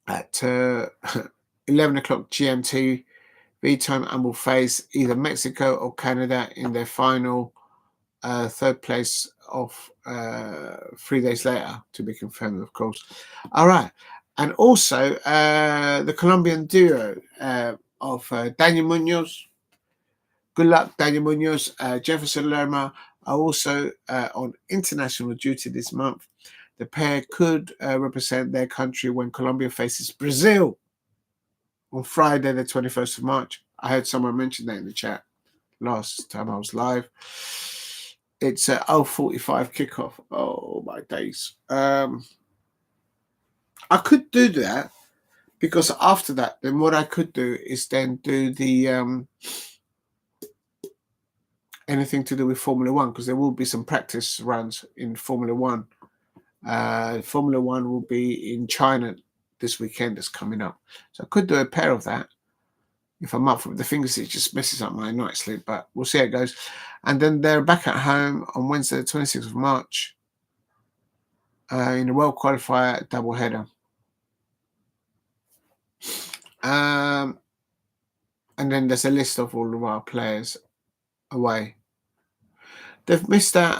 At 11 o'clock GMT time, and will face either Mexico or Canada in their final third place of 3 days later, to be confirmed, of course. All right. And also the Colombian duo of Daniel Munoz. Good luck, Daniel Munoz. Jefferson Lerma are also on international duty this month. The pair could represent their country when Colombia faces Brazil on Friday, the 21st of March. I heard someone mention that in the chat last time I was live. It's a 0:45 kickoff. Oh, my days. I could do that because after that, then what I could do is then do the anything to do with Formula One, because there will be some practice runs in Formula One. Formula One will be in China this weekend that's coming up. So I could do a pair of that. If I'm up for the fingers, it just messes up my night sleep, but we'll see how it goes. And then they're back at home on Wednesday, the 26th of March in the World Qualifier doubleheader. And then there's a list of all of our players away. They've missed that.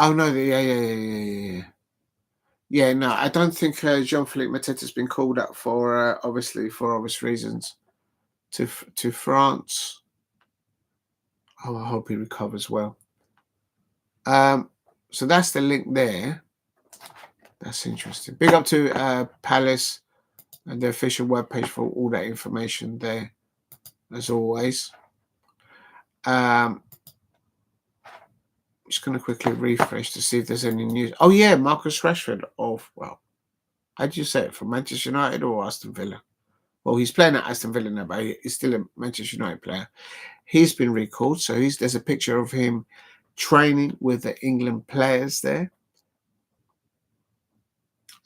Oh, no, yeah. Yeah, no, I don't think Jean-Philippe Mateta's been called up for obvious reasons to France. Oh, I hope he recovers well. So that's the link there. That's interesting. Big up to Palace and the official webpage for all that information there, as always. Just going to quickly refresh to see if there's any news. Oh, yeah, Marcus Rashford how do you say it, from Manchester United or Aston Villa? Well, he's playing at Aston Villa now, but he's still a Manchester United player. He's been recalled, so there's a picture of him training with the England players there.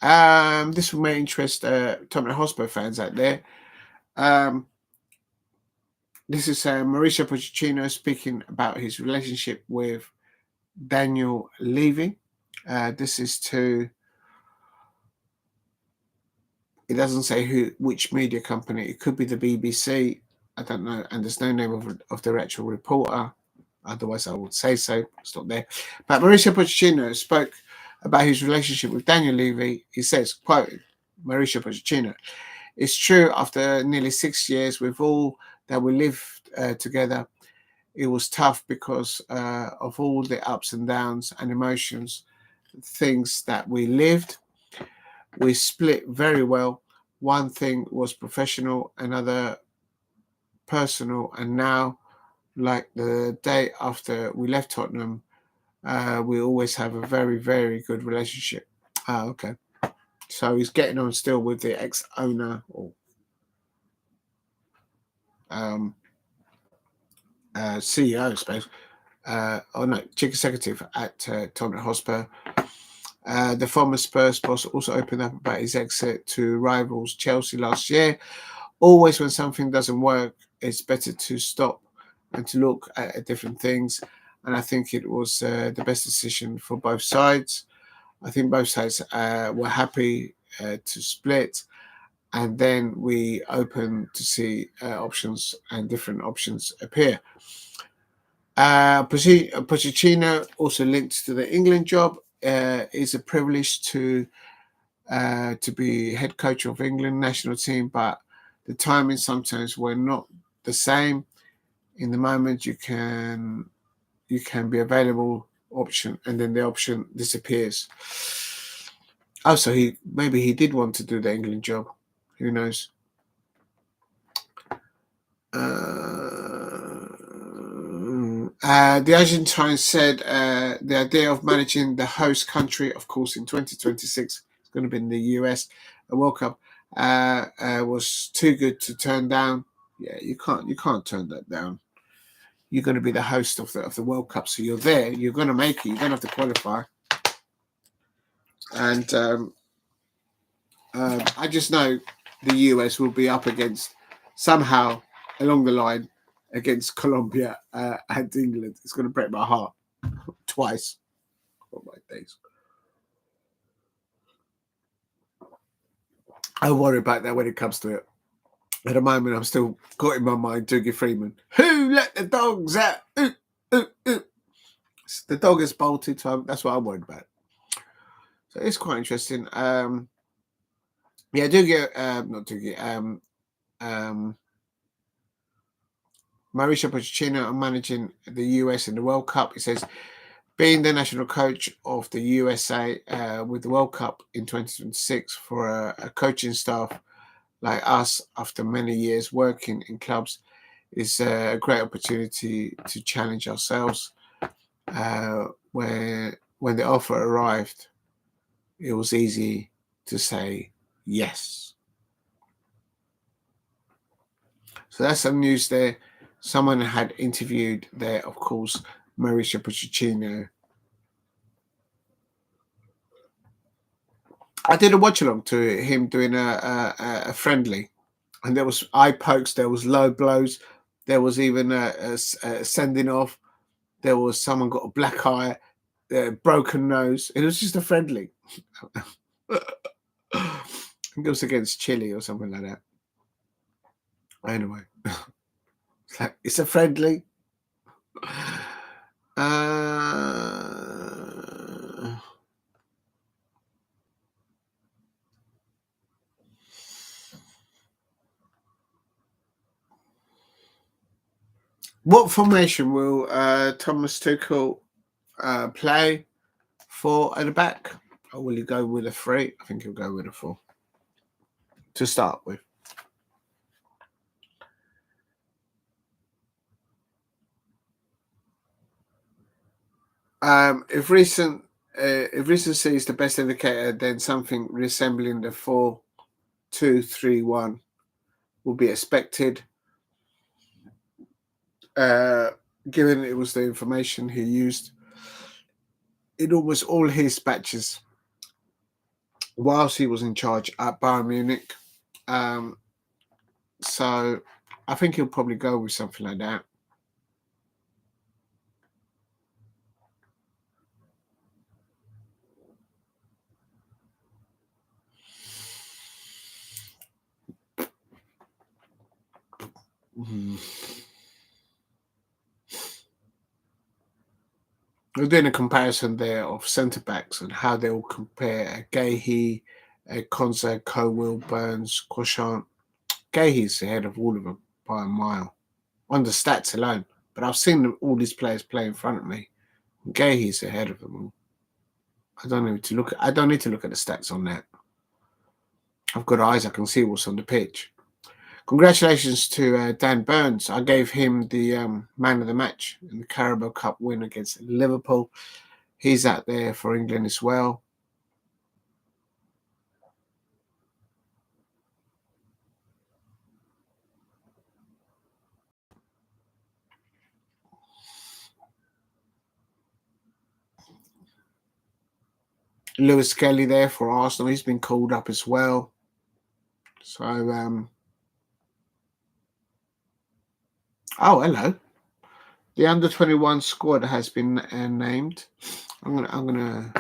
This may interest Tottenham Hotspur fans out there. This is Mauricio Pochettino speaking about his relationship with Daniel Levy. This is to... It doesn't say which media company. It could be the BBC. I don't know. And there's no name of the actual reporter. Otherwise, I would say so. It's not there. But Mauricio Pochettino spoke about his relationship with Daniel Levy. He says, quote, Mauricio Pochettino, "It's true, after nearly 6 years with all that we lived together, it was tough because of all the ups and downs and emotions, things that we lived. We split very well. One thing was professional, another personal, and now, like the day after we left Tottenham, we always have a very, very good relationship." Okay. So he's getting on still with the ex-owner or CEO, I suppose. Chief executive at Tottenham Hotspur. The former Spurs boss also opened up about his exit to rivals Chelsea last year. Always when something doesn't work, it's better to stop and to look at different things. And I think it was the best decision for both sides. I think both sides were happy to split. And then we open to see options and different options appear. Pochettino also linked to the England job. It's a privilege to be head coach of England national team, but the timing sometimes were not the same. In the moment, you can be available option, and then the option disappears. Also, maybe he did want to do the England job. Who knows? The Argentine said the idea of managing the host country, of course, in 2026, it's going to be in the US, a World Cup, was too good to turn down. Yeah, you can't turn that down. You're going to be the host of the World Cup, so you're there. You're going to make it. You're going to have to qualify. And I just know the US will be up against somehow along the line against Colombia and England. It's going to break my heart twice. Oh my days. I worry about that when it comes to it. At the moment, I'm still got in my mind Dougie Freedman. Who let the dogs out? Ooh, ooh, ooh. The dog is bolted, so that's what I'm worried about. So it's quite interesting. Dougie, not Dougie. Mauricio Pochettino are managing the US in the World Cup. He says, being the national coach of the USA with the World Cup in 2026 for a coaching staff like us after many years working in clubs is a great opportunity to challenge ourselves. When the offer arrived, it was easy to say yes. So that's some news there. Someone had interviewed there, of course, Mauricio Pochettino. I did a watch along to him doing a friendly, and there was eye pokes, there was low blows, there was even a sending off. There was someone got a black eye, broken nose. It was just a friendly. I think it was against Chile or something like that. Anyway, it's a friendly. What formation will Thomas Tuchel play for at the back? Or will he go with a 3? I think he'll go with a 4 to start with. If recency is the best indicator, then something resembling the 4-2-3-1 will be expected. Given it was the information he used in almost all his matches whilst he was in charge at Bayern Munich. So I think he'll probably go with something like that. We're doing a comparison there of centre backs and how they will compare Gahey, Konza, Colwill, Burns, Quashant. Gahey's ahead of all of them by a mile on the stats alone. But I've seen all these players play in front of me. Gahey's ahead of them all. I don't need to look at the stats on that. I've got eyes, I can see what's on the pitch. Congratulations to Dan Burns. I gave him the man of the match in the Carabao Cup win against Liverpool. He's out there for England as well. Lewis Kelly there for Arsenal. He's been called up as well. So, oh, hello. The under-21 squad has been named. I'm gonna.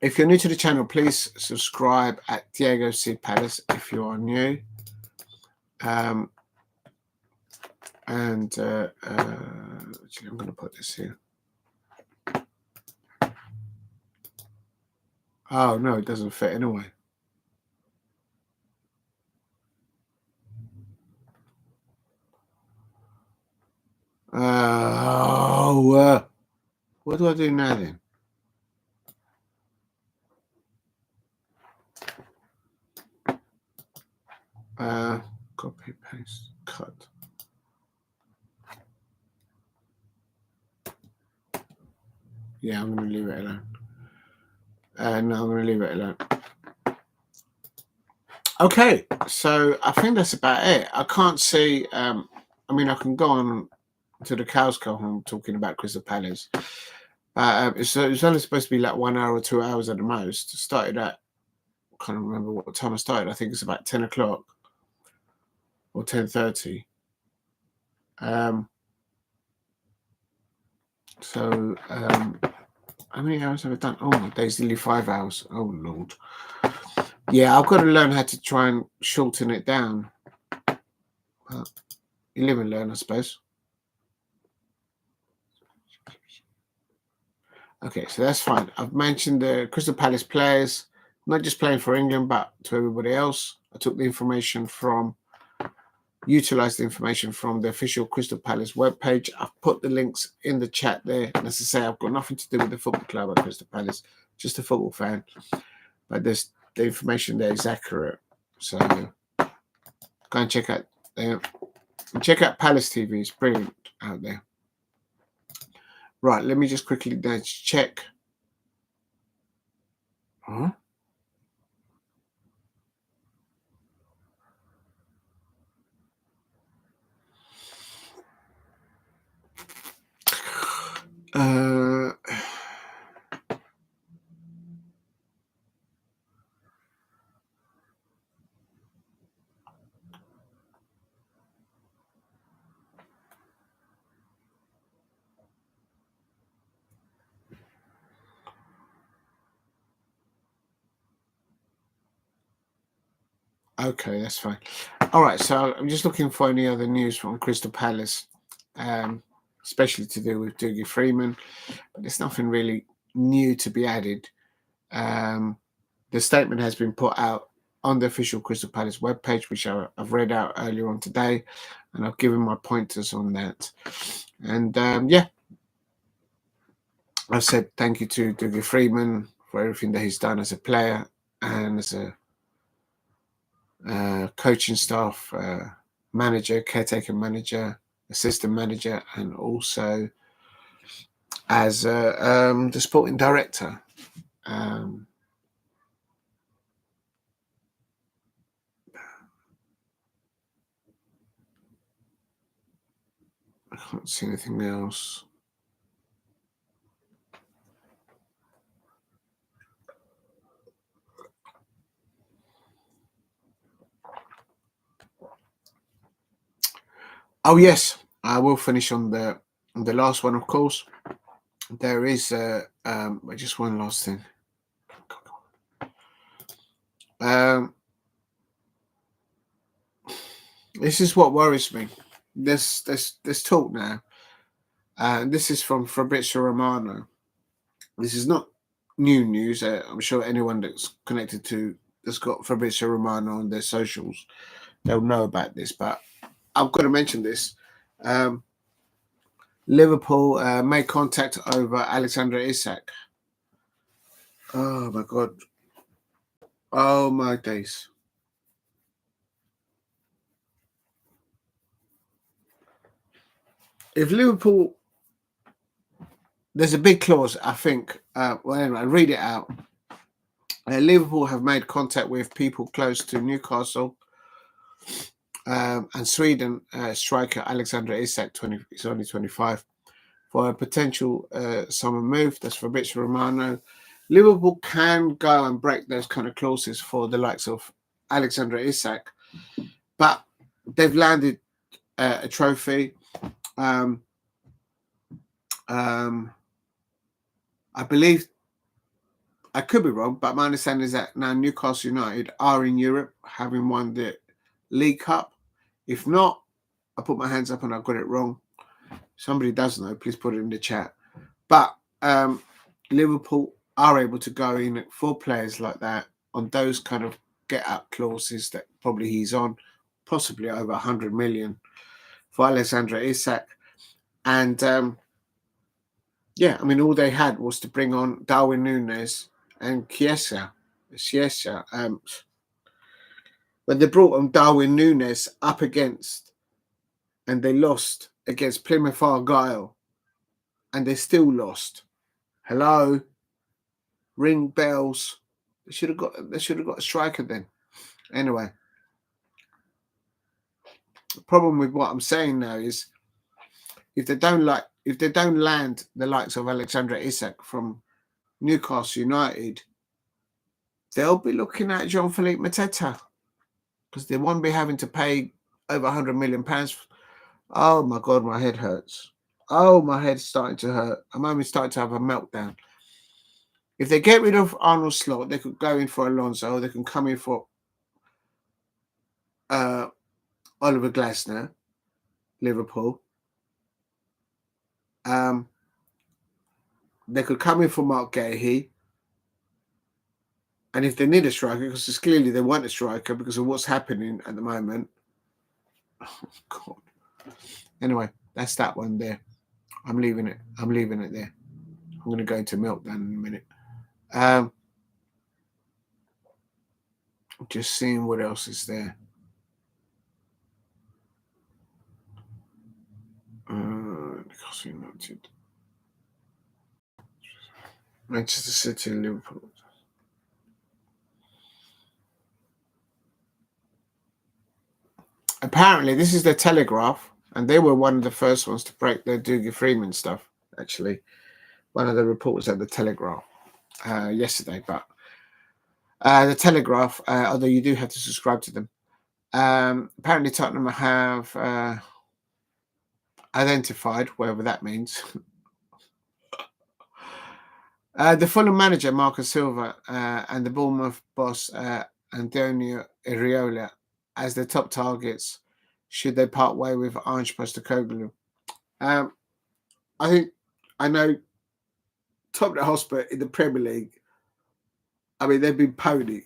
If you're new to the channel, please subscribe at Diego C Palace if you are new. And actually, I'm going to put this here. Oh no, it doesn't fit anyway. What do I do now then? Copy, paste, cut. Yeah, I'm going to leave it alone. No, I'm going to leave it alone. Okay, so I think that's about it. I can't see. I mean, I can go on to the cows come home talking about Crystal Palace. It's only supposed to be like 1 hour or 2 hours at the most. It started at, I can't remember what time I started. I think it's about 10 o'clock or 10:30. How many hours have I done? Oh my days, nearly 5 hours. Oh Lord. Yeah, I've got to learn how to try and shorten it down. But you live and learn, I suppose. Okay, so that's fine. I've mentioned the Crystal Palace players, not just playing for England, but to everybody else. I took the information utilised the information from the official Crystal Palace webpage. I've put the links in the chat there. And as I say, I've got nothing to do with the football club at Crystal Palace, just a football fan. But the information there is accurate. So go and check out Palace TV. It's brilliant out there. Right, let me just quickly check. Huh? Okay, that's fine. All right, so I'm just looking for any other news from Crystal Palace, especially to do with Dougie Freedman, but there's nothing really new to be added. The statement has been put out on the official Crystal Palace webpage, which I've read out earlier on today, and I've given my pointers on that. And yeah, I said thank you to Dougie Freedman for everything that he's done as a player and as a coaching staff, manager, caretaker manager, assistant manager, and also as the sporting director. I can't see anything else. Oh yes, I will finish on the last one, of course. There is just one last thing. This is what worries me. This talk now. This is from Fabrizio Romano. This is not new news. I'm sure anyone that's connected that's got Fabrizio Romano on their socials, they'll know about this. But I've got to mention this. Liverpool made contact over Alexander Isak. Oh my God. Oh my days. If Liverpool, there's a big clause, I think. Well, anyway, read it out. Liverpool have made contact with people close to Newcastle and Sweden striker Alexander Isak, he's only 25, for a potential summer move. That's Fabrizio Romano. Liverpool can go and break those kind of clauses for the likes of Alexander Isak, but they've landed a trophy. I believe, I could be wrong, but my understanding is that now Newcastle United are in Europe, having won the League Cup. If not, I put my hands up and I got it wrong. Somebody does know, please put it in the chat. But Liverpool are able to go in for players like that on those kind of get-out clauses that probably he's on, possibly over 100 million for Alexander Isak. And yeah, I mean, all they had was to bring on Darwin Núñez and Chiesa. When they brought on Darwin Núñez up against, and they lost against Plymouth Argyle, and they still lost. Hello, ring bells. They should have got a striker then. Anyway, the problem with what I'm saying now is if they don't land the likes of Alexander Isak from Newcastle United, they'll be looking at Jean-Philippe Mateta because they won't be having to pay over £100 million. Oh my God, my head hurts. Oh, my head's starting to hurt. I'm only starting to have a meltdown. If they get rid of Arnold Slot, they could go in for Alonso. They can come in for Oliver Glasner, Liverpool. They could come in for Mark Gahey. And if they need a striker, because it's clearly they want a striker because of what's happening at the moment. Oh, God. Anyway, that's that one there. I'm leaving it there. I'm going to go into meltdown in a minute. Just seeing what else is there. Newcastle United, Manchester City, and Liverpool. Apparently, this is the Telegraph, and they were one of the first ones to break the Dougie Freedman stuff. Actually, one of the reporters at the Telegraph yesterday, but the Telegraph, although you do have to subscribe to them. Apparently, Tottenham have identified, whatever that means, the Fulham manager Marcus Silva and the Bournemouth boss Antonio Iraola as their top targets should they part way with Ange Postecoglou. I know Tottenham Hotspur in the Premier League, I mean, they've been pony.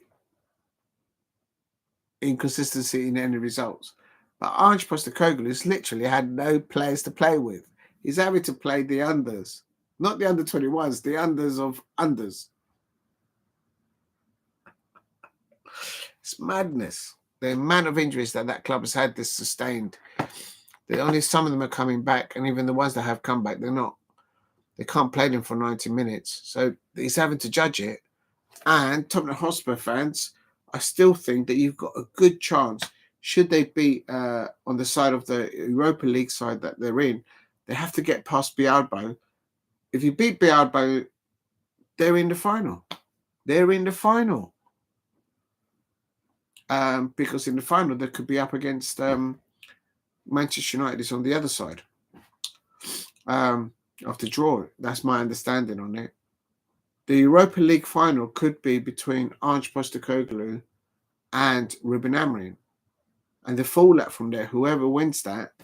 Inconsistency in any results. But Ange Postecoglou has literally had no players to play with. He's having to play the unders. Not the under-21s, the unders of unders. It's madness. The amount of injuries that club has had this sustained. Only some of them are coming back, and even the ones that have come back, they can't play them for 90 minutes. So he's having to judge it. And Tottenham Hotspur fans, I still think that you've got a good chance, should they be on the side of the Europa League side that they're in, they have to get past Biarritz. If you beat Biarritz, they're in the final. They're in the final. Because in the final, they could be up against Manchester United is on the other side of the draw. That's my understanding on it. The Europa League final could be between Ange Postecoglou and Ruben Amorim. And the fallout from there, whoever wins that,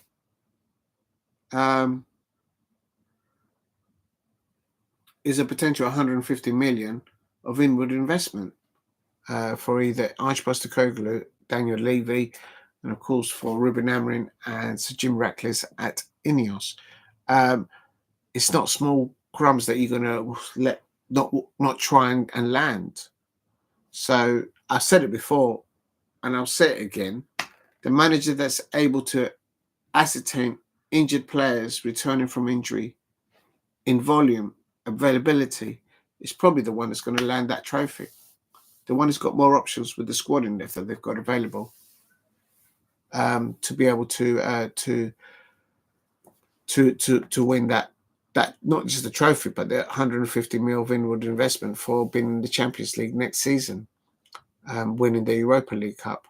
is a potential 150 million of inward investment for either Ange Postecoglou, Daniel Levy, and of course for Ruben Amorim and Sir Jim Ratcliffe at Ineos. It's not small crumbs that you're going to let not try and land. So I said it before, and I'll say it again. The manager that's able to ascertain injured players returning from injury in volume, availability, is probably the one that's going to land that trophy. The one who's got more options with the squad in there that they've got available to be able to win that that not just the trophy, but the 150 mil inward investment for being in the Champions League next season, winning the Europa League Cup.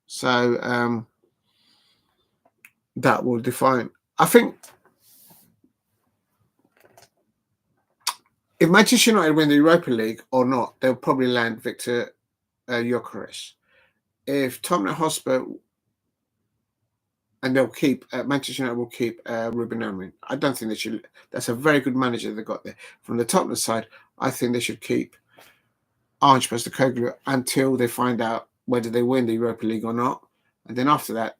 So that will define. I think if Manchester United win the Europa League or not, they'll probably land Victor Gyökeres. If Tottenham Hotspur, and they'll keep Manchester United will keep Ruben Amorim. I don't think they should. That's a very good manager they got there. From the Tottenham side, I think they should keep Ange Postecoglou until they find out whether they win the Europa League or not. And then after that,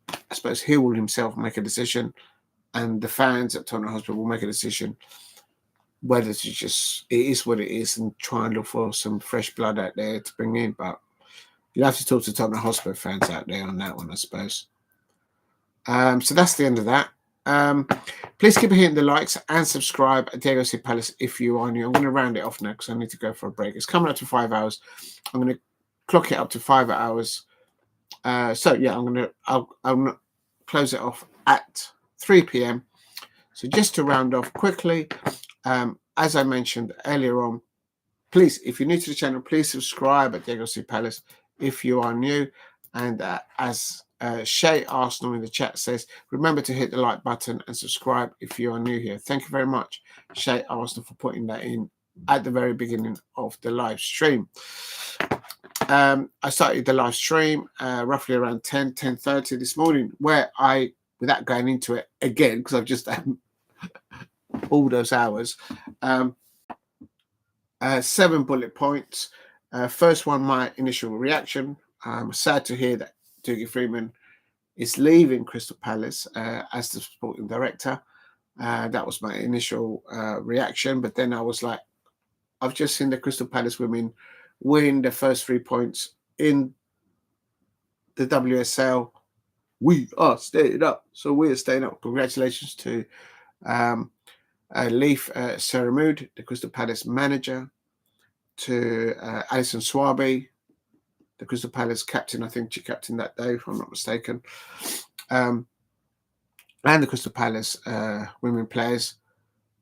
I suppose he will himself make a decision, and the fans at Tottenham Hotspur will make a decision whether to just, it is what it is, and try and look for some fresh blood out there to bring in. But you'll have to talk to Tottenham Hotspur fans out there on that one, I suppose. So that's the end of that. Please keep hitting the likes and subscribe at Diego C. Palace if you are new. I'm going to round it off now because I need to go for a break. It's coming up to 5 hours. I'm going to clock it up to 5 hours. So yeah, I'll close it off at 3 p.m. So just to round off quickly, as I mentioned earlier on, please, if you're new to the channel, please subscribe at Diego C. Palace if you are new. And as Shay Arsenal in the chat says, remember to hit the like button and subscribe if you are new here. Thank you very much, Shay Arsenal, for putting that in at the very beginning of the live stream. I started the live stream roughly around 10:30 this morning, where I, without going into it again, because I've just done all those hours, 7 bullet points. First one, my initial reaction. I'm sad to hear that Dougie Freedman is leaving Crystal Palace as the sporting director. That was my initial reaction. But then I was like, I've just seen the Crystal Palace women win the first 3 points in the WSL. We are staying up. So we are staying up. Congratulations to Leif Seramood, the Crystal Palace manager, to Alison Swaby, the Crystal Palace captain. I think she captained that day, if I'm not mistaken. And the Crystal Palace women players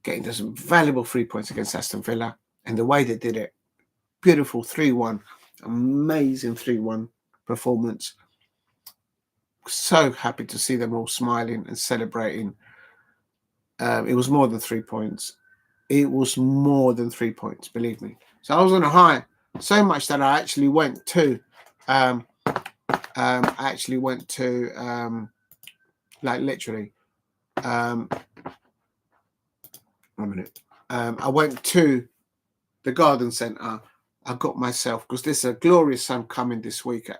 getting some valuable 3 points against Aston Villa. And the way they did it, beautiful 3-1, amazing 3-1 performance. So happy to see them all smiling and celebrating. It was more than 3 points. It was more than 3 points, believe me. So I was on a high, so much that I actually went to, like literally, 1 minute. I went to the garden centre. I got myself, because there's a glorious sun coming this week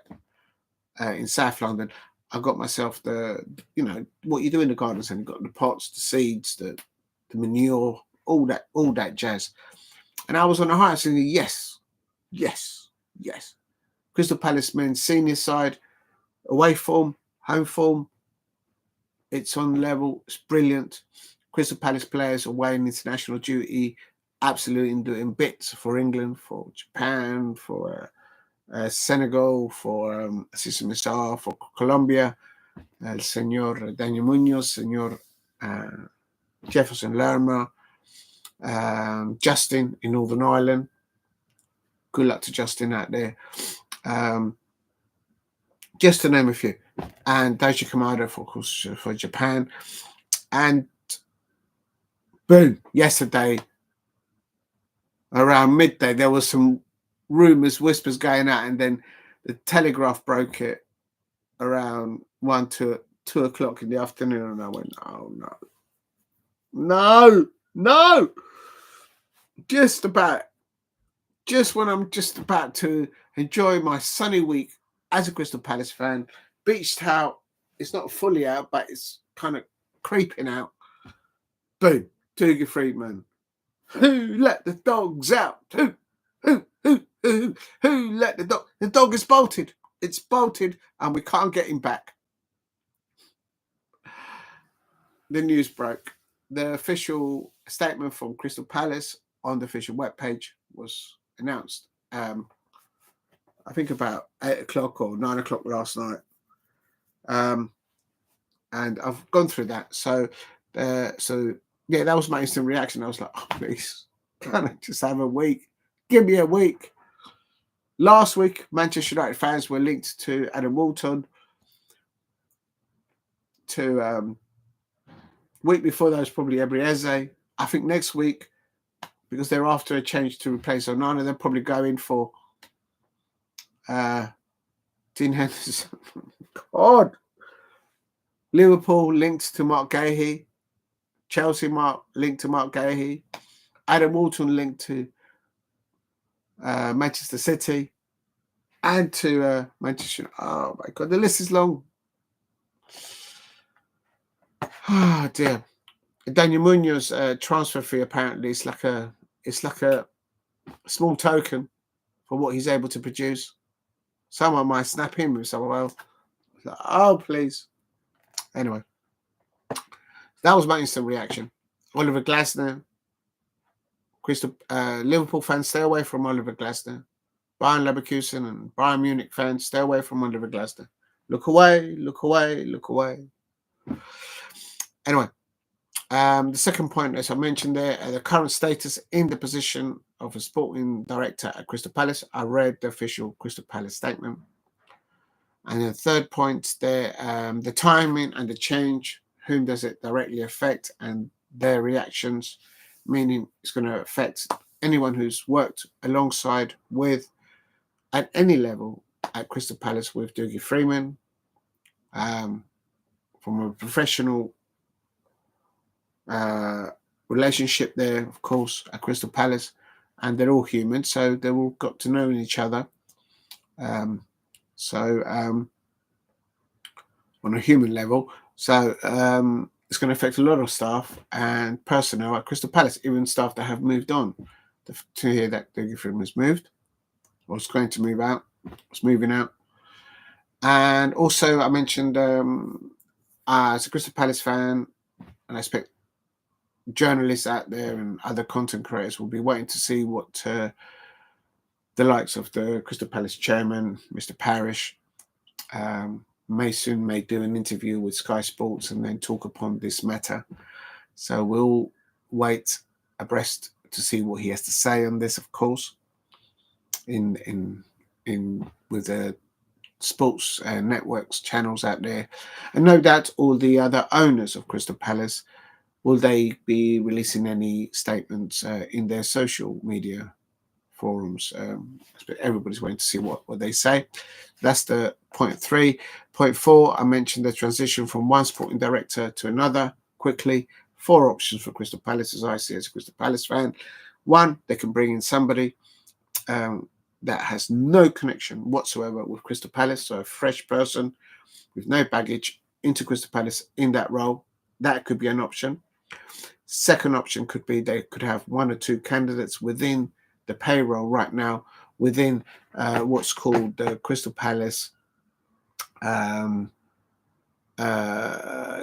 in South London. I got myself the, what you do in the garden centre. You've got the pots, the seeds, the manure, all that jazz. And I was on a high saying, yes. Crystal Palace men's senior side, away form, home form, it's on level, it's brilliant. Crystal Palace players away in international duty, absolutely doing bits for England, for Japan, for Senegal, for Cissé Missar, for Colombia, el señor Daniel Munoz, señor Jefferson Lerma, Justin in Northern Ireland. Good luck to Justin out there. Just to name a few. And Daiji Kamada, of course, for Japan. And boom, yesterday, around midday, there was some rumours, whispers going out, and then the Telegraph broke it around 1 to 2 o'clock in the afternoon, and I went, oh no. Just when I'm just about to enjoy my sunny week as a Crystal Palace fan, beached out. It's not fully out, but it's kind of creeping out. Boom, Dougie Freedman. Who let the dogs out? Who let the dog? The dog is bolted. It's bolted, and we can't get him back. The news broke. The official statement from Crystal Palace on the official webpage was announced. I think about 8 o'clock or 9 o'clock last night. And I've gone through that. So yeah, that was my instant reaction. I was like, oh, please, can I just have a week? Give me a week. Last week, Manchester United fans were linked to Adam Walton. Week before that was probably Ebrieze. I think next week, because they're after a change to replace Onana, they'll probably go in for Dean Henderson. God. Liverpool linked to Mark Gahey. Chelsea linked to Mark Gahey. Adam Walton linked to Manchester City and to Manchester. Oh my God, the list is long. Oh dear. Daniel Munoz transfer fee apparently it's like a small token for what he's able to produce. Someone might snap him with someone else. Like, oh please. Anyway, that was my instant reaction. Oliver Glasner. Liverpool fans, stay away from Oliver Glasner. Bayern Leverkusen and Bayern Munich fans, stay away from Oliver Glasner. Look away, look away, look away. Anyway, the second point, as I mentioned there, the current status in the position of a sporting director at Crystal Palace. I read the official Crystal Palace statement. And the third point there, the timing and the change, whom does it directly affect and their reactions, meaning it's going to affect anyone who's worked alongside with, at any level, at Crystal Palace with Dougie Freedman, from a professional relationship there, of course, at Crystal Palace, and they're all human, so they've all got to know each other. On a human level, so it's going to affect a lot of staff and personnel at Crystal Palace, even staff that have moved on. To hear that Dougie Freedman has moved, or is going to move out, was moving out. And also, I mentioned as a Crystal Palace fan, and I expect journalists out there and other content creators will be waiting to see what the likes of the Crystal Palace chairman, Mr. Parrish, may do an interview with Sky Sports and then talk upon this matter. So we'll wait abreast to see what he has to say on this, of course, in with the sports networks channels out there, and no doubt all the other owners of Crystal Palace, will they be releasing any statements in their social media forums? Everybody's waiting to see what they say. That's the point 3. Point 4, I mentioned the transition from one sporting director to another quickly. 4 options for Crystal Palace, as I see as a Crystal Palace fan. 1, they can bring in somebody that has no connection whatsoever with Crystal Palace, so a fresh person with no baggage into Crystal Palace in that role. That could be an option. Second option could be they could have 1 or 2 candidates within the payroll right now, within what's called the Crystal Palace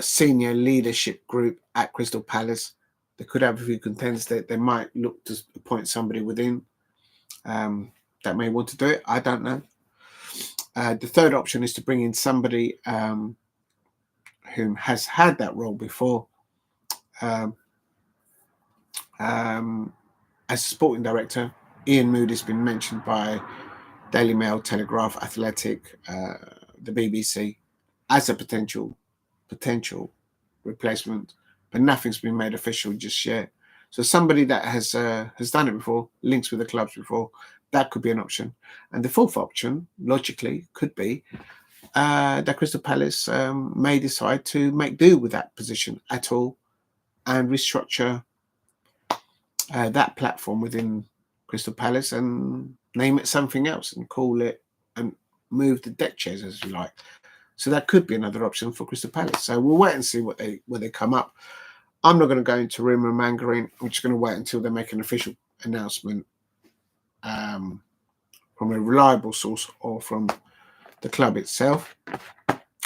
senior leadership group at Crystal Palace. They could have a few contenders that they might look to appoint somebody within that may want to do it. I don't know. The third option is to bring in somebody who has had that role before as a sporting director. Ian Moody's been mentioned by Daily Mail, Telegraph, Athletic, the BBC as a potential replacement, but nothing's been made official just yet. So somebody that has done it before, links with the clubs before, that could be an option. And the fourth option, logically, could be that Crystal Palace may decide to make do with that position at all and restructure that platform within Crystal Palace and name it something else and call it and move the deck chairs, as you like. So that could be another option for Crystal Palace. So we'll wait and see where they come up. I'm not going to go into rumour mongering. I'm just going to wait until they make an official announcement from a reliable source or from the club itself.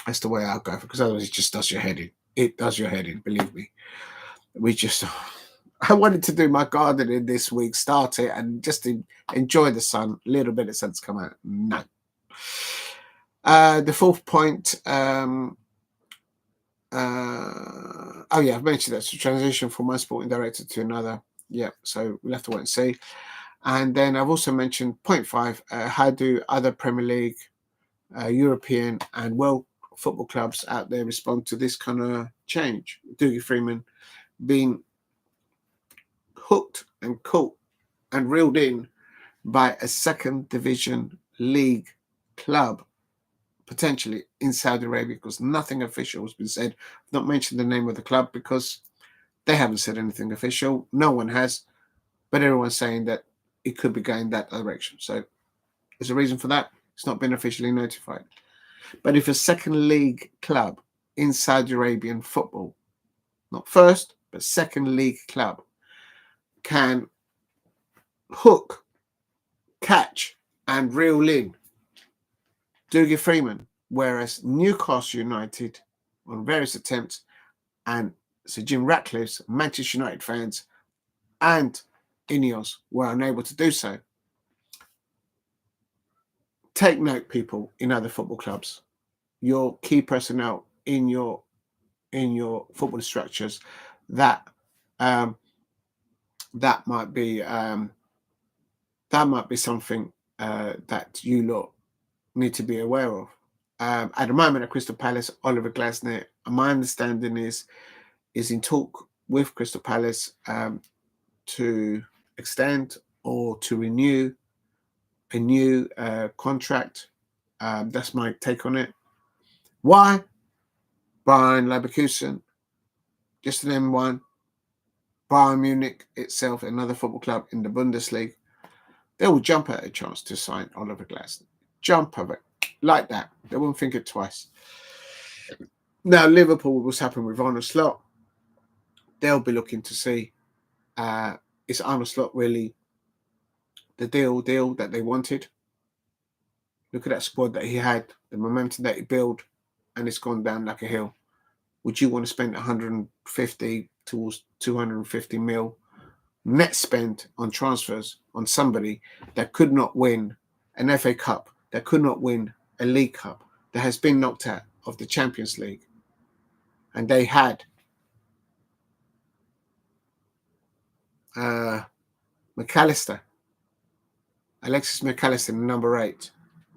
That's the way I'll go, because otherwise it just does your head in. It does your head in, believe me. I wanted to do my gardening this week, start it, and just enjoy the sun. A little bit of sun's come out. No. The fourth point, Oh yeah, I've mentioned that's a transition from one sporting director to another. Yeah, so we'll have to wait and see. And then I've also mentioned point 5, how do other Premier League, European and world football clubs out there respond to this kind of change? Dougie Freedman being hooked and caught and reeled in by a second division league club, potentially in Saudi Arabia, because nothing official has been said. I've not mentioned the name of the club because they haven't said anything official. No one has, but everyone's saying that it could be going that direction. So there's a reason for that. It's not been officially notified. But if a second league club in Saudi Arabian football, not first, but second league club, can hook, catch, and reel in Dougie Freedman, whereas Newcastle United, on various attempts, and Sir Jim Ratcliffe's Manchester United fans and Ineos were unable to do so. Take note, people in other football clubs, your key personnel in your football structures, that that might be something that you lot need to be aware of. At the moment at Crystal Palace, Oliver Glasner, my understanding is in talk with Crystal Palace to extend or to renew a new contract. That's my take on it. Why? Bayern Leverkusen, just an M1. Bayern Munich itself, another football club in the Bundesliga, they will jump at a chance to sign Oliver Glasner. Jump of it like that. They won't think it twice. Now, Liverpool, what's happened with Arne Slot? They'll be looking to see is Arne Slot really the deal that they wanted? Look at that squad that he had, the momentum that he built, and it's gone down like a hill. Would you want to spend 150 towards 250 mil net spend on transfers on somebody that could not win an FA Cup, that could not win a League Cup, that has been knocked out of the Champions League? And they had McAllister, Alexis McAllister, number 8,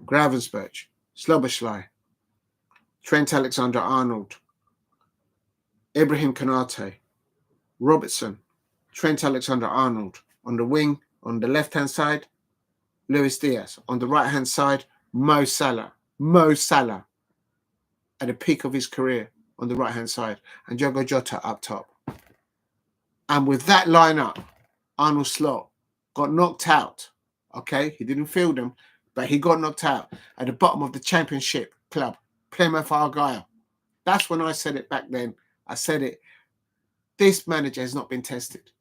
Gravensburg, Slobosly, Trent Alexander-Arnold, Ibrahim Konate, Robertson, Trent Alexander-Arnold. On the wing, on the left-hand side, Luis Diaz. On the right-hand side, Mo Salah. Mo Salah at the peak of his career on the right-hand side. And Diogo Jota up top. And with that lineup, Arne Slot got knocked out. Okay, he didn't field them, but he got knocked out at the bottom of the Championship club, Plymouth Argyle. That's when I said it back then. I said it. This manager has not been tested.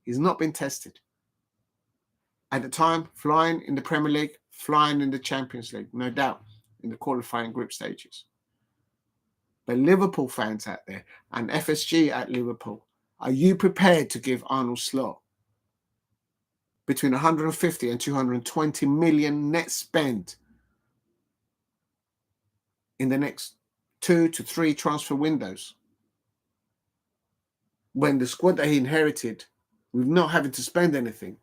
He's not been tested. At the time, flying in the Premier League, flying in the Champions League, no doubt, in the qualifying group stages. But Liverpool fans out there and FSG at Liverpool, are you prepared to give Arne Slot between 150 and 220 million net spend in the next 2 to 3 transfer windows? When the squad that he inherited, with not having to spend anything,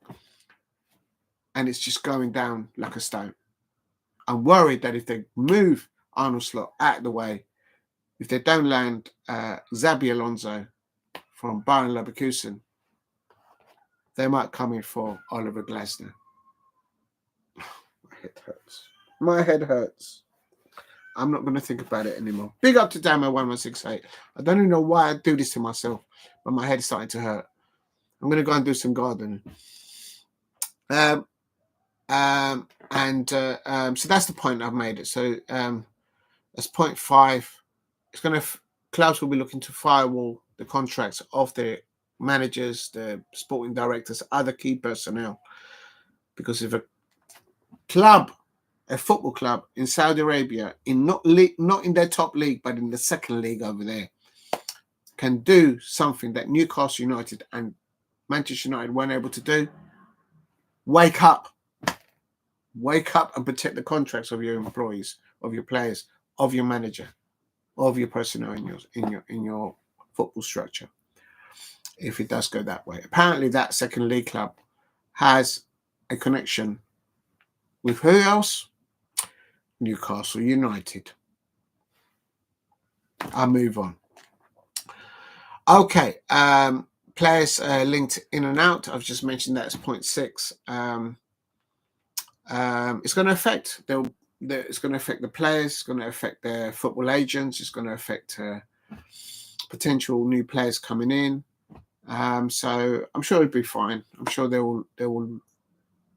and it's just going down like a stone. I'm worried that if they move Arne Slot out of the way, if they don't land Xabi Alonso from Bayern Leverkusen, they might come in for Oliver Glasner. My head hurts. My head hurts. I'm not going to think about it anymore. Big up to Damo1168. I don't even know why I do this to myself, but my head is starting to hurt. I'm going to go and do some gardening. So that's the point I've made it. So that's point 5. It's going to clubs will be looking to firewall the contracts of the managers, the sporting directors, other key personnel, because if a football club in Saudi Arabia, not in their top league, but in the second league over there, can do something that Newcastle United and Manchester United weren't able to do, wake up and protect the contracts of your employees, of your players, of your manager, of your personnel in your football structure if it does go that way. Apparently, that second league club has a connection with who else? Newcastle United. I'll move on. Okay, players linked in and out. I've just mentioned that's 0.6. It's going to affect it's going to affect the players. It's going to affect their football agents. It's going to affect potential new players coming in. So I'm sure it'll be fine. I'm sure they will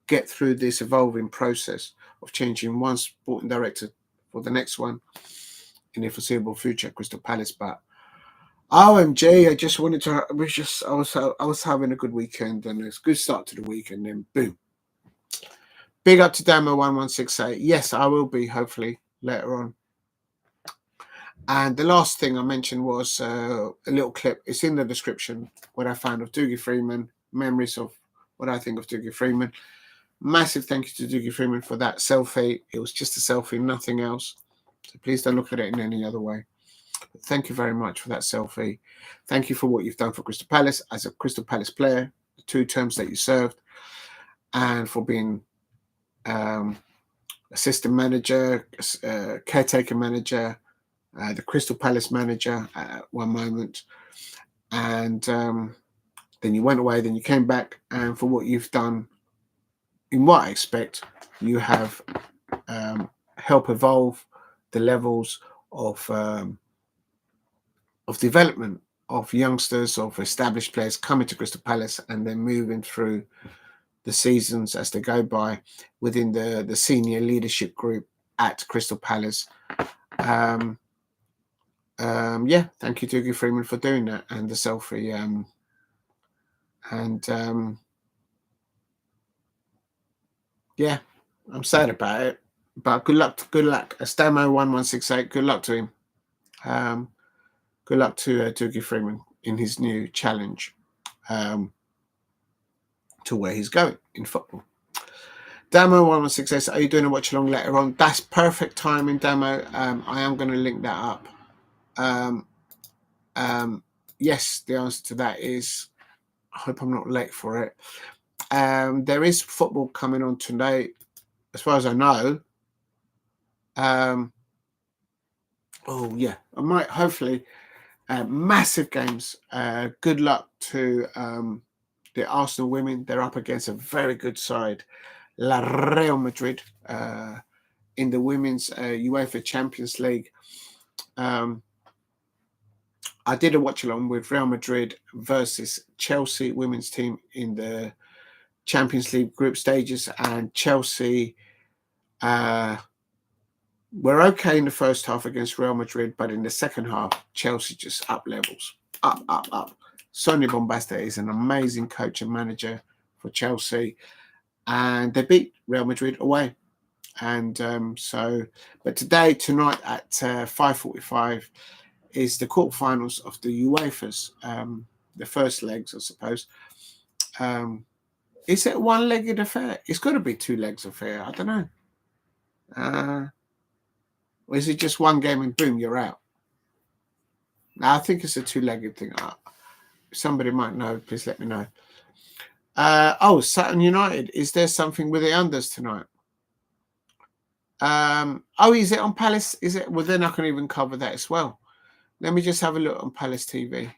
get through this evolving process of changing one sporting director for the next one in the foreseeable future at Crystal Palace. But OMG, I just wanted to. I was having a good weekend and it's a good start to the week, and then boom. Big up to Damo1168. Yes, I will be hopefully later on. And the last thing I mentioned was a little clip. It's in the description. What I found of Dougie Freedman, memories of what I think of Dougie Freedman. Massive thank you to Dougie Freedman for that selfie. It was just a selfie, nothing else. So please don't look at it in any other way. But thank you very much for that selfie. Thank you for what you've done for Crystal Palace as a Crystal Palace player, the 2 terms that you served, and for being assistant manager, caretaker manager, the Crystal Palace manager at one moment. And then you went away, then you came back, and for what you've done, in what I expect, you have helped evolve the levels of development of youngsters, of established players coming to Crystal Palace and then moving through the seasons as they go by within the senior leadership group at Crystal Palace. Yeah, thank you, Dougie Freedman, for doing that, and the selfie. Yeah, I'm sad about it, but good luck. Stamo1168. Good luck to him. Good luck to Dougie Freedman in his new challenge to where he's going in football. Damo1168. Are you doing a watch along later on? That's perfect timing, Damo. I am going to link that up. Yes, the answer to that is I hope I'm not late for it. There is football coming on tonight, as far as I know. Oh yeah, I might hopefully massive games. Good luck to the Arsenal women. They're up against a very good side, Real Madrid, in the women's UEFA Champions League. I did a watch along with Real Madrid versus Chelsea women's team in the Champions League group stages, and Chelsea were okay in the first half against Real Madrid, but in the second half, Chelsea just up levels, up. Sonia Bombasta is an amazing coach and manager for Chelsea, and they beat Real Madrid away. And but tonight at 5:45 is the quarterfinals of the UEFA's, the first legs, I suppose. Is it a one-legged affair? It's got to be 2 legs affair. I don't know. Or is it just one game and boom, you're out? No, I think it's a 2-legged thing. Somebody might know. Please let me know. Southend United. Is there something with the unders tonight? Is it on Palace? Is it? Well, then I can even cover that as well. Let me just have a look on Palace TV.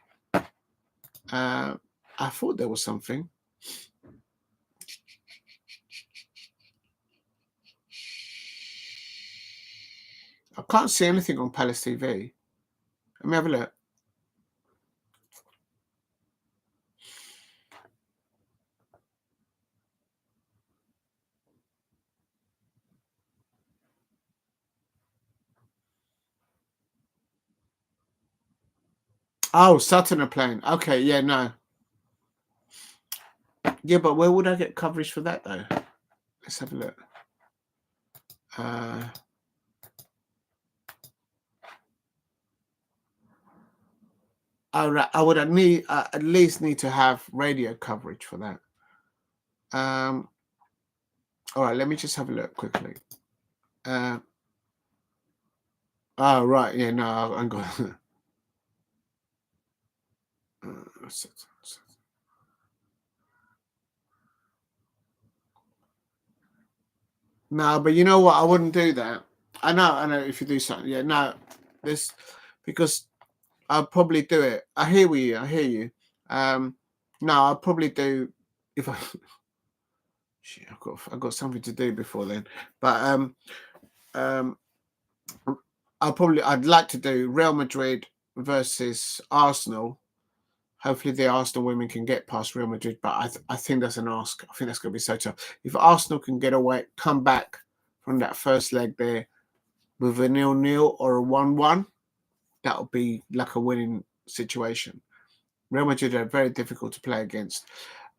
I thought there was something. I can't see anything on Palace TV. Let me have a look. Oh, Sutton are playing. Okay, yeah, no. Yeah, but where would I get coverage for that, though? Let's have a look. I would at least need to have radio coverage for that. All right, let me just have a look quickly. Oh, right, yeah, no, I'm going. No, but you know what? I wouldn't do that. I know. If you do something, yeah, no, this because I'll probably do it. I hear you. I hear you. No, I'll probably do if I. Shit, I've got something to do before then. But um, I'd like to do Real Madrid versus Arsenal. Hopefully, the Arsenal women can get past Real Madrid, but I think that's an ask. I think that's going to be so tough. If Arsenal can get away, come back from that first leg there with a 0-0 or a 1-1, that would be like a winning situation. Real Madrid are very difficult to play against.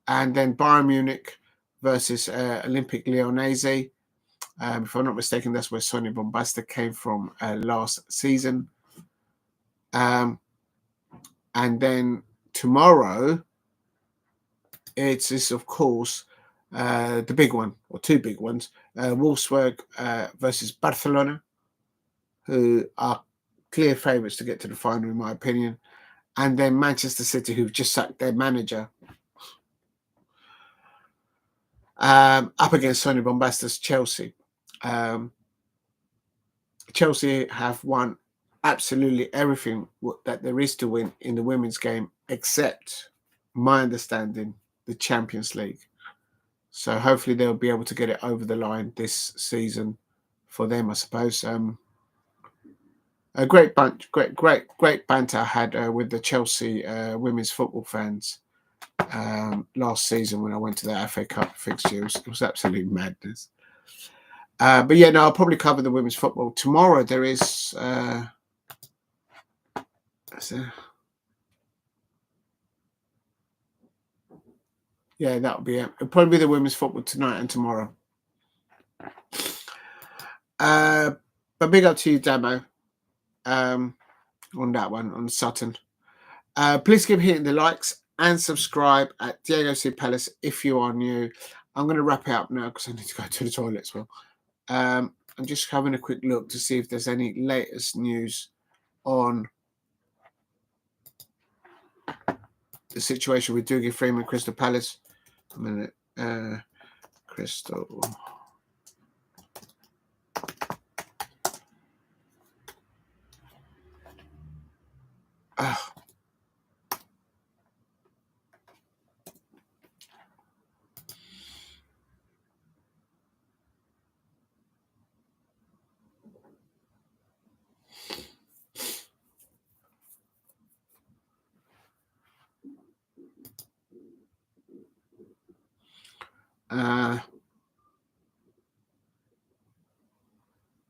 And then Bayern Munich versus Olympic Lyonnais. If I'm not mistaken, that's where Sonia Bombasta came from last season. And then tomorrow, it's of course the big one, or two big ones, Wolfsburg versus Barcelona, who are clear favourites to get to the final, in my opinion. And then Manchester City, who've just sacked their manager, up against Sonia Bombasta's Chelsea. Chelsea have won absolutely everything that there is to win in the women's game, except, my understanding, the Champions League. So hopefully they'll be able to get it over the line this season for them, I suppose. A great bunch, great banter I had with the Chelsea women's football fans last season when I went to the FA Cup fixture. It was absolute madness. But yeah, no, I'll probably cover the women's football. Tomorrow there is yeah, that'll be it. It'll probably be the women's football tonight and tomorrow. But big up to you, Damo, on that one, on Sutton. Please keep hitting the likes and subscribe at Diego C. Palace if you are new. I'm going to wrap it up now because I need to go to the toilet as well. I'm just having a quick look to see if there's any latest news on the situation with Dougie Freedman, Crystal Palace. A minute. Crystal. Oh.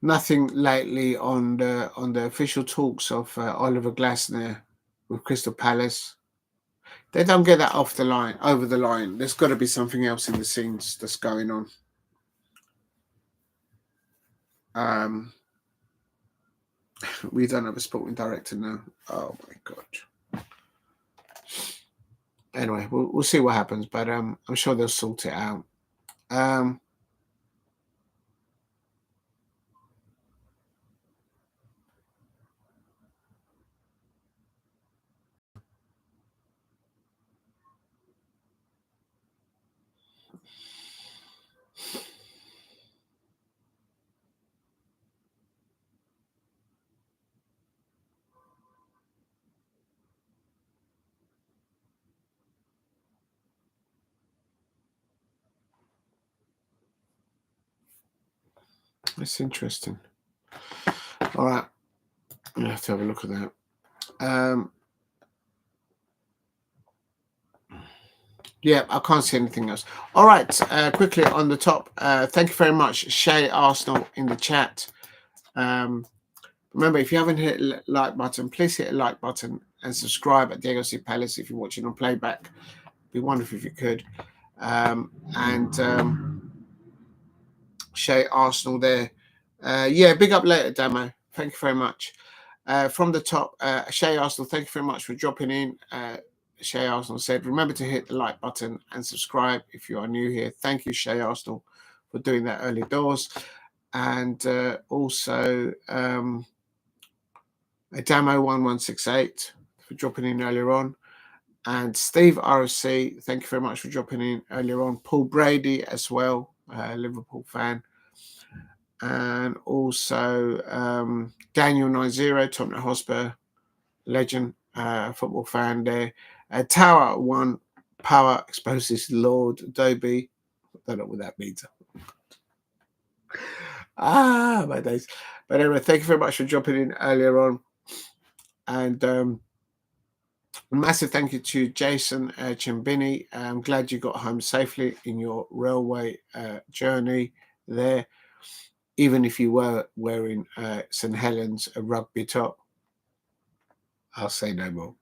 Nothing lately on the official talks of Oliver Glasner with Crystal Palace. They don't get that over the line. There's got to be something else in the scenes that's going on. We don't have a sporting director now. Oh my god. Anyway, we'll see what happens, but I'm sure they'll sort it out. That's interesting. All right. I'm gonna have to have a look at that. Yeah, I can't see anything else. All right, quickly on the top. Thank you very much, Shay Arsenal, in the chat. Remember, if you haven't hit the like button, please hit the like button and subscribe at Diego C. Palace if you're watching on playback. It'd be wonderful if you could. Shay Arsenal there. Yeah, big up later, Damo. Thank you very much. From the top, Shay Arsenal, thank you very much for dropping in. Shay Arsenal said, remember to hit the like button and subscribe if you are new here. Thank you, Shay Arsenal, for doing that early doors. And also, Adamo1168 for dropping in earlier on. And Steve RC, thank you very much for dropping in earlier on. Paul Brady as well, Liverpool fan. And also Daniel 90, Tottenham Hotspur legend, football fan there. Tower 1, Power exposes Lord Adobe. I don't know what that means. My days. But anyway, thank you very much for dropping in earlier on. And massive thank you to Jason Chimbini. I'm glad you got home safely in your railway journey there, even if you were wearing St Helens a rugby top. I'll say no more.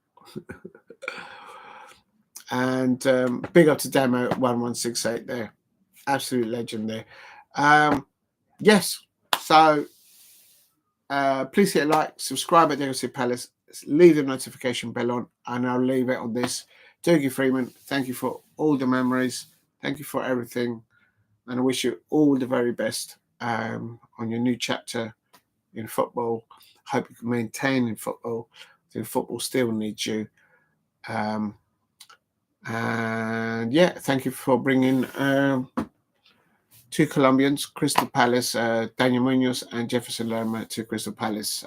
And big up to Demo 1168 there. Absolute legend there. Yes, so please hit a like, subscribe at Dougie Palace, leave the notification bell on, and I'll leave it on this. Dougie Freedman, thank you for all the memories. Thank you for everything. And I wish you all the very best on your new chapter in football. Hope you can maintain in football. I think football still needs you. And yeah, thank you for bringing two Colombians, Crystal Palace, Daniel Munoz and Jefferson Lerma to Crystal Palace.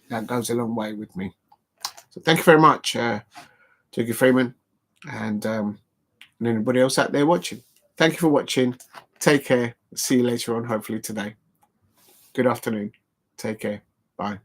That goes a long way with me. So thank you very much, Dougie Freeman, and anybody else out there watching. Thank you for watching. Take care. See you later on, hopefully today. Good afternoon. Take care. Bye.